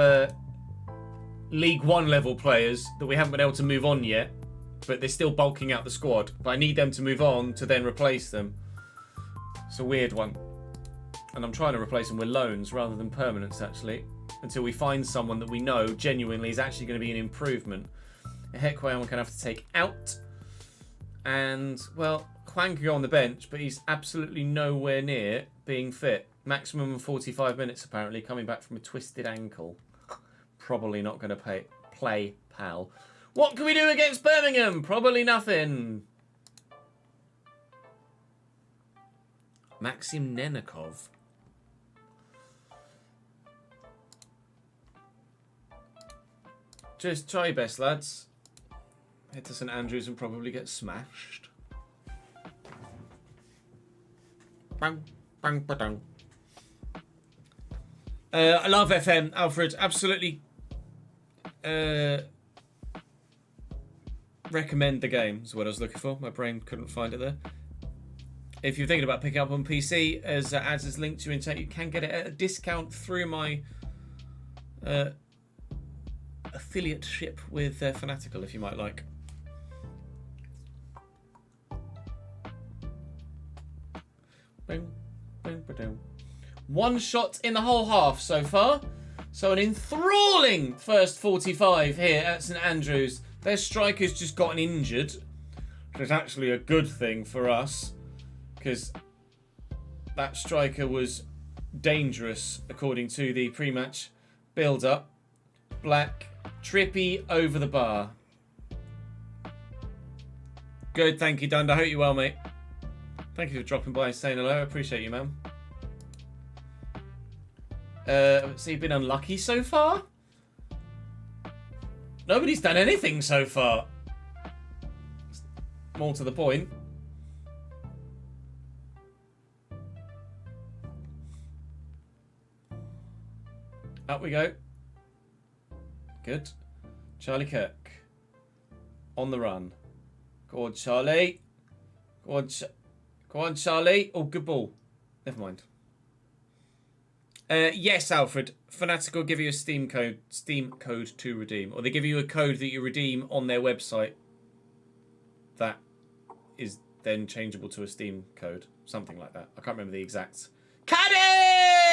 League One level players that we haven't been able to move on yet. But they're still bulking out the squad. But I need them to move on to then replace them. It's a weird one. And I'm trying to replace them with loans rather than permanents, actually. Until we find someone that we know genuinely is actually going to be an improvement. Hekwe I'm going to have to take out. And, well, Kwan can go on the bench, but he's absolutely nowhere near being fit. Maximum of 45 minutes, apparently, coming back from a twisted ankle. Probably not going to play, pal. What can we do against Birmingham? Probably nothing. Maxim Nenakov. Just try your best, lads. Head to St Andrews and probably get smashed. Bang, bang, ba-dang. I love FM, Alfred. Absolutely recommend the game is what I was looking for. My brain couldn't find it there. if you're thinking about picking up on PC, as ads is linked to in chat, you can get it at a discount through my affiliateship with Fanatical, if you might like. Boom, boom, boom. One shot in the whole half so far. So an enthralling first 45 here at St Andrews. Their striker's just gotten injured, which is actually a good thing for us, because that striker was dangerous according to the pre-match build-up. Black, trippy over the bar. Good, thank you, Dund. I hope you're well, mate. Thank you for dropping by and saying hello. I appreciate you, man. So you've been unlucky so far? Nobody's done anything so far. More to the point. Up we go. Good. Charlie Kirk. On the run. Go on, Charlie. Go on, go on, Charlie. Oh, good ball. Never mind. Yes, Alfred. Fanatical will give you a Steam code to redeem. Or they give you a code that you redeem on their website. That is then changeable to a Steam code. Something like that. I can't remember the exact. Caddy!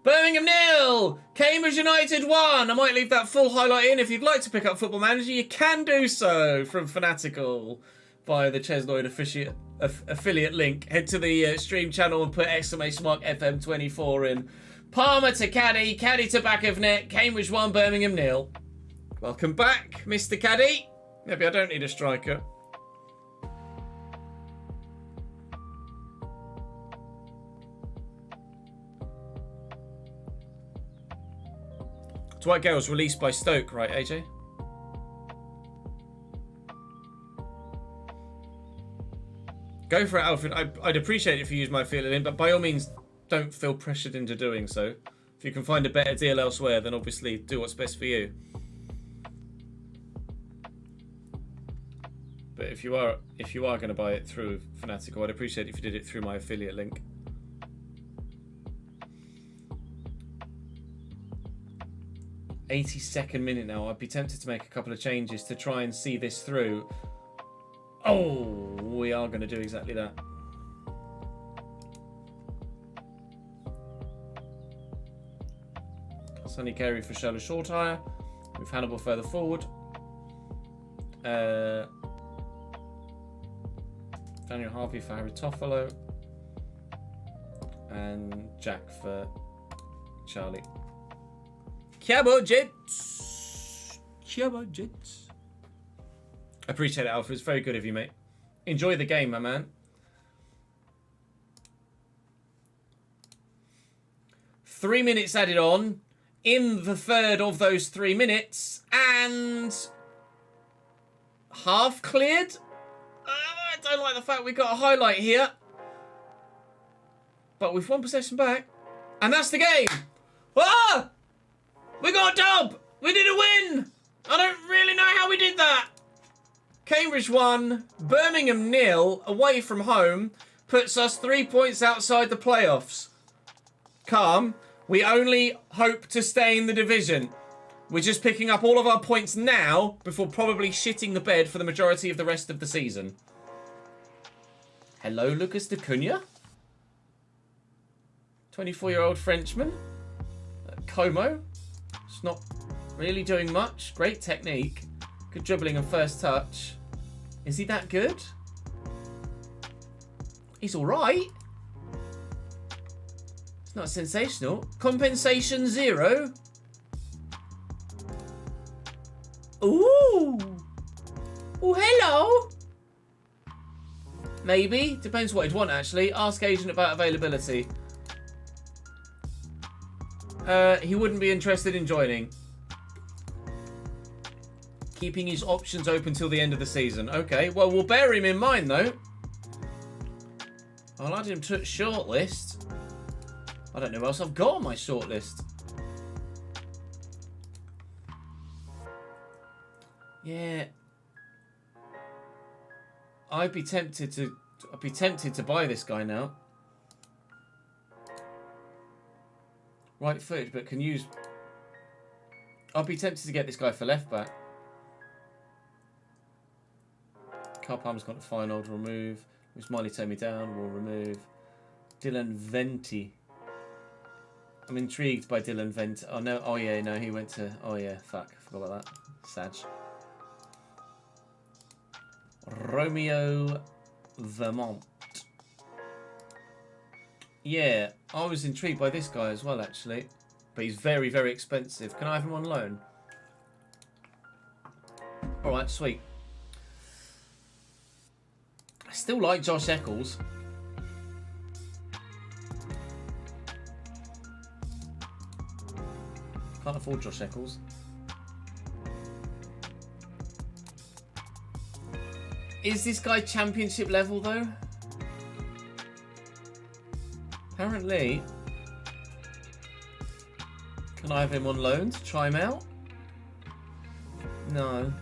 Birmingham 0! Cambridge United 1! I might leave that full highlight in. If you'd like to pick up Football Manager, you can do so from Fanatical via the Chesnoid affiliate link. Head to the stream channel and put !FM24 in. Palmer to Caddy, Caddy to back of net, Cambridge 1, Birmingham 0. Welcome back, Mr. Caddy. Maybe I don't need a striker. Dwight Gale's released by Stoke, right, AJ? Go for it, Alfred. I'd appreciate it if you use my affiliate link, but by all means, don't feel pressured into doing so. If you can find a better deal elsewhere, then obviously do what's best for you. But if you are going to buy it through Fanatical, I'd appreciate it if you did it through my affiliate link. '82nd minute now. I'd be tempted to make a couple of changes to try and see this through. Oh, we are going to do exactly that. Sonny Carey for Sherlock Shortire. With Hannibal further forward. Daniel Harvey for Harry Toffolo. And Jack for Charlie. Cabo Jets. Cabo Jets. Appreciate it, Alpha. It's very good of you, mate. Enjoy the game, my man. 3 minutes added on. In the third of those 3 minutes. And half cleared. I don't like the fact we got a highlight here. But we've won possession back. And that's the game. Ah! We got a dub. We did a win. I don't really know how we did that. Cambridge 1, Birmingham 0, away from home, puts us 3 points outside the playoffs. Calm. We only hope to stay in the division. We're just picking up all of our points now before probably shitting the bed for the majority of the rest of the season. Hello, Lucas de Cunha. 24-year-old Frenchman. Como. It's not really doing much. Great technique. Good dribbling and first touch. Is he that good? He's alright. It's not sensational. Compensation 0. Ooh. Oh, hello. Maybe. Depends what he'd want, actually. Ask agent about availability. He wouldn't be interested in joining. Keeping his options open till the end of the season. Okay, well, we'll bear him in mind, though. I'll add him to shortlist. I don't know what else I've got on my shortlist. Yeah. I'd be tempted to... I'd be tempted to buy this guy now. Right footed, but can use... I'd be tempted to get this guy for left back. Carl Palmer's got a fine old remove. Smiley turned me down, we'll remove. Dylan Venti. I'm intrigued by Dylan Venti. Oh no, oh yeah, no, he went to... Oh yeah, fuck, I forgot about that. Sag. Romeo Vermont. Yeah, I was intrigued by this guy as well, actually. But he's very, very expensive. Can I have him on loan? Alright, sweet. I still like Josh Eccles. Can't afford Josh Eccles. Is this guy championship level, though? Apparently. Can I have him on loan to try him out? No.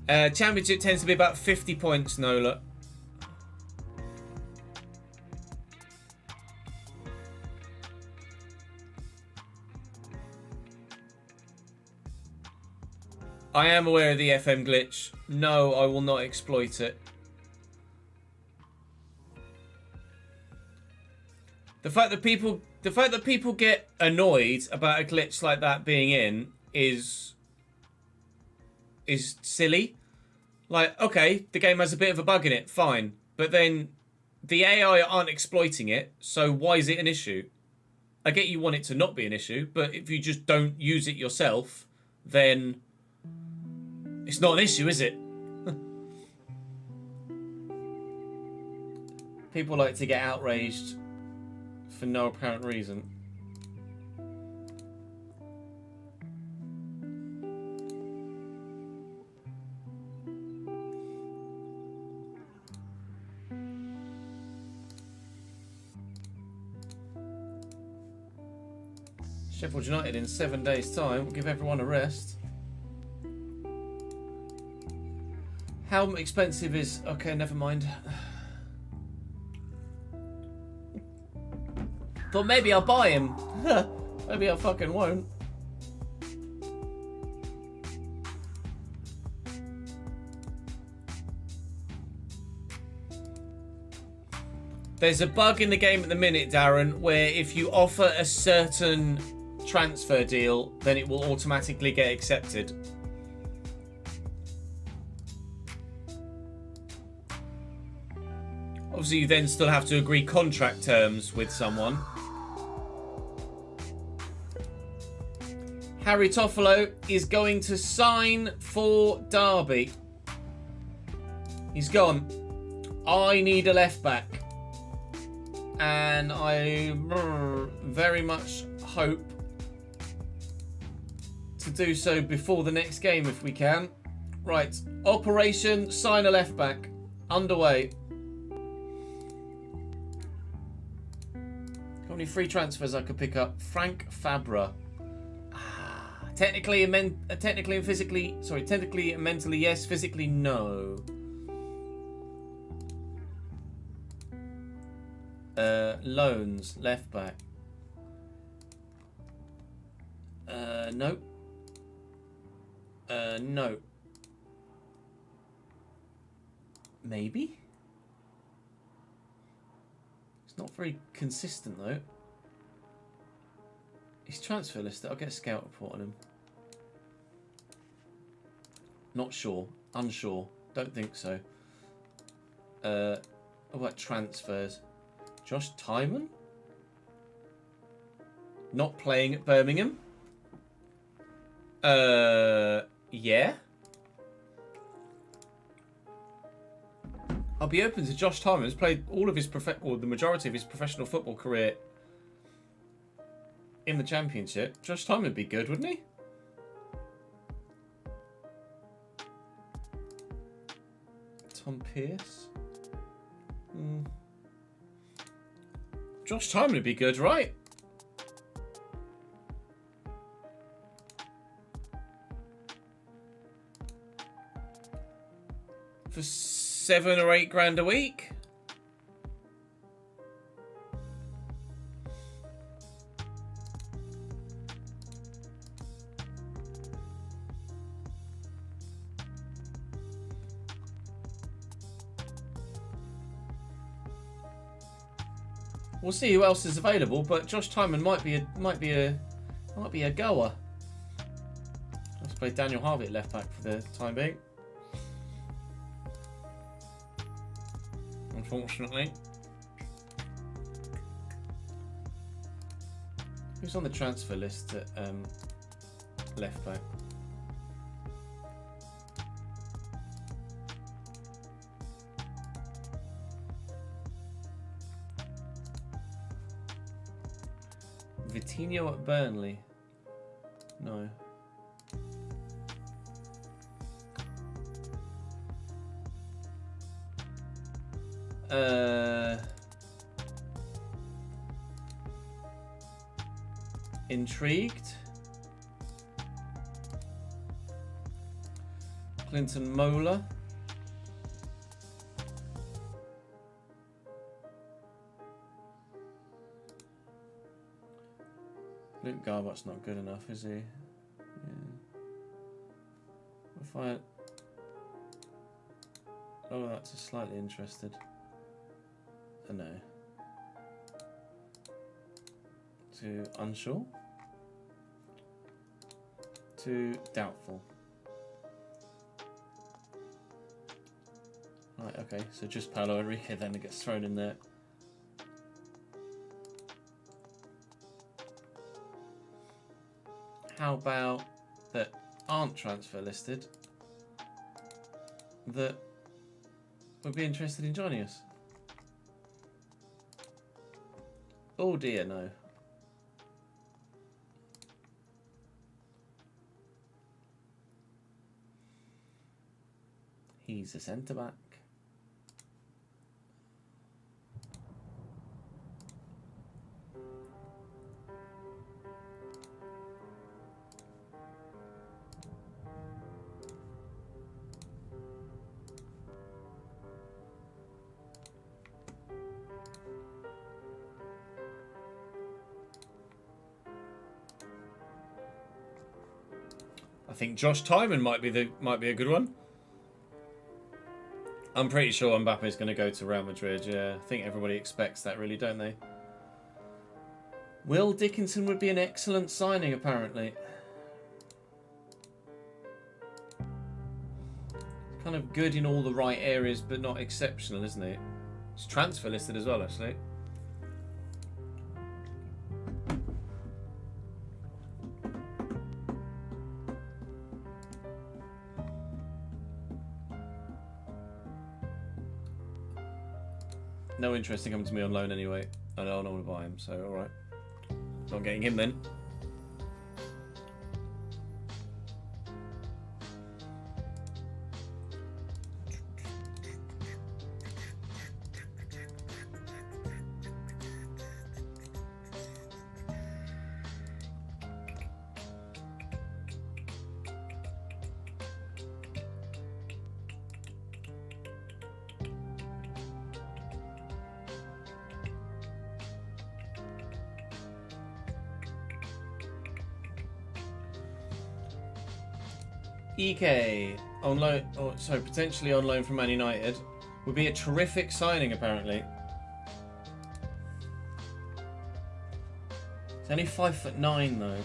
Championship tends to be about 50 points, Nola. I am aware of the FM glitch. No, I will not exploit it. The fact that people get annoyed about a glitch like that being in is silly. Like, okay, the game has a bit of a bug in it, fine. But then the AI aren't exploiting it, so why is it an issue? I get you want it to not be an issue, but if you just don't use it yourself, then it's not an issue, is it? People like to get outraged for no apparent reason. Sheffield United in 7 days' time will give everyone a rest. How expensive is... Okay, never mind. Thought maybe I'll buy him. Maybe I fucking won't. There's a bug in the game at the minute, Darren, where if you offer a certain transfer deal, then it will automatically get accepted. Obviously, you then still have to agree contract terms with someone. Harry Toffolo is going to sign for Derby. He's gone. I need a left back. And I very much hope to do so before the next game if we can. Right, Operation Sign a Left Back underway. How many free transfers I could pick up? Frank Fabra. Technically and mentally yes, physically no. Loans, left back. No. No. Maybe? It's not very consistent though. He's transfer listed. I'll get a scout report on him. Not sure. Unsure. Don't think so. What about transfers? Josh Tyman? Not playing at Birmingham? Yeah. I'll be open to Josh Tyman. He's played all of his the majority of his professional football career in the Championship. Josh Tyman would be good, wouldn't he? Tom Pearce? Josh Tyman would be good, right? for 7 or 8 grand a week. We'll see who else is available, but Josh Timon might be a goer. Let's play Daniel Harvey at left back for the time being. Unfortunately. Who's on the transfer list at left back? Vitinho at Burnley. No. Intrigued. Clinton Mola. Luke Garbutt's not good enough, is he? Yeah. If I... Oh, that's a slightly interested. No. To unsure. To doubtful. Right, okay, so just Paolo Enrique then that gets thrown in there. How about that aren't transfer listed that would be interested in joining us? Oh dear, no. He's a centre back. I think Josh Timon might be a good one. I'm pretty sure Mbappe's going to go to Real Madrid. Yeah, I think everybody expects that, really, don't they? Will Dickinson would be an excellent signing, apparently. Kind of good in all the right areas, but not exceptional, isn't he? It's transfer listed as well, actually. No interest in coming to me on loan anyway. I don't want to buy him, so alright. Not getting him then. EK on loan, or sorry, potentially on loan from Man United, would be a terrific signing. Apparently, he's only 5'9" though.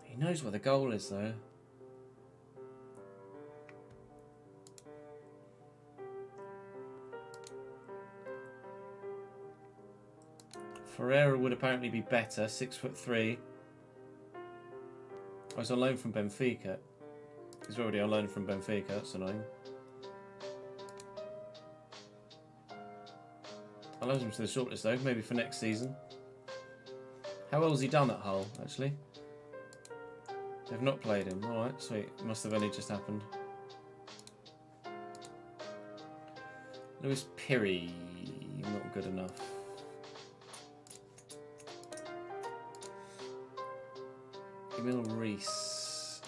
He knows where the goal is though. Ferreira would apparently be better, 6'3". I was on loan from Benfica. He's already on loan from Benfica, that's annoying. I'll add him to the shortlist though, maybe for next season. How well has he done at Hull, actually? They've not played him. Alright, sweet. Must have only just happened. Lewis Pirri, not good enough. Emil Reese.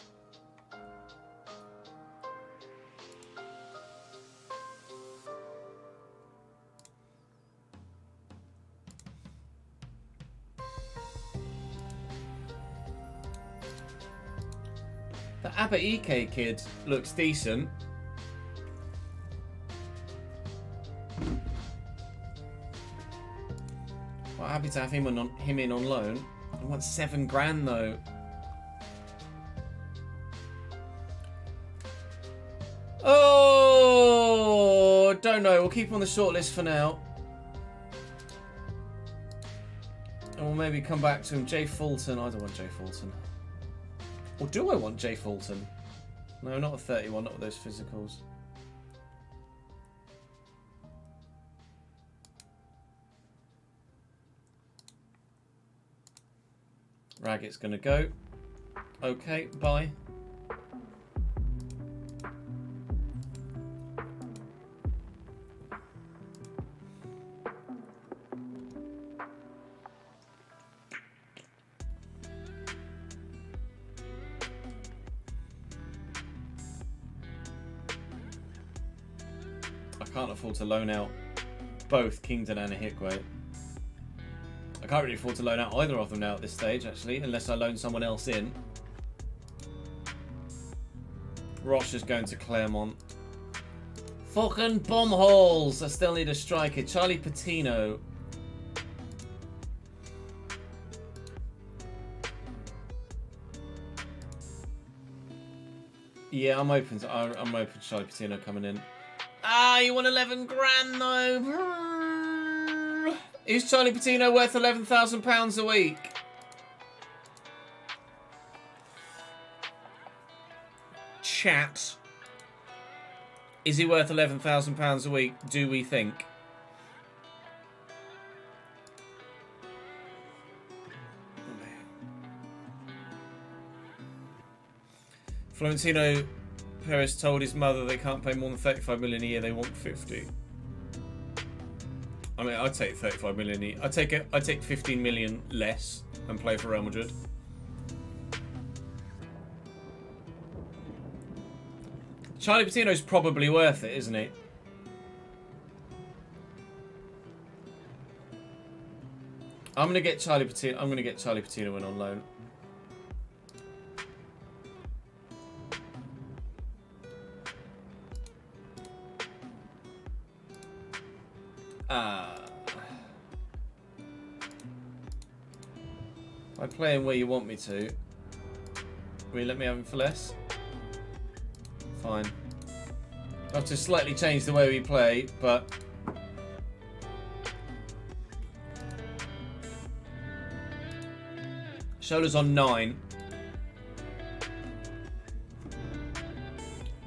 The Abba Ike kid looks decent. Quite happy to have him in on loan. I want 7 grand though. Oh, don't know. We'll keep him on the shortlist for now. And we'll maybe come back to him. Jay Fulton. I don't want Jay Fulton. Or do I want Jay Fulton? No, not a 31, not with those physicals. Raggett's gonna go. Okay, bye. I can't afford to loan out both Kingdon and Ahikwe. I can't really afford to loan out either of them now at this stage, actually, unless I loan someone else in. Roche is going to Claremont. Fucking bomb holes! I still need a striker. Charlie Patino. Yeah, I'm open to Charlie Patino coming in. Ah, you want 11 grand though. Is Charlie Patino worth £11,000 a week? Chat. Is he worth £11,000 a week? Do we think? Florentino Perez told his mother they can't pay more than 35 million a year. They want 50. I mean, I'd take 35 million a year. I'd take 15 million less and play for Real Madrid. Charlie Patino's probably worth it, isn't he? I'm gonna get Charlie Patino in on loan. I play him where you want me to. Will you let me have him for less? Fine. I have to slightly change the way we play, but Shola's on 9.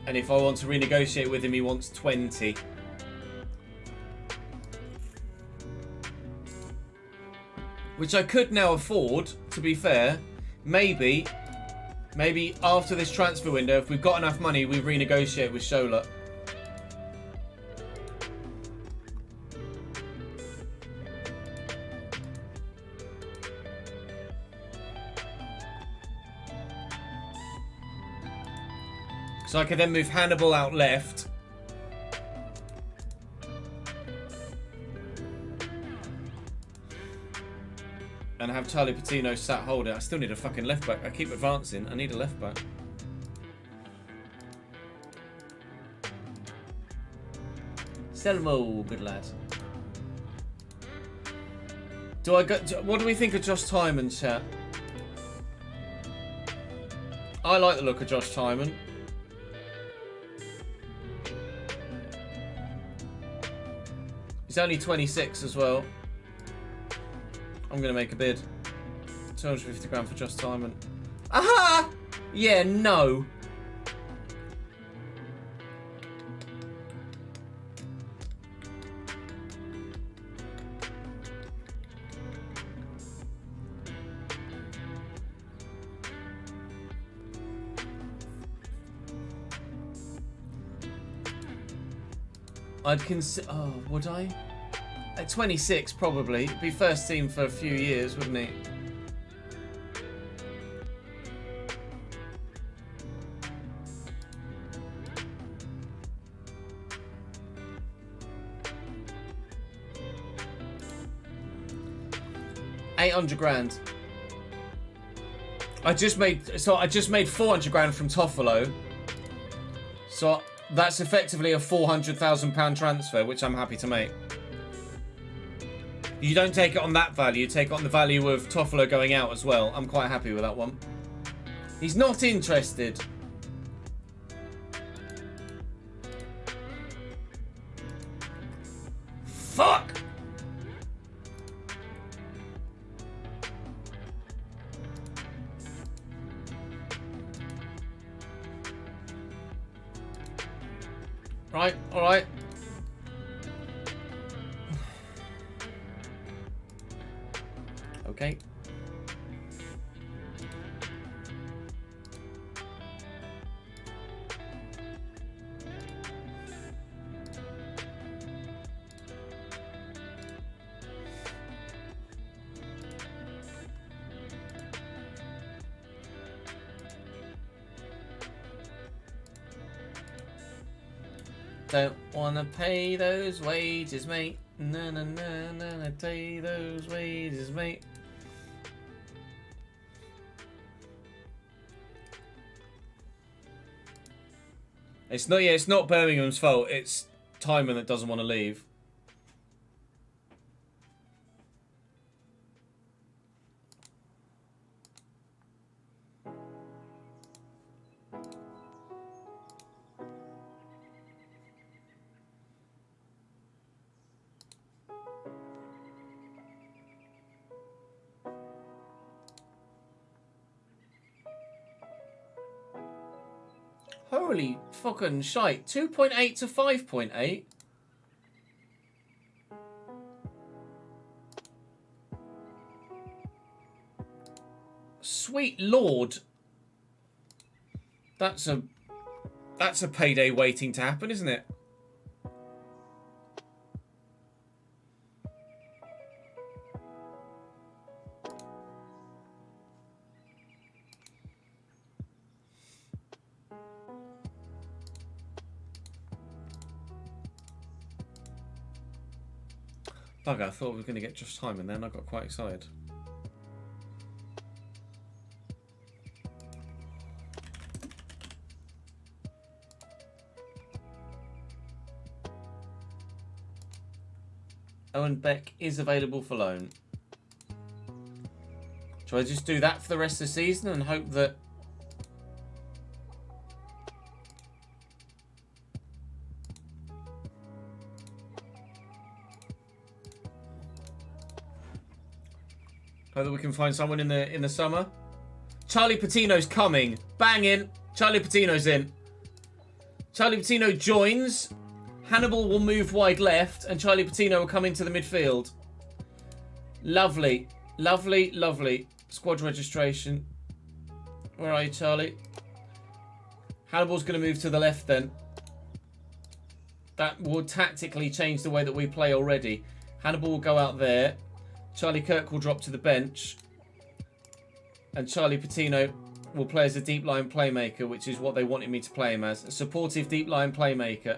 And if I want to renegotiate with him, he wants 20. Which I could now afford, to be fair. Maybe after this transfer window, if we've got enough money, we renegotiate with Shola. So I could then move Hannibal out left. And have Charlie Patino sat holding. I still need a fucking left back. I keep advancing. I need a left back. Selmo, good lad. What do we think of Josh Tymon, chat? I like the look of Josh Tymon. He's only 26 as well. I'm going to make a bid. 250 grand for Josh Tymon. Aha! Yeah, no. I'd consider... Oh, would I? At 26, probably. Be first team for a few years, wouldn't he? 800 grand. I just made 400 grand from Toffolo. So that's effectively a £400,000 transfer, which I'm happy to make. You don't take it on that value, you take it on the value of Toffolo going out as well. I'm quite happy with that one. He's not interested. Fuck! Right, alright. Okay. Don't wanna pay those wages, mate. Na na na na na, pay those wages, mate. It's not. Yeah, it's not Birmingham's fault. It's Timon that doesn't want to leave. Holy fucking shite. 2.8 to 5.8. Sweet Lord. That's a payday waiting to happen, isn't it? Bugger, I thought we were going to get just time and then I got quite excited. Owen Beck is available for loan. Shall I just do that for the rest of the season and hope that... hope that we can find someone in the summer? Charlie Patino's coming. Bang in. Charlie Patino's in. Charlie Patino joins. Hannibal will move wide left and Charlie Patino will come into the midfield. Lovely. Lovely, lovely. Squad registration. Where are you, Charlie? Hannibal's going to move to the left then. That will tactically change the way that we play already. Hannibal will go out there. Charlie Kirk will drop to the bench. And Charlie Patino will play as a deep line playmaker, which is what they wanted me to play him as. A supportive deep line playmaker.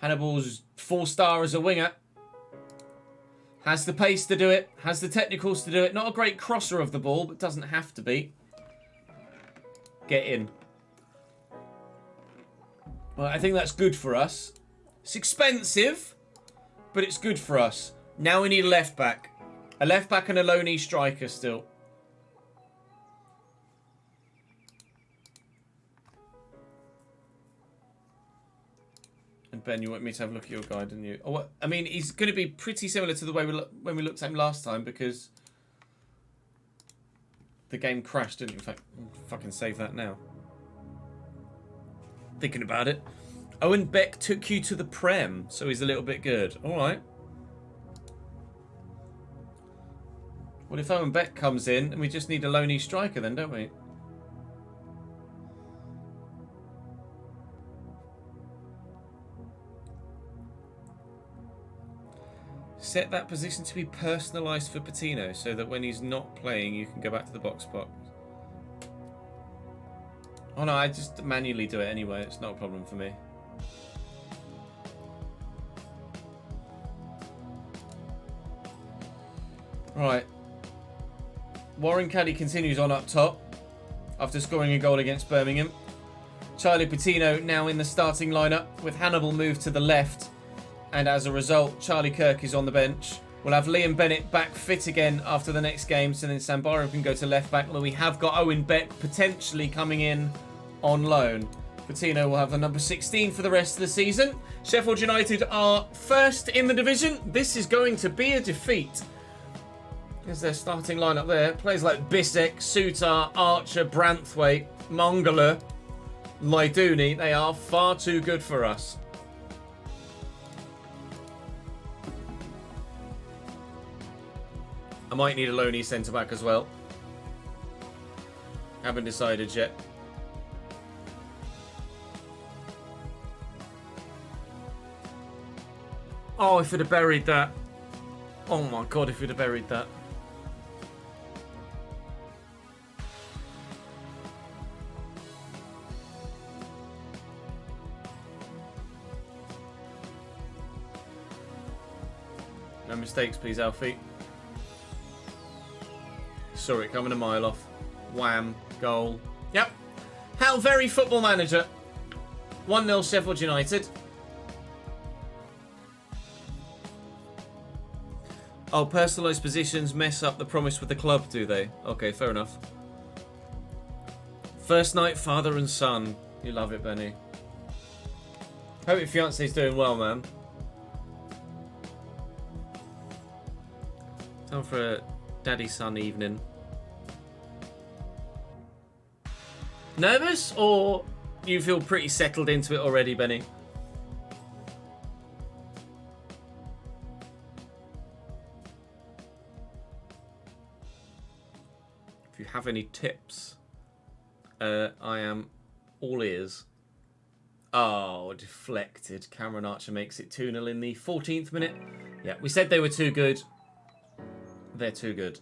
Hannibal's 4-star as a winger. Has the pace to do it. Has the technicals to do it. Not a great crosser of the ball, but doesn't have to be. Get in. Well, I think that's good for us. It's expensive, but it's good for us. Now we need a left back. A left back and a loanee striker still. And Ben, you want me to have a look at your guide, didn't you? Oh, I mean, he's going to be pretty similar to the way when we looked at him last time because the game crashed, didn't it? In fact, I'll fucking save that now. Thinking about it. Owen Beck took you to the Prem, so he's a little bit good. All right. Well, if Owen Beck comes in, and we just need a loanee striker then, don't we? Set that position to be personalised for Patino, so that when he's not playing, you can go back to the box. Oh no, I just manually do it anyway. It's not a problem for me. Right. Warren Caddy continues on up top after scoring a goal against Birmingham. Charlie Patino now in the starting lineup with Hannibal moved to the left. And as a result, Charlie Kirk is on the bench. We'll have Liam Bennett back fit again after the next game. So then Sambaro can go to left back. Well, we have got Owen Beck potentially coming in on loan. Patino will have the number 16 for the rest of the season. Sheffield United are first in the division. This is going to be a defeat. There's their starting lineup there. Players like Bissek, Sutar, Archer, Branthwaite, Mongala, Laidouni. They are far too good for us. I might need a loanee centre-back as well. Haven't decided yet. Oh, if we'd have buried that. Oh my god, if we'd have buried that. No mistakes, please, Alfie. Saw it coming a mile off. Wham. Goal. Yep. How very Football Manager. 1-0 Sheffield United. Oh, personalised positions mess up the promise with the club, do they? Okay, fair enough. First night, father and son. You love it, Benny. Hope your fiance's doing well, man. Time for a daddy-son evening. Nervous, or you feel pretty settled into it already, Benny? If you have any tips, I am all ears. Oh, deflected. Cameron Archer makes it 2-0 in the 14th minute. Yeah, we said they were too good. They're too good.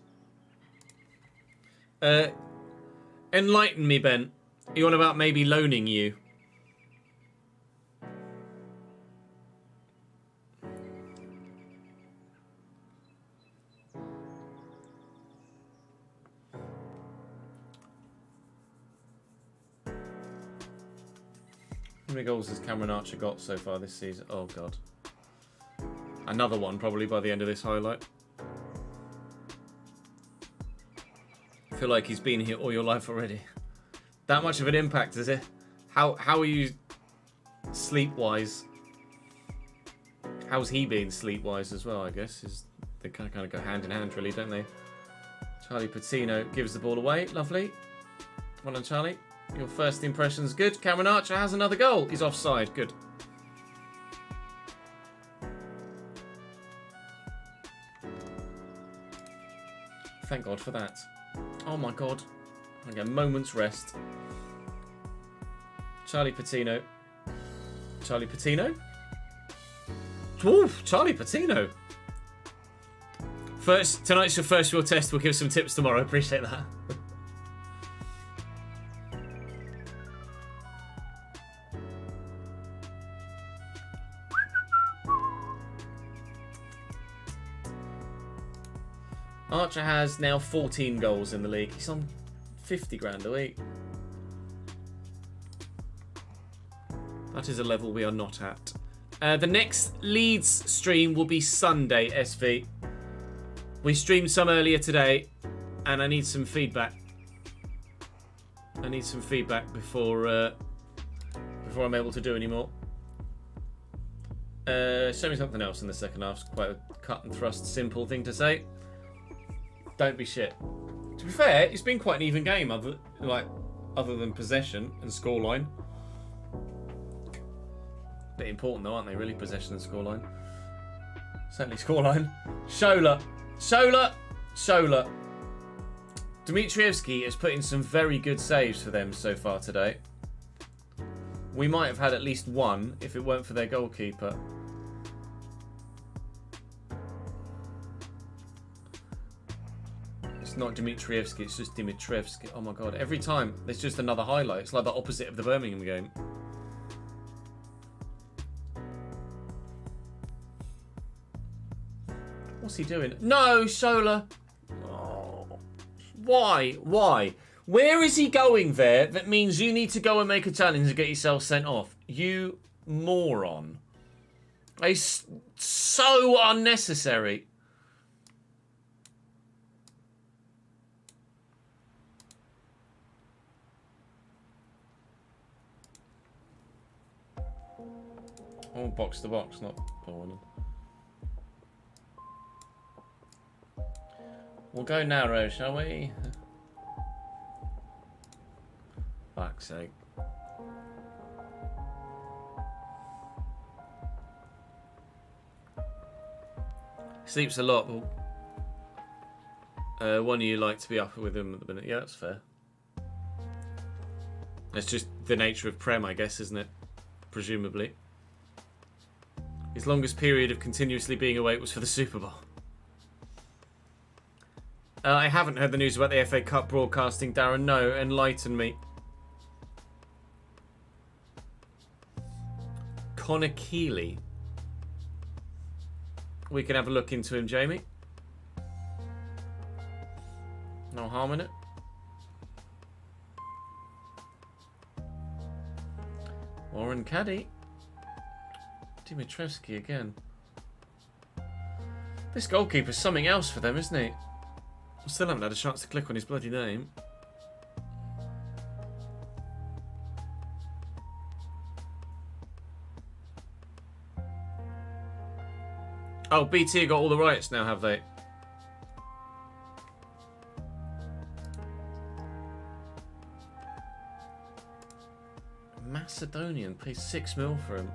Enlighten me, Ben. Are you on about maybe loaning you? How many goals has Cameron Archer got so far this season? Oh, God. Another one, probably, by the end of this highlight. I feel like he's been here all your life already. That much of an impact, is it? How are you sleep-wise? How's he been sleep-wise as well, I guess? They kind of go hand in hand, really, don't they? Charlie Patino gives the ball away. Lovely. Well done, Charlie. Your first impression's good. Cameron Archer has another goal. He's offside. Good. Thank God for that. Oh my God. I get a moment's rest. Charlie Patino. Charlie Patino? Ooh, Charlie Patino. Tonight's your first real test. We'll give some tips tomorrow. Appreciate that. Archer has now 14 goals in the league. He's on 50 grand a week. That is a level we are not at. The next Leeds stream will be Sunday, SV. We streamed some earlier today, and I need some feedback. I need some feedback before I'm able to do any more. Show me something else in the second half. It's quite a cut and thrust, simple thing to say. Don't be shit. To be fair, it's been quite an even game, other than possession and scoreline. Bit important though, aren't they? Really, possession and scoreline. Certainly scoreline. Shola. Dmitrievski has put in some very good saves for them so far today. We might have had at least one if it weren't for their goalkeeper. It's not Dmitrievski, it's just Dimitrievski. Oh my God, every time there's just another highlight. It's like the opposite of the Birmingham game. What's he doing? No, Shola. Why? Why? Where is he going there that means you need to go and make a challenge and get yourself sent off? You moron. It's so unnecessary. Oh, box to box, not bowling. We'll go narrow, shall we? Fuck's sake. Sleeps a lot. One of you like to be up with him at the minute. Yeah, that's fair. It's just the nature of Prem, I guess, isn't it? Presumably. His longest period of continuously being awake was for the Super Bowl. I haven't heard the news about the FA Cup broadcasting, Darren. No, enlighten me. Connor Keeley. We can have a look into him, Jamie. No harm in it. Warren Caddy. Dimitrievski again. This goalkeeper's something else for them, isn't he? I still haven't had a chance to click on his bloody name. Oh, BT got all the rights now, have they? Macedonian pays 6 mil for him.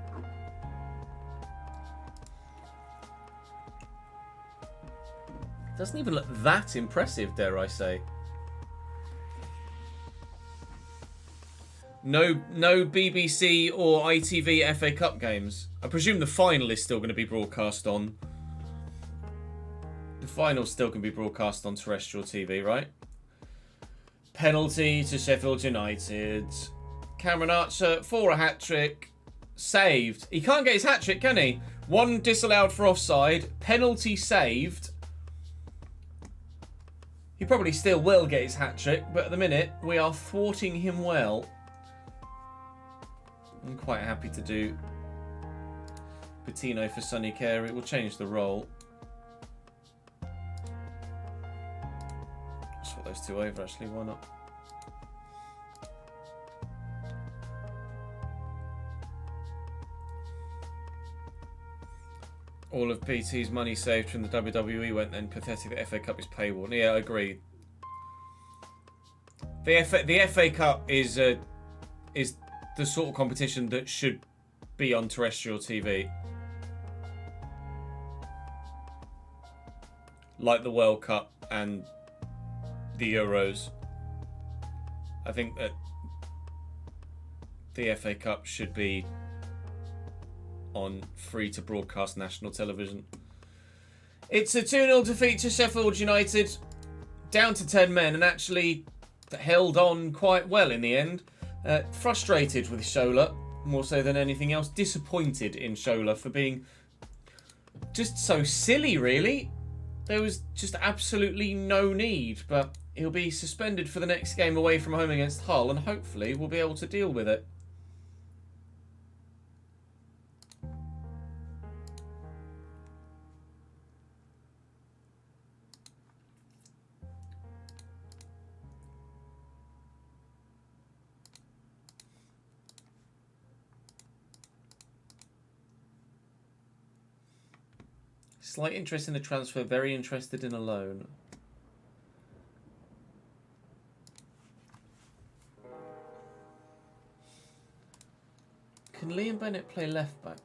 Doesn't even look that impressive, dare I say. No BBC or ITV FA Cup games. I presume the final is still going to be broadcast on. The final's still going to be broadcast on terrestrial TV, right? Penalty to Sheffield United. Cameron Archer for a hat-trick. Saved. He can't get his hat-trick, can he? One disallowed for offside. Penalty saved. He probably still will get his hat-trick, but at the minute, we are thwarting him well. I'm quite happy to do Patino for Sonny Carey. It will change the role. Swap those two over, actually. Why not? All of BT's money saved from the WWE went then. Pathetic. The FA Cup is paywall. Yeah, I agree. The FA Cup is the sort of competition that should be on terrestrial TV, like the World Cup and the Euros. I think that the FA Cup should be on free to broadcast national television. It's a 2-0 defeat to Sheffield United, down to 10 men, and actually held on quite well in the end. Frustrated with Shola, more so than anything else. Disappointed in Shola for being just so silly, really. There was just absolutely no need, but he'll be suspended for the next game away from home against Hull, and hopefully we'll be able to deal with it. Slight interest in the transfer, very interested in a loan. Can Liam Bennett play left back?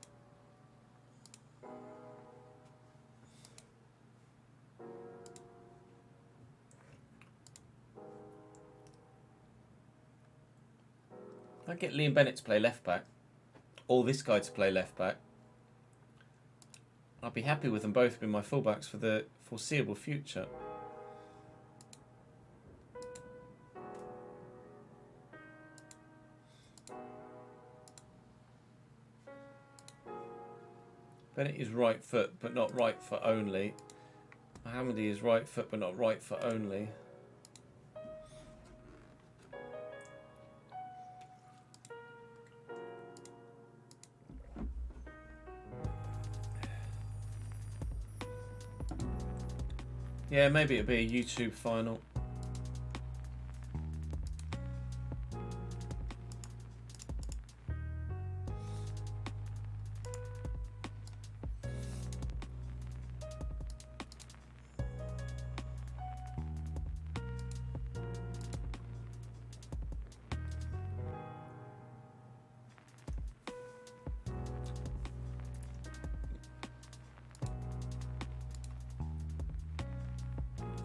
If I get Liam Bennett to play left back, or this guy to play left back, I'll be happy with them both being my fullbacks for the foreseeable future. Bennett is right foot, but not right foot only. Mohammadi is right foot, but not right foot only. Yeah, maybe it'll be a YouTube final.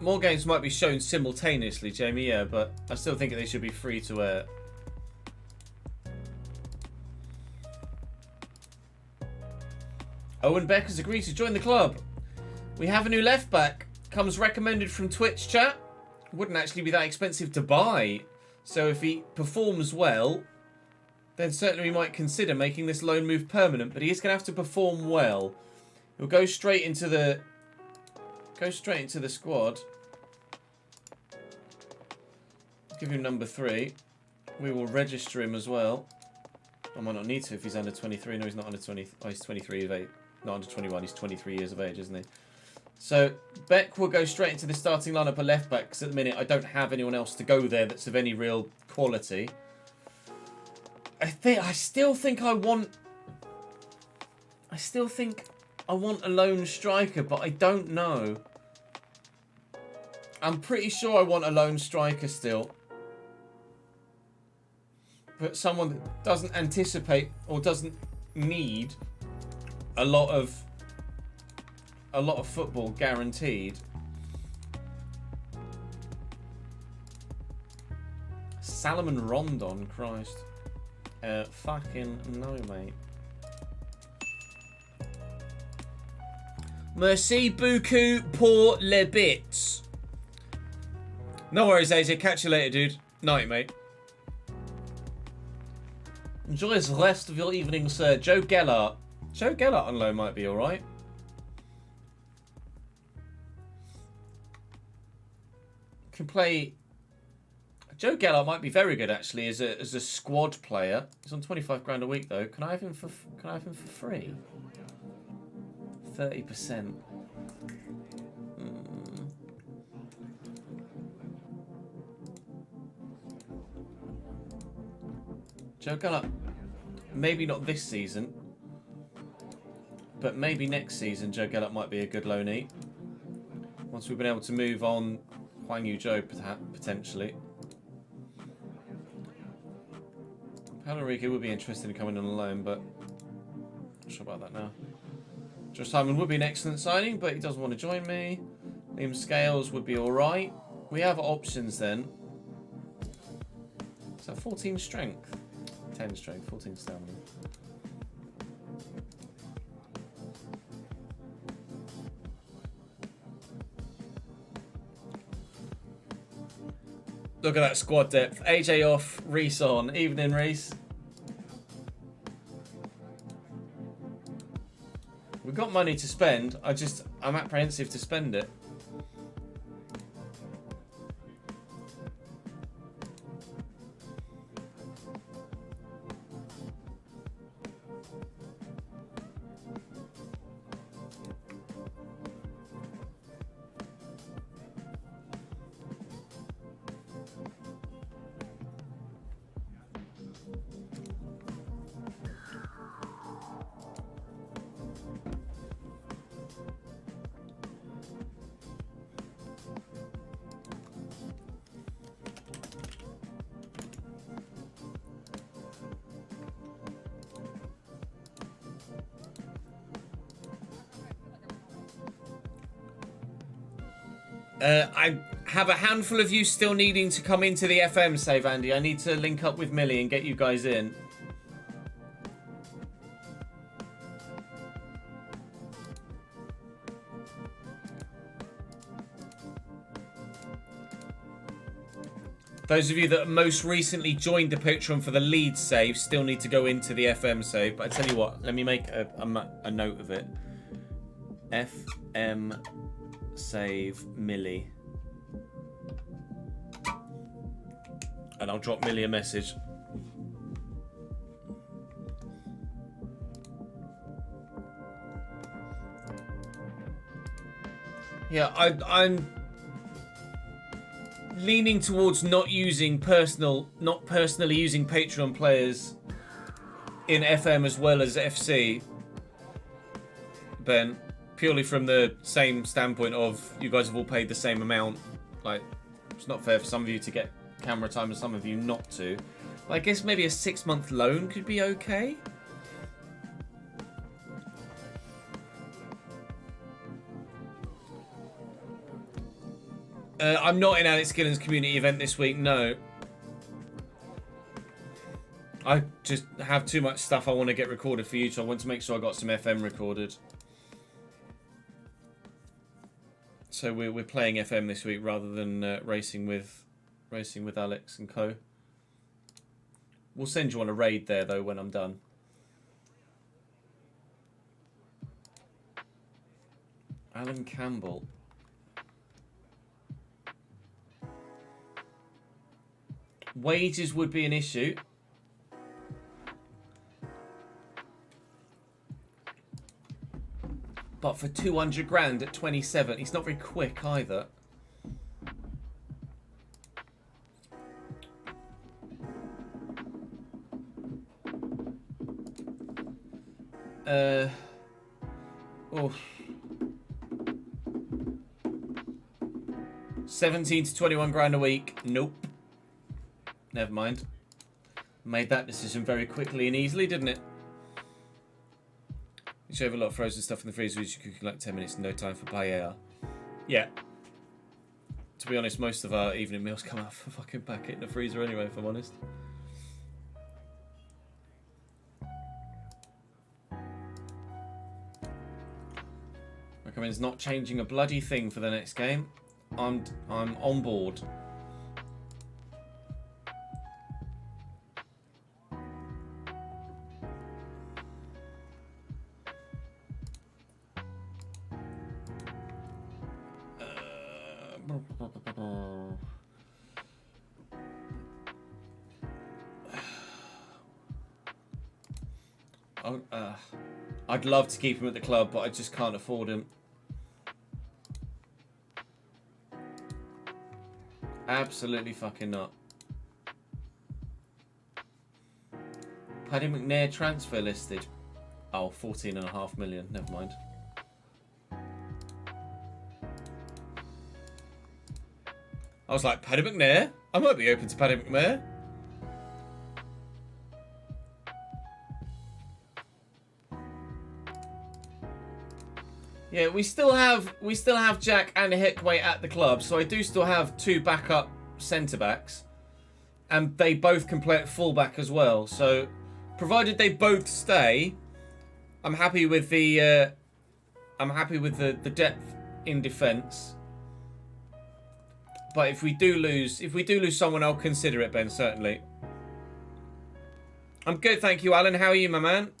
More games might be shown simultaneously, Jamie, yeah, but I still think they should be free to air. Owen Beck has agreed to join the club. We have a new left back. Comes recommended from Twitch chat. Wouldn't actually be that expensive to buy. So if he performs well, then certainly we might consider making this loan move permanent. But he is going to have to perform well. He'll go straight into the squad. Give him number 3. We will register him as well. I might not need to if he's under 23. No, he's not under 20. Oh, he's 23 of age. Not under 21. He's 23 years of age, isn't he? So Beck will go straight into the starting lineup at left back because at the minute I don't have anyone else to go there that's of any real quality. I still think I want a lone striker, but I don't know. I'm pretty sure I want a lone striker still. But someone that doesn't anticipate or doesn't need a lot of football guaranteed. Salomon Rondon, Christ. Fucking no, mate. Merci beaucoup pour les bits. No worries, AJ. Catch you later, dude. Night, mate. Enjoy the rest of your evening, sir. Joe Gellert. Joe Gellert on loan might be alright. Can play... Joe Gellert might be very good, actually, as a squad player. He's on 25 grand a week, though. Can I have him for free? 30%. Joe Gellert, maybe not this season, but maybe next season Joe Gellert might be a good loanee. Once we've been able to move on Huang Yu-Zhou potentially. Enrique would be interested in coming on a loan, but not sure about that now. Josh Simon would be an excellent signing, but he doesn't want to join me. Liam Scales would be alright. We have options then. So 14 strength. 10 strength, 14 stamina. Look at that squad depth. AJ off, Reese on. Evening, Reese. We've got money to spend. I'm apprehensive to spend it. I have a handful of you still needing to come into the FM save, Andy. I need to link up with Millie and get you guys in. Those of you that most recently joined the Patreon for the Leeds save still need to go into the FM save. But I tell you what, let me make a note of it. FM save Millie. And I'll drop Millie a message. Yeah, I'm leaning towards not personally using Patreon players in FM as well as FC, Ben, purely from the same standpoint of you guys have all paid the same amount. Like, it's not fair for some of you to get camera time and some of you not to. But I guess maybe a 6-month loan could be okay. I'm not in Alex Gillen's community event this week, no. I just have too much stuff I want to get recorded for you, so I want to make sure I got some FM recorded. So we're playing FM this week rather than racing with Alex and co. We'll send you on a raid there though when I'm done. Alan Campbell. Wages would be an issue. But for 200 grand at 27, he's not very quick either. Oh. 17 to 21 grand a week. Nope. Never mind. Made that decision very quickly and easily, didn't it? You should have a lot of frozen stuff in the freezer which you cook in like 10 minutes and no time for paella. Yeah. To be honest, most of our evening meals come out of a fucking packet in the freezer anyway, if I'm honest. Recommends not changing a bloody thing for the next game. I'm on board. I'd love to keep him at the club, but I just can't afford him. Absolutely fucking not. Paddy McNair transfer listed. Oh, 14.5 million. Never mind. I was like, Paddy McNair? I might be open to Paddy McNair. Yeah, we still have Jack and Hickway at the club, so I do still have 2 backup centre backs, and they both can play at fullback as well. So, provided they both stay, I'm happy with the depth in defence. But if we do lose someone, I'll consider it, Ben, certainly. I'm good, thank you, Alan. How are you, my man?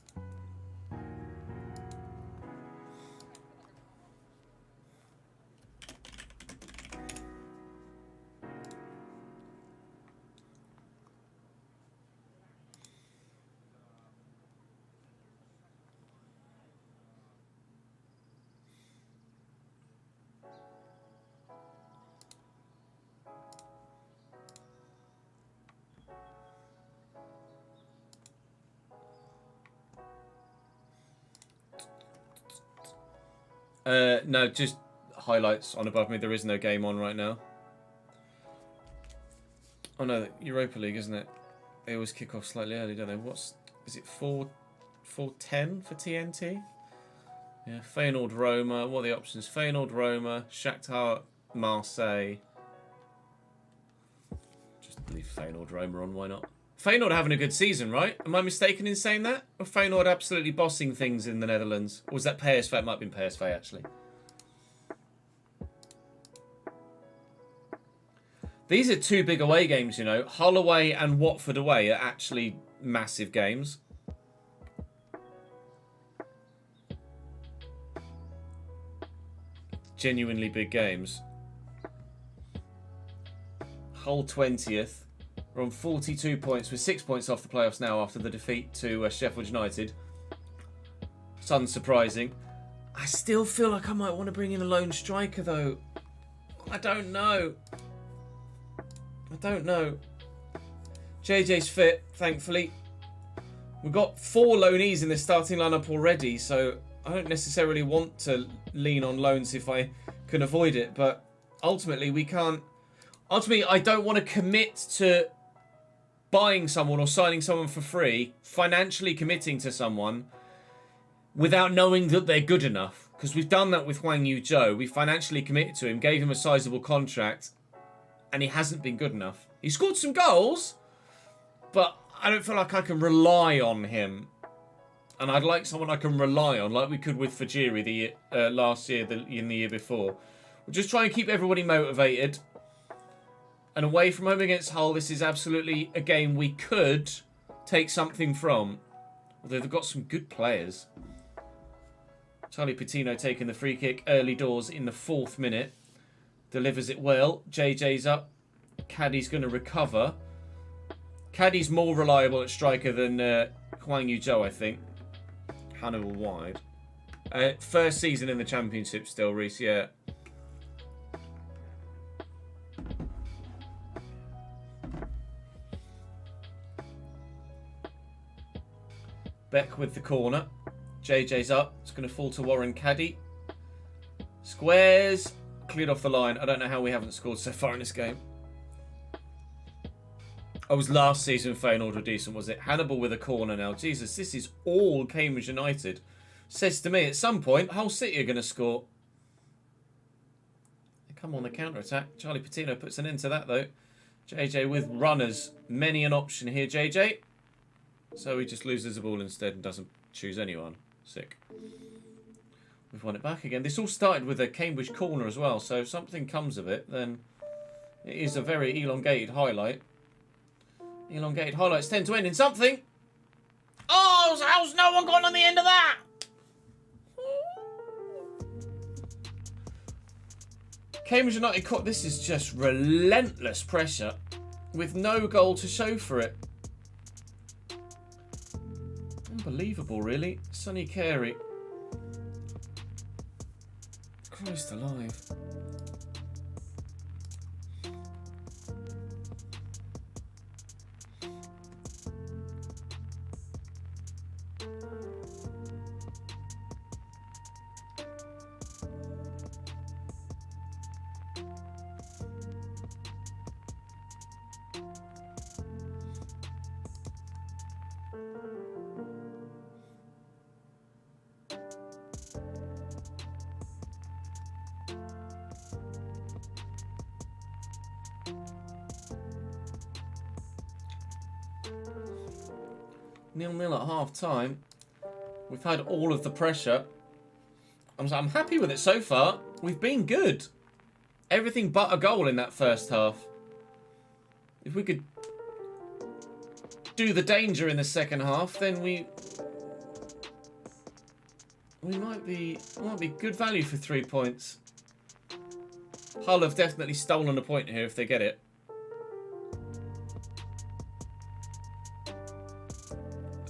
No, just highlights on above me. There is no game on right now. Oh no, Europa League, isn't it? They always kick off slightly early, don't they? Is it 4:10 for TNT? Yeah, Feyenoord Roma. What are the options? Feyenoord Roma, Shakhtar Marseille. Just leave Feyenoord Roma on, why not? Feyenoord having a good season, right? Am I mistaken in saying that? Or Feyenoord absolutely bossing things in the Netherlands? Or was that PSV? It might have been PSV, actually. These are 2 big away games, you know. Hull away and Watford away are actually massive games. Genuinely big games. Hull 20th. We're on 42 points. We're 6 points off the playoffs now after the defeat to Sheffield United. It's unsurprising. I still feel like I might want to bring in a lone striker, though. I don't know. I don't know. JJ's fit, thankfully. We've got 4 loanees in the starting lineup already, so I don't necessarily want to lean on loans if I can avoid it, but ultimately we can't. Ultimately, I don't want to commit to buying someone or signing someone for free, financially committing to someone without knowing that they're good enough. Because we've done that with Hwang Yu-jo. We financially committed to him, gave him a sizable contract, and he hasn't been good enough. He scored some goals, but I don't feel like I can rely on him. And I'd like someone I can rely on, like we could with Fajiri last year, in the year before. We'll just try and keep everybody motivated. And away from home against Hull, this is absolutely a game we could take something from. Although they've got some good players. Charlie Patino taking the free kick early doors in the 4th minute. Delivers it well. JJ's up. Caddy's going to recover. Caddy's more reliable at striker than Hwang Yu-jo, I think. Hannibal wide. First season in the Championship still, Reese, yeah. Beck with the corner. JJ's up. It's going to fall to Warren Caddy. Squares. Cleared off the line. I don't know how we haven't scored so far in this game. I was last season Feyenoord were decent, was it? Hannibal with a corner now. Jesus, this is all Cambridge United. Says to me, at some point, Hull City are going to score. They come on the counter-attack. Charlie Patino puts an end to that, though. JJ with runners. Many an option here, JJ. So he just loses the ball instead and doesn't choose anyone. Sick. We've won it back again. This all started with a Cambridge corner as well, so if something comes of it, then it is a very elongated highlight. Elongated highlights tend to end in something. Oh, how's no one gone on the end of that? Cambridge United, this is just relentless pressure with no goal to show for it. Unbelievable, really. Sonny Carey. Christ alive. Nil-nil at half-time. We've had all of the pressure. I'm happy with it so far. We've been good. Everything but a goal in that first half. If we could do the danger in the second half, then we might be good value for 3 points. Hull have definitely stolen a point here if they get it.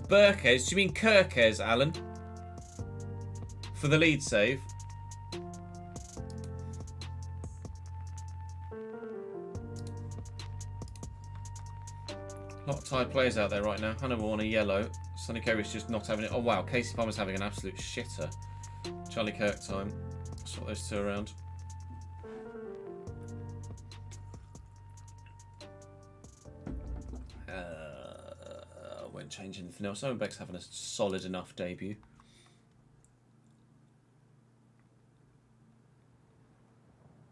Burkes, do you mean Kirkes, Alan? For the lead save. A lot of tired players out there right now. Hannibal on a yellow. Sonny Carey's just not having it. Oh wow, Casey Palmer's having an absolute shitter. Charlie Kirk time. Swap those two around. Won't change anything else. Owen Beck's having a solid enough debut.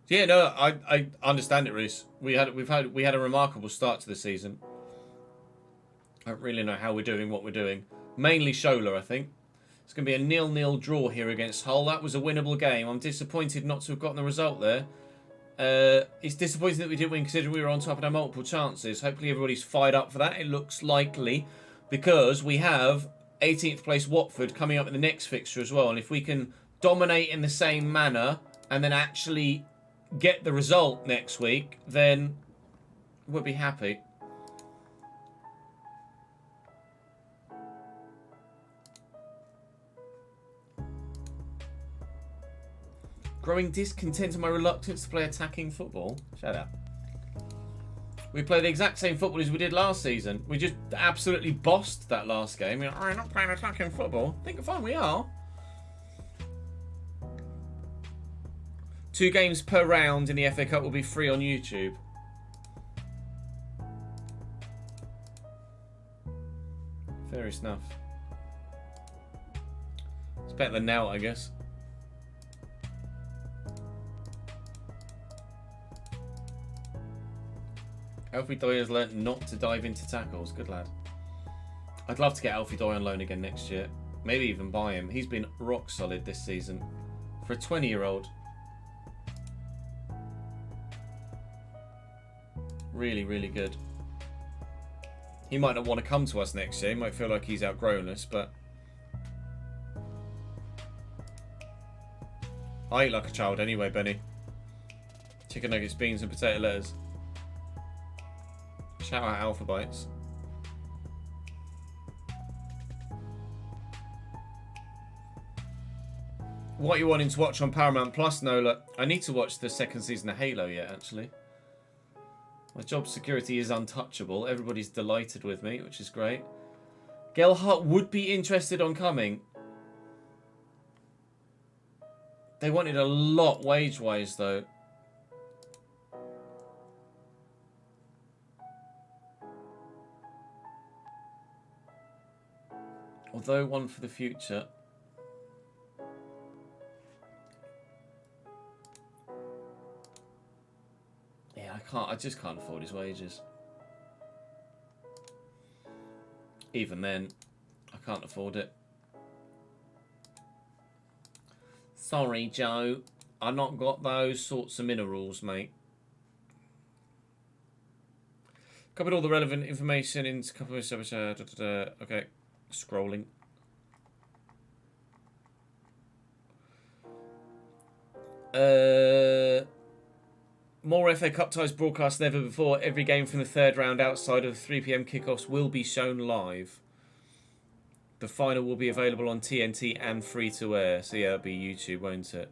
Yeah, no, I understand it, Reese. We had a remarkable start to the season. I don't really know how we're doing what we're doing. Mainly Shola, I think. It's going to be a 0-0 draw here against Hull. That was a winnable game. I'm disappointed not to have gotten the result there. It's disappointing that we didn't win considering we were on top of our multiple chances. Hopefully everybody's fired up for that. It looks likely because we have 18th place Watford coming up in the next fixture as well. And if we can dominate in the same manner and then actually get the result next week, then we'll be happy. Growing discontent and my reluctance to play attacking football. Shut up. We play the exact same football as we did last season. We just absolutely bossed that last game. We're not playing attacking football. I think fine, we are. 2 games per round in the FA Cup will be free on YouTube. Fair enough. It's better than now, I guess. Alfie Doy has learnt not to dive into tackles. Good lad. I'd love to get Alfie Doy on loan again next year. Maybe even buy him. He's been rock solid this season. For a 20-year-old. Really, really good. He might not want to come to us next year. He might feel like he's outgrown us, but... I eat like a child anyway, Benny. Chicken nuggets, beans and potato lettuce. Shout out Alpha Bites. What are you wanting to watch on Paramount Plus, Nola? I need to watch the 2nd season of Halo yet, actually. My job security is untouchable. Everybody's delighted with me, which is great. Gelhart would be interested on coming. They wanted a lot wage-wise, though. Although one for the future. Yeah, I just can't afford his wages. Even then, I can't afford it. Sorry, Joe. I've not got those sorts of minerals, mate. Covered all the relevant information in a couple of okay. Scrolling. More FA Cup ties broadcast than ever before. Every game from the 3rd round outside of the 3 PM kickoffs will be shown live. The final will be available on TNT and free to air. So yeah, it'll be YouTube, won't it?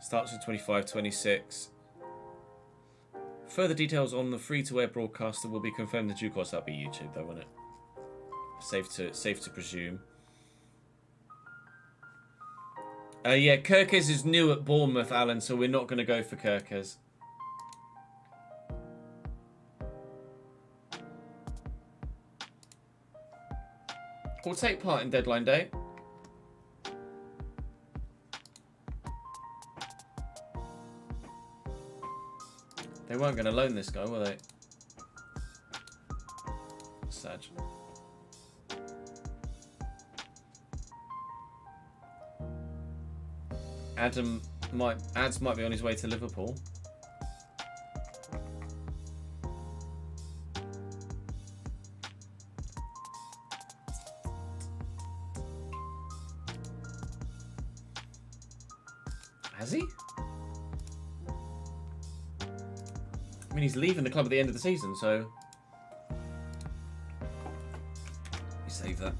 Starts with 25-26. Further details on the free to air broadcaster will be confirmed in due course. That'll be YouTube though, won't it? Safe to presume. Yeah, Kirkes is new at Bournemouth, Alan, so we're not going to go for Kirkes. We'll take part in deadline day. They weren't going to loan this guy, were they? Sad. Ads might be on his way to Liverpool. Has he? I mean, he's leaving the club at the end of the season, so we save that.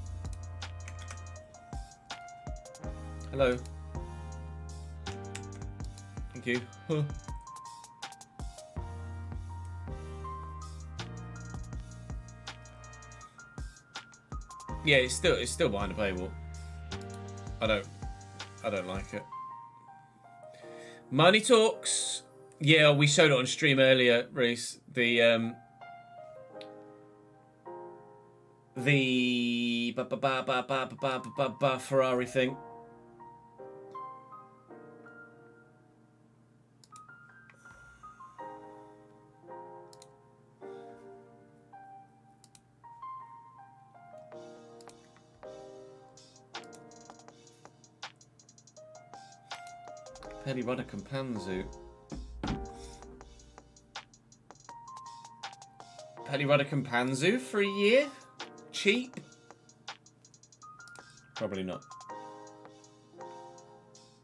Hello. Thank you. Huh. Yeah, it's still behind the paywall. I don't like it. Money talks. Yeah, we showed it on stream earlier, Reese. The Ferrari thing. Penny Ruddock and Panzu. Penny Ruddock and Panzu for a year? Cheap? Probably not.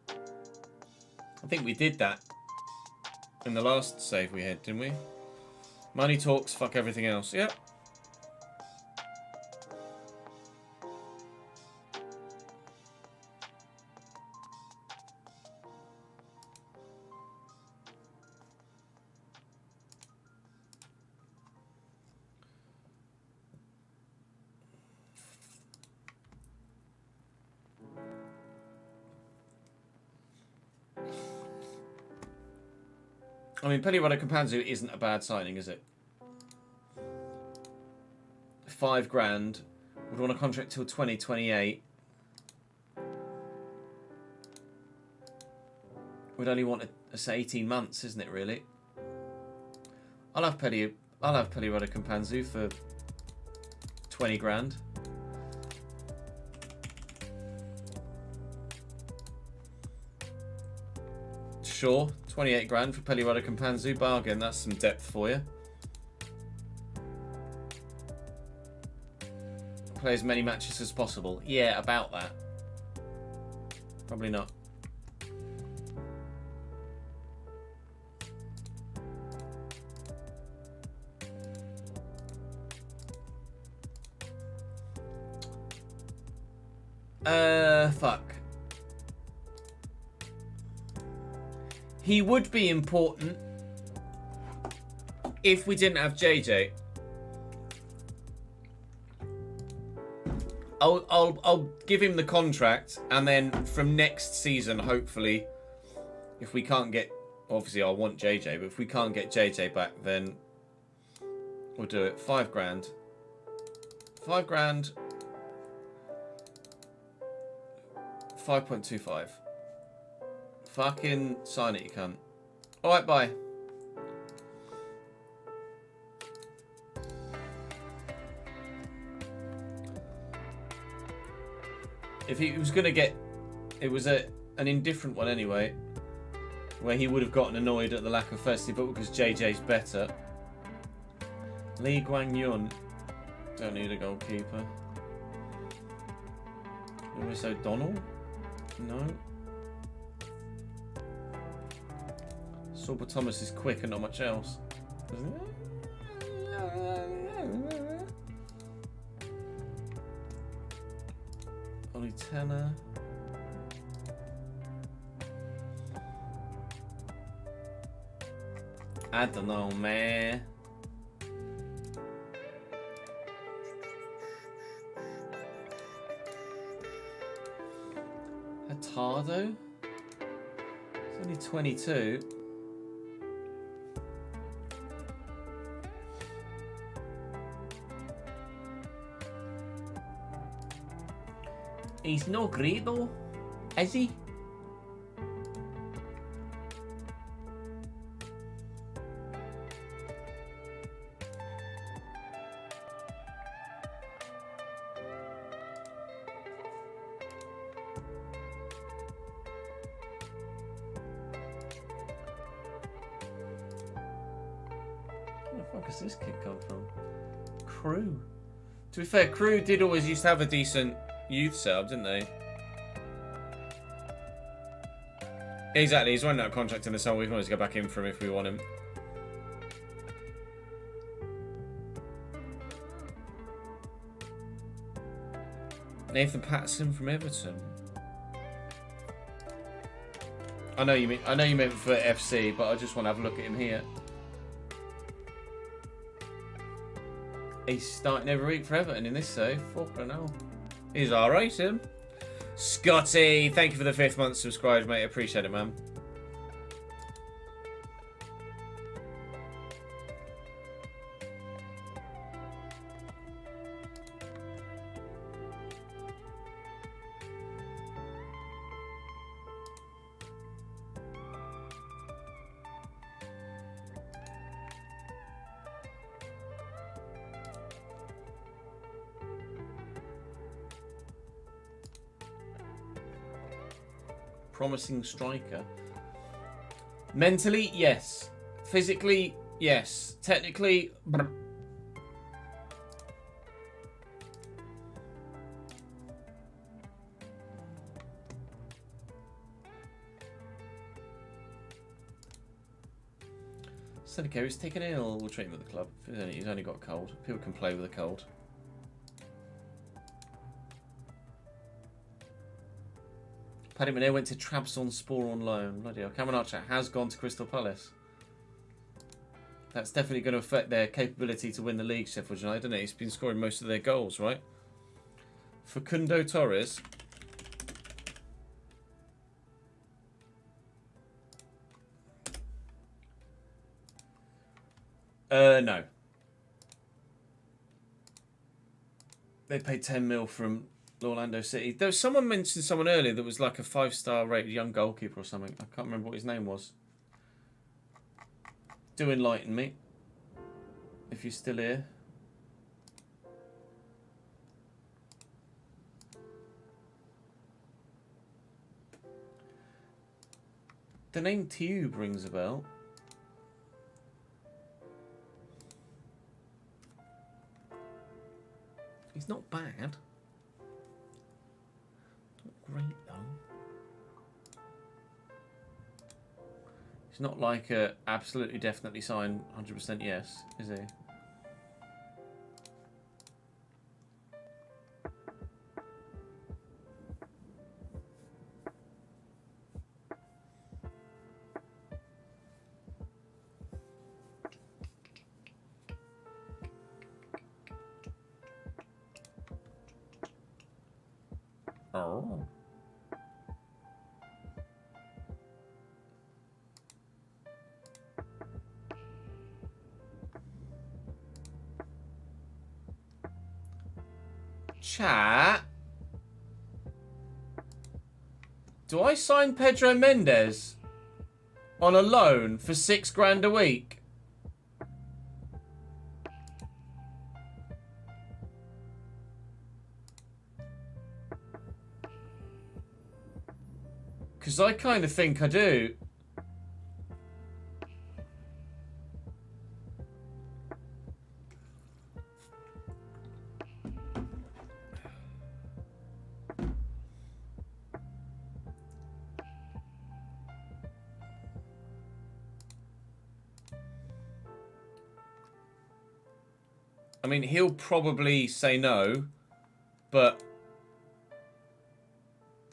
I think we did that in the last save we had, didn't we? Money talks, fuck everything else. Yep. I mean, Pelirado Campanzu isn't a bad signing, is it? 5 grand. Would want a contract till 2028. Would only want say 18 months, isn't it? Really? I'll have Pelirado Campanzu for 20 grand. Sure, 28 grand for Pelirado Campanzu. Bargain. That's some depth for you. Play as many matches as possible. Yeah, about that. Probably not. Fuck. He would be important if we didn't have JJ. I'll give him the contract, and then from next season, hopefully, if we can't get, obviously I want JJ, but if we can't get JJ back, then we'll do it. 5 grand. 5 grand. 5.25. Fucking sign it, you cunt. Alright, bye. If he was going to get... It was an indifferent one anyway. Where he would have gotten annoyed at the lack of festive, but because JJ's better. Lee Guang Yun. Don't need a goalkeeper. Lewis O'Donnell? No. Sorba Thomas is quick and not much else. Ollie Tanner. I don't know, man. Hurtado? He's only 22. He's no great though, is he? Where the fuck has this kid come from? Crew. To be fair, Crew did always used to have a decent youth setup, didn't they? Exactly, he's running out of contract in the summer. We can always go back in for him if we want him. Nathan Patterson from Everton. I know you meant for FC, but I just want to have a look at him here. He's starting every week for Everton in this save. Fucking hell. He's alright, him. Scotty, thank you for the 5th month subscribed, mate. Appreciate it, man. Promising striker. Mentally, yes. Physically, yes. Technically, brr. Seneca is taken ill. We'll treat him at the club. He's only got a cold. People can play with a cold. Paddy Monet went to Trabzonspor on loan. Bloody hell. Cameron Archer has gone to Crystal Palace. That's definitely going to affect their capability to win the league, Sheffield United, isn't it? He's been scoring most of their goals, right? Facundo Torres. No. They paid 10 mil from Orlando City. There was someone mentioned someone earlier that was like a 5-star rated young goalkeeper or something. I can't remember what his name was. Do enlighten me if you're still here. The name Tube rings a bell. He's not bad. Not great though. He's not like a absolutely definitely signed 100% yes, is he? Oh. Chat. Do I sign Pedro Mendes on a loan for £6 a week? Because I kind of think I do. I mean, he'll probably say no, but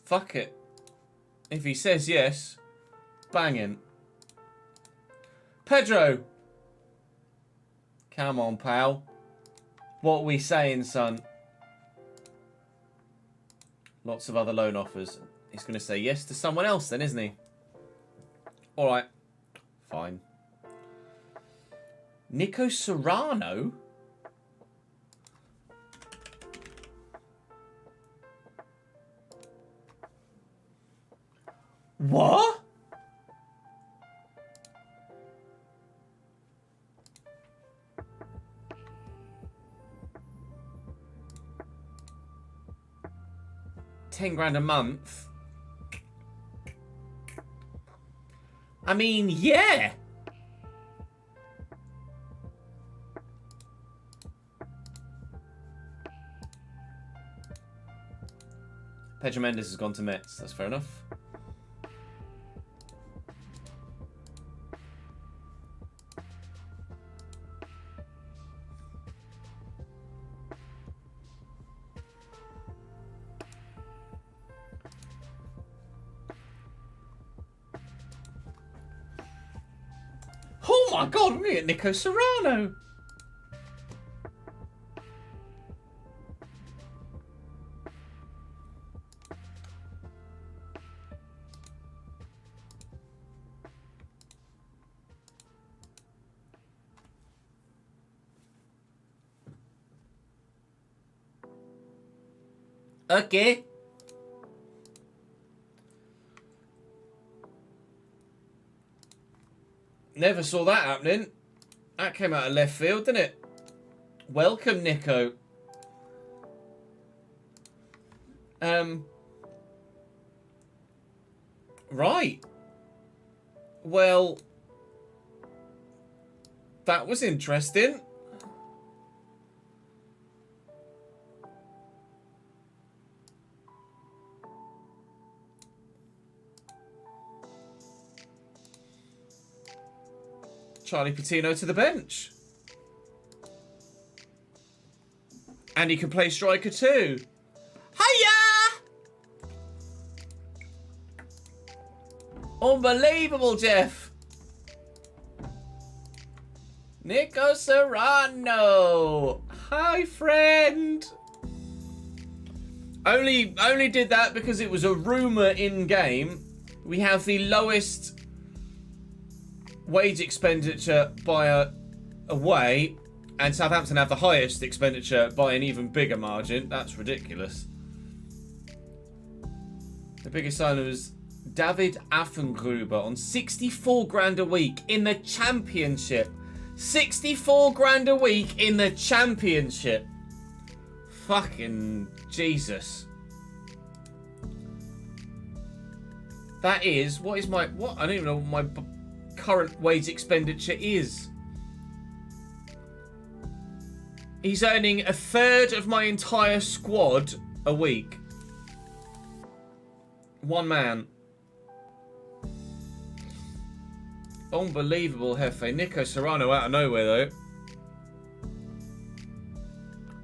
fuck it. If he says yes, banging. Pedro! Come on, pal. What are we saying, son? Lots of other loan offers. He's going to say yes to someone else then, isn't he? Alright. Fine. Nico Serrano? What? £10 a month? I mean, yeah. Pedro Mendes has gone to Mets. That's fair enough. Oh my god, I'm going to get Nico Serrano. Okay. Never saw that happening. That came out of left field, didn't it? Welcome, Nico. Right. Well, that was interesting. Charlie Patino to the bench. And he can play striker too. Hiya! Unbelievable, Jeff. Nico Serrano. Hi, friend. Only did that because it was a rumour in-game. We have the lowest wage expenditure by a away, and Southampton have the highest expenditure by an even bigger margin. That's ridiculous. The biggest signing was David Affengruber on 64 grand a week in the Championship. 64 grand a week in the Championship. Fucking Jesus. That is, what is my, what? I don't even know what my current wage expenditure is. He's earning a third of my entire squad a week. One man. Unbelievable, Hefe. Nico Serrano out of nowhere, though.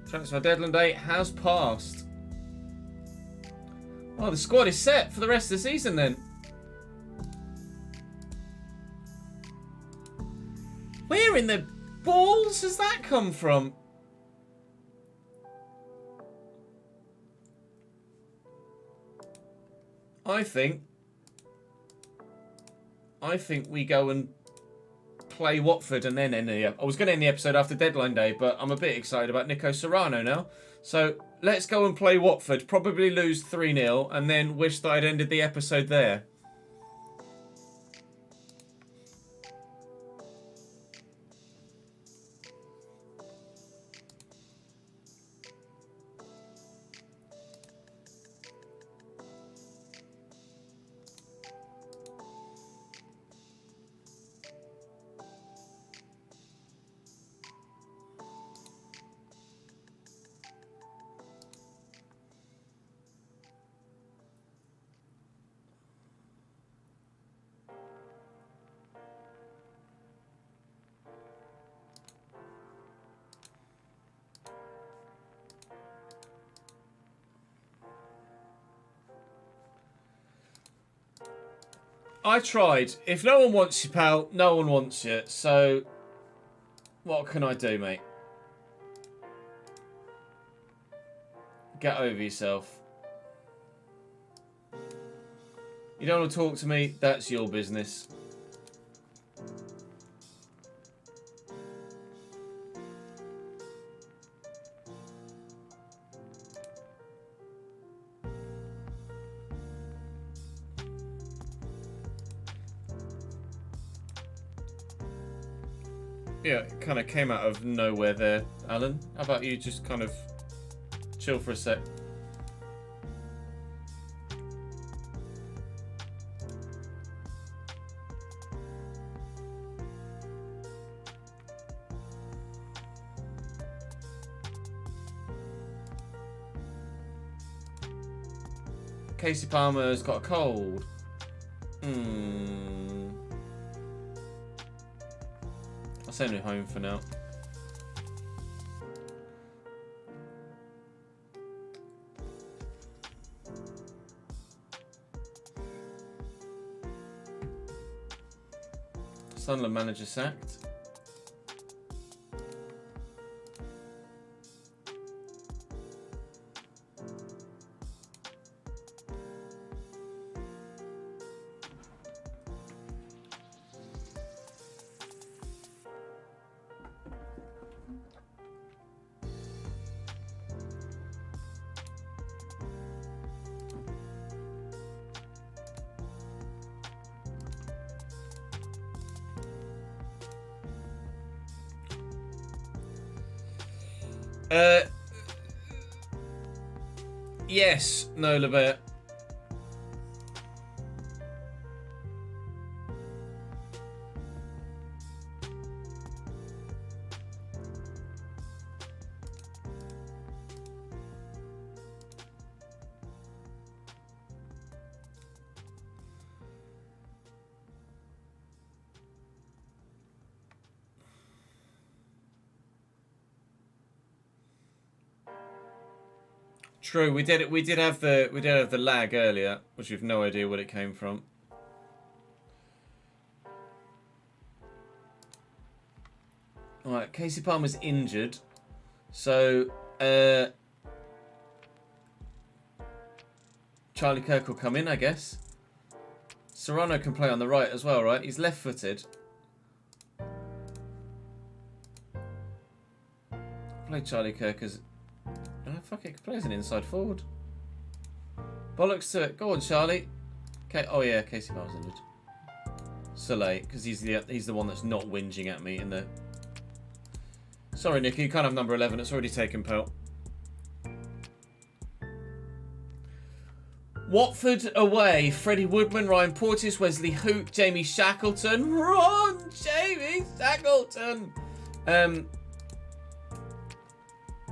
Transfer deadline date has passed. Oh, the squad is set for the rest of the season, then. Where in the balls has that come from? I think we go and play Watford and then end the... I was going to end the episode after deadline day, but I'm a bit excited about Nico Serrano now. So let's go and play Watford, probably lose 3-0, and then wish that I'd ended the episode there. I tried. If no one wants you, pal, no one wants you. So, what can I do, mate? Get over yourself. You don't want to talk to me? That's your business. Yeah, it kind of came out of nowhere there, Alan. How about you just kind of chill for a sec? Casey Palmer's got a cold. I'll send him home for now. Sunderland manager sacked. Yes, no, Lebert. True, we did have the lag earlier, which we've no idea what it came from. Alright, Casey Palmer's injured. So Charlie Kirk will come in, I guess. Serrano can play on the right as well, right? He's left-footed. Play Charlie Kirk as... Oh, fuck it, play as an inside forward. Bollocks to it. Go on, Charlie. Okay. Oh, yeah, Casey Miles injured. Soleil, because he's the one that's not whinging at me in the... Sorry, Nicky, you can't have number 11. It's already taken, pal. Watford away. Freddie Woodman, Ryan Porteous, Wesley Hook, Jamie Shackleton. Run, Jamie Shackleton.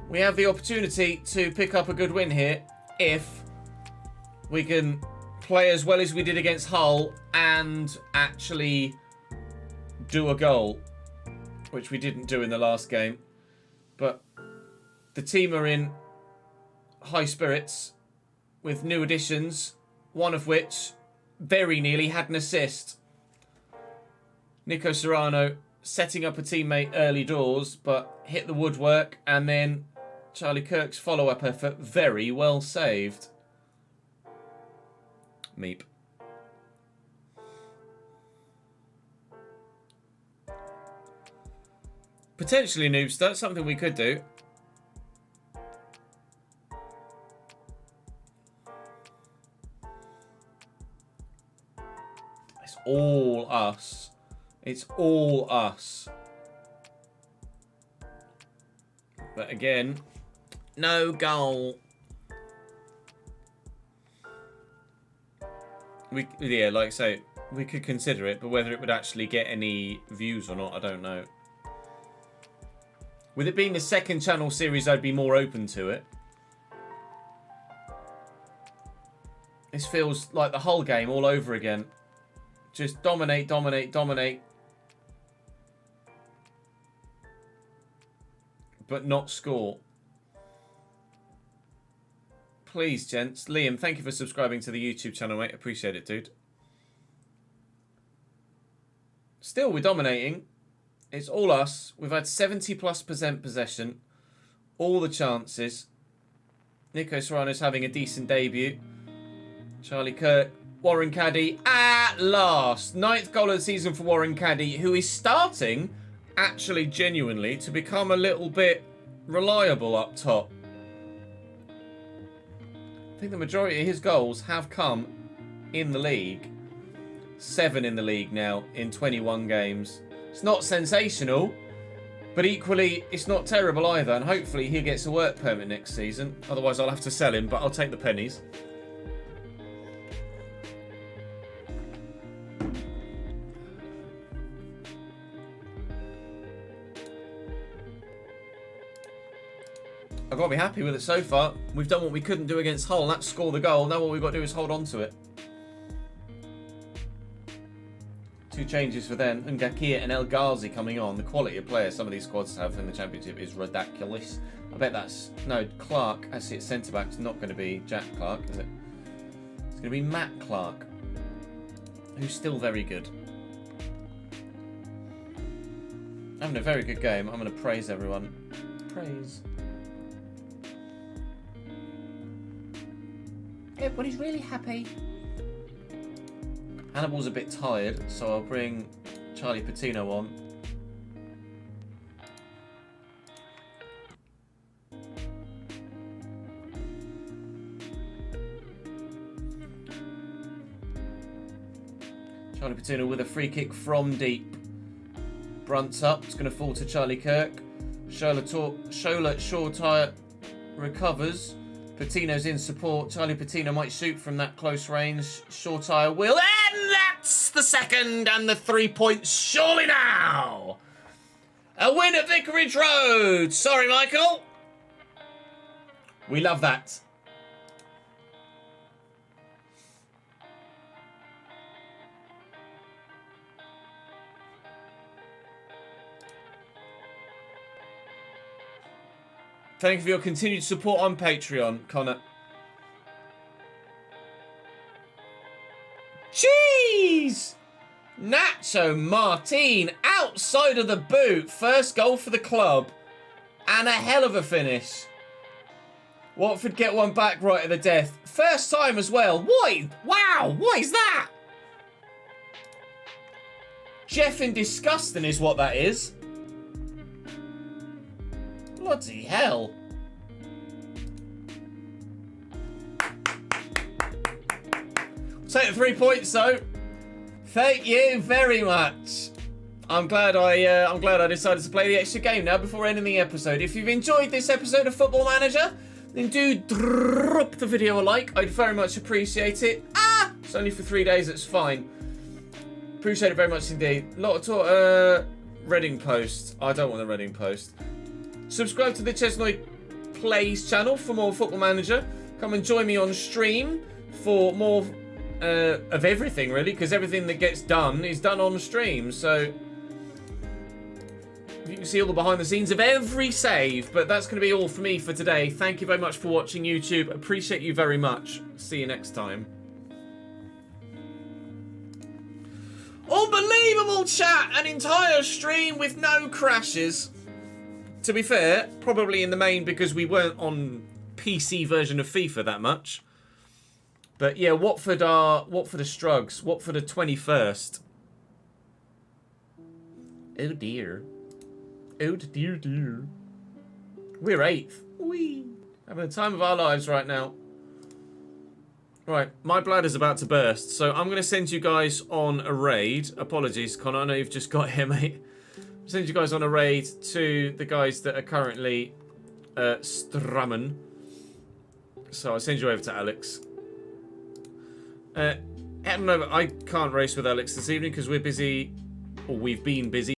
We have the opportunity to pick up a good win here if we can play as well as we did against Hull and actually do a goal, which we didn't do in the last game. But the team are in high spirits with new additions, one of which very nearly had an assist. Nico Serrano setting up a teammate early doors, but hit the woodwork, and then Charlie Kirk's follow-up effort very well saved. Meep. Potentially Noobster, something we could do. It's all us. It's all us. But again, no goal. Yeah, like I say, we could consider it, but whether it would actually get any views or not, I don't know. With it being the second channel series, I'd be more open to it. This feels like the whole game all over again. Just dominate, dominate, dominate. But not score. Please, gents. Liam, thank you for subscribing to the YouTube channel, mate. Appreciate it, dude. Still, we're dominating. It's all us. We've had 70+% possession. All the chances. Nico Serrano's having a decent debut. Charlie Kirk. Warren Caddy at last. 9th goal of the season for Warren Caddy, who is starting, actually, genuinely, to become a little bit reliable up top. I think the majority of his goals have come in the league. 7 in the league now in 21 games. It's not sensational, but equally, it's not terrible either. And hopefully he gets a work permit next season. Otherwise, I'll have to sell him, but I'll take the pennies. I've got to be happy with it so far. We've done what we couldn't do against Hull, and that's score the goal. Now all we've got to do is hold on to it. 2 changes for them, and Gakia and El Ghazi coming on. The quality of players some of these squads have in the Championship is ridiculous. I bet that's... No, Clark, I see it centre-back. It's not going to be Jack Clark, is it? It's going to be Matt Clark, who's still very good. Having a very good game. I'm going to praise everyone. Praise. Everybody's really happy. Hannibal's a bit tired, so I'll bring Charlie Patino on. Charlie Patino with a free kick from deep. Brunt's up. It's going to fall to Charlie Kirk. Shola Shortire recovers. Patino's in support. Charlie Patino might shoot from that close range. Shortire will. And that's the second and the 3 points. Surely now. A win at Vicarage Road. Sorry, Michael. We love that. Thank you for your continued support on Patreon, Connor. Jeez! Nacho Martin outside of the boot. First goal for the club. And a hell of a finish. Watford get one back right at the death. First time as well. What? Wow, what is that? Jeff in disgusting is what that is. Bloody hell. Take the 3 points though. Thank you very much. I'm glad I decided to play the extra game now before ending the episode. If you've enjoyed this episode of Football Manager, then do drop the video a like. I'd very much appreciate it. It's only for 3 days, it's fine. Appreciate it very much indeed. A lot of talk, Reading Post. I don't want the Reading Post. Subscribe to the ChesnoidPlays channel for more Football Manager. Come and join me on stream for more of everything, really, because everything that gets done is done on stream. So you can see all the behind the scenes of every save. But that's going to be all for me for today. Thank you very much for watching, YouTube. Appreciate you very much. See you next time. Unbelievable chat! An entire stream with no crashes. To be fair, probably in the main because we weren't on PC version of FIFA that much. But yeah, Watford are Strugs. Watford are 21st. Oh dear. Oh dear dear. We're 8th. Whee! Having the time of our lives right now. Right, my bladder's about to burst, so I'm going to send you guys on a raid. Apologies, Connor, I know you've just got here, mate. Send you guys on a raid to the guys that are currently Strammen. So I'll send you over to Alex. I can't race with Alex this evening because we're busy, or we've been busy.